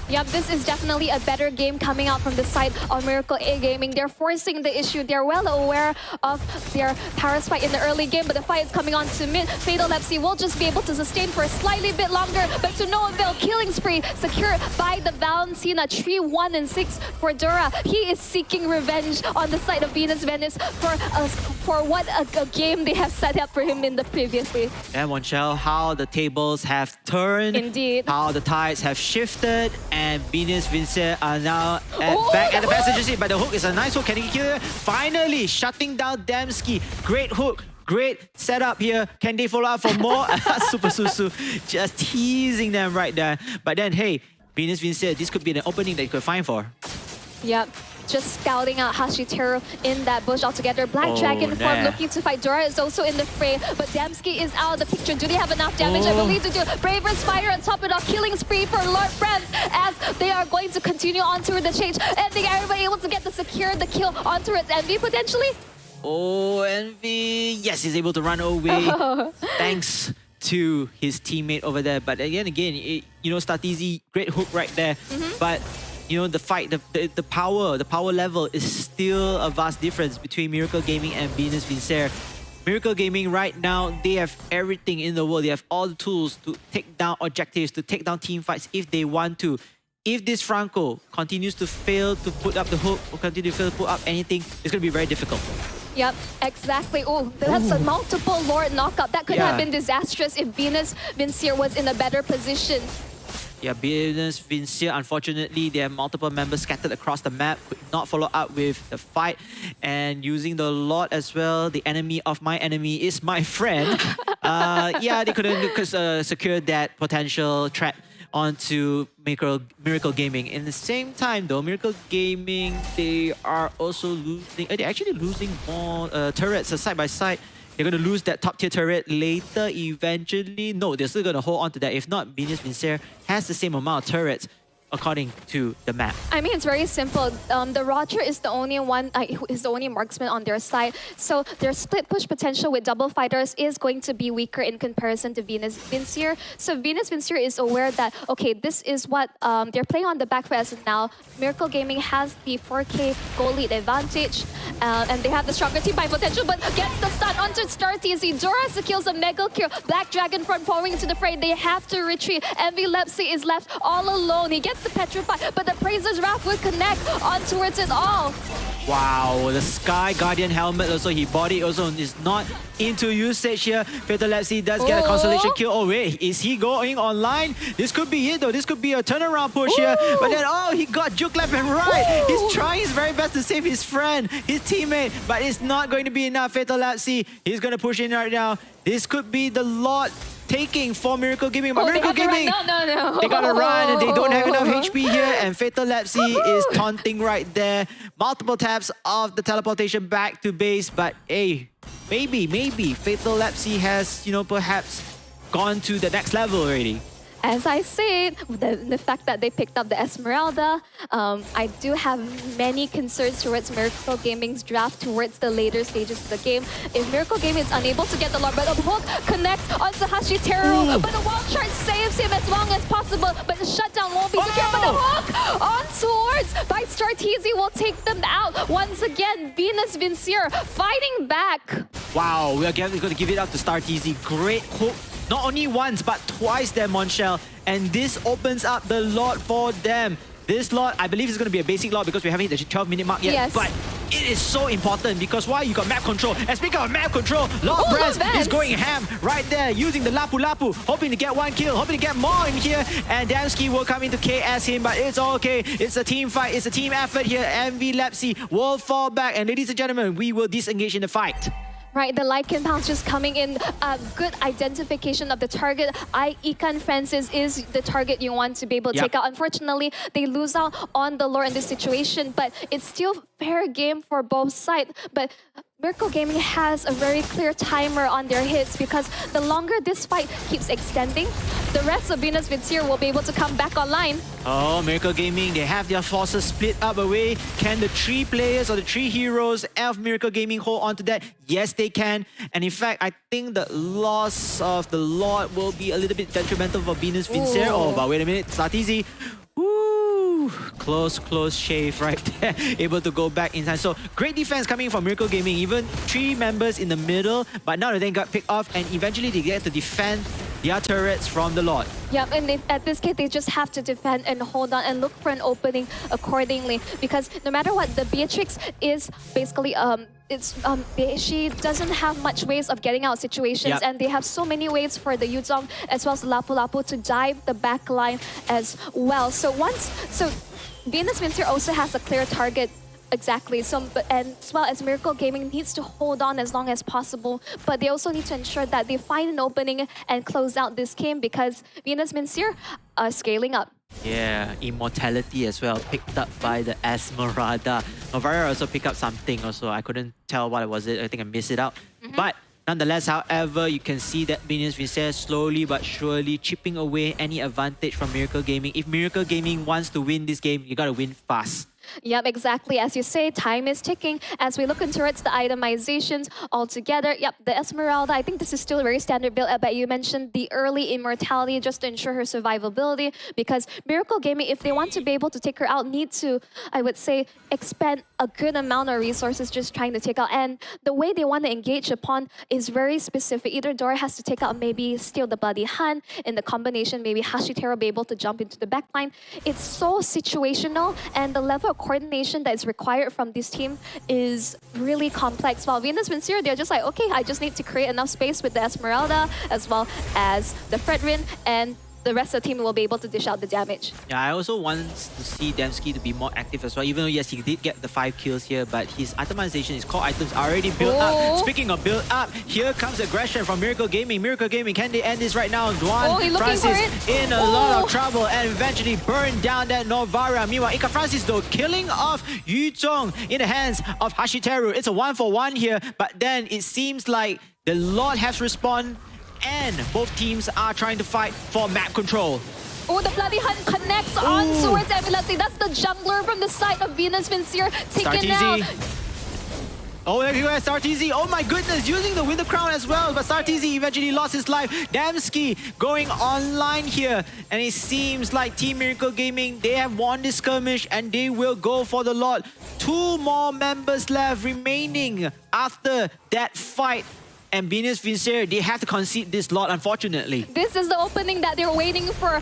Yep, this is definitely a better game coming out from the side of Miracle A Gaming. They're forcing the issue. They're well aware of their power spike in the early game, but the fight is coming on to mid. Fatal Lepsy will just be able to sustain for a slightly bit longer, but to no avail. Killing spree secured by the Valentina. 3-1 and 6 for Dura. He is seeking revenge on the side of Venus Venice for what a game they have set up for him in the previously. And Monchel, how the tables have turned. Indeed. How the tides have shifted. And Venus Vincere are now back at the passenger seat, but the hook is a nice hook. Can he kill her? Finally shutting down Damski. Great hook. Great setup here. Can they follow up for more? Super Susu just teasing them right there. But then, hey, Venus Vincere, this could be an opening that you could find for. Yep. Just scouting out Hashiteru in that bush altogether. Black Dragon form looking to fight. Dora is also in the fray, but Damski is out of the picture. Do they have enough damage? I believe they do. Braver's Fire on top of it all. Killing spree for Lord Franz as they are going to continue on to the change. And they are able to get the kill onto its Envy potentially. Oh, Envy. Yes, he's able to run away. Thanks to his teammate over there. But again, you know, Starteezy, great hook right there. But you know, the fight, the power level is still a vast difference between Miracle Gaming and Venus Vincere. Miracle Gaming right now, they have everything in the world. They have all the tools to take down objectives, to take down team fights if they want to. If this Franco continues to fail to put up the hook or continue to fail to put up anything, it's going to be very difficult. Yep, exactly. Oh, that's a multiple Lord knockup. That could have been disastrous if Venus Vincere was in a better position. Yeah, Venus Vincere, unfortunately, they have multiple members scattered across the map, could not follow up with the fight, and using the Lord as well. The enemy of my enemy is my friend. Yeah, they couldn't secure that potential trap onto Miracle Gaming. In the same time though, Miracle Gaming, they are also losing, they're actually losing more turrets side by side. They're going to lose that top tier turret later eventually. No, they're still going to hold on to that. If not, Venus Vincere has the same amount of turrets according to the map. I mean, it's very simple. The Roger is the only one, is the only marksman on their side. So their split push potential with double fighters is going to be weaker in comparison to Venus Vincere. So Venus Vincere is aware that, okay, this is what they're playing on the back foot as of now. Miracle Gaming has the 4K goal lead advantage, and they have the stronger team fight potential, but gets the stun onto Starteezy. Dora secures a mega kill. Black Dragon front falling into the fray. They have to retreat. Envy Lepsy is left all alone. He gets the Petrify, but the Praiser's Wrath would connect on towards it all. Wow, the Sky Guardian helmet also, he bought it also, is not into usage here. Fatal Lapsy does get a consolation kill. Oh wait, is he going online? This could be it though, this could be a turnaround push here. But then, oh, he got juke left and right. He's trying his very best to save his friend, his teammate, but it's not going to be enough. Fatal Lapsy, he's going to push in right now. This could be the lot taking for Miracle Gaming, but Miracle Gaming, no. they gotta run and they don't have enough HP here, and Fatal Lapsy is taunting right there. Multiple taps of the teleportation back to base, but hey, maybe Fatal Lapsy has, you know, perhaps gone to the next level already. As I said, the fact that they picked up the Esmeralda, I do have many concerns towards Miracle Gaming's draft towards the later stages of the game. If Miracle Gaming is unable to get the Lord, but the hook connects onto Hashiteru, but the wall charge saves him as long as possible, but the shutdown won't be secure, but the hook on towards by Starteezy will take them out. Once again, Venus Vincier fighting back. Wow, we are going to give it up to Starteezy. Great hook. Not only once, but twice there, Monshell. And this opens up the lot for them. This lot, I believe, is going to be a basic lot because we haven't hit the 12-minute mark yet. Yes. But it is so important because why? You got map control. And speaking of map control, Lord Brands is going ham right there using the Lapu Lapu, hoping to get one kill, hoping to get more in here. And Damsky will come in to KS him, but it's all okay. It's a team fight. It's a team effort here. MV Lapsy will fall back. And ladies and gentlemen, we will disengage in the fight. Right, the Lycan Pounce just coming in. A good identification of the target. Ikan Francis is the target you want to be able to take out. Unfortunately, they lose out on the lore in this situation, but it's still fair game for both sides. But Miracle Gaming has a very clear timer on their hits because the longer this fight keeps extending, the rest of Venus Vincier will be able to come back online. Oh, Miracle Gaming, they have their forces split up away. Can the three players or the three heroes of Miracle Gaming hold on to that? Yes, they can. And in fact, I think the loss of the Lord will be a little bit detrimental for Venus Vincier. Oh, but wait a minute, Starteezy. Woo! Close shave right there. Able to go back in time. So great defense coming from Miracle Gaming. Even three members in the middle, but now they got picked off and eventually they get to defend their turrets from the Lord. Yep, and at this case, they just have to defend and hold on and look for an opening accordingly. Because no matter what, the Beatrix is basically she doesn't have much ways of getting out of situations, and they have so many ways for the Yuzong as well as Lapu Lapu to dive the back line as well. So Venus Vincier also has a clear target. Exactly. So, and as well as Miracle Gaming needs to hold on as long as possible, but they also need to ensure that they find an opening and close out this game because Venus Vincier are scaling up. Yeah, Immortality as well, picked up by the Esmeralda. Novaria also picked up something also. I couldn't tell what was it. I think I missed it out. But nonetheless, however, you can see that Venus Vincier slowly but surely chipping away any advantage from Miracle Gaming. If Miracle Gaming wants to win this game, you gotta win fast. Yep, exactly. As you say, time is ticking. As we look towards the itemizations altogether, yep, the Esmeralda, I think this is still a very standard build, but you mentioned the early Immortality just to ensure her survivability, because Miracle Gaming, if they want to be able to take her out, need to, I would say, expend a good amount of resources just trying to take out. And the way they want to engage upon is very specific. Either Dora has to take out maybe steal the Bloody Hand. In the combination, maybe Hashiteru be able to jump into the backline. It's so situational, and the level of coordination that is required from this team is really complex. While Venus Vincier, they're just like, okay, I just need to create enough space with the Esmeralda as well as the Fredrin, and the rest of the team will be able to dish out the damage. Yeah, I also want to see Damsky to be more active as well, even though yes, he did get the 5 kills here, but his itemization, his core items are already built up. Speaking of build up, here comes aggression from Miracle Gaming. Miracle Gaming, can they end this right now? Duan Francis in a lot of trouble and eventually burn down that Novaria. Meanwhile, Ika Francis though, killing off Yu Zhong in the hands of Hashiteru. It's a 1-for-1 here, but then it seems like the Lord has respawned and both teams are trying to fight for map control. Oh, the Bloody Hunt connects on towards Epilepsy. That's the jungler from the side of Venus Vincier taken out. Oh, everywhere, Starteezy. Oh my goodness, using the Winter Crown as well. But Starteezy eventually lost his life. Damsky going online here. And it seems like Team Miracle Gaming, they have won this skirmish and they will go for the lot. 2 more members left remaining after that fight. and Venus Vincere, they have to concede this lot, unfortunately. This is the opening that they're waiting for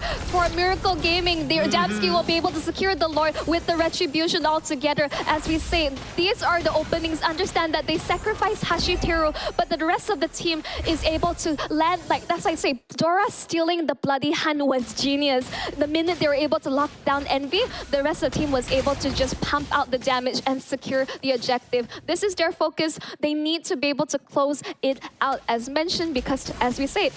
Miracle Gaming. Damsky will be able to secure the Lord with the Retribution altogether. As we say, these are the openings. Understand that they sacrifice Hashiteru, but the rest of the team is able to land, like that's why I say, Dora stealing the Bloody Hand was genius. The minute they were able to lock down Envy, the rest of the team was able to just pump out the damage and secure the objective. This is their focus. They need to be able to close it out, as mentioned, because as we say,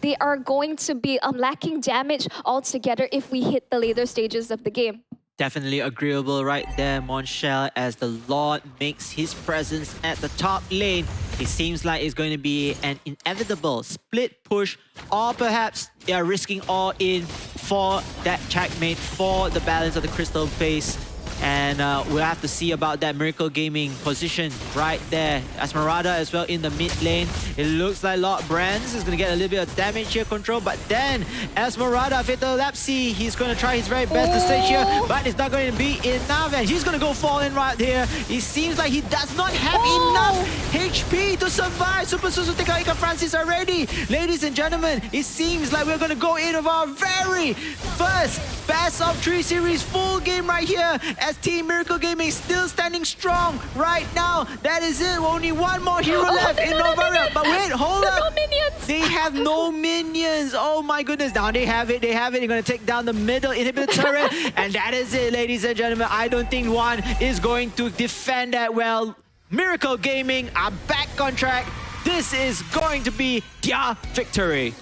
they are going to be lacking damage altogether if we hit the later stages of the game. Definitely agreeable right there, Monshel, as the Lord makes his presence at the top lane. It seems like it's going to be an inevitable split push, or perhaps they are risking all in for that checkmate, for the balance of the Crystal base. And we'll have to see about that Miracle Gaming position right there. Esmeralda as well in the mid lane. It looks like Lord Brands is going to get a little bit of damage here, control. But then Esmeralda, Fatal Lapsy, he's going to try his very best to stage here. But it's not going to be enough. And he's going to go fall in right here. It seems like he does not have enough HP to survive. Super Susu take out Ika Francis already. Ladies and gentlemen, it seems like we're going to go in with our very first Best of 3 series full game right here, as Team Miracle Gaming still standing strong right now. That is it. Only one more hero left in Novaria. But wait, hold up. No minions. They have no minions. Oh my goodness. Now they have it. They have it. They're going to take down the middle inhibitor turret. And that is it, ladies and gentlemen. I don't think one is going to defend that well. Miracle Gaming are back on track. This is going to be their victory.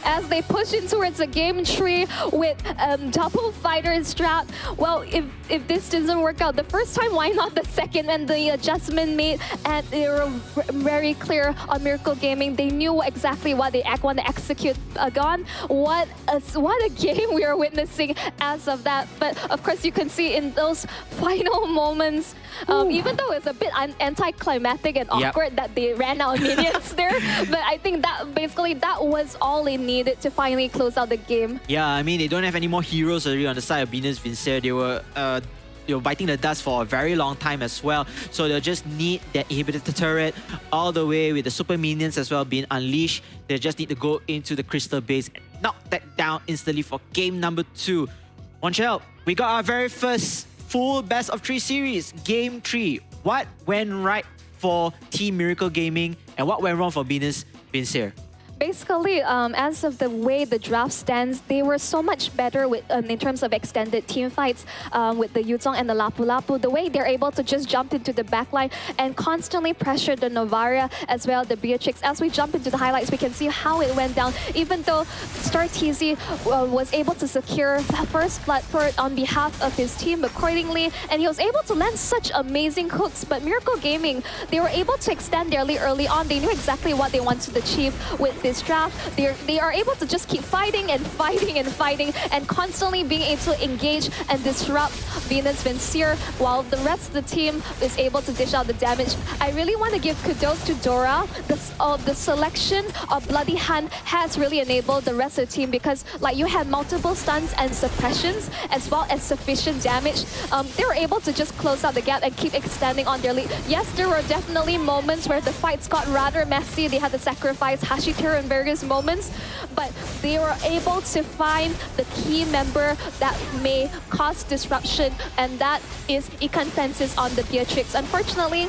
As they push in towards a game tree with double fighters strapped. Well, if this doesn't work out the first time, why not the second? And the adjustment made, and they were very clear on Miracle Gaming. They knew exactly what they want to execute on. What a game we are witnessing as of that. But of course, you can see in those final moments, even though it's a bit anticlimactic and awkward that they ran out of minions there, but I think that basically that was all they needed to finally close out the game. Yeah, I mean, they don't have any more heroes already on the side of Venus Vincere. They were biting the dust for a very long time as well. So they'll just need that inhibitor turret all the way with the super minions as well being unleashed. They just need to go into the crystal base and knock that down instantly for game number 2. Monshel, we got our very first full best of 3 series, game 3. What went right for Team Miracle Gaming and what went wrong for Venus Vincere? Basically, as of the way the draft stands, they were so much better with in terms of extended team fights with the Yuzong and the Lapu Lapu. The way they're able to just jump into the backline and constantly pressure the Novaria as well, the Beatrix. As we jump into the highlights, we can see how it went down. Even though Star TZ was able to secure the first blood turret on behalf of his team accordingly, and he was able to land such amazing hooks. But Miracle Gaming, they were able to extend their lead early on. They knew exactly what they wanted to achieve with this draft. They are able to just keep fighting and fighting and fighting and constantly being able to engage and disrupt Venus Vincere while the rest of the team is able to dish out the damage. I really want to give kudos to Dora. The selection of Bloody Hand has really enabled the rest of the team because like you had multiple stuns and suppressions as well as sufficient damage. They were able to just close out the gap and keep extending on their lead. Yes, there were definitely moments where the fights got rather messy. They had to sacrifice Hashiteru in various moments, but they were able to find the key member that may cause disruption, and that is Ikan Fences on the Beatrix. Unfortunately,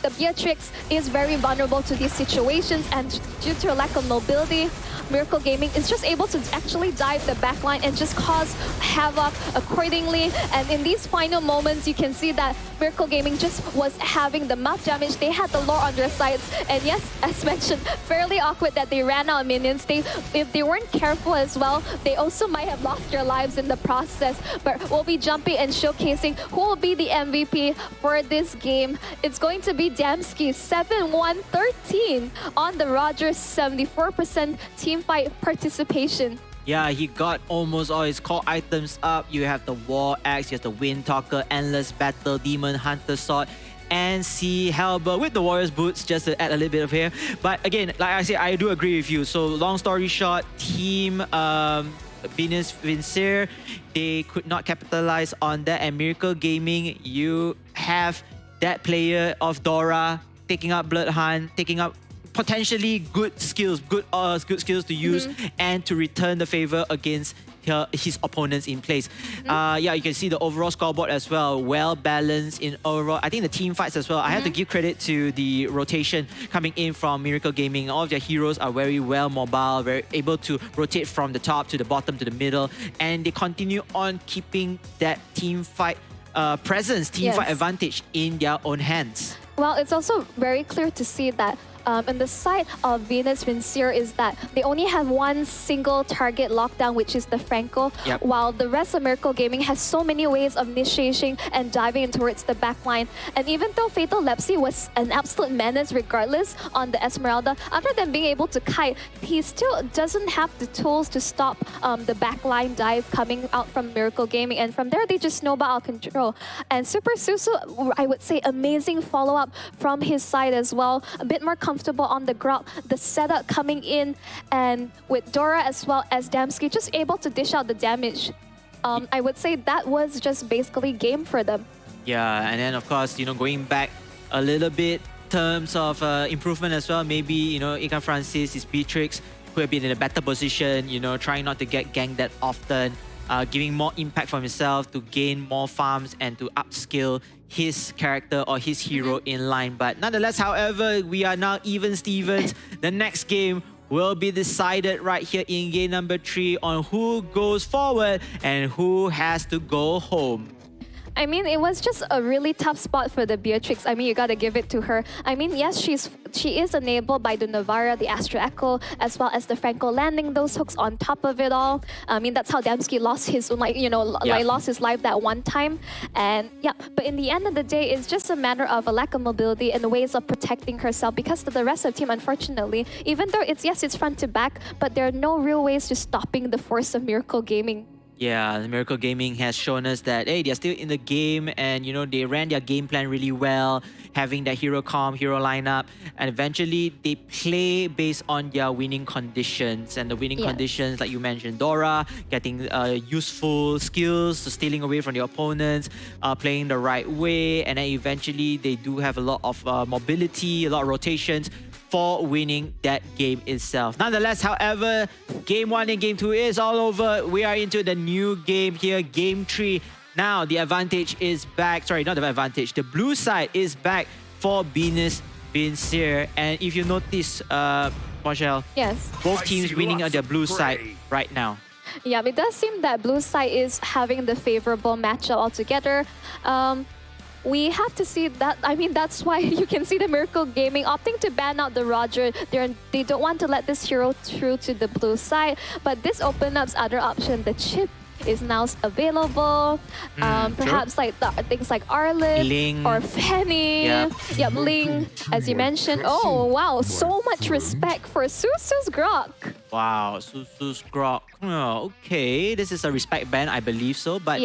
the Beatrix is very vulnerable to these situations, and due to a lack of mobility, Miracle Gaming is just able to actually dive the backline and just cause havoc accordingly. And in these final moments, you can see that Miracle Gaming just was having the map damage. They had the lore on their sides. And yes, as mentioned, fairly awkward that they ran out of minions. If they weren't careful as well, they also might have lost their lives in the process. But we'll be jumping and showcasing who will be the MVP for this game. It's going to be Damsky, 7-1-13 on the Rogers, 74% team fight participation. Yeah, he got almost all his core items up. You have the War Axe, you have the Wind Talker, Endless Battle, Demon Hunter Sword, and Sea Halberd with the Warrior's Boots, just to add a little bit of here. But again, like I said, I do agree with you. So long story short, Team Venus Vincere, they could not capitalize on that. And Miracle Gaming, you have that player of Dora taking up Blood Hunt, taking up potentially good skills, good skills to use and to return the favor against his opponents in place. Yeah, you can see the overall scoreboard as well, well balanced in overall. I think the team fights as well. I have to give credit to the rotation coming in from Miracle Gaming. All of their heroes are very well mobile, very able to rotate from the top to the bottom to the middle, and they continue on keeping that team fight presence, team fight advantage in their own hands. Well, it's also very clear to see that in the side of Venus Vincere is that they only have one single target lockdown, which is the Franco, while the rest of Miracle Gaming has so many ways of initiating and diving in towards the backline. And even though Fatal Lepsy was an absolute menace regardless on the Esmeralda, other than being able to kite, he still doesn't have the tools to stop the backline dive coming out from Miracle Gaming. And from there, they just snowball out control. And Super Susu, I would say, amazing follow-up from his side as well. A bit more comfortable on the ground, the setup coming in, and with Dora as well as Damsky just able to dish out the damage. I would say that was just basically game for them. Yeah, and then of course, going back a little bit terms of improvement as well, maybe, Ikan Francis, his Beatrix, who have been in a better position, trying not to get ganked that often, giving more impact from himself to gain more farms and to upskill his character or his hero in line. But nonetheless, however, we are now even Stevens. The next game will be decided right here in game number 3 on who goes forward and who has to go home. I mean, it was just a really tough spot for the Beatrix. I mean, you gotta give it to her. I mean, yes, she is enabled by the Navara, the Astra Echo, as well as the Franco landing those hooks on top of it all. I mean, that's how Damsky lost his, lost his life that one time. And yeah, but in the end of the day, it's just a matter of a lack of mobility and ways of protecting herself, because the rest of the team, unfortunately, even though it's front to back, but there are no real ways to stopping the force of Miracle Gaming. Yeah, Miracle Gaming has shown us that, hey, they're still in the game and, they ran their game plan really well, having that hero comp, hero lineup, and eventually they play based on their winning conditions. And the winning conditions, like you mentioned, Dora, getting useful skills, so stealing away from the opponents, playing the right way, and then eventually they do have a lot of mobility, a lot of rotations for winning that game itself. Nonetheless, however, game 1 and game 2 is all over. We are into the new game here, game 3. Now, the advantage is back. Sorry, not the advantage. The blue side is back for Venus Vincere. And if you notice, Michelle, both teams winning on their blue side right now. Yeah, it does seem that blue side is having the favorable matchup altogether. We have to see that. I mean, that's why you can see the Miracle Gaming opting to ban out the Roger. They don't want to let this hero through to the blue side, but this opens up other option. The chip is now available. Perhaps like things like Arlen Ling, or Fanny. Yep, Ling, as you mentioned. Oh, wow. So much respect for Susu's Grok. Wow, Susu's Grok. Oh, okay, this is a respect ban, I believe so. But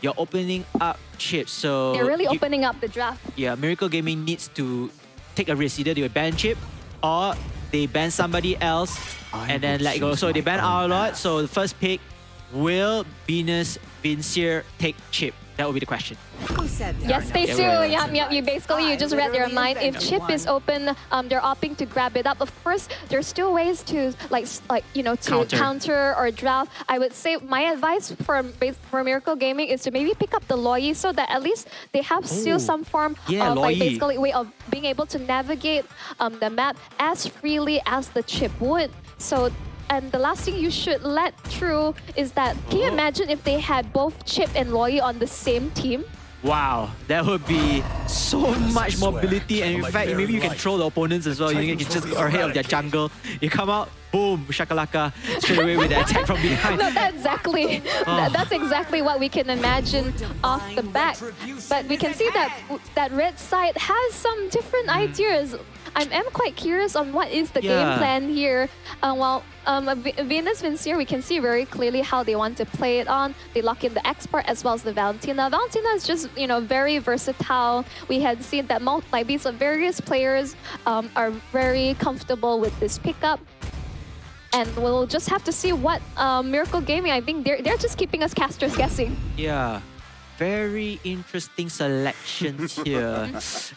you're opening up chips, so they're really opening up the draft. Yeah, Miracle Gaming needs to take a risk. Either they ban chip or they ban somebody else and then let go. So they ban our lot. So the first pick, will Venus Vincere take chip? That will be the question. Yes, they do. Yeah. You just read their mind. If chip is open, they're opting to grab it up. Of course, there's still ways to counter or draft. I would say my advice for Miracle Gaming is to maybe pick up the Loi, so that at least they have still some form of way of being able to navigate the map as freely as the chip would. So. And the last thing you should let through is that, can you imagine if they had both Chip and Loi on the same team? Wow, that would be so much mobility, and in fact, maybe you can troll the opponents as well. You can just go ahead of their jungle. You come out, boom, shakalaka, straight away with the attack from behind. No, that's exactly what we can imagine off the bat. But we can see that red side has some different ideas. I am quite curious on what is the game plan here. Venus Vincere, we can see very clearly how they want to play it on. They lock in the expert as well as the Valentina. Valentina is just, very versatile. We had seen that these various players are very comfortable with this pickup. And we'll just have to see what Miracle Gaming, I think they're just keeping us casters guessing. Yeah. very interesting selections here.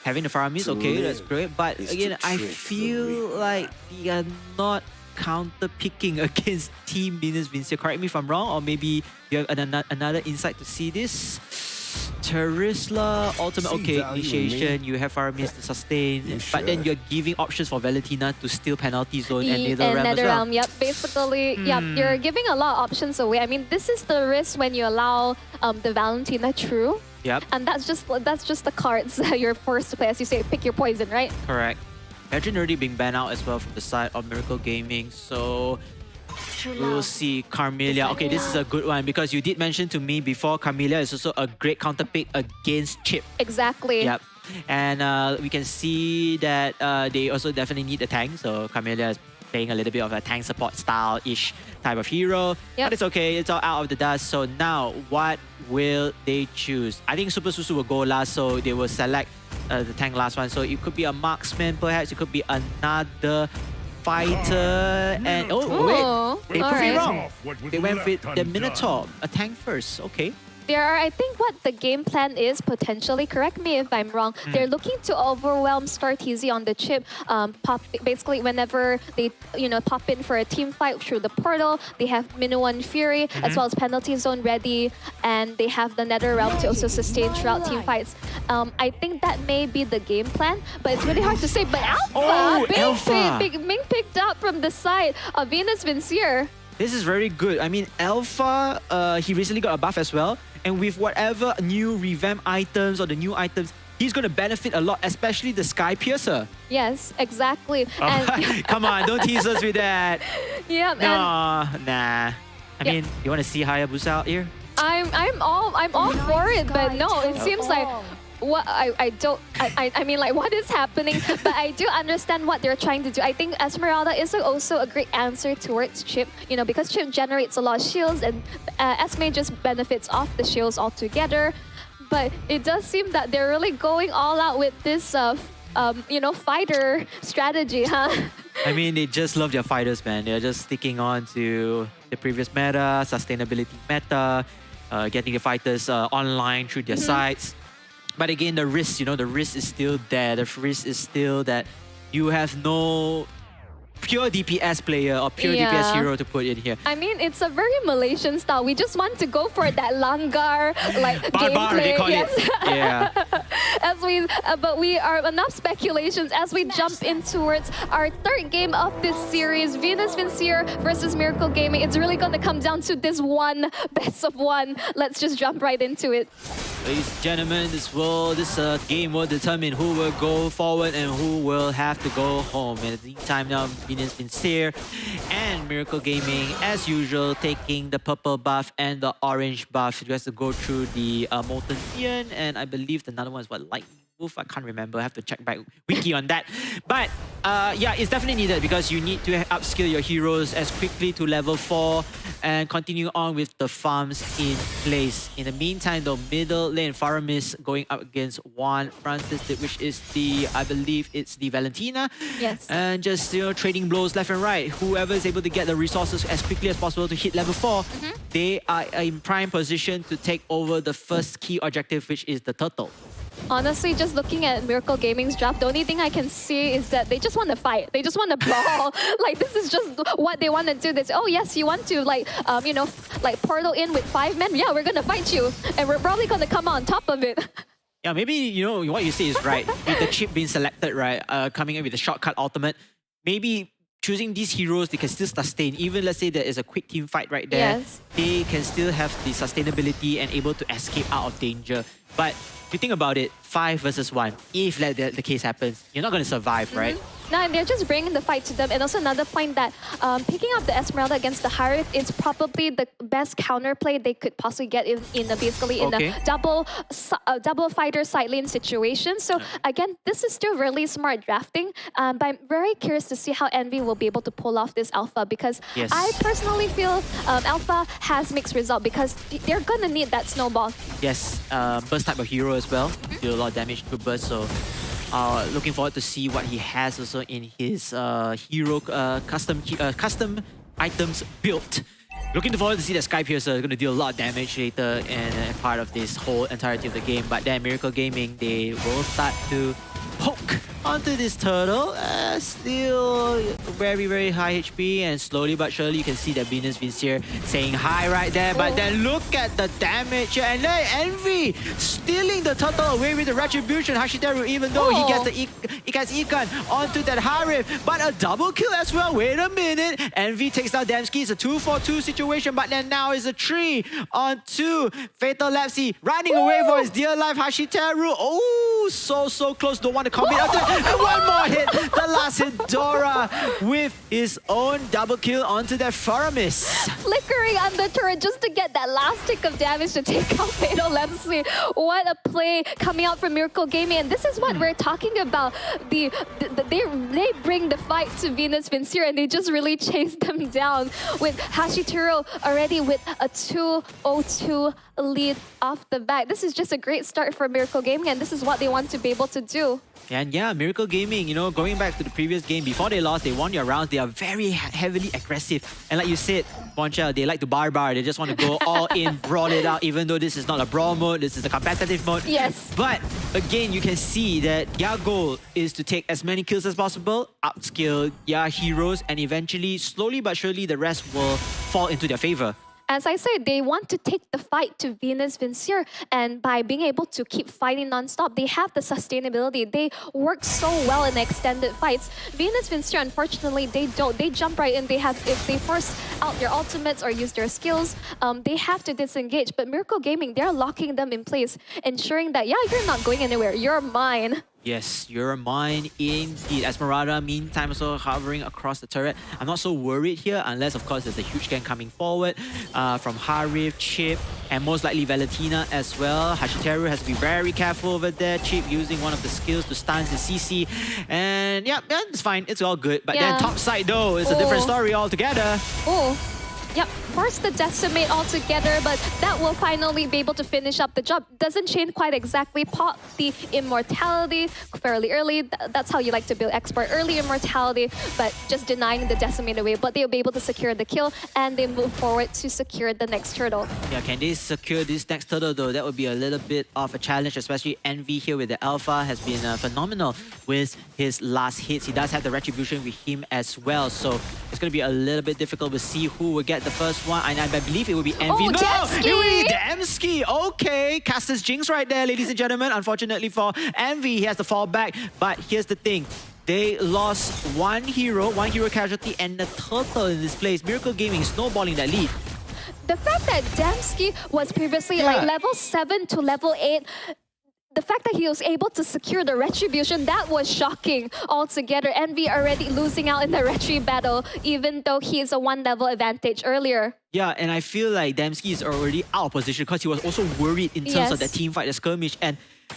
Having the Faramis, okay, that's great. But again, I feel like they are not counter-picking against Team Venus Vincere. Correct me if I'm wrong, or maybe you have another insight to see this. Terisla, ultimate, okay, initiation, you have Faramis to sustain, but then you're giving options for Valentina to steal penalty zone and Nether Realm as well. Yep, basically, yep, you're giving a lot of options away. I mean, this is the risk when you allow the Valentina through. Yep. And that's just the cards that you're forced to play. As you say, pick your poison, right? Correct. Vedran already being banned out as well from the side of Miracle Gaming, so we'll see. Carmelia. Okay, this is a good one because you did mention to me before Carmelia is also a great counter pick against Chip. Exactly. Yep. And we can see that they also definitely need a tank, so Carmelia is playing a little bit of a tank support style-ish type of hero. Yep. But it's okay, it's all out of the dust. So now, what will they choose? I think Super Susu will go last, so they will select the tank last one. So it could be a marksman, perhaps. It could be another fighter. And oh, wait, they proved me wrong. They went with the Minotaur, a tank first. Okay. There are, I think what the game plan is potentially, correct me if I'm wrong, they're looking to overwhelm StarTZ on the chip. Basically, whenever they pop in for a team fight through the portal, they have Minuan Fury as well as penalty zone ready, and they have the Nether Realm to also sustain throughout team fights. I think that may be the game plan, but it's really hard to say. But Alpha, being picked up from the side of Venus Vincere. This is very good. I mean, Alpha, he recently got a buff as well. And with whatever new revamp items or the new items, he's going to benefit a lot, especially the Sky Piercer. Yes, exactly. And come on, don't tease us with that. Yeah, nah. I mean, you want to see Hayabusa out here? I'm all for it, but no, it seems like what I mean, like, what is happening? But I do understand what they're trying to do. I think Esmeralda is also a great answer towards Chip, because Chip generates a lot of shields and Esme just benefits off the shields altogether. But it does seem that they're really going all out with this fighter strategy, huh? I mean, they just love their fighters, man. They're just sticking on to the previous meta, sustainability meta, getting the fighters online through their sites. But again, the risk, the risk is still there. The risk is still that you have no pure DPS player or pure DPS hero to put in here. I mean, it's a very Malaysian style. We just want to go for that Langgar Barbar, gameplay. they call it. Yeah. But we are enough speculations as we jump in towards our third game of this series, Venus Vincere versus Miracle Gaming. It's really going to come down to this one best of one. Let's just jump right into it. Ladies and gentlemen, this game will determine who will go forward and who will have to go home. And at the time now, Venus Vincere and Miracle Gaming, as usual, taking the purple buff and the orange buff. You have to go through the Molten Ian, and I believe another one is what, Lightning Wolf? I can't remember. I have to check back wiki on that. But yeah, it's definitely needed because you need to upskill your heroes as quickly to level 4 and continue on with the farms in place. In the meantime, the middle lane, Faramis going up against Juan Francis, which is I believe it's the Valentina. Yes. And just, trading blows left and right. Whoever is able to get the resources as quickly as possible to hit level 4, they are in prime position to take over the first key objective, which is the turtle. Honestly, just looking at Miracle Gaming's draft, the only thing I can see is that they just want to fight. They just want to brawl. Like, this is just what they want to do. They say, oh yes, you want to portal in with 5 men? Yeah, we're going to fight you. And we're probably going to come on top of it. Yeah, maybe, what you say is right. With the chip being selected, right, coming in with the shortcut ultimate, maybe choosing these heroes, they can still sustain. Even let's say there is a quick team fight right there, yes, they can still have the sustainability and able to escape out of danger. But if you think about it, 5 versus 1, if the case happens, you're not going to survive, right? No, they're just bringing the fight to them. And also another point that picking up the Esmeralda against the Harith is probably the best counterplay they could possibly get in a double fighter side lane situation. So again, this is still really smart drafting. But I'm very curious to see how Envy will be able to pull off this Alpha, because I personally feel Alpha has mixed result because they're going to need that snowball. Yes, burst type of hero as well. Do a lot of damage to burst, so looking forward to see what he has also in his hero custom items built. Looking forward to see that Sky Piercer is going to deal a lot of damage later in part of this whole entirety of the game. But then Miracle Gaming, they will start to poke onto this turtle. Still very, very high HP, and slowly but surely you can see that Venus Vincier saying hi right there. But then look at the damage, and then Envy stealing the turtle away with the Retribution. Hashiteru, even though he gets the Ikan onto that Harif, but a double kill as well. Wait a minute, Envy takes down Dembski. It's a 2-4-2 situation, but then now is a 3 on 2. Fatal Lapsy running away for his dear life. Hashiteru, oh, so close. Don't want to commit. And one more hit. The last hit, Dora with his own double kill onto that Faramis. Flickering on the turret just to get that last tick of damage to take out Fatal Lepsy. What a play coming out from Miracle Gaming. And this is what we're talking about. They bring the fight to Venus Vincier, and they just really chase them down with Hashiteru already with a 2-0-2 lead off the bat. This is just a great start for Miracle Gaming, and this is what they want to be able to do. And yeah, Miracle Gaming, you know, going back to the previous game, before they lost, they won your rounds. They are very heavily aggressive. And like you said, Boncha, they like to bar. They just want to go all in, brawl it out, even though this is not a brawl mode, this is a competitive mode. Yes. But again, you can see that their goal is to take as many kills as possible, upskill their heroes, and eventually, slowly but surely, the rest will fall into their favor. As I said, they want to take the fight to Venus Vincier, and by being able to keep fighting non-stop, they have the sustainability. They work so well in extended fights. Venus Vincier, unfortunately, they don't. They jump right in. If they force out their ultimates or use their skills, they have to disengage. But Miracle Gaming, they're locking them in place, ensuring that, yeah, you're not going anywhere. You're mine. Yes, you're mine indeed. Esmeralda, meantime, also hovering across the turret. I'm not so worried here, unless, of course, there's a huge gang coming forward from Harif, Chip, and most likely Valentina as well. Hashiteru has to be very careful over there. Chip using one of the skills to stun the CC. And yeah, it's fine. It's all good. But then top side, though, is a different story altogether. Oh. Yep, force the Decimate altogether, but that will finally be able to finish up the job. Doesn't chain quite exactly, pop the Immortality fairly early. That's how you like to build expert, early Immortality, but just denying the Decimate away. But they'll be able to secure the kill, and they move forward to secure the next turtle. Yeah, can they secure this next turtle though? That would be a little bit of a challenge, especially Envy here with the Alpha has been phenomenal with his last hits. He does have the Retribution with him as well, so it's going to be a little bit difficult to see who will get the first one, and I believe it will be Envy. Oh, no! Dembski! It will be Dembski! Okay, Caster's Jinx right there, ladies and gentlemen. Unfortunately for Envy, he has to fall back. But here's the thing. They lost one hero casualty, and a turtle in this place. Miracle Gaming snowballing that lead. The fact that Dembski was previously like level 7 to level 8, the fact that he was able to secure the Retribution, that was shocking altogether. Envy already losing out in the Retri battle, even though he is a 1 level advantage earlier. Yeah, and I feel like Dembski is already out of position because he was also worried in terms of that team fight, the skirmish, and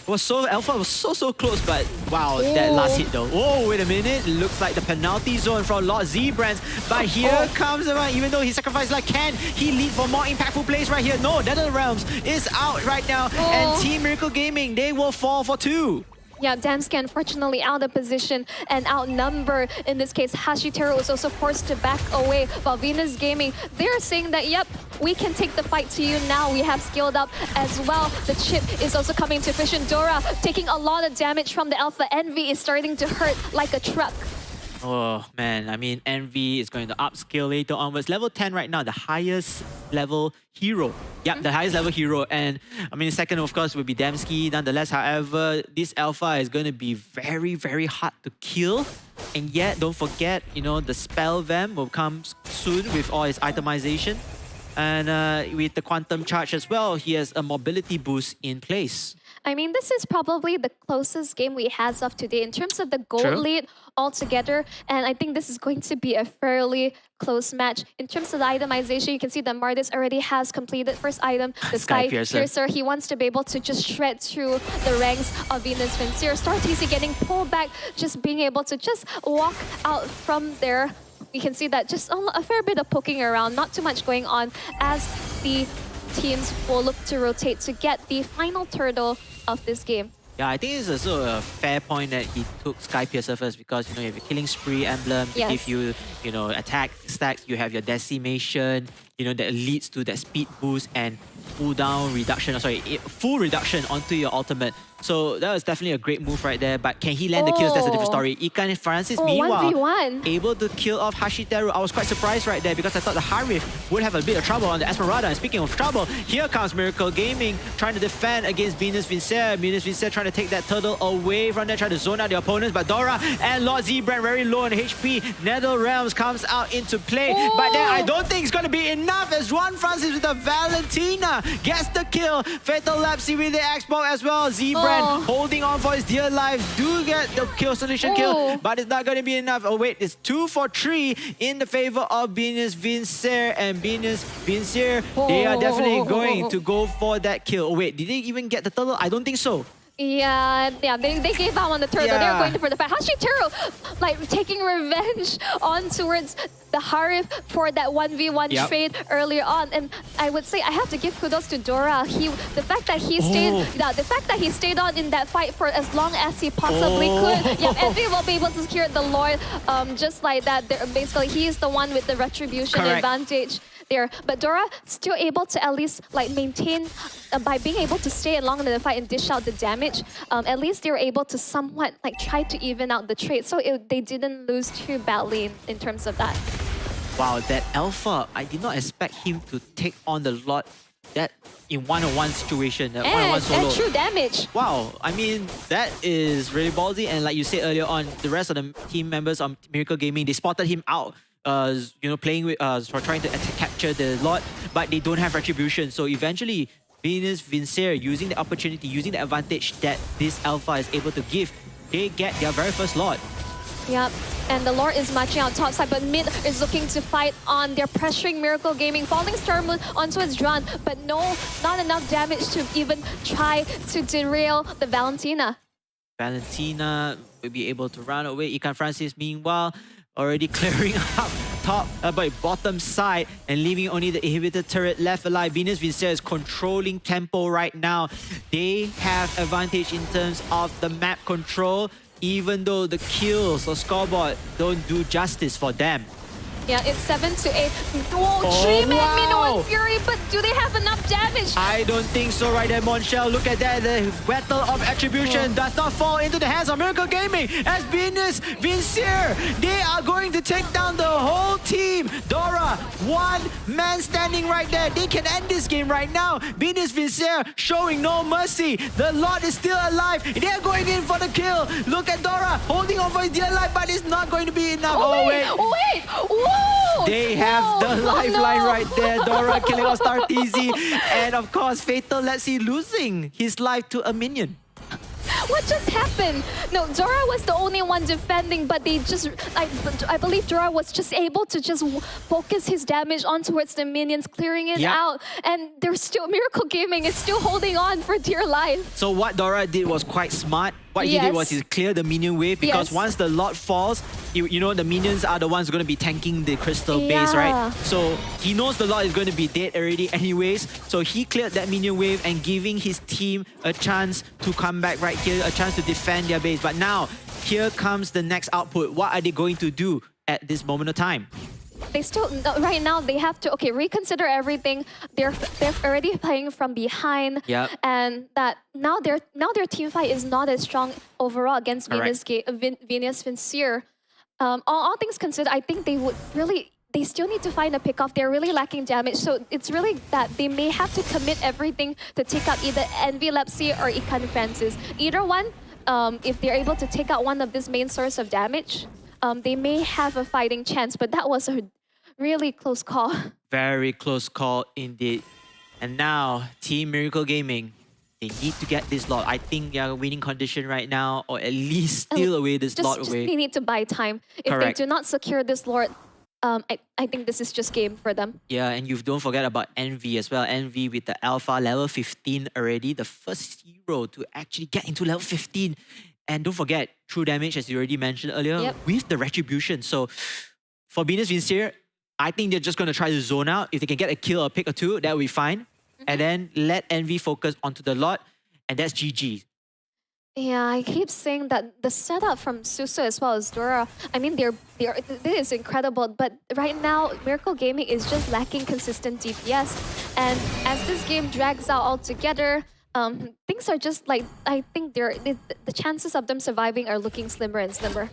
Alpha was so close, but wow, that last hit though. Oh, wait a minute. Looks like the penalty zone from Lord Zbrands. But here comes the one. Even though he sacrificed like Ken, he lead for more impactful plays right here. No, NetherRealms is out right now. And Team Miracle Gaming, they will fall for 2. Yeah, Dembski unfortunately out of position and outnumbered. In this case, Hashiteru was also forced to back away, while Venus Gaming, they're saying that, yep, we can take the fight to you now. We have scaled up as well. The Chip is also coming to efficient. Dora taking a lot of damage from the Alpha. Envy is starting to hurt like a truck. Oh man, I mean, Envy is going to upscale later onwards. Level 10 right now, the highest level hero. Yep, the highest level hero. And I mean, second, of course, would be Dembski. Nonetheless, however, this Alpha is going to be very, very hard to kill. And yet, don't forget, you know, the Spell Vamp will come soon with all his itemization. And with the Quantum Charge as well, he has a mobility boost in place. I mean, this is probably the closest game we have of today in terms of the gold lead altogether. And I think this is going to be a fairly close match. In terms of the itemization, you can see that Mardis already has completed first item, the Sky Piercer. He wants to be able to just shred through the ranks of Venus Vincier. Star TC getting pulled back, just being able to just walk out from there. You can see that just a fair bit of poking around, not too much going on as the teams will look to rotate to get the final turtle of this game. Yeah, I think it's also a fair point that he took Sky Piercer first because, you know, you have your Killing Spree emblem to give you, you know, attack stacks. You have your Decimation, you know, that leads to that speed boost and cooldown reduction, full reduction onto your ultimate. So that was definitely a great move right there. But can he land the kills? That's a different story. Ikan Francis, meanwhile, 1v1. able to kill off Hashiteru. I was quite surprised right there because I thought the Harith would have a bit of trouble on the Esmeralda. And speaking of trouble, here comes Miracle Gaming trying to defend against Venus Vincere. Venus Vincere trying to take that turtle away from there, trying to zone out the opponents. But Dora and Lord Zbrand very low on HP. Nether Realms comes out into play. But then I don't think it's going to be enough as Juan Francis with the Valentina gets the kill. Fatal Lapsi with the X-Bow as well. Zbrand holding on for his dear life. Do get the kill solution kill, but it's not going to be enough. Oh wait, it's 2 for 3 in the favor of Venus Vincere, and Venus Vincere, they are definitely going to go for that kill. Oh wait, did they even get the turtle? I don't think so. Yeah, they gave out on the turtle. They're going for the fight. Hashiteru, like, taking revenge on towards the Harith for that 1v1 trade earlier on. And I would say I have to give kudos to Dora. The fact that he stayed on in that fight for as long as he possibly could. Yeah, Envy will be able to secure the Lord just like that. Basically, he's the one with the retribution advantage there. But Dora still able to at least like maintain by being able to stay along in the fight and dish out the damage. At least they were able to somewhat like try to even out the trade, so they didn't lose too badly in terms of that. Wow, that Alpha, I did not expect him to take on the Lord that in one-on-one situation, that one-on-one solo. And true damage. Wow, I mean, that is really ballsy. And like you said earlier on, the rest of the team members on Miracle Gaming, they spotted him out. You know, playing with for trying to capture the Lord, but they don't have retribution. So eventually, Venus Vincere using the opportunity, using the advantage that this Alpha is able to give, they get their very first Lord. Yep, and the Lord is marching out top side, but mid is looking to fight on. They're pressuring Miracle Gaming, falling Star Moon onto its Drun, but no, not enough damage to even try to derail the Valentina. Valentina will be able to run away. Ikan Francis, meanwhile, already clearing up top, but bottom side and leaving only the inhibitor turret left alive. Venus Vincere is controlling tempo right now. They have advantage in terms of the map control, even though the kills or scoreboard don't do justice for them. Yeah, it's 7 to 8. Whoa, 3 man Minoan Fury, but do they have enough damage? I don't think so right there, Monshel. Look at that. The battle of attribution does not fall into the hands of Miracle Gaming as Venus Vincere, they are going to take down the whole team. Dora, one man standing right there. They can end this game right now. Venus Vincere showing no mercy. The Lord is still alive. They are going in for the kill. Look at Dora holding on for his dear life, but it's not going to be enough. Oh, wait. Whoa. They have the lifeline right there. Dora killing off Star TZ. And of course, Fatal Lapsi losing his life to a minion. What just happened? No, Dora was the only one defending, but they just, I believe Dora was just able to just focus his damage on towards the minions, clearing it out. And there's still, Miracle Gaming is still holding on for dear life. So what Dora did was quite smart. What he did was he cleared the minion wave because once the Lord falls, you know, the minions are the ones going to be tanking the crystal base, right? So he knows the Lord is going to be dead already anyways. So he cleared that minion wave and giving his team a chance to come back right here, a chance to defend their base. But now, here comes the next output. What are they going to do at this moment of time? They still, right now, they have to, reconsider everything. They're already playing from behind. And that now their team fight is not as strong overall against Venus Vincere. All things considered, I think they still need to find a pick-off. They're really lacking damage. So it's really that they may have to commit everything to take out either Envy Lapsi or Ikan Francis. Either one, if they're able to take out one of this main source of damage, they may have a fighting chance, but that was a really close call. Very close call indeed. And now, Team Miracle Gaming, they need to get this lot. I think they are winning condition right now, or at least steal away this lot away. They need to buy time. If they do not secure this Lord, I think this is just game for them. Yeah, and you don't forget about Envy as well. Envy with the Alpha level 15 already, the first hero to actually get into level 15. And don't forget, true damage, as you already mentioned earlier, with the retribution. So for Venus Vincere, I think they're just going to try to zone out. If they can get a kill or pick or two, that will be fine. And then let Envy focus onto the Lord, and that's GG. Yeah, I keep saying that the setup from Susu as well as Dora, I mean, this is incredible, but right now, Miracle Gaming is just lacking consistent DPS. And as this game drags out altogether, things are just like, I think the chances of them surviving are looking slimmer and slimmer.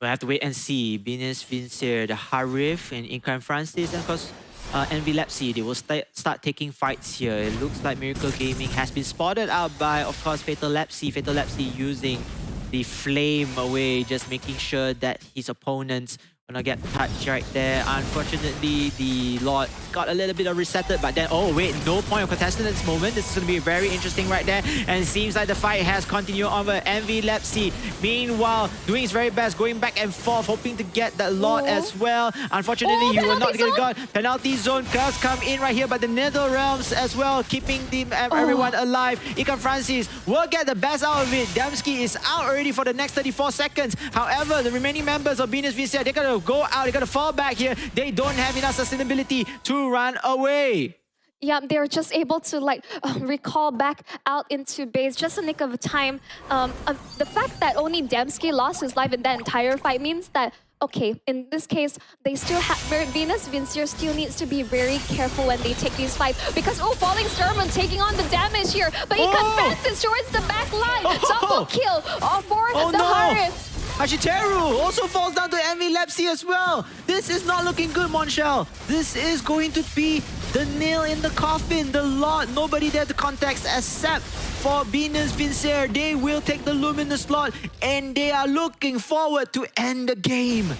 We'll have to wait and see. Venus, Vincier, the Harif, and Ikan Francis, and of course, Envy Lepsy, they will start taking fights here. It looks like Miracle Gaming has been spotted out by, of course, Fatal Lepsy. Fatal Lepsy using the flame away, just making sure that his opponents will not get touched right there. Unfortunately, the Lord got a little bit of resetted, but then, oh wait, no point of contestant at this moment. This is going to be very interesting right there. And it seems like the fight has continued on with Envy Lepsy. Meanwhile, doing his very best, going back and forth, hoping to get that Lord as well. Unfortunately, you will not get it. Penalty zone does come in right here, but the Nether Realms as well, keeping everyone alive. Ikan Francis will get the best out of it. Damsky is out already for the next 34 seconds. However, the remaining members of Venus Vincier, they're going to go out, they're going to fall back here. They don't have enough sustainability to run away. Yeah, they're just able to like recall back out into base just a nick of time. The fact that only Damsky lost his life in that entire fight means that, okay, in this case, they still have Venus Vincier still needs to be very careful when they take these fights because Falling Sturman taking on the damage here, but Ikan Francis towards the back line. Double kill for the Harif. Hashiteru also falls down to Envy Lepsy as well. This is not looking good, Monshel. This is going to be the nail in the coffin. The Lord, nobody there to context except for Venus Vincier. They will take the Luminous Lord and they are looking forward to end the game.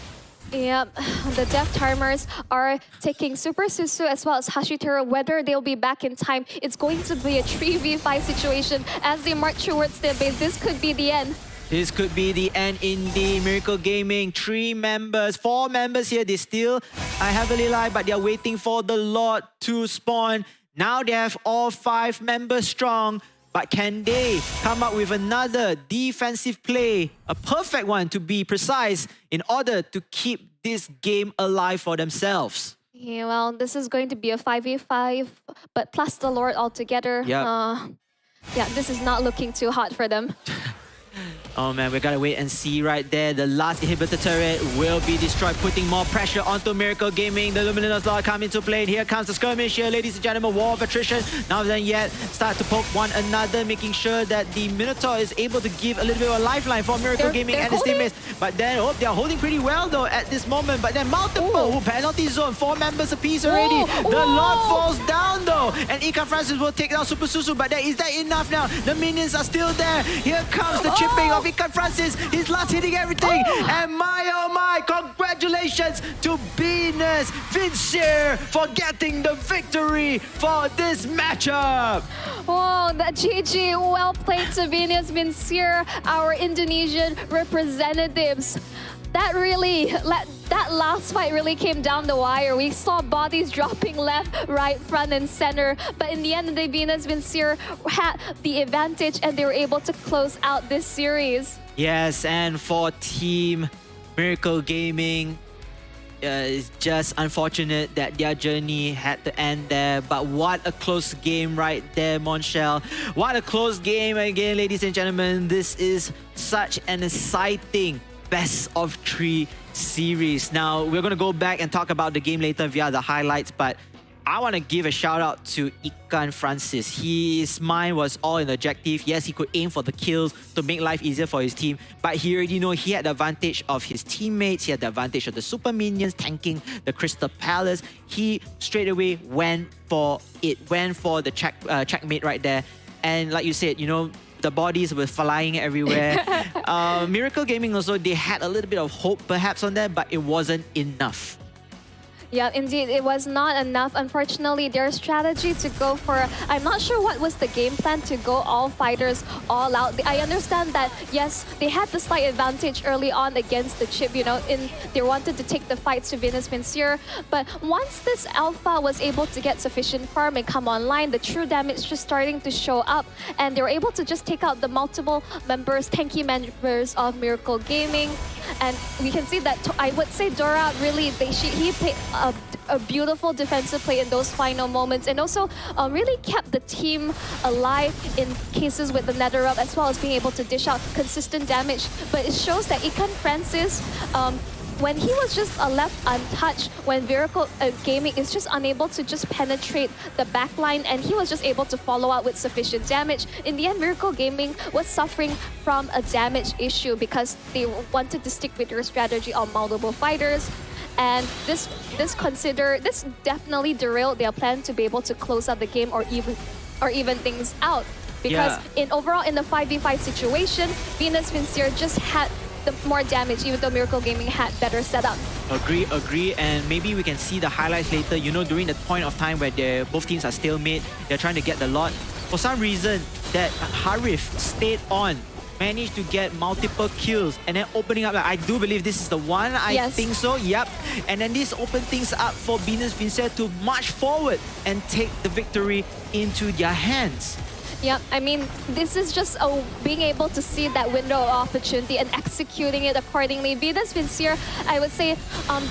Yeah, the Death Timers are taking Super Susu as well as Hashiteru. Whether they'll be back in time, it's going to be a 3v5 situation as they march towards their base. This could be the end. This could be the end indeed. Miracle Gaming, 4 members here. They still are heavily alive, but they are waiting for the Lord to spawn. Now they have all 5 members strong. But can they come up with another defensive play, a perfect one to be precise, in order to keep this game alive for themselves? Yeah, well, this is going to be a 5v5, but plus the Lord altogether. Yeah, this is not looking too hot for them. Oh man, we gotta wait and see right there. The last inhibitor turret will be destroyed, putting more pressure onto Miracle Gaming. The Luminous Lord come into play. Here comes the skirmish here, ladies and gentlemen. War of attrition. Now then yet, start to poke one another, making sure that the Minotaur is able to give a little bit of a lifeline for Miracle Gaming and his teammates. But then, they're holding pretty well though at this moment. But then multiple penalty zone, 4 members apiece already. The Lord falls down though. And Ikan Francis will take down Super Susu. But is that enough now? The minions are still there. Here comes the chipping of Ikan Francis. His last hitting everything. And oh my, congratulations to Venus Vincier for getting the victory for this matchup. Oh, that GG, well played to Venus Vincier, our Indonesian representatives. That last fight really came down the wire. We saw bodies dropping left, right, front, and center. But in the end, the Venus Vincier had the advantage and they were able to close out this series. Yes, and for Team Miracle Gaming, it's just unfortunate that their journey had to end there. But what a close game right there, Monshel. What a close game again, ladies and gentlemen. This is such an exciting best of 3 series. Now, we're going to go back and talk about the game later via the highlights, but I want to give a shout out to Ikan Francis. His mind was all in the objective. Yes, he could aim for the kills to make life easier for his team, but he already know he had the advantage of his teammates. He had the advantage of the super minions tanking the Crystal Palace. He straight away went for it, went for the checkmate right there. And like you said, the bodies were flying everywhere. Miracle Gaming also, they had a little bit of hope perhaps on that, but it wasn't enough. Yeah, indeed, it was not enough. Unfortunately, their strategy to go for... I'm not sure what was the game plan to go all fighters all out. I understand that, yes, they had the slight advantage early on against the chip, they wanted to take the fights to Venus Vincier. But once this alpha was able to get sufficient farm and come online, the true damage just starting to show up. And they were able to just take out the multiple tanky members of Miracle Gaming. And we can see that, I would say Dora really, he paid a beautiful defensive play in those final moments, and also really kept the team alive in cases with the Netherrealm, as well as being able to dish out consistent damage. But it shows that Ikan Francis, when he was just left untouched, when Miracle Gaming is just unable to just penetrate the backline, and he was just able to follow out with sufficient damage. In the end, Miracle Gaming was suffering from a damage issue because they wanted to stick with their strategy on multiple fighters. And this definitely derailed their plan to be able to close out the game or even things out. Because in the 5v5 situation, Venus Vincere just had the more damage, even though Miracle Gaming had better setup. Agree, and maybe we can see the highlights later, you know, during the point of time where both teams are stalemate, they're trying to get the lot. For some reason, that Harif stayed on, managed to get multiple kills, and then opening up, I do believe this is the one, I think so, yep. And then this opened things up for Venus Vincere to march forward and take the victory into their hands. Yeah, I mean, this is just being able to see that window of opportunity and executing it accordingly. Venus Vincere, I would say,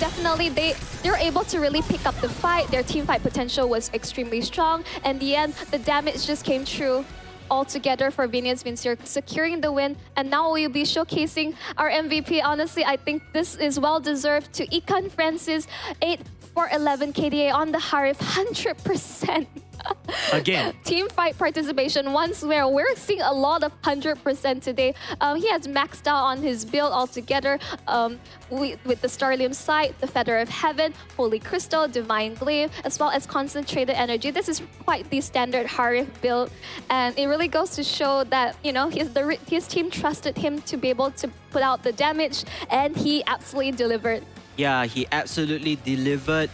definitely they're able to really pick up the fight. Their team fight potential was extremely strong. And in the end, the damage just came true altogether for Venus Vincere, securing the win. And now we'll be showcasing our MVP. Honestly, I think this is well-deserved to Ikan Francis, 8 for 11 KDA on the Harif, 100%. Again. Team fight participation once where we're seeing a lot of 100% today. He has maxed out on his build altogether with the Starlium Sight, the Feather of Heaven, Holy Crystal, Divine Glaive, as well as Concentrated Energy. This is quite the standard Harif build, and it really goes to show that, you know, his team trusted him to be able to put out the damage, and he absolutely delivered. Yeah, he absolutely delivered.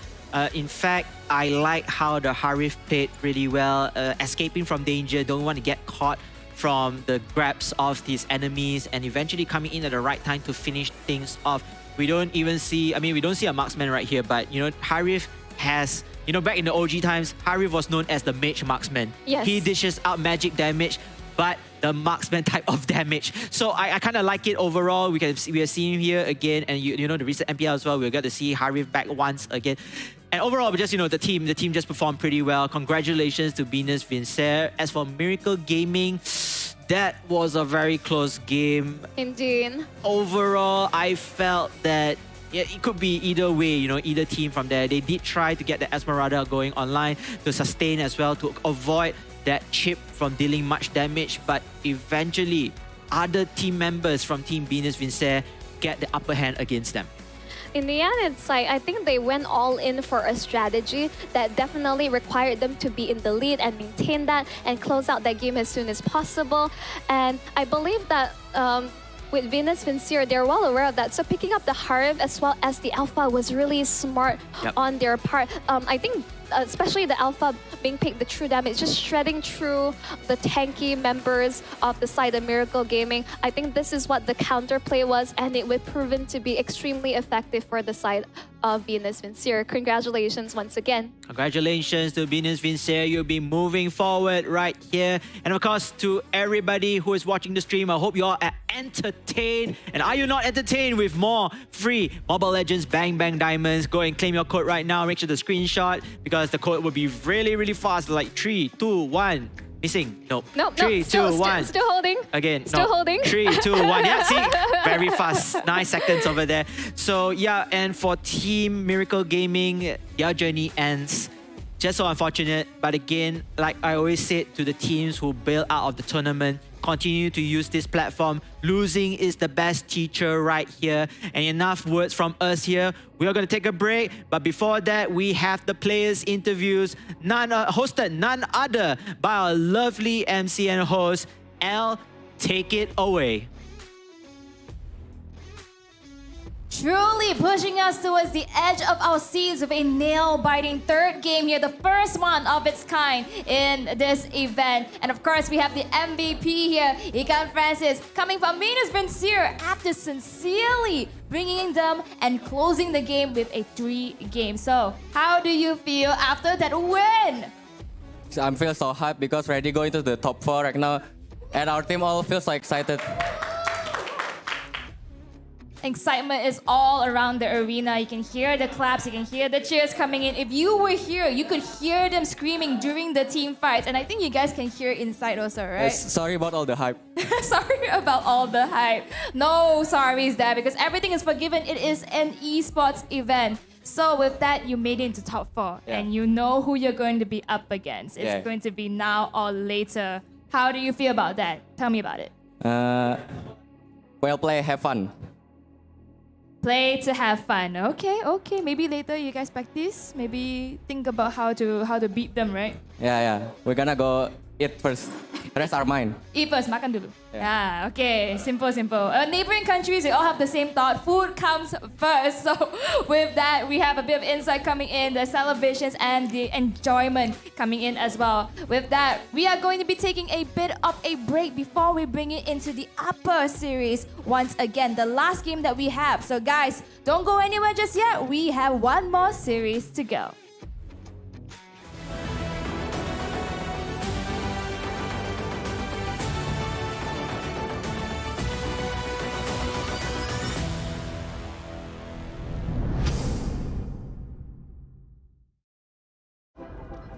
In fact, I like how the Harif played really well, escaping from danger, don't want to get caught from the grabs of his enemies, and eventually coming in at the right time to finish things off. We don't even see, we don't see a marksman right here, but, you know, Harif has, you know, back in the OG times, Harif was known as the mage marksman. Yes. He dishes out magic damage, but the marksman type of damage. So I kind of like it overall. We are seeing here again, and you know, the recent MPL as well, we'll get to see Harif back once again. And overall, just, you know, the team just performed pretty well. Congratulations to Venus Vincere. As for Miracle Gaming, that was a very close game. Indeed. Overall, I felt that it could be either way, you know, either team from there. They did try to get the Esmeralda going online to sustain as well, to avoid that chip from dealing much damage, but eventually other team members from Team Venus Vincere get the upper hand against them. In the end, it's like, I think they went all in for a strategy that definitely required them to be in the lead and maintain that and close out that game as soon as possible. And I believe that with Venus Vincere, they're well aware of that. So picking up the Harif as well as the Alpha was really smart on their part. I think especially the Alpha being picked, the true damage, just shredding through the tanky members of the side of Miracle Gaming. I think this is what the counterplay was, and it would proven to be extremely effective for the side of Venus Vincere. Congratulations once again. Congratulations to Venus Vincere. You'll be moving forward right here. And of course, to everybody who is watching the stream, I hope you all are entertained. And are you not entertained with more free Mobile Legends Bang Bang Diamonds? Go and claim your code right now. Make sure to screenshot, because the code will be really, really fast. Like 3, 2, 1. Missing. Nope. 3, 2, 1. Still holding. Again. Still holding. 3, 2, 1. Yeah, see? Very fast. 9 seconds over there. So, yeah, and for Team Miracle Gaming, your journey ends. Just so unfortunate. But again, like I always said to the teams who bail out of the tournament, continue to use this platform. Losing is the best teacher right here. And enough words from us here. We are going to take a break. But before that, we have the players' interviews, hosted none other by our lovely MC and host, Elle. Take it away. Truly pushing us towards the edge of our seats with a nail-biting third game here, the first one of its kind in this event. And of course, we have the MVP here, Ikan Francis, coming from Venus Vincere after sincerely bringing them and closing the game with a 3-game. So, how do you feel after that win? I feel so hyped because already going to the top 4 right now, and our team all feels so excited. Excitement is all around the arena. You can hear the claps, you can hear the cheers coming in. If you were here, you could hear them screaming during the team fights. And I think you guys can hear inside also, right? Yes, sorry about all the hype. Sorry about all the hype. No sorries there because everything is forgiven. It is an esports event. So with that, you made it into top 4 and you know who you're going to be up against. It's going to be now or later. How do you feel about that? Tell me about it. Well play, have fun. Play to have fun. Okay. Maybe later you guys practice. Maybe think about how to beat them, right? Yeah. We're gonna go eat first. The rest are mine. Eat first, makan dulu. Yeah, okay. Simple. Neighboring countries, they all have the same thought. Food comes first. So with that, we have a bit of insight coming in, the celebrations and the enjoyment coming in as well. With that, we are going to be taking a bit of a break before we bring it into the upper series. Once again, the last game that we have. So guys, don't go anywhere just yet. We have one more series to go.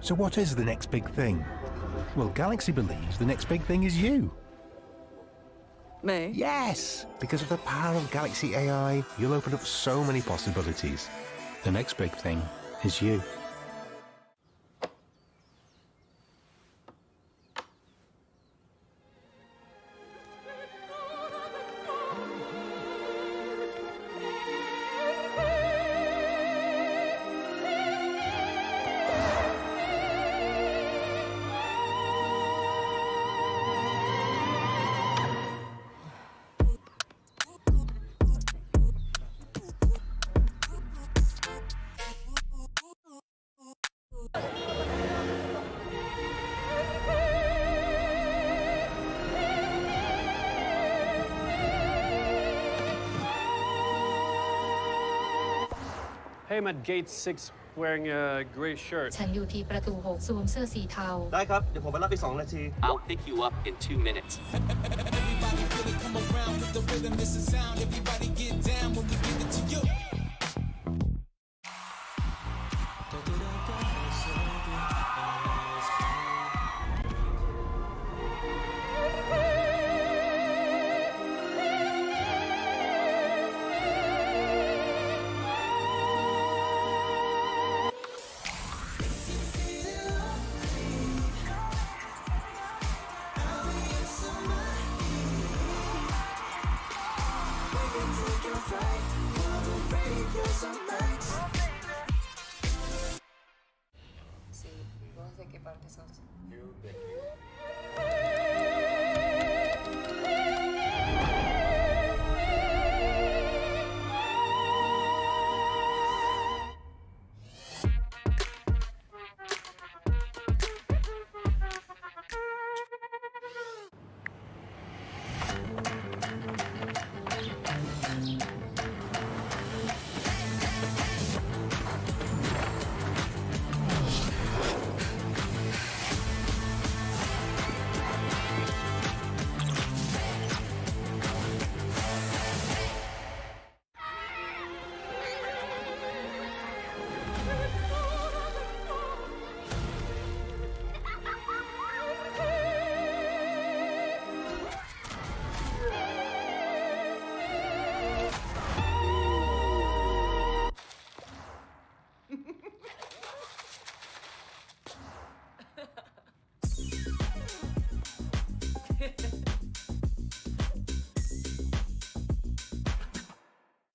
So what is the next big thing? Well, Galaxy believes the next big thing is you. Me? Yes! Because of the power of Galaxy AI, you'll open up so many possibilities. The next big thing is you. Hey, I'm at gate 6 wearing a gray shirt. ฉันอยู่ที่ประตู 6 สวมเสื้อสีเทา ได้ครับ เดี๋ยวผมไปรับอีก2 นาที I'll pick you up in 2 minutes.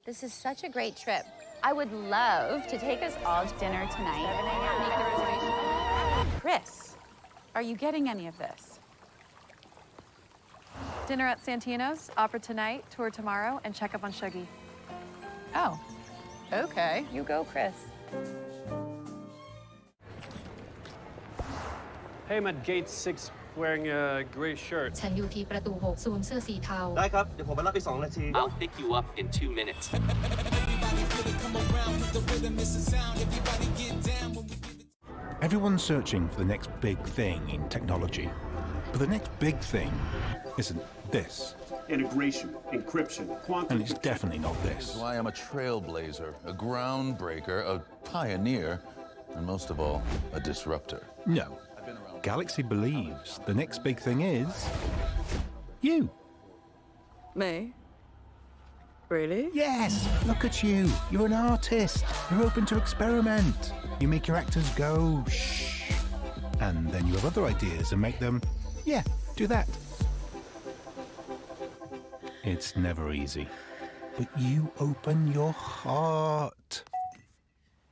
This is such a great trip. I would love to take us all to dinner tonight. Make the reservation. Chris, are you getting any of this? Dinner at Santino's, opera tonight, tour tomorrow, and check up on Shuggy. Oh, okay. You go, Chris. Hey, I'm at gate 6 wearing a gray shirt. ฉันอยู่ที่ประตู 6 สวมเสื้อสีเทา ได้ครับ เดี๋ยวผมไปรับอีก2 นาที I'll pick you up in 2 minutes. Everyone's searching for the next big thing in technology. But the next big thing isn't this. integration, encryption, quantum. And it's definitely not this. Why I'm a trailblazer, a groundbreaker, a pioneer, and most of all, a disruptor. No. Galaxy believes the next big thing is you. Me? Really? Yes, look at you. You're an artist. You're open to experiment. You make your actors go shh. And then you have other ideas and make them, yeah, do that. It's never easy. But you open your heart.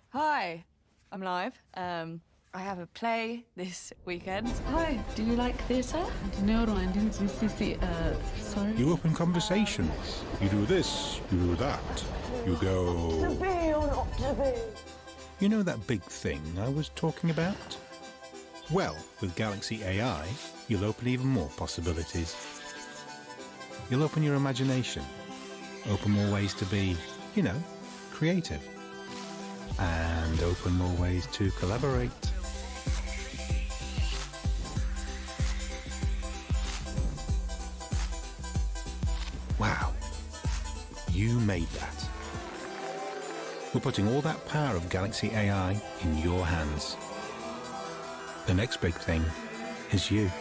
Hi, I'm live. I have a play this weekend. Hi, do you like theatre? No, I didn't see. Sorry. You open conversations. You do this, you do that. You go... To be or not to be? You know that big thing I was talking about? Well, with Galaxy AI, you'll open even more possibilities. You'll open your imagination, open more ways to be, you know, creative, and open more ways to collaborate. Wow, you made that. We're putting all that power of Galaxy AI in your hands. The next big thing is you.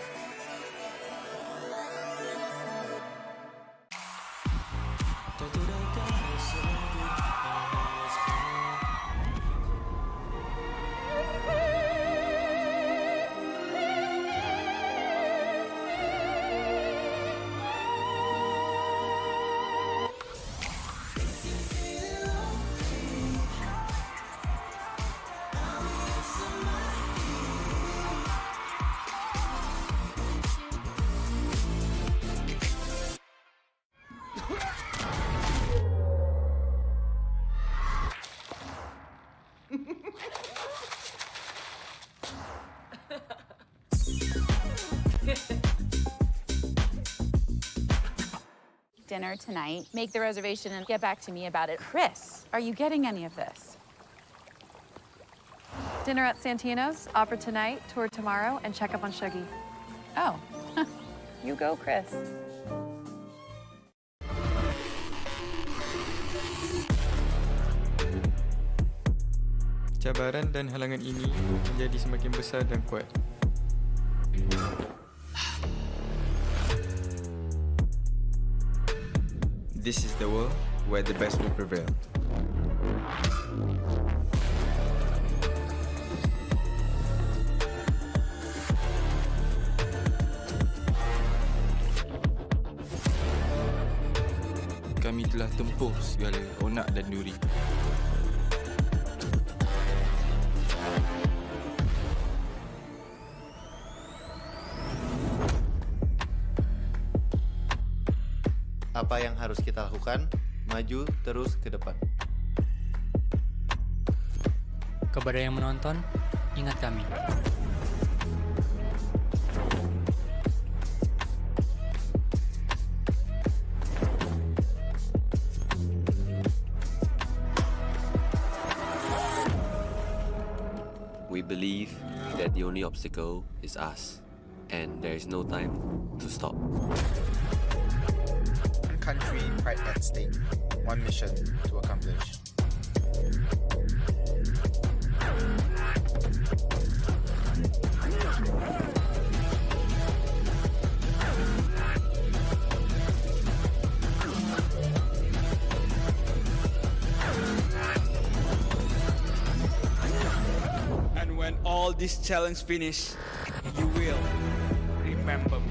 Dinner tonight. Make the reservation and get back to me about it. Chris, are you getting any of this? Dinner at Santino's, opera tonight, tour tomorrow, and check up on Shuggy. Oh, you go, Chris. Cabaran dan halangan ini menjadi semakin besar dan kuat. This is the world where the best will prevail. Kami telah tempuh segala onak dan duri. Apa yang harus kita lakukan? Maju terus ke depan. Kepada yang menonton, ingat kami. We believe that the only obstacle is us, and there is no time to stop. One country, pride at stake. One mission to accomplish. And when all this challenge finish, you will remember me.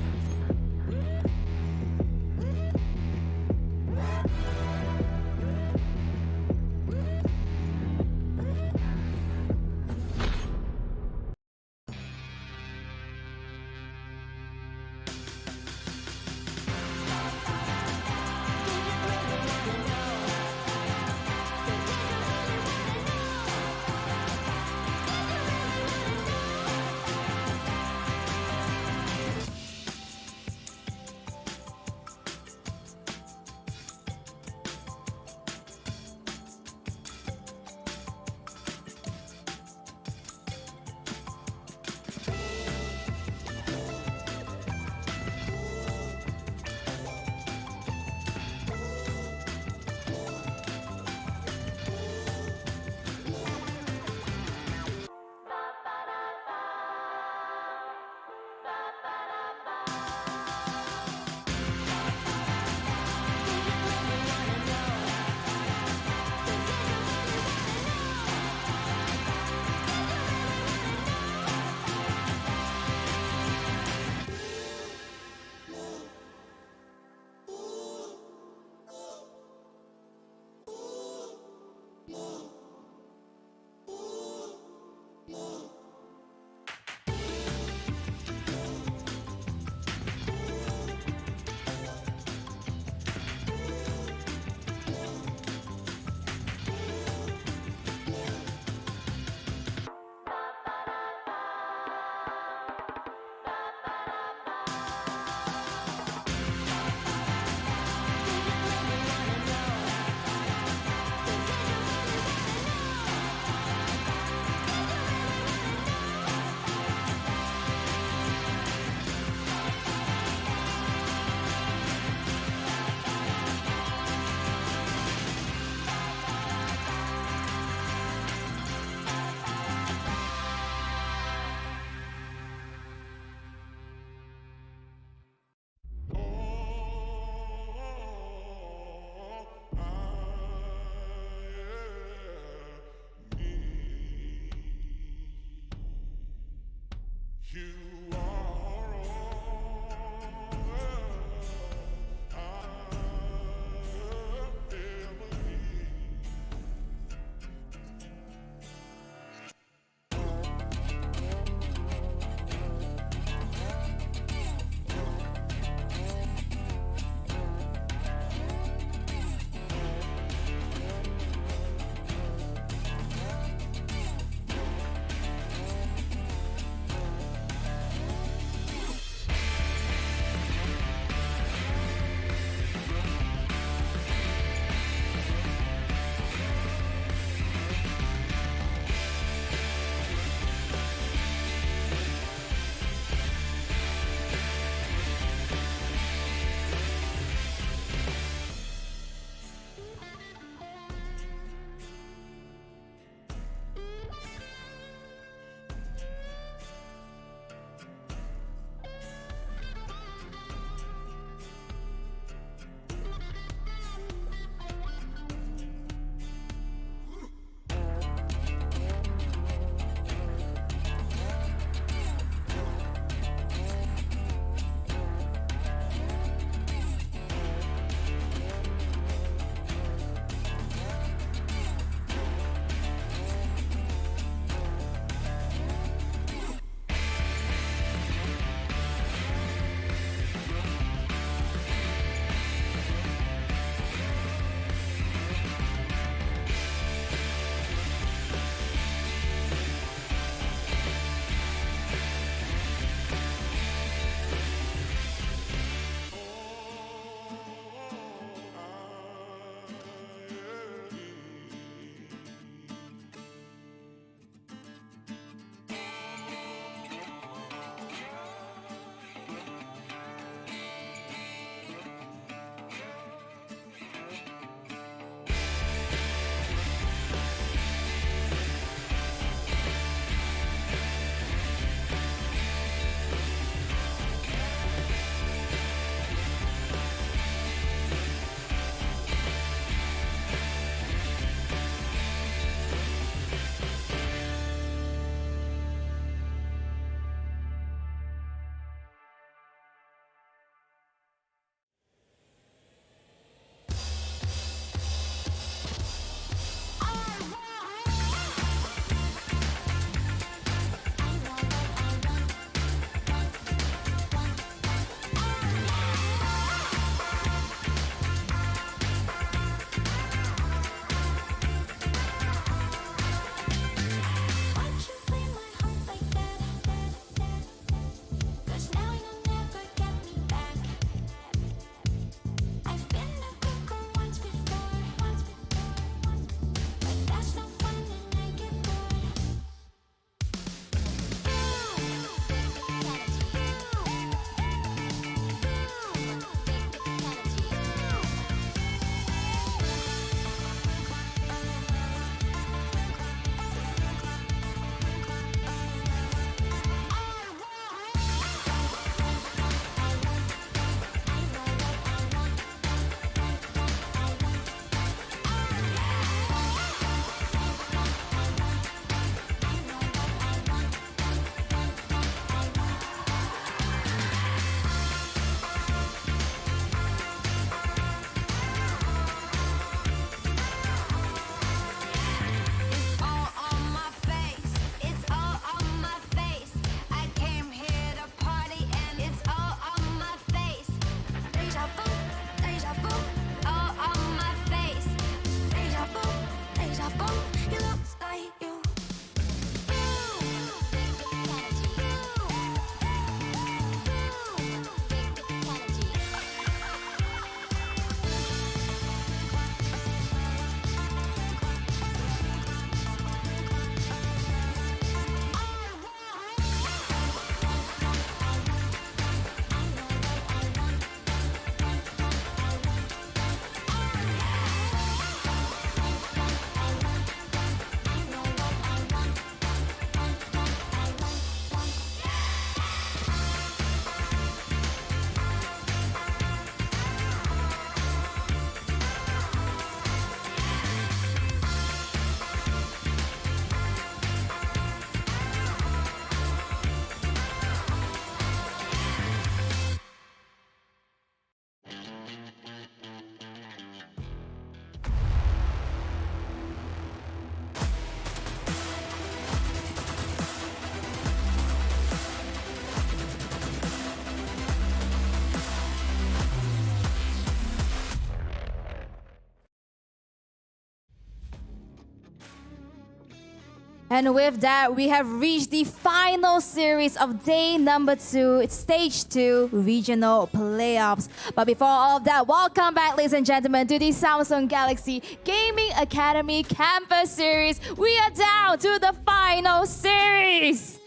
And with that, we have reached the final series of day number 2. It's stage 2 regional playoffs. But before all of that, welcome back, ladies and gentlemen, to the Samsung Galaxy Gaming Academy Campus Series. We are down to the final series.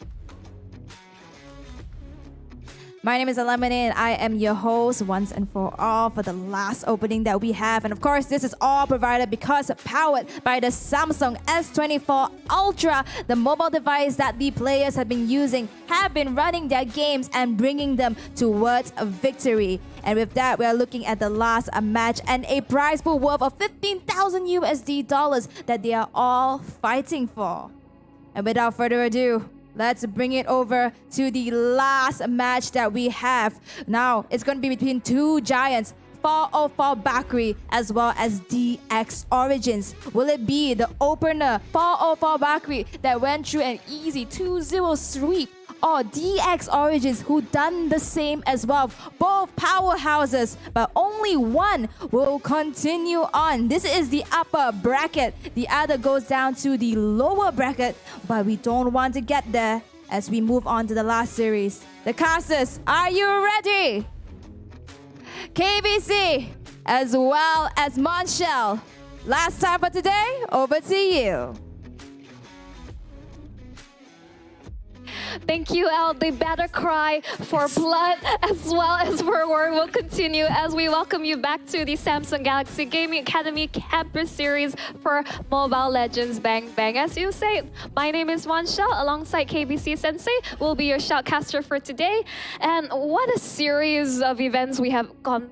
My name is Alamine and I am your host once and for all for the last opening that we have. And of course, this is all provided because powered by the Samsung S24 Ultra, the mobile device that the players have been using, have been running their games and bringing them towards a victory. And with that, we are looking at the last match and a prize pool worth of 15,000 USD dollars that they are all fighting for. And without further ado, let's bring it over to the last match that we have. Now, it's going to be between two giants, 404 Bakri as well as DX Origins. Will it be the opener, 404 Bakri, that went through an easy 2-0 sweep, or DX Origins, who done the same as well? Both powerhouses, but only one will continue on. This is the upper bracket. The other goes down to the lower bracket, but we don't want to get there as we move on to the last series. The casters, are you ready? KBC, as well as Monshell. Last time for today, over to you. Thank you, El. The battle cry for blood as well as for war will continue as we welcome you back to the Samsung Galaxy Gaming Academy Campus Series for Mobile Legends Bang Bang. As you say, my name is Monshell. Alongside KBC Sensei will be your shoutcaster for today. And what a series of events we have gone.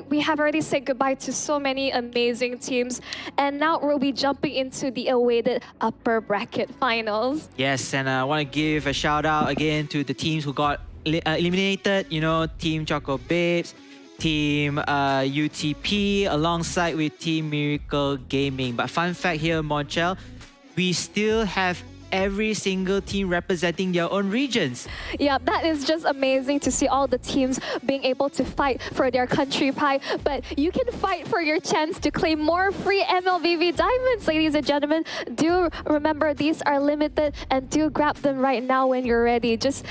We have already said goodbye to so many amazing teams, and now we'll be jumping into the awaited upper bracket finals. Yes, and I want to give a shout out again to the teams who got eliminated. You know, Team Choco Babes, Team UTP, alongside with Team Miracle Gaming. But fun fact here, Monchel, we still have every single team representing their own regions. Yeah, that is just amazing to see all the teams being able to fight for their country pride. But you can fight for your chance to claim more free MLBB diamonds, ladies and gentlemen. Do remember, these are limited, and do grab them right now when you're ready. Just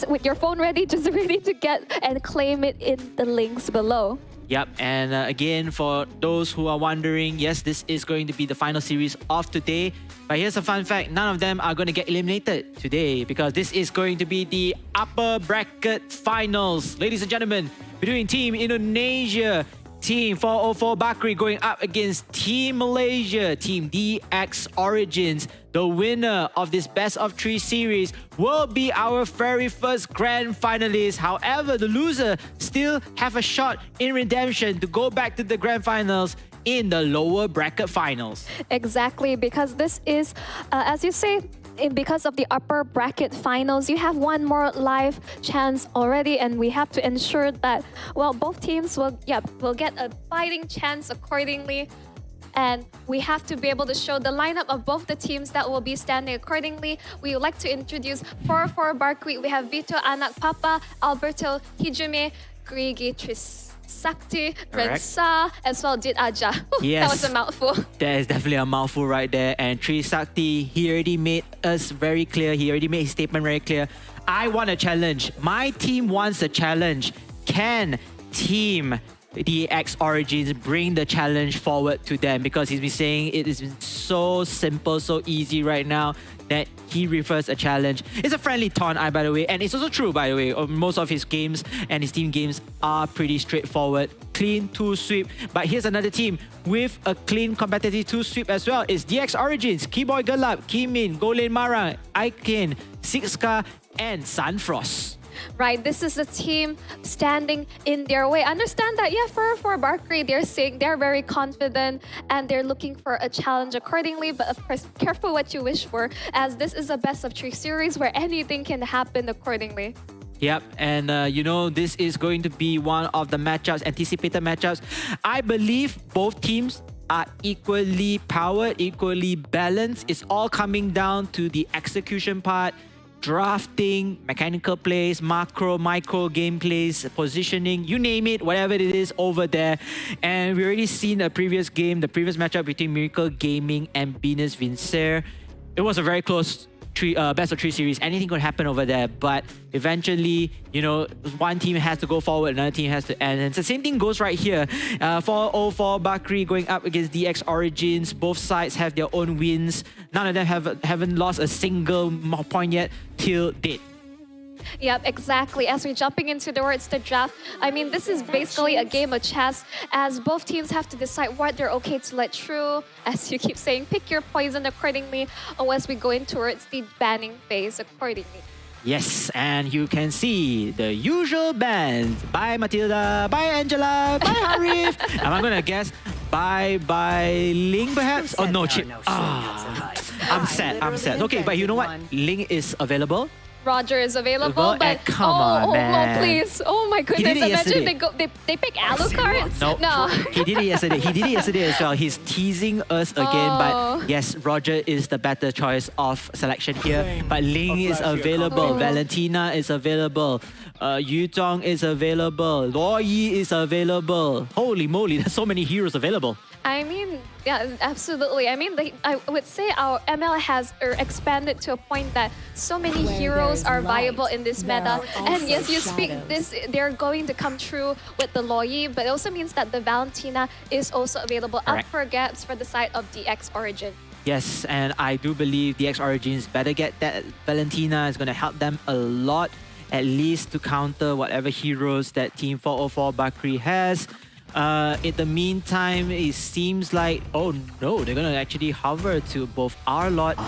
with your phone ready, just ready to get and claim it in the links below. Yep, and again, for those who are wondering, yes, this is going to be the final series of today. But here's a fun fact, none of them are going to get eliminated today because this is going to be the upper bracket finals. Ladies and gentlemen, between Team Indonesia, Team 404 Bakri going up against Team Malaysia, Team DX Origins. The winner of this best of 3 series will be our very first grand finalist. However, the loser still have a shot in redemption to go back to the grand finals in the lower bracket finals. Exactly, because this is, as you say, because of the upper bracket finals, you have one more live chance already, and we have to ensure that, well, both teams will get a fighting chance accordingly. And we have to be able to show the lineup of both the teams that will be standing accordingly. We would like to introduce 404 Bakri. We have Vito Anak Papa, Alberto Hijume, Grigi Tris. Sakti, Correct. Rensa, as well did Aja. Yes. That was a mouthful. That is definitely a mouthful right there. And Trisakti, he already made us very clear. He already made his statement very clear. I want a challenge. My team wants a challenge. Can Team DX Origins bring the challenge forward to them? Because he's been saying it is so simple, so easy right now that he refers a challenge. It's a friendly taunt, by the way, and it's also true, by the way. Most of his games and his team games are pretty straightforward. Clean 2-sweep. But here's another team with a clean competitive 2-sweep as well. It's DX Origins, Keyboy Gelap, Kimin, Golin Marang, Aiken, Sixka, and Sunfrost. Right, this is a team standing in their way. Understand that, yeah, for Barclay, they're saying they're very confident and they're looking for a challenge accordingly. But of course, careful what you wish for, as this is a best of 3 series where anything can happen accordingly. Yep, and you know, this is going to be one of the matchups, anticipated matchups. I believe both teams are equally powered, equally balanced. It's all coming down to the execution part. Drafting, mechanical plays, macro, micro gameplays, positioning, you name it, whatever it is over there. And we already seen the previous game, the previous matchup between Miracle Gaming and Venus Vincer. It was a very close best of 3 series. Anything could happen over there, but eventually, you know, one team has to go forward, another team has to end. And the same thing goes right here. 4-0-4 Bakri going up against DX Origins. Both sides have their own wins. None of them haven't lost a single point yet till date. Yep, exactly. As we're jumping into towards the draft, I mean, this is basically a game of chess, as both teams have to decide what they're okay to let through. As you keep saying, pick your poison accordingly, or as we go in towards the banning phase accordingly. Yes, and you can see the usual bands. Bye Matilda, bye Angela, bye Harif. Am I gonna guess bye Ling perhaps? Oh no, Chip. I'm sad. Okay, but you know what? Ling is available. Roger is available, but come on, man. No, please! Oh my goodness! Imagine they pick Alucard. No, he did it yesterday. He did it yesterday as well. He's teasing us again, but yes, Roger is the better choice of selection here. But Ling is available. Valentina is available. Yutong is available. Luo Yi is available. Holy moly! There's so many heroes available. I mean, yeah, absolutely. I mean, I would say our ML has expanded to a point that so many heroes are viable in this meta. And yes, you speak this, they're going to come true with the Luo Yi, but it also means that the Valentina is also available up for grabs for the side of DX Origin. Yes, and I do believe DX Origins better get that Valentina. Is going to help them a lot, at least to counter whatever heroes that Team 404 Bakri has. In the meantime, it seems like, oh no, they're gonna actually hover to both Arlott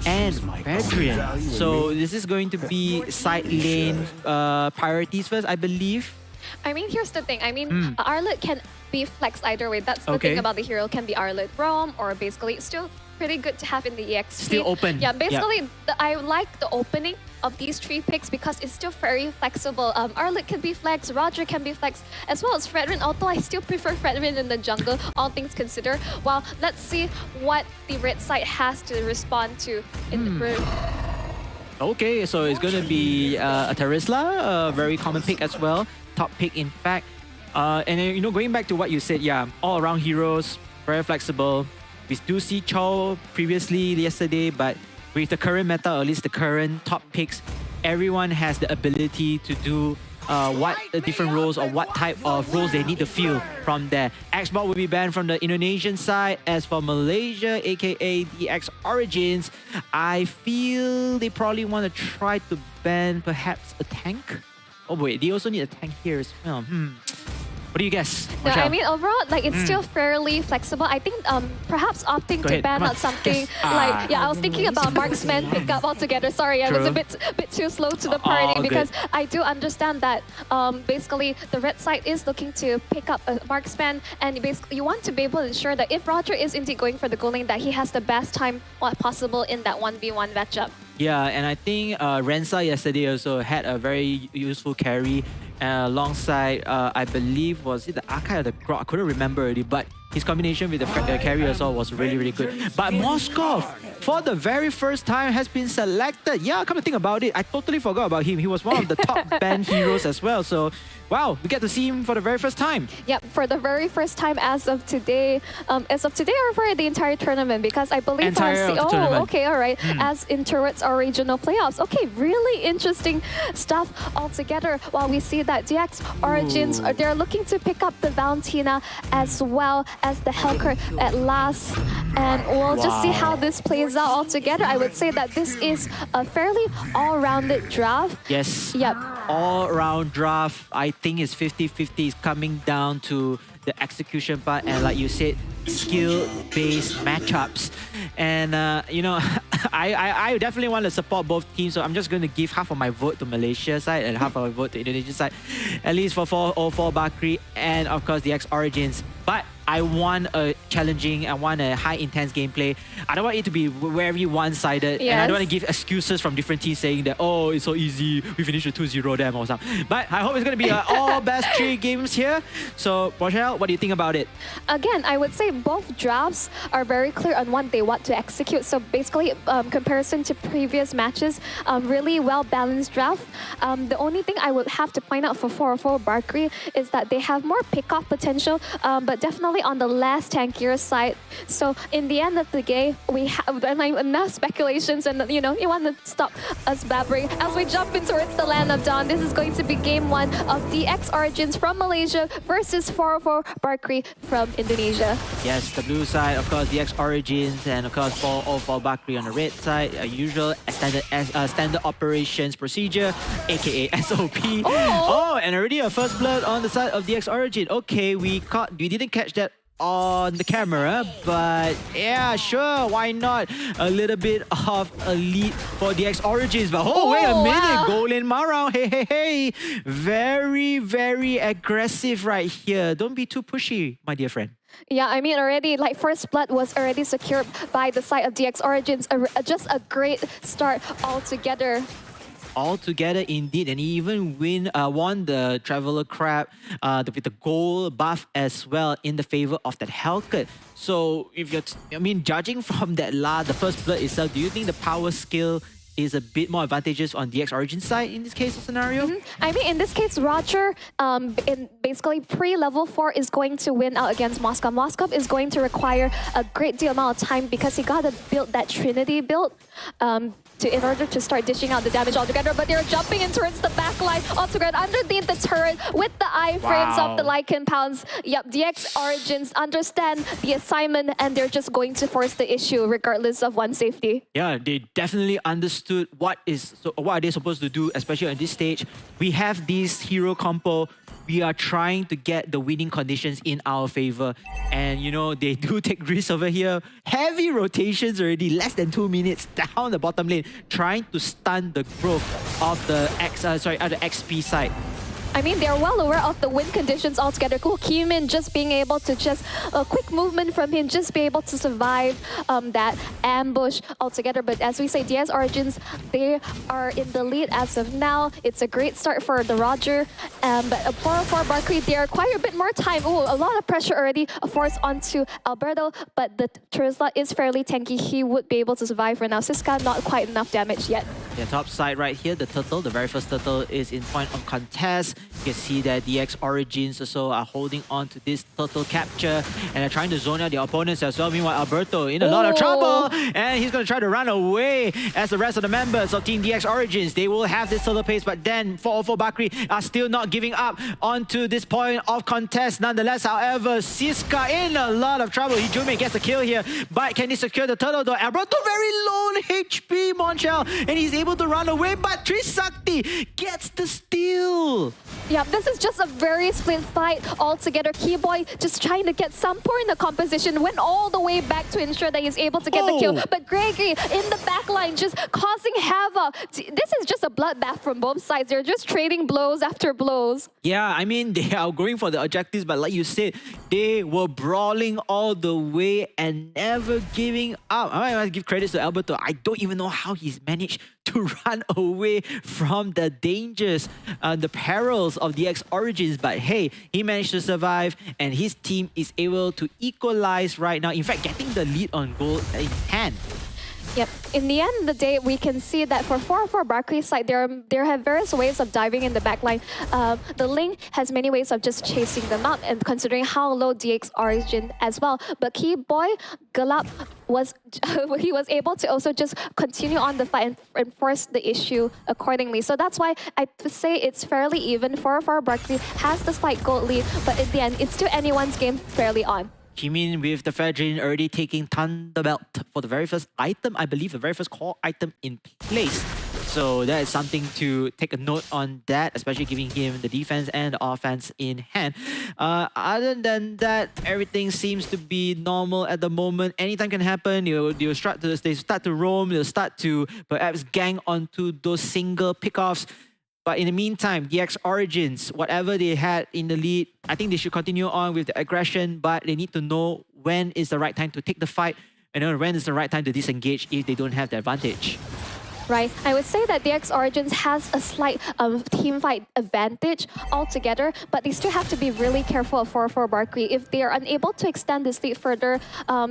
and Adrian. So this is going to be side lane priorities first, I believe. I mean, here's the thing. I mean, Arlott can be flexed either way. That's the thing about the hero. Can be Arlott Roam, or basically it's still pretty good to have in the EX. Still open. Yeah, basically, I like the opening of these 3 picks because it's still very flexible. Arlott can be flexed, Roger can be flexed, as well as Fredrin, although I still prefer Fredrin in the jungle, all things considered. Well, let's see what the red side has to respond to in the Okay, so it's going to be a Terizla, a very common pick as well. Top pick, in fact. And then, you know, going back to what you said, yeah, all-around heroes, very flexible. We do see Chow previously yesterday, but with the current meta, or at least the current top picks, everyone has the ability to do what different roles or what type of roles they need to fill from there. Xbox will be banned from the Indonesian side. As for Malaysia, aka DX Origins, I feel they probably want to try to ban perhaps a tank. Oh wait, they also need a tank here as well. What do you guess? No, I mean, overall, like, it's still fairly flexible. I think perhaps opting to ban out something like, I was thinking about marksman pickup altogether. Sorry, I was a bit too slow to the party because I do understand that basically the red side is looking to pick up a marksman, and basically you want to be able to ensure that if Roger is indeed going for the goal lane, that he has the best time possible in that 1v1 matchup. Yeah, and I think Rensa yesterday also had a very useful carry alongside, I believe, was it the Archive or the Grok? I couldn't remember already, but his combination with the carry also was really, really good. But Moskov, for the very first time, has been selected. Yeah, come to think about it, I totally forgot about him. He was one of the top banned heroes as well. So, wow, we get to see him for the very first time. Yep, for the very first time as of today or for the entire tournament, because I believe Entire of the tournament. okay, all right, as in towards our regional playoffs. Okay, really interesting stuff altogether. While we see that DX Origins, they're looking to pick up the Valentina as well as the Helker at last, and we'll just see how this plays out altogether. I would say that this is a fairly all-rounded draft. Yes. Yep. All-round draft. I think it's 50-50. It's coming down to the execution part and, like you said, skill-based matchups. And you know, I definitely want to support both teams, so I'm just going to give half of my vote to Malaysia side and half of my vote to Indonesia side, at least for 404 Bakri and of course the X Origins. But I want a challenging, I want a high intense gameplay. I don't want it to be very one-sided, and I don't want to give excuses from different teams saying that, oh, it's so easy, we finished with 2-0 them or something. But I hope it's going to be all best 3 games here. So Rochelle, what do you think about it? Again, I would say both drafts are very clear on what they want to execute. So basically, comparison to previous matches, really well-balanced draft. The only thing I would have to point out for 404 Barkri is that they have more pick-off potential, but definitely on the less tankier side. So in the end of the day, we have enough speculations, and you know, you want to stop us babbling as we jump in towards the land of dawn. This is going to be game 1 of DX Origins from Malaysia versus 404 Barkri from Indonesia. Yes, the blue side, of course, DX Origins, and of course 404 Bakri on the red side. Usual standard operations procedure, aka SOP. Oh, and already a first blood on the side of DX Origin. Okay, we didn't catch that on the camera, but yeah, sure, why not? A little bit of a lead for DX Origins, but wait a minute, Golin Marau, hey, very, very aggressive right here. Don't be too pushy, my dear friend. Yeah, I mean, already, like, first blood was already secured by the side of DX Origins. Just a great start altogether. Altogether, indeed, and he even won the Traveler Crab with the gold buff as well in the favor of that Hellcat. So, if you're, judging from that the first blood itself, do you think the power skill is a bit more advantageous on DX Origin side in this case of scenario? I mean, in this case, Roger, in basically pre-level 4 is going to win out against Moskov. Moskov is going to require a great deal amount of time because he got to build that Trinity build in order to start dishing out the damage altogether. But they're jumping in towards the backline altogether underneath the turret with the iframes of the Lycan Pounds. Yep, DX Origins understand the assignment, and they're just going to force the issue regardless of one safety. Yeah, they definitely understood what are they supposed to do, especially on this stage. We have this hero compo. We are trying to get the winning conditions in our favor. And, you know, they do take risks over here. Heavy rotations already, less than 2 minutes down the bottom lane, trying to stun the growth of the XP side. I mean, they're well aware of the win conditions altogether. Cool, Kimin just being able to a quick movement from him, just be able to survive that ambush altogether. But as we say, DX Origins, they are in the lead as of now. It's a great start for the Roger. But 404 Barkri, they require a bit more time. Oh, a lot of pressure already forced onto Alberto, but the Terizla is fairly tanky. He would be able to survive for now. Siska, not quite enough damage yet. Yeah, top side right here, the turtle, the very first turtle is in point of contest. You can see that DX Origins also are holding on to this turtle capture and are trying to zone out the opponents as well. Meanwhile, Alberto in a lot of trouble, and he's going to try to run away as the rest of the members of Team DX Origins. They will have this turtle pace, but then 404 Bakri are still not giving up onto this point of contest. Nonetheless, however, Siska in a lot of trouble. Hijumi gets the kill here, but can he secure the turtle though? Alberto very low HP, Monchel, and he's able to run away, but Trisakti gets the steal. Yeah, this is just a very split fight altogether. Keyboy just trying to get some point in the composition, went all the way back to ensure that he's able to get the kill. But Gregory in the backline just causing havoc. This is just a bloodbath from both sides. They're just trading blows after blows. Yeah, I mean, they are going for the objectives, but like you said, they were brawling all the way and never giving up. I must give credits to Alberto. I don't even know how he's managed to run away from the dangers, the perils of DX Origins, but hey, he managed to survive and his team is able to equalize right now. In fact, getting the lead on goal in hand. Yep. In the end of the day, we can see that for 4-4 Barkley's side, there have various ways of diving in the backline. The Ling has many ways of just chasing them up, and considering how low DX Origin as well. But Key Boy, Galap was he was able to also just continue on the fight and force the issue accordingly. So that's why I say it's fairly even. 4-4 Barkley has the slight gold lead, but in the end, it's still anyone's game fairly on. Kimin with the Fredrin already taking Thunderbelt for the very first item, I believe the very first core item in place. So that is something to take a note on that, especially giving him the defense and the offense in hand. Other than that, everything seems to be normal at the moment. Anything can happen. They start to roam. They'll start to perhaps gang onto those single pickoffs. But in the meantime, DX Origins, whatever they had in the lead, I think they should continue on with the aggression, but they need to know when is the right time to take the fight and when is the right time to disengage if they don't have the advantage. Right, I would say that DX Origins has a slight team fight advantage altogether, but they still have to be really careful of 4-4 Barkley. If they are unable to extend this lead further,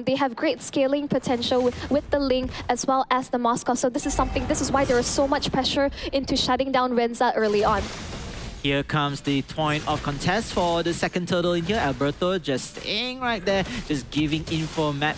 they have great scaling potential with the Ling as well as the Moscow. So this is why there is so much pressure into shutting down Renza early on. Here comes the point of contest for the second turtle in here. Alberto just staying right there, just giving info and map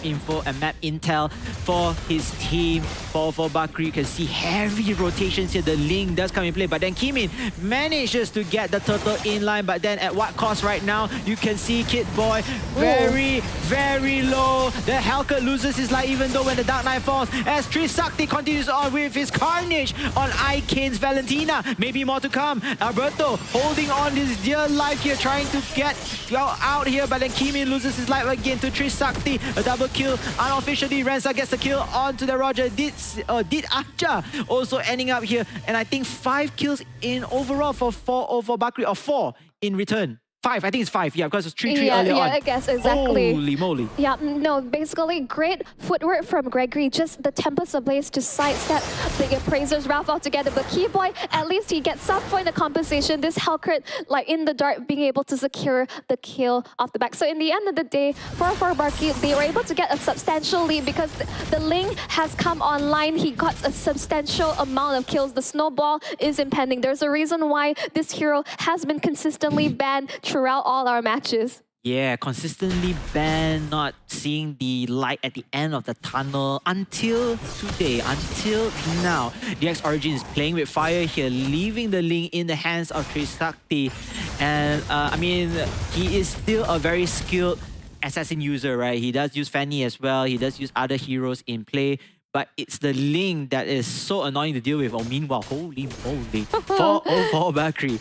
intel for his team. For Bakri, you can see heavy rotations here. The Ling does come in play, but then Kimin manages to get the turtle in line, but then at what cost right now? You can see Kid Boy very, very low. The Hellcat loses his life even though when the Dark Knight falls, as Trisakti continues on with his carnage on Ikane's Valentina. Maybe more to come. Alberto holding on his dear life here, trying to get out here, but then Kimin loses his life again to Trisakti. A double kill unofficially. Renza gets the kill onto the Roger. Did Aja also ending up here, and I think 5 kills in overall for 4 Bakri, or 4 in return. 5, I think it's 5, yeah, because it's 3-3 earlier on. Yeah, I guess, exactly. Holy moly. Yeah, no, basically great footwork from Gregory, just the Tempest Ablaze to sidestep the Appraiser's Wrath altogether. But Key Boy, at least he gets some point of compensation. This Hellcat, like in the dark, being able to secure the kill off the back. So in the end of the day, 4-4 Barkley, they were able to get a substantial lead because the Ling has come online. He got a substantial amount of kills. The snowball is impending. There's a reason why this hero has been consistently banned throughout all our matches. Yeah, consistently banned, not seeing the light at the end of the tunnel until today, until now. DX Origin is playing with fire here, leaving the Ling in the hands of Trisakti. And I mean, he is still a very skilled assassin user, right? He does use Fanny as well. He does use other heroes in play. But it's the Ling that is so annoying to deal with. Oh, meanwhile, holy moly, 4-0-4 Bakri.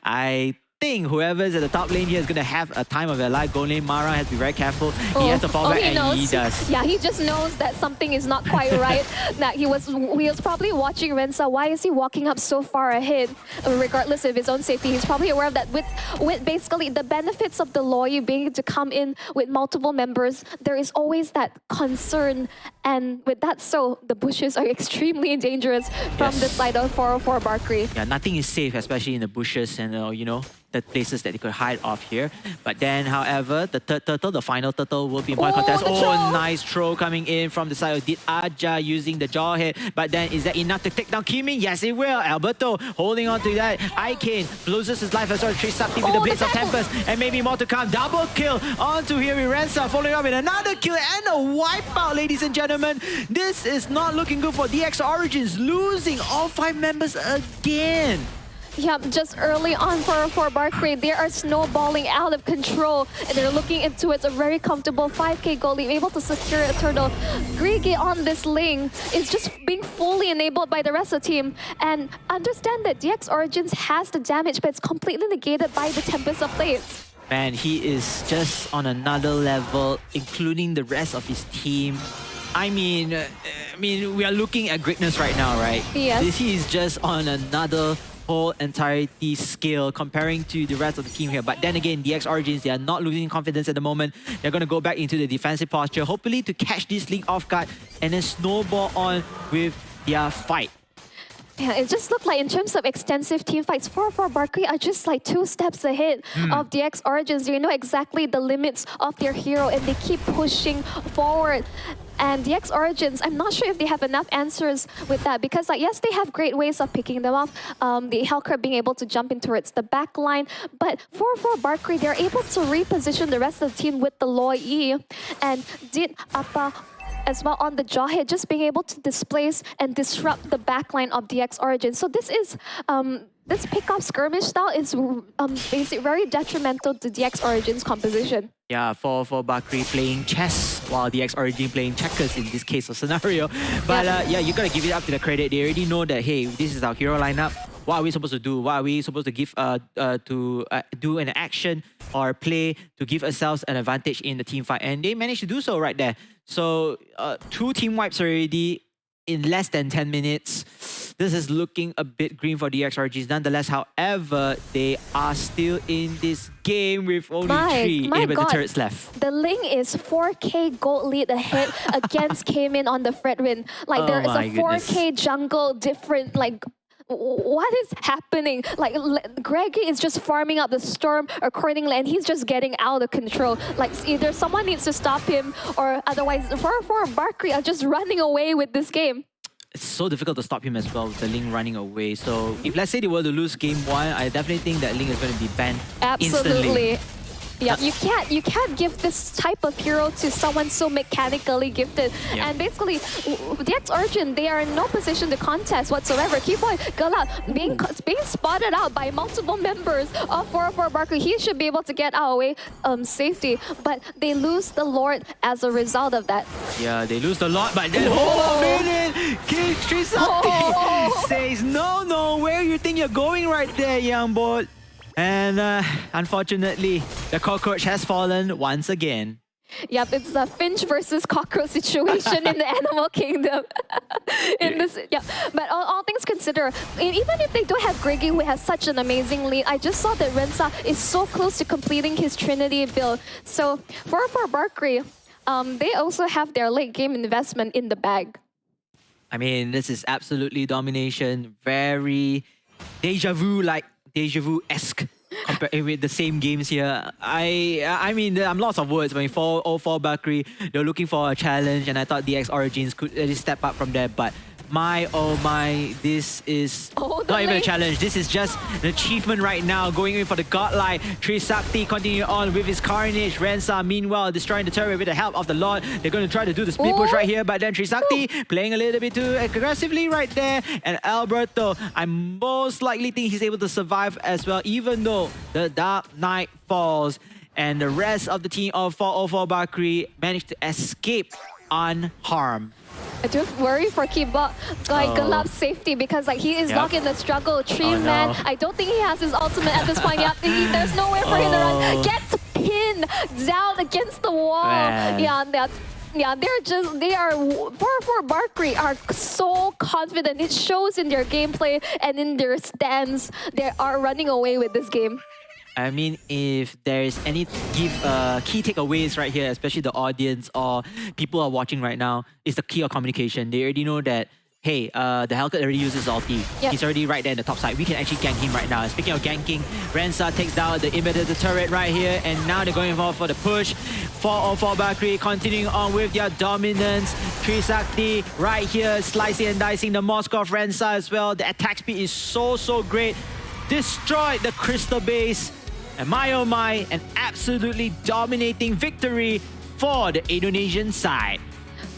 I think whoever's at the top lane here is going to have a time of their life. Gold lane Mara has to be very careful. He has to fall back, and he does. Yeah, he just knows that something is not quite right. That he was probably watching Renza. Why is he walking up so far ahead? Regardless of his own safety, he's probably aware of that. With basically the benefits of the lawyer being able to come in with multiple members, there is always that concern. And with that, so the bushes are extremely dangerous from the side of 4-4 Barkley. Yeah, nothing is safe, especially in the bushes and you know, the places that they could hide off here. But then, however, the third turtle, the final turtle, will be in point contest. Oh, nice throw coming in from the side of Did Aja using the jaw hit. But then, is that enough to take down Kimin? Yes, it will. Alberto holding on to that. Ikane loses his life as well. Trisakti with the Blades of Tempest. And maybe more to come. Double kill onto here with Renza, following up with another kill and a wipeout, ladies and gentlemen. This is not looking good for DX Origins, losing all 5 members again. Yeah, just early on for Barkley, they are snowballing out of control, and they're looking into it. A very comfortable 5k goal lead, able to secure a turtle. Grigi on this Ling is just being fully enabled by the rest of the team. And understand that DX Origins has the damage, but it's completely negated by the Tempest Ablaze. Man, he is just on another level, including the rest of his team. I mean, we are looking at greatness right now, right? Yes. He is just on another whole entirety scale comparing to the rest of the team here. But then again, DX Origins, they are not losing confidence at the moment. They're going to go back into the defensive posture, hopefully to catch this Ling off guard and then snowball on with their fight. Yeah, it just looked like in terms of extensive team fights, 4-4 Barkley are just like 2 steps ahead of DX Origins. They know exactly the limits of their hero and they keep pushing forward. And DX Origins, I'm not sure if they have enough answers with that because, like, yes, they have great ways of picking them off. The Hellcurt being able to jump in towards the back line, but for Barcree, they're able to reposition the rest of the team with the Loi E and did Appa as well on the Jawhead, just being able to displace and disrupt the backline of DX Origins. So this is this pick-up skirmish style is basically very detrimental to DX Origins composition. Yeah, for Barcree playing chess while DX Origin playing checkers in this case of scenario. But yeah, you gotta give it up to the credit. They already know that, hey, this is our hero lineup. What are we supposed to do? What are we supposed to give do an action or play to give ourselves an advantage in the team fight? And they managed to do so right there. So 2 team wipes already in less than 10 minutes. This is looking a bit green for DX Origins. Nonetheless, however, they are still in this game with only 3 inhibitor turrets left. The Ling is 4k gold lead ahead against Cayman on the Fredwin. Like, there is a 4k jungle different, like, what is happening? Like, Greggy is just farming up the Storm accordingly, and he's just getting out of control. Like, either someone needs to stop him, or otherwise, for Barcree are just running away with this game. It's so difficult to stop him as well with the Ling running away. So if let's say they were to lose game 1, I definitely think that Ling is going to be banned Absolutely. instantly. Yeah, you can't give this type of hero to someone so mechanically gifted. Yeah. And basically, DX Origin, they are in no position to contest whatsoever. Keyboy Gala being spotted out by multiple members of 404 Barcree. He should be able to get out away safety, but they lose the Lord as a result of that. Yeah, they lose the lot, but then hold on a minute! King Trisakti says, no, where you think you're going right there, young boy? And unfortunately, the cockroach has fallen once again. Yep, it's a Finch versus cockroach situation in the animal kingdom. But all things considered, even if they don't have Greggy, who has such an amazing lead, I just saw that Rensa is so close to completing his Trinity build. So for Barcree, they also have their late game investment in the bag. I mean, this is absolutely domination, very deja vu-esque. With the same games here. I mean, there are lots of words. When 404 Barcree, they're looking for a challenge, and I thought DX Origins could at least step up from there, but oh my, this is not even a challenge. This is just an achievement right now, going in for the godlike. Trisakti continue on with his Carnage. Rensa, meanwhile, destroying the turret with the help of the Lord. They're going to try to do the split push right here, but then Trisakti playing a little bit too aggressively right there. And Alberto, I most likely think he's able to survive as well, even though the Dark Knight falls. And the rest of the team of 404 Barcree managed to escape unharmed. I do worry for Kiba, Galab's safety, because like he is locked in the struggle. Man, I don't think he has his ultimate at this point. There's nowhere for him to run. Gets pinned down against the wall. Man. They are 404 Barcree are so confident. It shows in their gameplay and in their stance. They are running away with this game. I mean, if there's any key takeaways right here, especially the audience or people are watching right now, is the key of communication. They already know that, hey, the Hellcurt already uses ulti. Yep. He's already right there in the top side. We can actually gank him right now. And speaking of ganking, Rensa takes down the inhibitor turret right here, and now they're going for the push. 404 Barcree continuing on with their dominance. Trisakti right here, slicing and dicing the Moskov Rensa as well. The attack speed is so great. Destroyed the crystal base. And oh my, an absolutely dominating victory for the Indonesian side.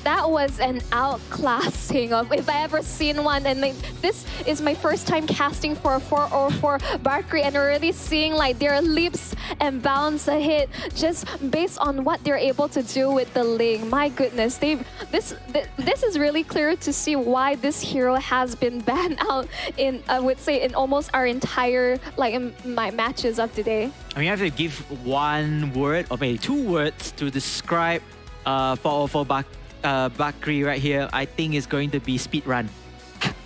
That was an outclassing of, if I ever seen one, and like, this is my first time casting for 404 Barcree, and already seeing like their leaps and bounds ahead just based on what they're able to do with the Ling. My goodness, this is really clear to see why this hero has been banned out in, I would say, in almost our entire, like, in my matches of today. I mean, I have to give one word or maybe 2 words to describe 404 Barcree right here. I think it's going to be speedrun.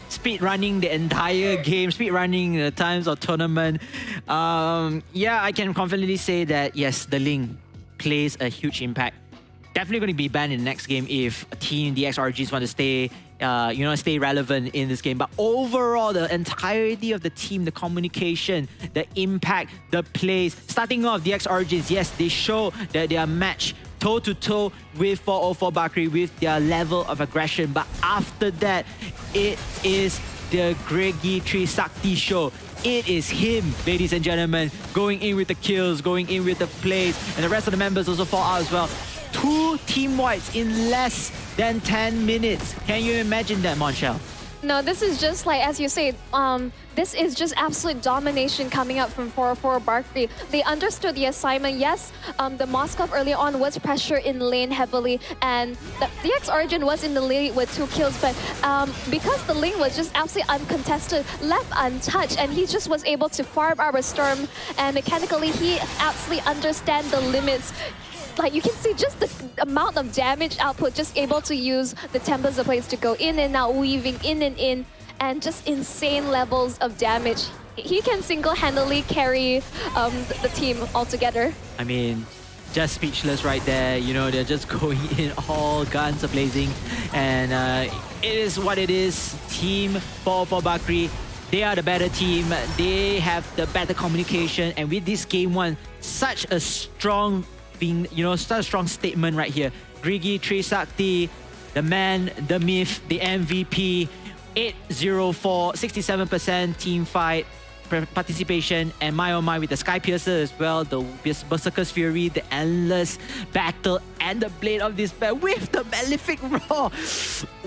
Speedrunning the entire game, speedrunning the times of tournament. Yeah, I can confidently say that yes, the Ling plays a huge impact. Definitely going to be banned in the next game if Team DX Origins want to stay, stay relevant in this game. But overall, the entirety of the team, the communication, the impact, the plays. Starting off, DX Origins, yes, they show that they are matched toe-to-toe with 404 Bakri with their level of aggression. But after that, it is the Gregi Trisakti show. It is him, ladies and gentlemen, going in with the kills, going in with the plays, and the rest of the members also fall out as well. 2 team wipes in less than 10 minutes. Can you imagine that, Monchel? No, this is just like, as you say, this is just absolute domination coming up from 404 Bakri. They understood the assignment. Yes, the Moskov early on was pressure in lane heavily, and the DX Origin was in the lead with 2 kills, but because the lane was just absolutely uncontested, left untouched, and he just was able to farm Arbor Storm, and mechanically he absolutely understands the limits. Like, you can see just the amount of damage output, just able to use the Tempest of Blades to go in and out, weaving in, and just insane levels of damage. He can single-handedly carry the team altogether. I mean, just speechless right there. You know, they're just going in all guns a-blazing. And it is what it is. Team 404 Bakri, they are the better team. They have the better communication. And with this game 1, such a strong such a strong statement right here. Gregi Trisakti, the man, the myth, the MVP, 804, 67% team fight participation, and my oh my with the Sky Piercer as well, the Berserker's Fury, the Endless Battle, and the Blade of Despair with the Malefic Roar.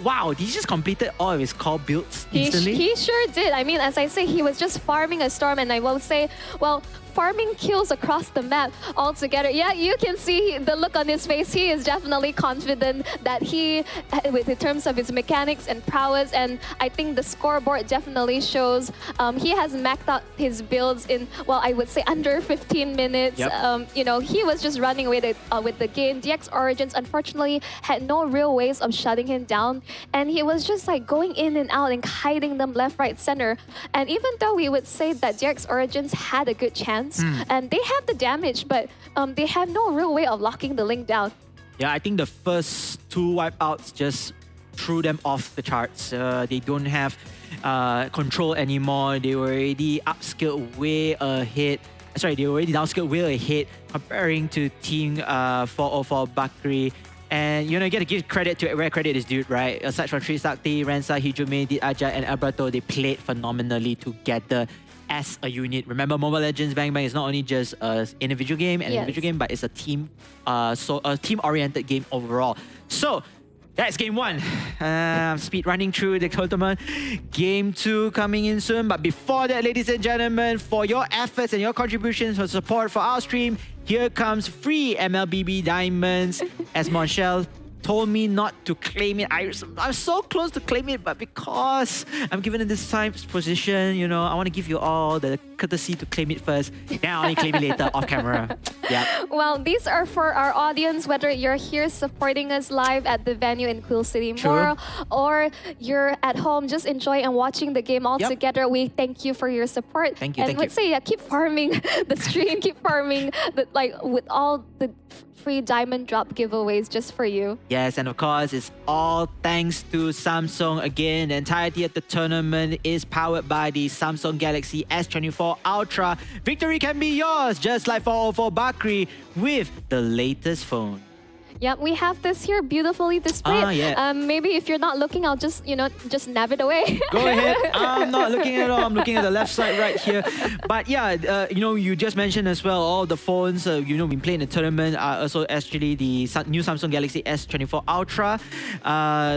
Wow, he just completed all of his core builds instantly. He sure did. I mean, as I say, he was just farming a storm, and I will say, well, farming kills across the map altogether. Yeah, you can see the look on his face. He is definitely confident that in terms of his mechanics and prowess, and I think the scoreboard definitely shows he has maxed out his builds in, well, I would say under 15 minutes. Yep. You know, he was just running with the game. DX Origins unfortunately had no real ways of shutting him down, and he was just like going in and out and hiding them left, right, center. And even though we would say that DX Origins had a good chance, and they have the damage, but they have no real way of locking the link down. Yeah, I think the first 2 wipeouts just threw them off the charts. They don't have control anymore. They were already upskilled way ahead. Sorry, they were already downscaled way ahead comparing to Team 404 Bakri. And you know, you gotta give credit to where credit is due, right? Aside from Trisakti, Rensa, Hijume, Did Aja, and Abrato, they played phenomenally together as a unit. Remember, Mobile Legends Bang Bang is not only just an individual game, but it's a team, a team-oriented game overall. So that's game 1. Speed running through the tournament. Game 2 coming in soon. But before that, ladies and gentlemen, for your efforts and your contributions for support for our stream, here comes free MLBB Diamonds. As Monchel told me not to claim it. I'm so close to claim it, but because I'm given in this time position, you know, I want to give you all the courtesy to claim it first. Then I'll only claim it later off camera. Yeah. Well, these are for our audience, whether you're here supporting us live at the venue in Quill City Mall, or you're at home just enjoying and watching the game all together. We thank you for your support. Thank you. And let's say, keep farming the stream, keep farming with all the free diamond drop giveaways just for you. Yes, and of course, it's all thanks to Samsung. Again, the entirety of the tournament is powered by the Samsung Galaxy S24 Ultra. Victory can be yours, just like 404 Bakri, with the latest phone. Yep, we have this here beautifully displayed. Yeah. Maybe if you're not looking, I'll just, just nab it away. Go ahead. I'm not looking at all. I'm looking at the left side right here. But yeah, you just mentioned as well, all the phones, been playing the tournament are also actually the new Samsung Galaxy S24 Ultra.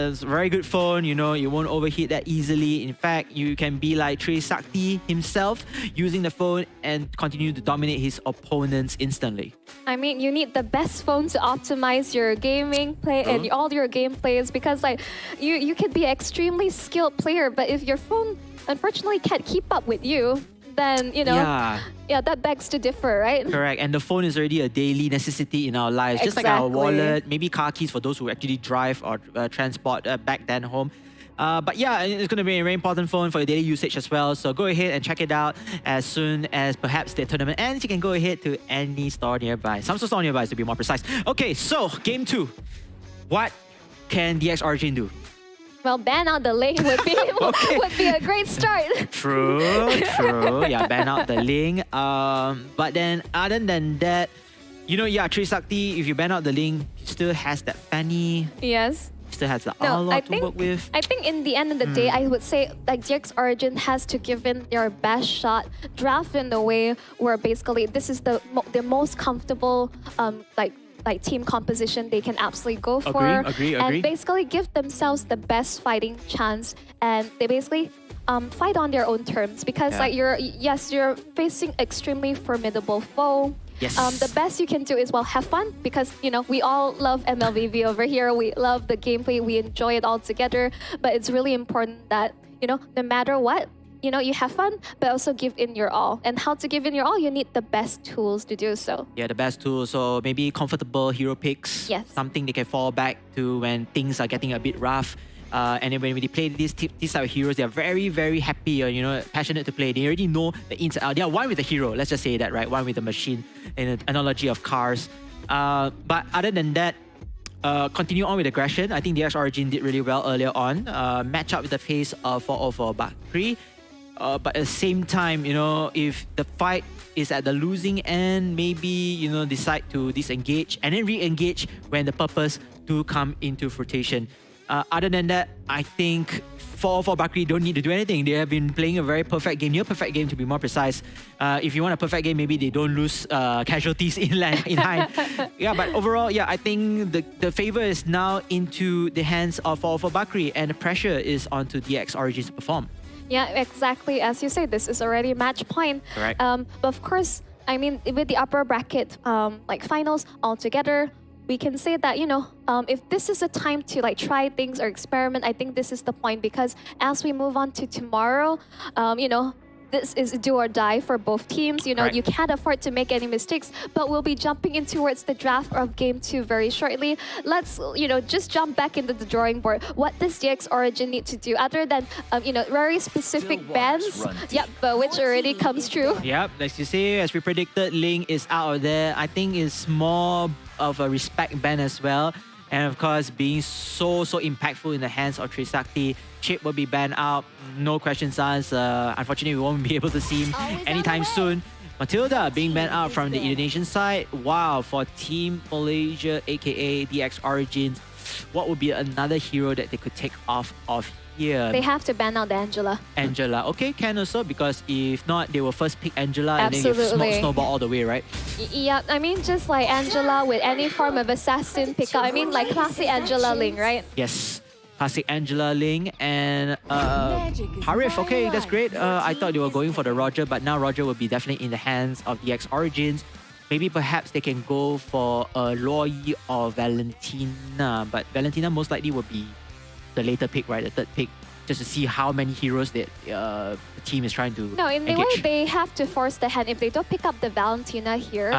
It's a very good phone. You know, you won't overheat that easily. In fact, you can be like Trisakti himself, using the phone and continue to dominate his opponents instantly. I mean, you need the best phone to optimize your gaming play and all your gameplays, because like you could be an extremely skilled player, but if your phone unfortunately can't keep up with you, then that begs to differ, right? Correct. And the phone is already a daily necessity in our lives, just like our wallet, maybe car keys for those who actually drive or transport back then home. But yeah, it's going to be a very important phone for your daily usage as well. So go ahead and check it out as soon as perhaps the tournament ends. You can go ahead to any store nearby. Samsung store nearby to be more precise. Okay, so game 2. What can DX Origin do? Well, ban out the link would be would be a great start. True. Yeah, ban out the link. But then other than that, You know, yeah, Trisakti, if you ban out the Ling, still has that Fanny, Yes. still has the No, Arlor to work with. I think in the end of the day, I would say like DX Origin has to give in their best shot, draft in a way where basically this is the most comfortable like team composition they can absolutely go for, Agree. and basically give themselves the best fighting chance, and they basically fight on their own terms because like you're facing extremely formidable foe. Yes. The best you can do is, well, have fun because, you know, we all love MLVV over here. We love the gameplay. We enjoy it all together. But it's really important that, you know, no matter what, you know, you have fun, but also give in your all. And how to give in your all, you need the best tools to do so. Yeah, the best tools. So maybe comfortable hero picks. Yes. Something they can fall back to when things are getting a bit rough. And then when they play these type of heroes, they're very, very happy, you know, passionate to play. They already know the inside out. They are one with the hero. Let's just say that, right? One with the machine in an analogy of cars. But other than that, continue on with aggression. I think DX Origin did really well earlier on. Match up with the face of 404 Bakri. But at the same time, you know, if the fight is at the losing end, maybe, you know, decide to disengage and then re-engage when the purpose do come into fruition. Other than that, I think 404 Bakri don't need to do anything. They have been playing a very perfect game, near perfect game to be more precise. If you want a perfect game, maybe they don't lose casualties in hind. Yeah, but overall, yeah, I think the favor is now into the hands of 404 Bakri and the pressure is onto DX Origins to perform. Yeah, exactly. As you say, this is already match point. Correct. But of course, I mean, with the upper bracket like finals altogether, we can say that, you know, if this is a time to like try things or experiment, I think this is the point because as we move on to tomorrow, you know, this is do or die for both teams. You know, Right. you can't afford to make any mistakes, but we'll be jumping in towards the draft of Game 2 very shortly. Let's, you know, just jump back into the drawing board. What does DX Origin need to do other than, you know, very specific bans? Yep, but which already comes true. Yep, as you say, as we predicted, Ling is out of there. I think it's more of a respect ban as well. And of course, being so impactful in the hands of Trisakti, Chip will be banned out. No questions asked. Unfortunately, we won't be able to see him anytime soon. Matilda being banned out from the Indonesian side. Wow, for Team Malaysia, aka DX Origins, what would be another hero that they could take off of here? They have to ban out the Angela. Angela. Okay, can also, because if not, they will first pick Angela and then Absolutely. you snowball all the way, right? Yeah, I mean, just like Angela with any form of assassin pickup. I mean, like classic Angela Ling, right? Yes. Classic Angela Ling and Harif. Okay, that's great. I thought they were going for the Roger, but now Roger will be definitely in the hands of DX Origins. Maybe perhaps they can go for a Loi or Valentina, but Valentina most likely will be the later pick, right? The third pick, just to see how many heroes that the team is trying to No, in the engage. way they have to force the hand. If they don't pick up the Valentina here,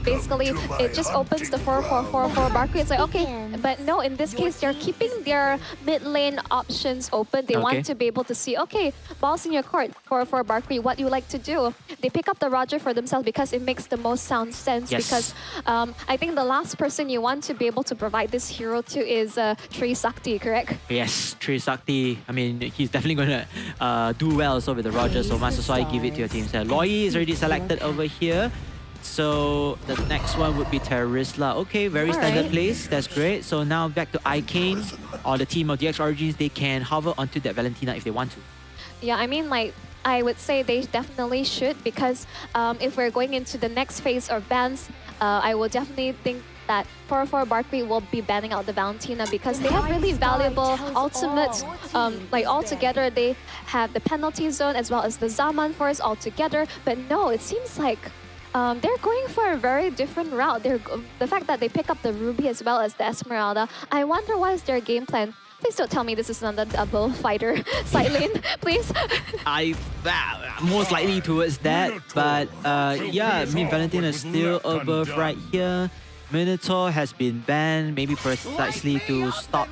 basically it just opens the 4-4-4-4 Bakri. It's like, okay, but no, in this case, they're keeping their mid lane options open. They want to be able to see, okay, balls in your court, 4-4 Bakri, what you like to do. They pick up the Roger for themselves because it makes the most sound sense. Yes. Because I think the last person you want to be able to provide this hero to is Trisakti, correct? Yes, Trisakti. I mean, he's definitely going to do well also with the Roger, so must as well give it to your team. So Loi is already selected over here. So the next one would be Terrorisla. Okay, very standard place. That's great. So now back to Icane or the team of DX Origins. They can hover onto that Valentina if they want to. Yeah, I mean, like, I would say they definitely should because if we're going into the next phase of bans, I will definitely think that 4-4 Bakri will be banning out the Valentina because they have really valuable ultimates. Like altogether, they have the penalty zone as well as the Zaman Force altogether. But no, it seems like they're going for a very different route. The fact that they pick up the Ruby as well as the Esmeralda, I wonder what is their game plan. Please don't tell me this is another double fighter side lane, please. I most likely towards that, but yeah, I mean Valentina is still above right here. Minotaur has been banned, maybe precisely to stop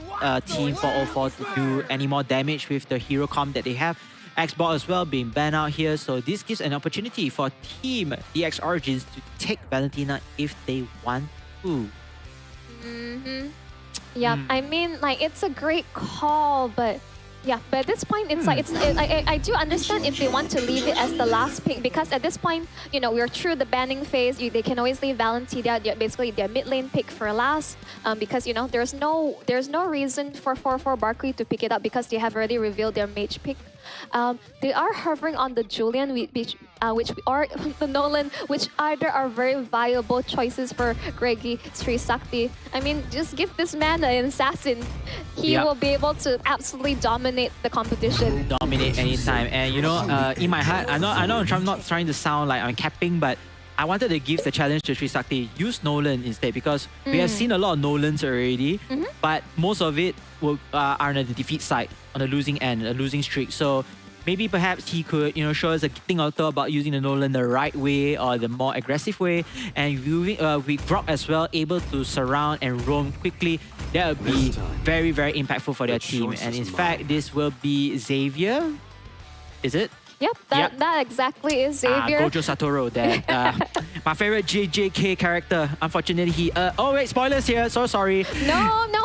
Team 404 to do any more damage with the hero comp that they have. Xbox as well being banned out here, so this gives an opportunity for Team DX Origins to take Valentina if they want to. Yeah, I mean, like, it's a great call, but Yeah, but at this point, it's like I do understand if they want to leave it as the last pick, because at this point, you know, we're through the banning phase. They can always leave Valentina, basically their mid lane pick for last, because you know there's no reason for 4-4 Barkley to pick it up because they have already revealed their mage pick. They are hovering on the Julian, which are the Nolan, which either are very viable choices for Greggy Trisakti. I mean, just give this man an assassin. He will be able to absolutely dominate the competition. Dominate anytime. And you know, in my heart, I know I'm not trying to sound like I'm capping, but I wanted to give the challenge to Trisakti. Use Nolan instead, because we have seen a lot of Nolans already, but most of it are on the defeat side, on the losing end, a losing streak. So maybe perhaps he could, you know, show us a thing or two about using the Nolan the right way or the more aggressive way, and with Brock as well, able to surround and roam quickly. That would be very, very impactful for their team. And in fact, this will be Xavier. Is it? Yep, that exactly is Xavier. Gojo Satoru, my favorite JJK character. Unfortunately, he... oh wait, spoilers here. So sorry.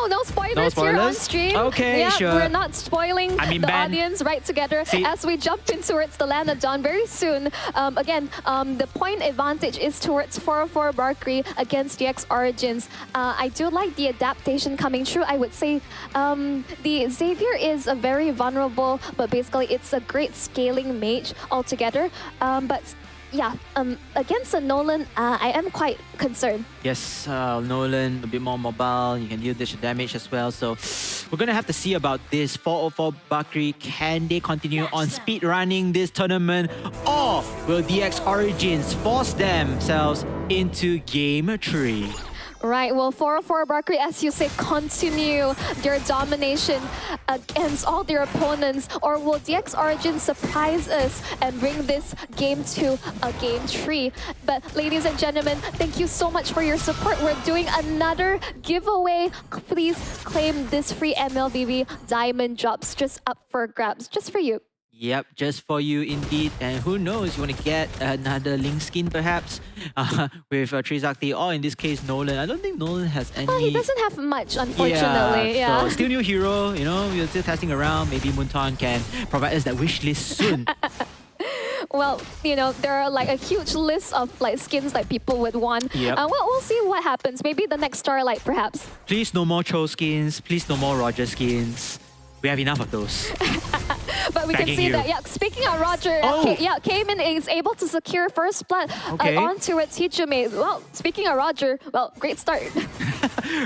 No spoilers here on stream. Okay, sure. We're not spoiling the audience right together as we jump in towards the land of Dawn very soon. Again, the point advantage is towards 4-4 Barkley against DX Origins. I do like the adaptation coming true. I would say the Xavier is a very vulnerable, but basically it's a great scaling mage altogether. But yeah, against a Nolan, I am quite concerned. Yes, Nolan, a bit more mobile. You can deal additional damage as well. So we're going to have to see about this. 404 Bakri, can they continue on speed running this tournament? Or will DX Origins force themselves into Game 3? Right, well, 4-4 Barkley, as you say, continue their domination against all their opponents, or will DX Origins surprise us and bring this game to a Game 3? But ladies and gentlemen, thank you so much for your support. We're doing another giveaway. Please claim this free MLBB Diamond Drops just up for grabs, just for you. Yep, just for you indeed. And who knows, you want to get another Link skin perhaps with Trisakti, or in this case Nolan. I don't think Nolan has any... Well, he doesn't have much, unfortunately. Yeah. So still new hero, you know, we're still testing around. Maybe Moonton can provide us that wish list soon. Well, you know, there are like a huge list of like skins that people would want. Yep. Well, we'll see what happens. Maybe the next Starlight, perhaps. Please no more Cho skins. Please no more Roger skins. We have enough of those. But we can see that, yeah, speaking of Roger, Cayman is able to secure first blood on towards Hijime. Well, speaking of Roger, well, great start.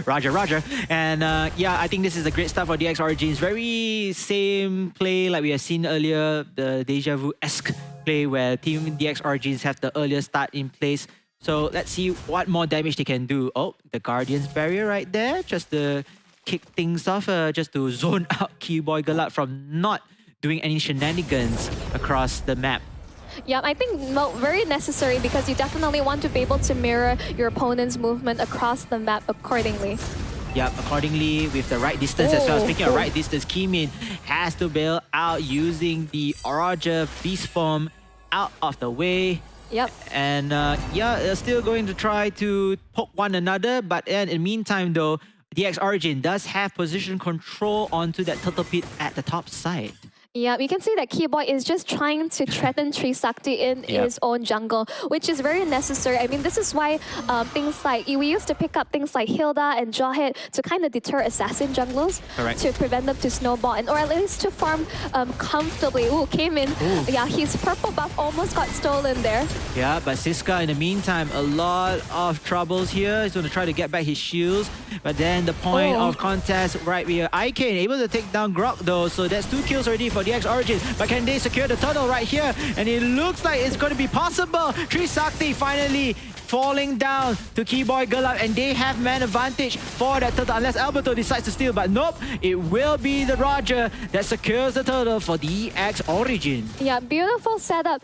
Roger. And yeah, I think this is a great start for DX Origins. Very same play like we have seen earlier, the Deja Vu-esque play where Team DX Origins have the earlier start in place. So let's see what more damage they can do. Oh, the Guardian's Barrier right there, just to kick things off, just to zone out Keyboy Galat from not doing any shenanigans across the map. Yeah, I think very necessary, because you definitely want to be able to mirror your opponent's movement across the map accordingly. Yep, accordingly with the right distance as well. Speaking of right distance, Kimin has to bail out using the Roger Beast Form out of the way. Yep. And yeah, they're still going to try to poke one another, but in the meantime though, DX Origin does have position control onto that turtle pit at the top side. Yeah, we can see that Keyboy is just trying to threaten Trisakti in his own jungle, which is very necessary. I mean, this is why things like, we used to pick up things like Hilda and Jawhead to kind of deter assassin junglers. Correct. To prevent them to snowball, and or at least to farm comfortably. Ooh, came in. Ooh. Yeah, his purple buff almost got stolen there. Yeah, but Siska in the meantime, a lot of troubles here. He's going to try to get back his shields, but then the point of contest right here, Icane able to take down Grok though, so that's 2 kills already for DX Origins. But can they secure the turtle right here? And it looks like it's going to be possible. Trisakti finally falling down to Keyboy Galat, and they have man advantage for that turtle unless Alberto decides to steal, but nope, it will be the Roger that secures the turtle for DX Origin. Yeah, beautiful setup.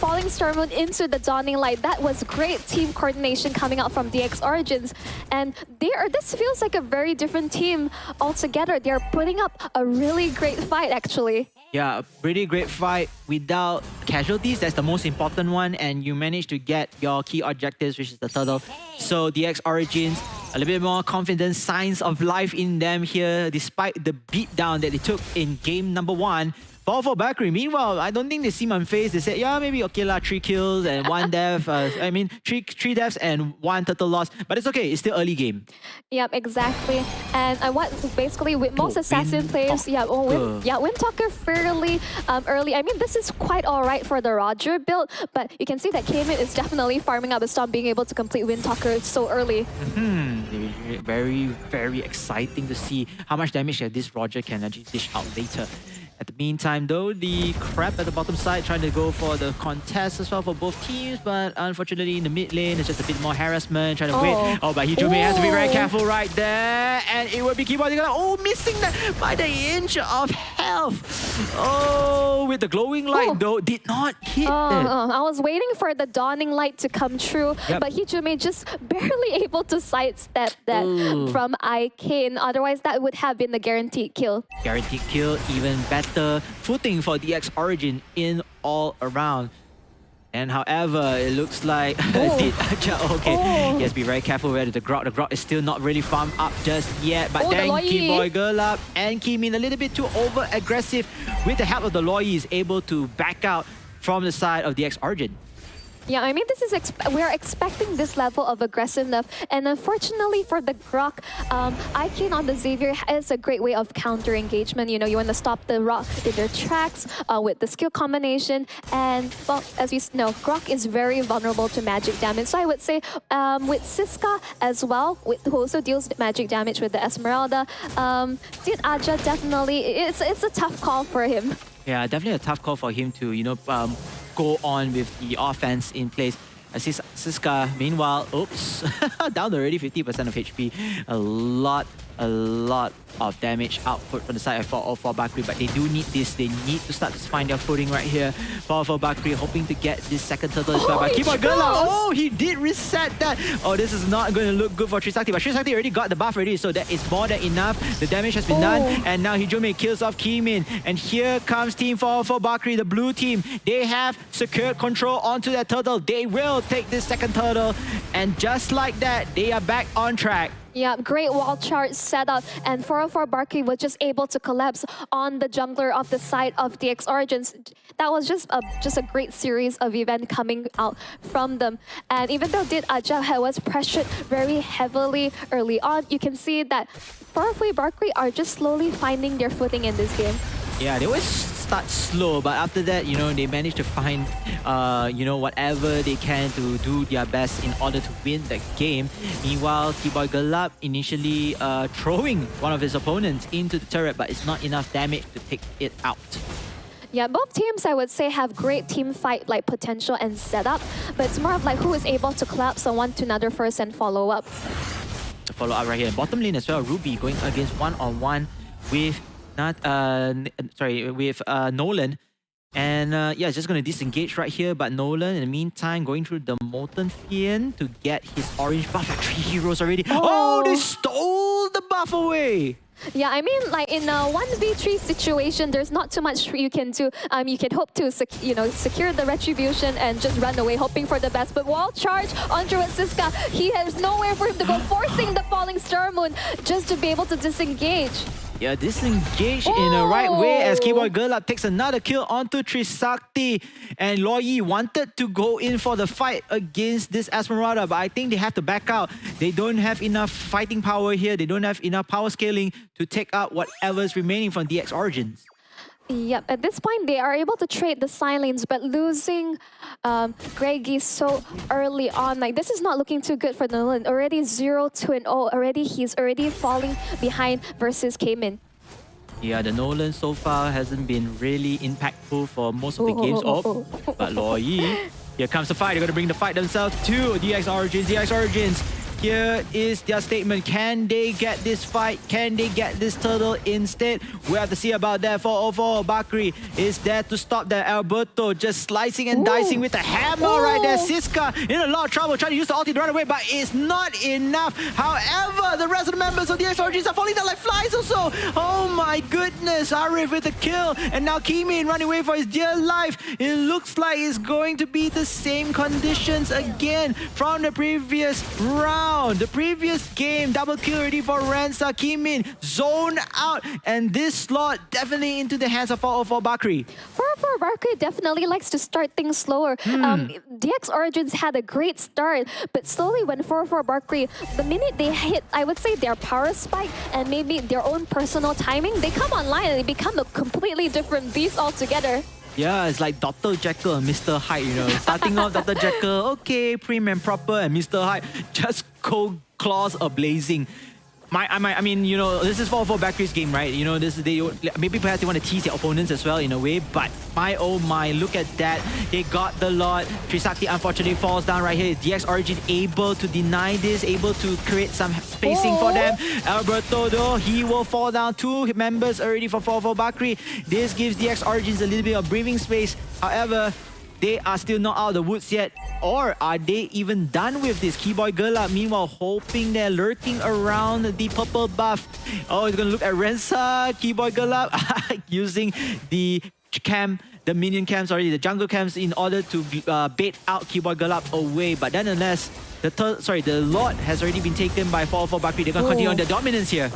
Falling Stormwind into the Dawning Light. That was great team coordination coming out from DX Origins. And this feels like a very different team altogether. They're putting up a really great fight, actually. Yeah, a pretty great fight without casualties. That's the most important one, and you manage to get your key objectives, which is the turtle. So DX Origins A little bit more confidence, signs of life in them here, despite the beatdown that they took in game number 1. For Bakri. Meanwhile, I don't think they seem unfazed. They said, yeah, maybe okay lah, 3 kills and 1 death. Three deaths and 1 turtle loss. But it's okay. It's still early game. Yep, exactly. And I want basically with most assassin players, Windtalker fairly early. I mean, this is quite alright for the Roger build, but you can see that Cayman is definitely farming up the storm, being able to complete Windtalker so early. Very, very exciting to see how much damage that this Roger can actually dish out later. At the meantime, though, the Crab at the bottom side trying to go for the contest as well for both teams, but unfortunately in the mid lane, it's just a bit more harassment, trying to wait. Oh, but Hijome has to be very careful right there, and it will be Keyboard. Missing that by the inch of health. Oh, with the glowing light, though, did not hit it. I was waiting for the dawning light to come true, but Hijome just barely able to sidestep that from Icane. Otherwise, that would have been the guaranteed kill. Guaranteed kill, even better footing for DX Origin in all around. And however, it looks like he has to be very careful with the Grok. The Grok is still not really farmed up just yet. But then Keyboy Girlup and Kimin a little bit too over aggressive. With the help of the Loi, is able to back out from the side of DX Origin. Yeah, I mean, this is we're expecting this level of aggressiveness, and unfortunately for the Grok, Icane on the Xavier is a great way of counter engagement. You know, you want to stop the Rock in their tracks with the skill combination, and well, as we know, Grok is very vulnerable to magic damage. So I would say with Siska as well, who also deals magic damage with the Esmeralda, Did Aja definitely it's a tough call for him. Yeah, definitely a tough call for him to go on with the offense in place. Siska, meanwhile, down to already 50% of HP. A lot of damage output from the side of 404 Bakri, but they do need this. They need to start to find their footing right here. 404 Bakri hoping to get this second turtle as well. But Keyboard Girlup, he did reset that. Oh, this is not going to look good for Trisakti, but Trisakti already got the buff already, so that is more than enough. The damage has been done, and now Hijome kills off Kimin. And here comes Team 404 Bakri, the blue team. They have secured control onto that turtle. They will take this second turtle, and just like that, they are back on track. Yeah, great wall charge setup, and 404 Bakri was just able to collapse on the jungler of the side of DX Origins. That was just a great series of events coming out from them. And even though Did Aja was pressured very heavily early on, you can see that 404 Bakri are just slowly finding their footing in this game. Yeah, they always start slow, but after that, they manage to find, whatever they can to do their best in order to win the game. Meanwhile, Keyboy Girlup initially throwing one of his opponents into the turret, but it's not enough damage to take it out. Yeah, both teams, I would say, have great team fight potential and setup, but it's more of who is able to collapse on one to another first and follow up. The follow up right here. Bottom lane as well, Ruby going against one-on-one with Nolan. And it's just going to disengage right here. But Nolan, in the meantime, going through the Molten Fiend to get his orange buff. 3 heroes already. Oh, they stole the buff away. Yeah, I mean, in a 1v3 situation, there's not too much you can do. You can hope to, secure the retribution and just run away, hoping for the best. But wall charge onto Siska, he has nowhere for him to go, forcing the falling Star Moon just to be able to disengage. Yeah, disengage in the right way as Keyboy Girlup takes another kill onto Trisakti. And Loi wanted to go in for the fight against this Esmeralda, but I think they have to back out. They don't have enough fighting power here. They don't have enough power scaling to take out whatever's remaining from DX Origins. Yep, at this point they are able to trade the silence, but losing Greggy so early on, this is not looking too good for Nolan. Already 0-2-0, already he's already falling behind versus Cayman. Yeah, the Nolan so far hasn't been really impactful for most of the games. But Loi, here comes the fight. They're going to bring the fight themselves to DX Origins. DX Origins, here is their statement. Can they get this fight? Can they get this turtle instead? We have to see about that. 404 Bakri is there to stop that. Alberto just slicing and dicing with a hammer right there. Siska in a lot of trouble, trying to use the ulti to run away, but it's not enough. However, the rest of the members of the DX Origins are falling down like flies also. Oh my goodness, Arif with the kill, and now Kimin running away for his dear life. It looks like it's going to be the same conditions again from the previous round. down. The previous game, double kill already for Rensa. Kimin zone out, and this slot definitely into the hands of 404 Bakri. 404 Bakri definitely likes to start things slower. DX Origins had a great start, but slowly when 404 Bakri, the minute they hit, I would say, their power spike and maybe their own personal timing, they come online and they become a completely different beast altogether. Yeah, it's like Dr. Jekyll and Mr. Hyde, you know. Starting off Dr. Jekyll, okay, prim and proper, and Mr. Hyde just cold claws a-blazing. I mean, you know, this is 404 Bakri's game, right? You know, maybe perhaps they want to tease their opponents as well in a way, but my oh my, look at that. They got the lot. Trisakti unfortunately falls down right here. DX Origin able to deny this, able to create some spacing for them. Alberto though, he will fall down. 2 members already for 404 Bakri. This gives DX Origins a little bit of breathing space. However, they are still not out of the woods yet. Or are they even done with this? Keyboy Gurlap, meanwhile, hoping they're lurking around the purple buff. Oh, he's gonna look at Rensa. Keyboy Gurlap using the minion camps, the jungle camps in order to bait out Keyboy Gurlap away. But nonetheless, the Lord has already been taken by 404 Bakri. They're gonna continue on their dominance here.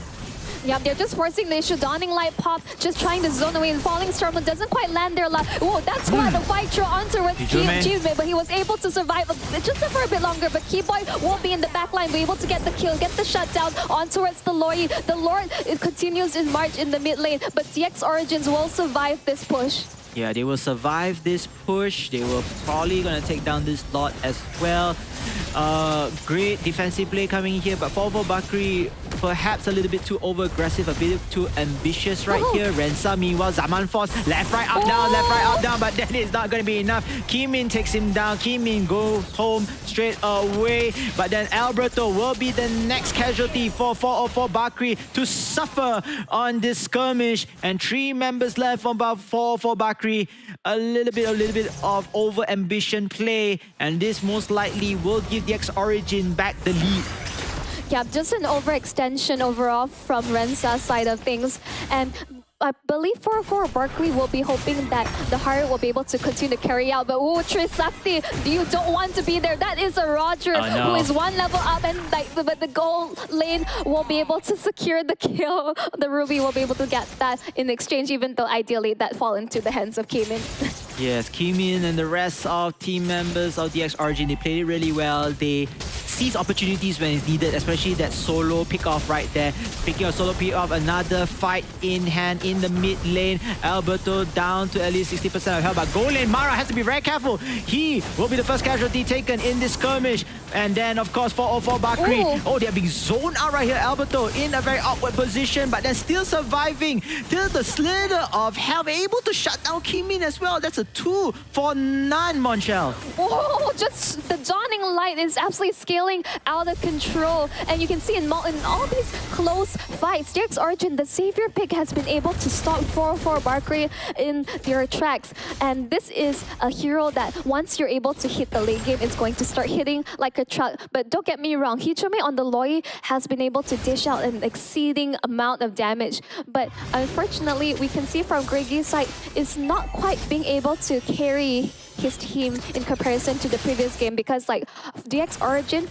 Yeah, they're just forcing the issue. Dawning Light pop, just trying to zone away, and Falling Storm doesn't quite land there. Oh, that's why the fight threw onto with Cheesemate, but he was able to survive just for a bit longer. But Keyboy won't be in the back line, be able to get the kill, get the shutdown on towards the Loi. The Lord continues his march in the mid lane, but DX Origins will survive this push. Yeah, they will survive this push. They will probably gonna take down this lot as well. Great defensive play coming here, but 404 Bakri perhaps a little bit too over-aggressive, a bit too ambitious right here. Rensa, meanwhile, Zaman Force, left, right, up, down, left, right, up, down, but that is not going to be enough. Kimin takes him down. Kimin goes home straight away, but then Alberto will be the next casualty for 404 Bakri to suffer on this skirmish, and 3 members left from about 404 Bakri. A little bit of over-ambition play, and this most likely will give DX Origin back the lead. Yeah, just an overextension overall from Rensa's side of things. And I believe 404 Bakri will be hoping that the Heart will be able to continue to carry out. But Trisakti, you don't want to be there. That is a Roger who is 1 level up, and but the goal lane won't be able to secure the kill. The Ruby will be able to get that in exchange, even though ideally that fall into the hands of Kimin. Yes, Kimin and the rest of team members of DX Origin, they played it really well. They seize opportunities when it's needed, especially that solo pick-off right there. Picking a solo pick-off, another fight in hand in the mid lane. Alberto down to at least 60% of health, but goal lane, Mara has to be very careful. He will be the first casualty taken in this skirmish. And then, of course, 404 Bakri. Oh, they're being zoned out right here. Alberto in a very awkward position, but they're still surviving. Still the slither of health, able to shut down Kimin as well. That's a 2 for none, Monchel. Oh, just the Dawning Light is absolutely scaling out of control. And you can see in all these close fights, DX Origin, the savior pick, has been able to stop 404 Bakri in their tracks. And this is a hero that once you're able to hit the late game, it's going to start hitting like a truck. But don't get me wrong, Hichome on the Loi has been able to dish out an exceeding amount of damage. But unfortunately, we can see from Gregi's side, is not quite being able to carry his team in comparison to the previous game, because like DX Origin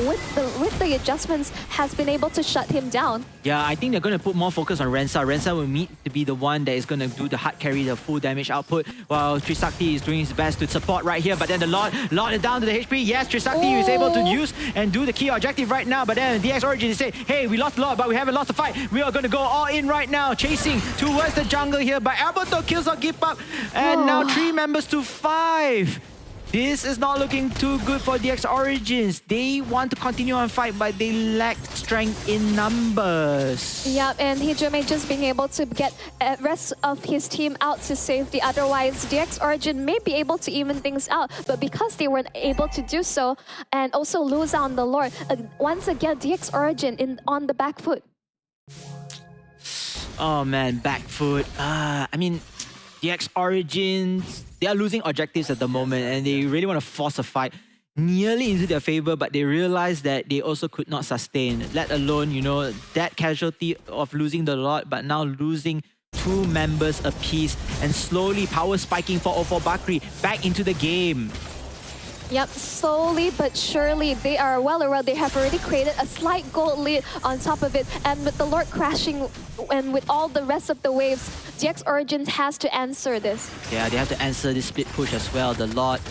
with the adjustments has been able to shut him down. Yeah, I think they're going to put more focus on Rensa. Rensa will need to be the one that is going to do the hard carry, the full damage output, while Trisakti is doing his best to support right here. But then the Lord is down to the HP. Yes, Trisakti is able to use and do the key objective right now. But then DX Origin is saying, hey, we lost a lot, but we haven't lost the fight. We are going to go all in right now, chasing towards the jungle here. But Alberto kills our Gip up, and now 3 members to 5. This is not looking too good for DX Origins. They want to continue on fight, but they lack strength in numbers. Yeah, and Hijome just being able to get the rest of his team out to safety. Otherwise, DX Origin may be able to even things out. But because they weren't able to do so, and also lose out on the Lord, once again, DX Origin on the back foot. Oh man, back foot. I mean, DX Origins, they are losing objectives at the moment, and they really want to force a fight nearly into their favor, but they realize that they also could not sustain, let alone, you know, that casualty of losing the Lord, but now losing 2 members apiece, and slowly power spiking for 404 Bakri back into the game. Yep, slowly but surely, they are well aware they have already created a slight gold lead on top of it. And with the Lord crashing and with all the rest of the waves, DX Origins has to answer this. Yeah, they have to answer this split push as well. The Lord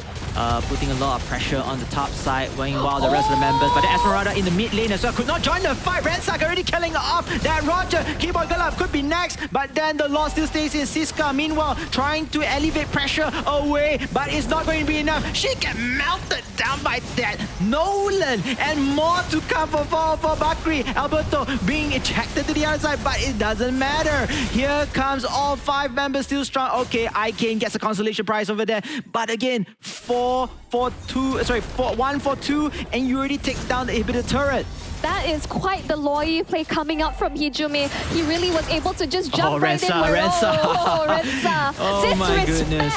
putting a lot of pressure on the top side, while the rest of the members. But the Esmeralda in the mid lane as well could not join the fight. Rensak already killing off that Roger. Keyboard Glove could be next, but then the Lord still stays in. Siska, meanwhile, trying to elevate pressure away, but it's not going to be enough. She get melted down by that Nolan, and more to come for Bakri. Alberto being ejected to the other side, but it doesn't matter. Here comes all 5 members still strong. Okay, Icane gets a consolation prize over there, but again, 1 for 2, and you already take down the inhibitor turret. That is quite the loyal play coming out from Hijumi. He really was able to just jump right in. Rensa. Rensa. Oh my Disrespect. goodness.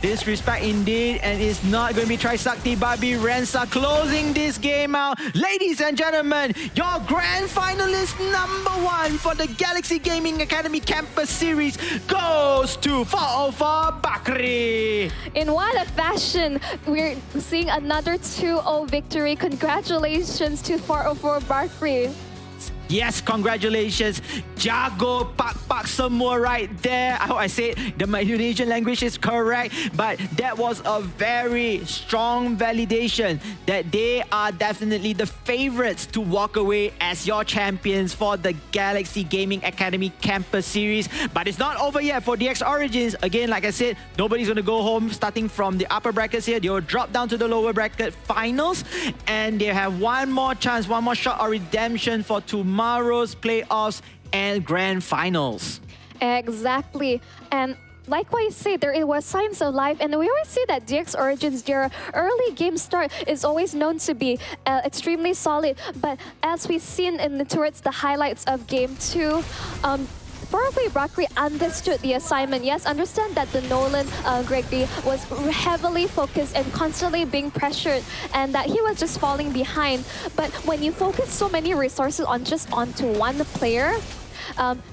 Disrespect indeed, and it's not going to be Trisakti Babi. Rensa closing this game out. Ladies and gentlemen, your grand finalist #1 for the Galaxy Gaming Academy Campus Series goes to 404 Bakri. In what a fashion, we're seeing another 2-0 victory. Congratulations to 404 Bakri. Yes, congratulations. Jago pak semua right there. I hope I said the Indonesian language is correct, but that was a very strong validation that they are definitely the favorites to walk away as your champions for the Galaxy Gaming Academy Campus Series. But it's not over yet for DX Origins. Again, like I said, nobody's going to go home starting from the upper brackets here. They will drop down to the lower bracket finals, and they have one more chance, one more shot of redemption for tomorrow's playoffs and grand finals. Exactly. And like what you say, there was signs of life, and we always see that DX Origins, their early game start is always known to be extremely solid. But as we've seen towards the highlights of Game 2, 404 Bakri understood the assignment. Yes, understand that the Nolan Gregory was heavily focused and constantly being pressured, and that he was just falling behind. But when you focus so many resources onto one player,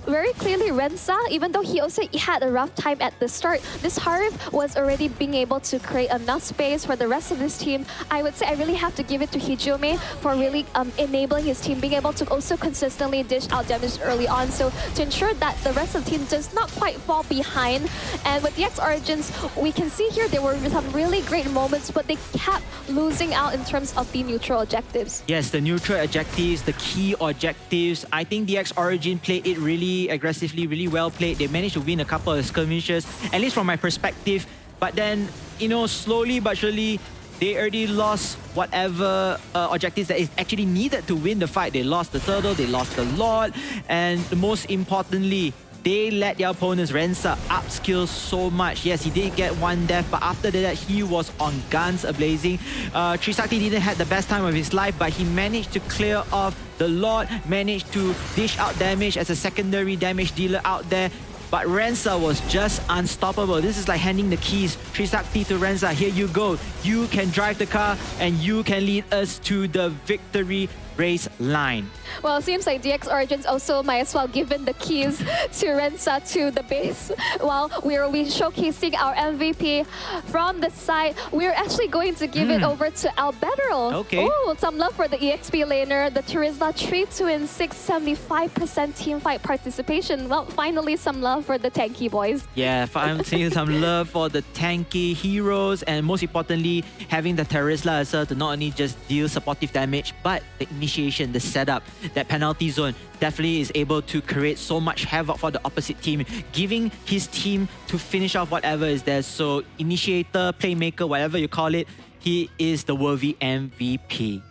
very clearly Rensa, even though he also had a rough time at the start, this Harif was already being able to create enough space for the rest of his team. I would say I really have to give it to Hijumi for really enabling his team, being able to also consistently dish out damage early on, so to ensure that the rest of the team does not quite fall behind. And with DX Origins, we can see here there were some really great moments, but they kept losing out in terms of the neutral objectives. Yes, the neutral objectives, the key objectives. I think DX Origin played it really aggressively, really well played. They managed to win a couple of skirmishes, at least from my perspective. But then, you know, slowly but surely, they already lost whatever objectives that is actually needed to win the fight. They lost the turtle, they lost the Lord, and most importantly, they let their opponents, Rensa, upskill so much. Yes, he did get one death, but after that, he was on guns a-blazing. Trisakti didn't have the best time of his life, but he managed to clear off the Lord, managed to dish out damage as a secondary damage dealer out there. But Rensa was just unstoppable. This is like handing the keys, Trisakti to Rensa. Here you go. You can drive the car and you can lead us to the victory race line. Well, it seems like DX Origins also might as well given the keys to Rensa to the base. While we'll be showcasing our MVP from the side, we're actually going to give it over to Albedo. Okay. Oh, some love for the EXP laner, the Terizla 3-2-6, 75% team fight participation. Well, finally some love for the tanky boys. Yeah, I'm seeing some love for the tanky heroes, and most importantly, having the Terizla as well to not only just deal supportive damage, but the initiation, the setup, that penalty zone definitely is able to create so much havoc for the opposite team, giving his team to finish off whatever is there. So initiator, playmaker, whatever you call it, he is the worthy MVP.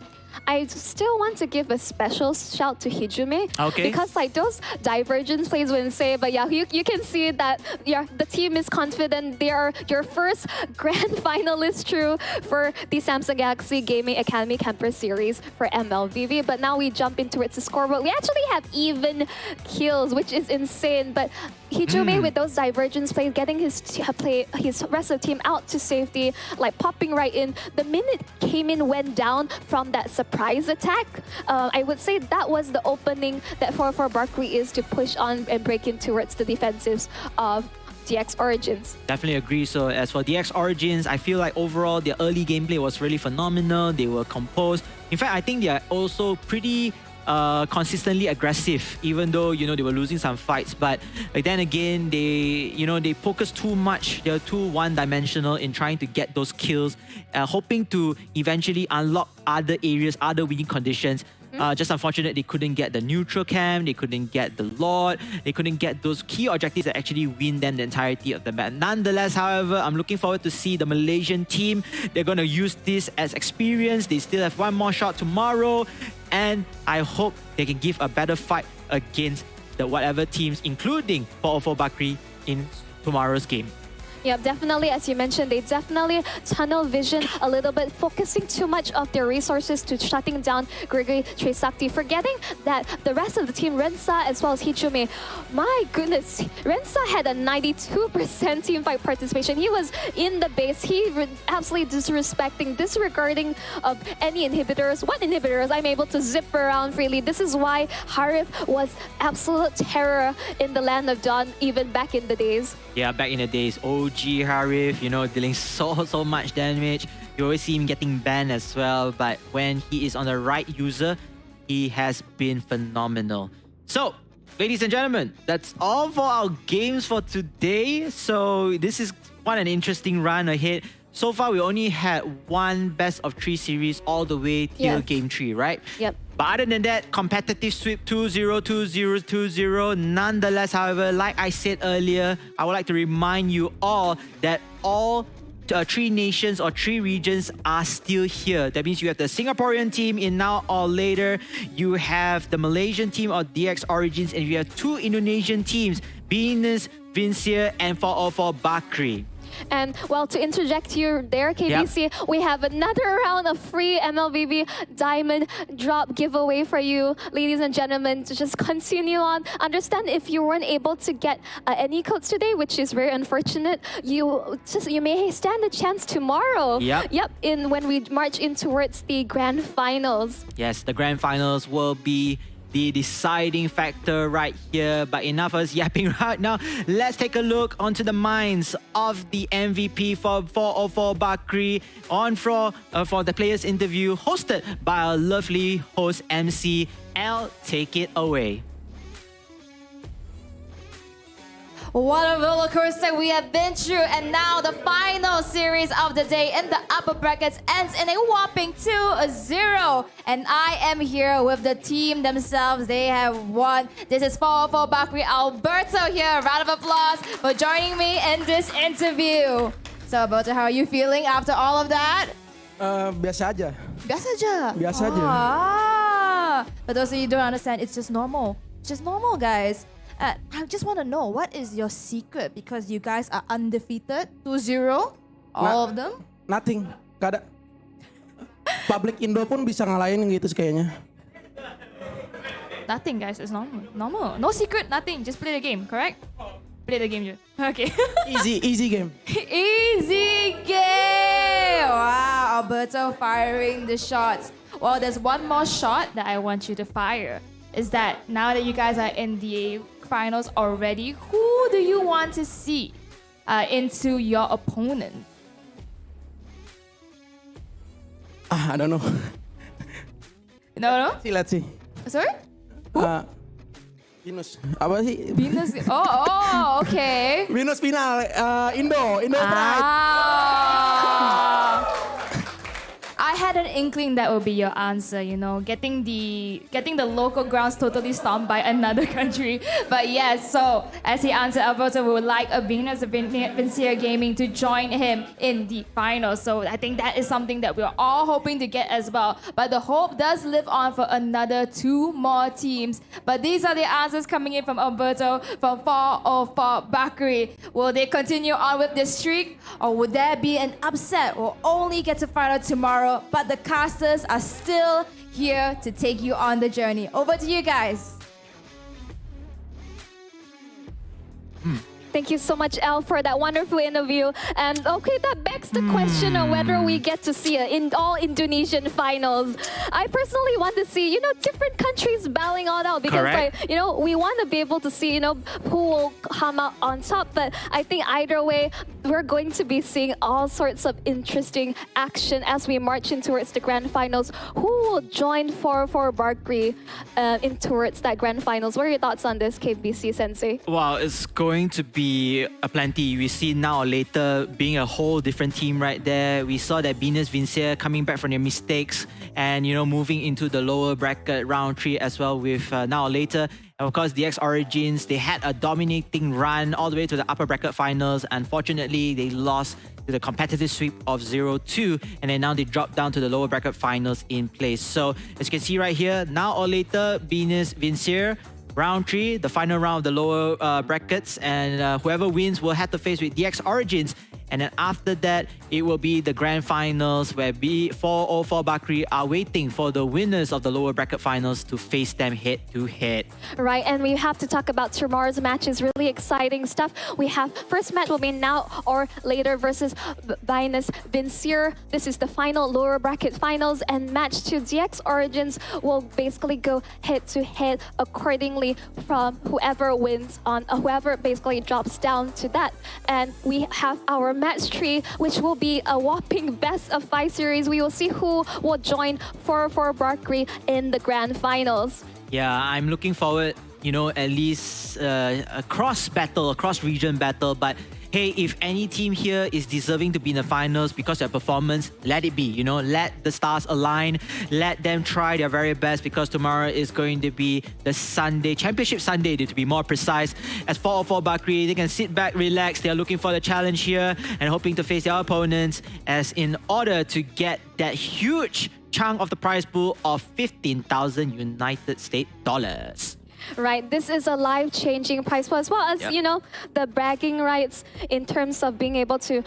I still want to give a special shout to Hijumi. Okay. Because like those divergence plays wouldn't say, but yeah, you can see that the team is confident. They are your first grand finalist true for the Samsung Galaxy Gaming Academy Campus Series for MLVV. But now we jump into its scoreboard. We actually have even kills, which is insane. But Hijumi with those divergence plays, getting his rest of the team out to safety, like popping right in. The minute came in, went down from that surprise attack. I would say that was the opening that 404 Bakri is to push on and break in towards the defensives of DX Origins. Definitely agree. So as for DX Origins, I feel like overall their early gameplay was really phenomenal. They were composed. In fact, I think they are also pretty consistently aggressive, even though they were losing some fights. But then again, they focus too much. They're too one-dimensional in trying to get those kills, hoping to eventually unlock other areas, other winning conditions. Just unfortunate they couldn't get the neutral camp, they couldn't get the Lord, they couldn't get those key objectives that actually win them the entirety of the map. Nonetheless, however, I'm looking forward to see the Malaysian team. They're going to use this as experience. They still have one more shot tomorrow, and I hope they can give a better fight against the whatever teams, including 404 Bakri in tomorrow's game. Yeah, definitely. As you mentioned, they definitely tunnel vision a little bit, focusing too much of their resources to shutting down Gregory Trisakti, forgetting that the rest of the team, Rensa as well as Hichume, my goodness, Rensa had a 92% team fight participation. He was in the base. He absolutely disregarding of any inhibitors. What inhibitors? I'm able to zip around freely. This is why Harif was absolute terror in the Land of Dawn, even back in the days. Yeah, back in the days, OG Harif, dealing so much damage. You always see him getting banned as well, but when he is on the right user, he has been phenomenal. So, ladies and gentlemen, that's all for our games for today. So this is quite an interesting run ahead. So far, we only had one best of 3 series all the way till game 3, right? Yep. But other than that, competitive sweep 2-0, 2-0, 2-0. Nonetheless, however, like I said earlier, I would like to remind you all that all 3 nations or 3 regions are still here. That means you have the Singaporean team in Now or Later, you have the Malaysian team or DX Origins, and you have 2 Indonesian teams, Venus, Vincia, and 404 Bakri. And well, to interject you there, KBC, we have another round of free MLBB Diamond Drop giveaway for you, ladies and gentlemen, to just continue on. Understand if you weren't able to get any codes today, which is very unfortunate, you may stand a chance tomorrow. Yep. When we march in towards the grand finals. Yes, the grand finals will be the deciding factor right here. But enough of us yapping right now. Let's take a look onto the minds of the MVP for 404 Bakri on for the players interview hosted by our lovely host MC L. Take it away. What a roller coaster we have been through, and now the final series of the day in the upper brackets ends in a whopping 2-0. And I am here with the team themselves. They have won. This is 404 Bakri Alberto here. Round of applause for joining me in this interview. So Alberto, how are you feeling after all of that? Biasa aja. Biasa aja? Biasa aja. Ah. For those of you who don't understand, it's just normal. It's just normal, guys. I just want to know, what is your secret? Because you guys are undefeated, 2-0, all of them. Nothing, gak ada. Public Indo pun bisa ngalahin gitu kayaknya. Nothing, guys, it's normal. No secret, nothing. Just play the game, correct? Play the game, okay. Easy game. Easy game. Wow, Alberto firing the shots. Well, there's one more shot that I want you to fire. Is that now that you guys are in the finals already, who do you want to see into your opponent? I don't know. No? Let's see. Sorry? Venus. Apa sih? Venus. Oh, okay. Venus final. Indo Pride. I had an inkling that would be your answer, getting the local grounds totally stomped by another country. But yes, so as he answered, Alberto would like a Venus Vincia Gaming to join him in the finals. So I think that is something that we're all hoping to get as well. But the hope does live on for another 2 more teams. But these are the answers coming in from Alberto from 404 Bakri. Will they continue on with this streak, or would there be an upset? We'll only get to find out tomorrow. But the casters are still here to take you on the journey. Over to you guys. Thank you so much, Elle, for that wonderful interview. And okay, that begs the question of whether we get to see in all Indonesian finals. I personally want to see, different countries battling all out because, Correct. we want to be able to see, who will come out on top. But I think either way, we're going to be seeing all sorts of interesting action as we march in towards the grand finals. Who will join for Barkley in towards that grand finals? What are your thoughts on this, KBC Sensei? Well, it's going to be a plenty. We see now or later being a whole different team right there. We saw that Venus Vincier coming back from their mistakes and, moving into the lower bracket round 3 as well with now or later. And of course, DX Origins, they had a dominating run all the way to the upper bracket finals. Unfortunately, they lost to the competitive sweep of 0-2, and then now they dropped down to the lower bracket finals in place. So as you can see right here, now or later, Venus Vincier, round 3, the final round of the lower brackets, and whoever wins will have to face with DX Origins. And then after that, it will be the grand finals where B404 Bakri are waiting for the winners of the lower bracket finals to face them head to head. Right, and we have to talk about tomorrow's matches. Really exciting stuff. We have first match will be now or later versus Venus Vincier. This is the final lower bracket finals, and match 2 DX Origins will basically go head to head accordingly from whoever wins on whoever basically drops down to that. And we have our match 3, which will be a whopping best of 5 series. We will see who will join for Barkley in the grand finals. Yeah, I'm looking forward, at least a cross-region battle. But hey, if any team here is deserving to be in the finals because of their performance, let it be. Let the stars align. Let them try their very best because tomorrow is going to be the Sunday, Championship Sunday to be more precise. As 404 Bakri, they can sit back, relax. They are looking for the challenge here and hoping to face their opponents as in order to get that huge chunk of the prize pool of 15,000 United States dollars. Right, this is a life-changing prize pool as well as, the bragging rights in terms of being able to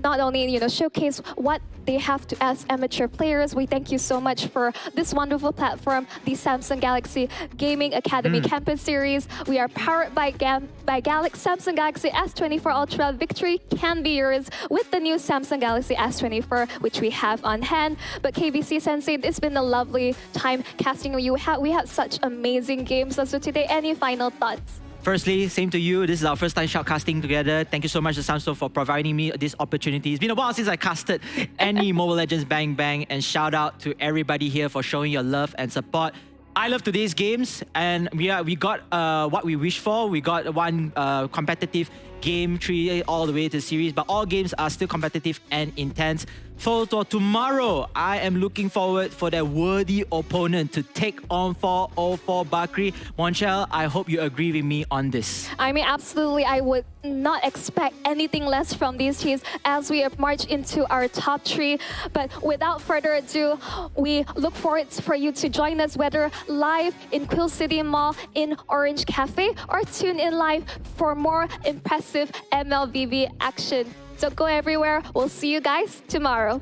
not only, showcase what they have to as amateur players. We thank you so much for this wonderful platform, the Samsung Galaxy Gaming Academy Campus Series. We are powered by Samsung Galaxy S24 Ultra. Victory can be yours with the new Samsung Galaxy S24, which we have on hand. But KBC Sensei, it's been a lovely time casting with you. We had such amazing games. So today, any final thoughts? Firstly, same to you. This is our first time shoutcasting together. Thank you so much to Samsung for providing me this opportunity. It's been a while since I casted any Mobile Legends Bang Bang, and shout out to everybody here for showing your love and support. I love today's games, and we got what we wished for. We got one competitive game 3 all the way to series, but all games are still competitive and intense. For tomorrow, I am looking forward for that worthy opponent to take on 404 Bakri. Monchel, I hope you agree with me on this. I mean, absolutely. I would not expect anything less from these teams as we march into our top 3. But without further ado, we look forward for you to join us, whether live in Quill City Mall in Orange Cafe or tune in live for more impressive MLVB action. So go everywhere. We'll see you guys tomorrow.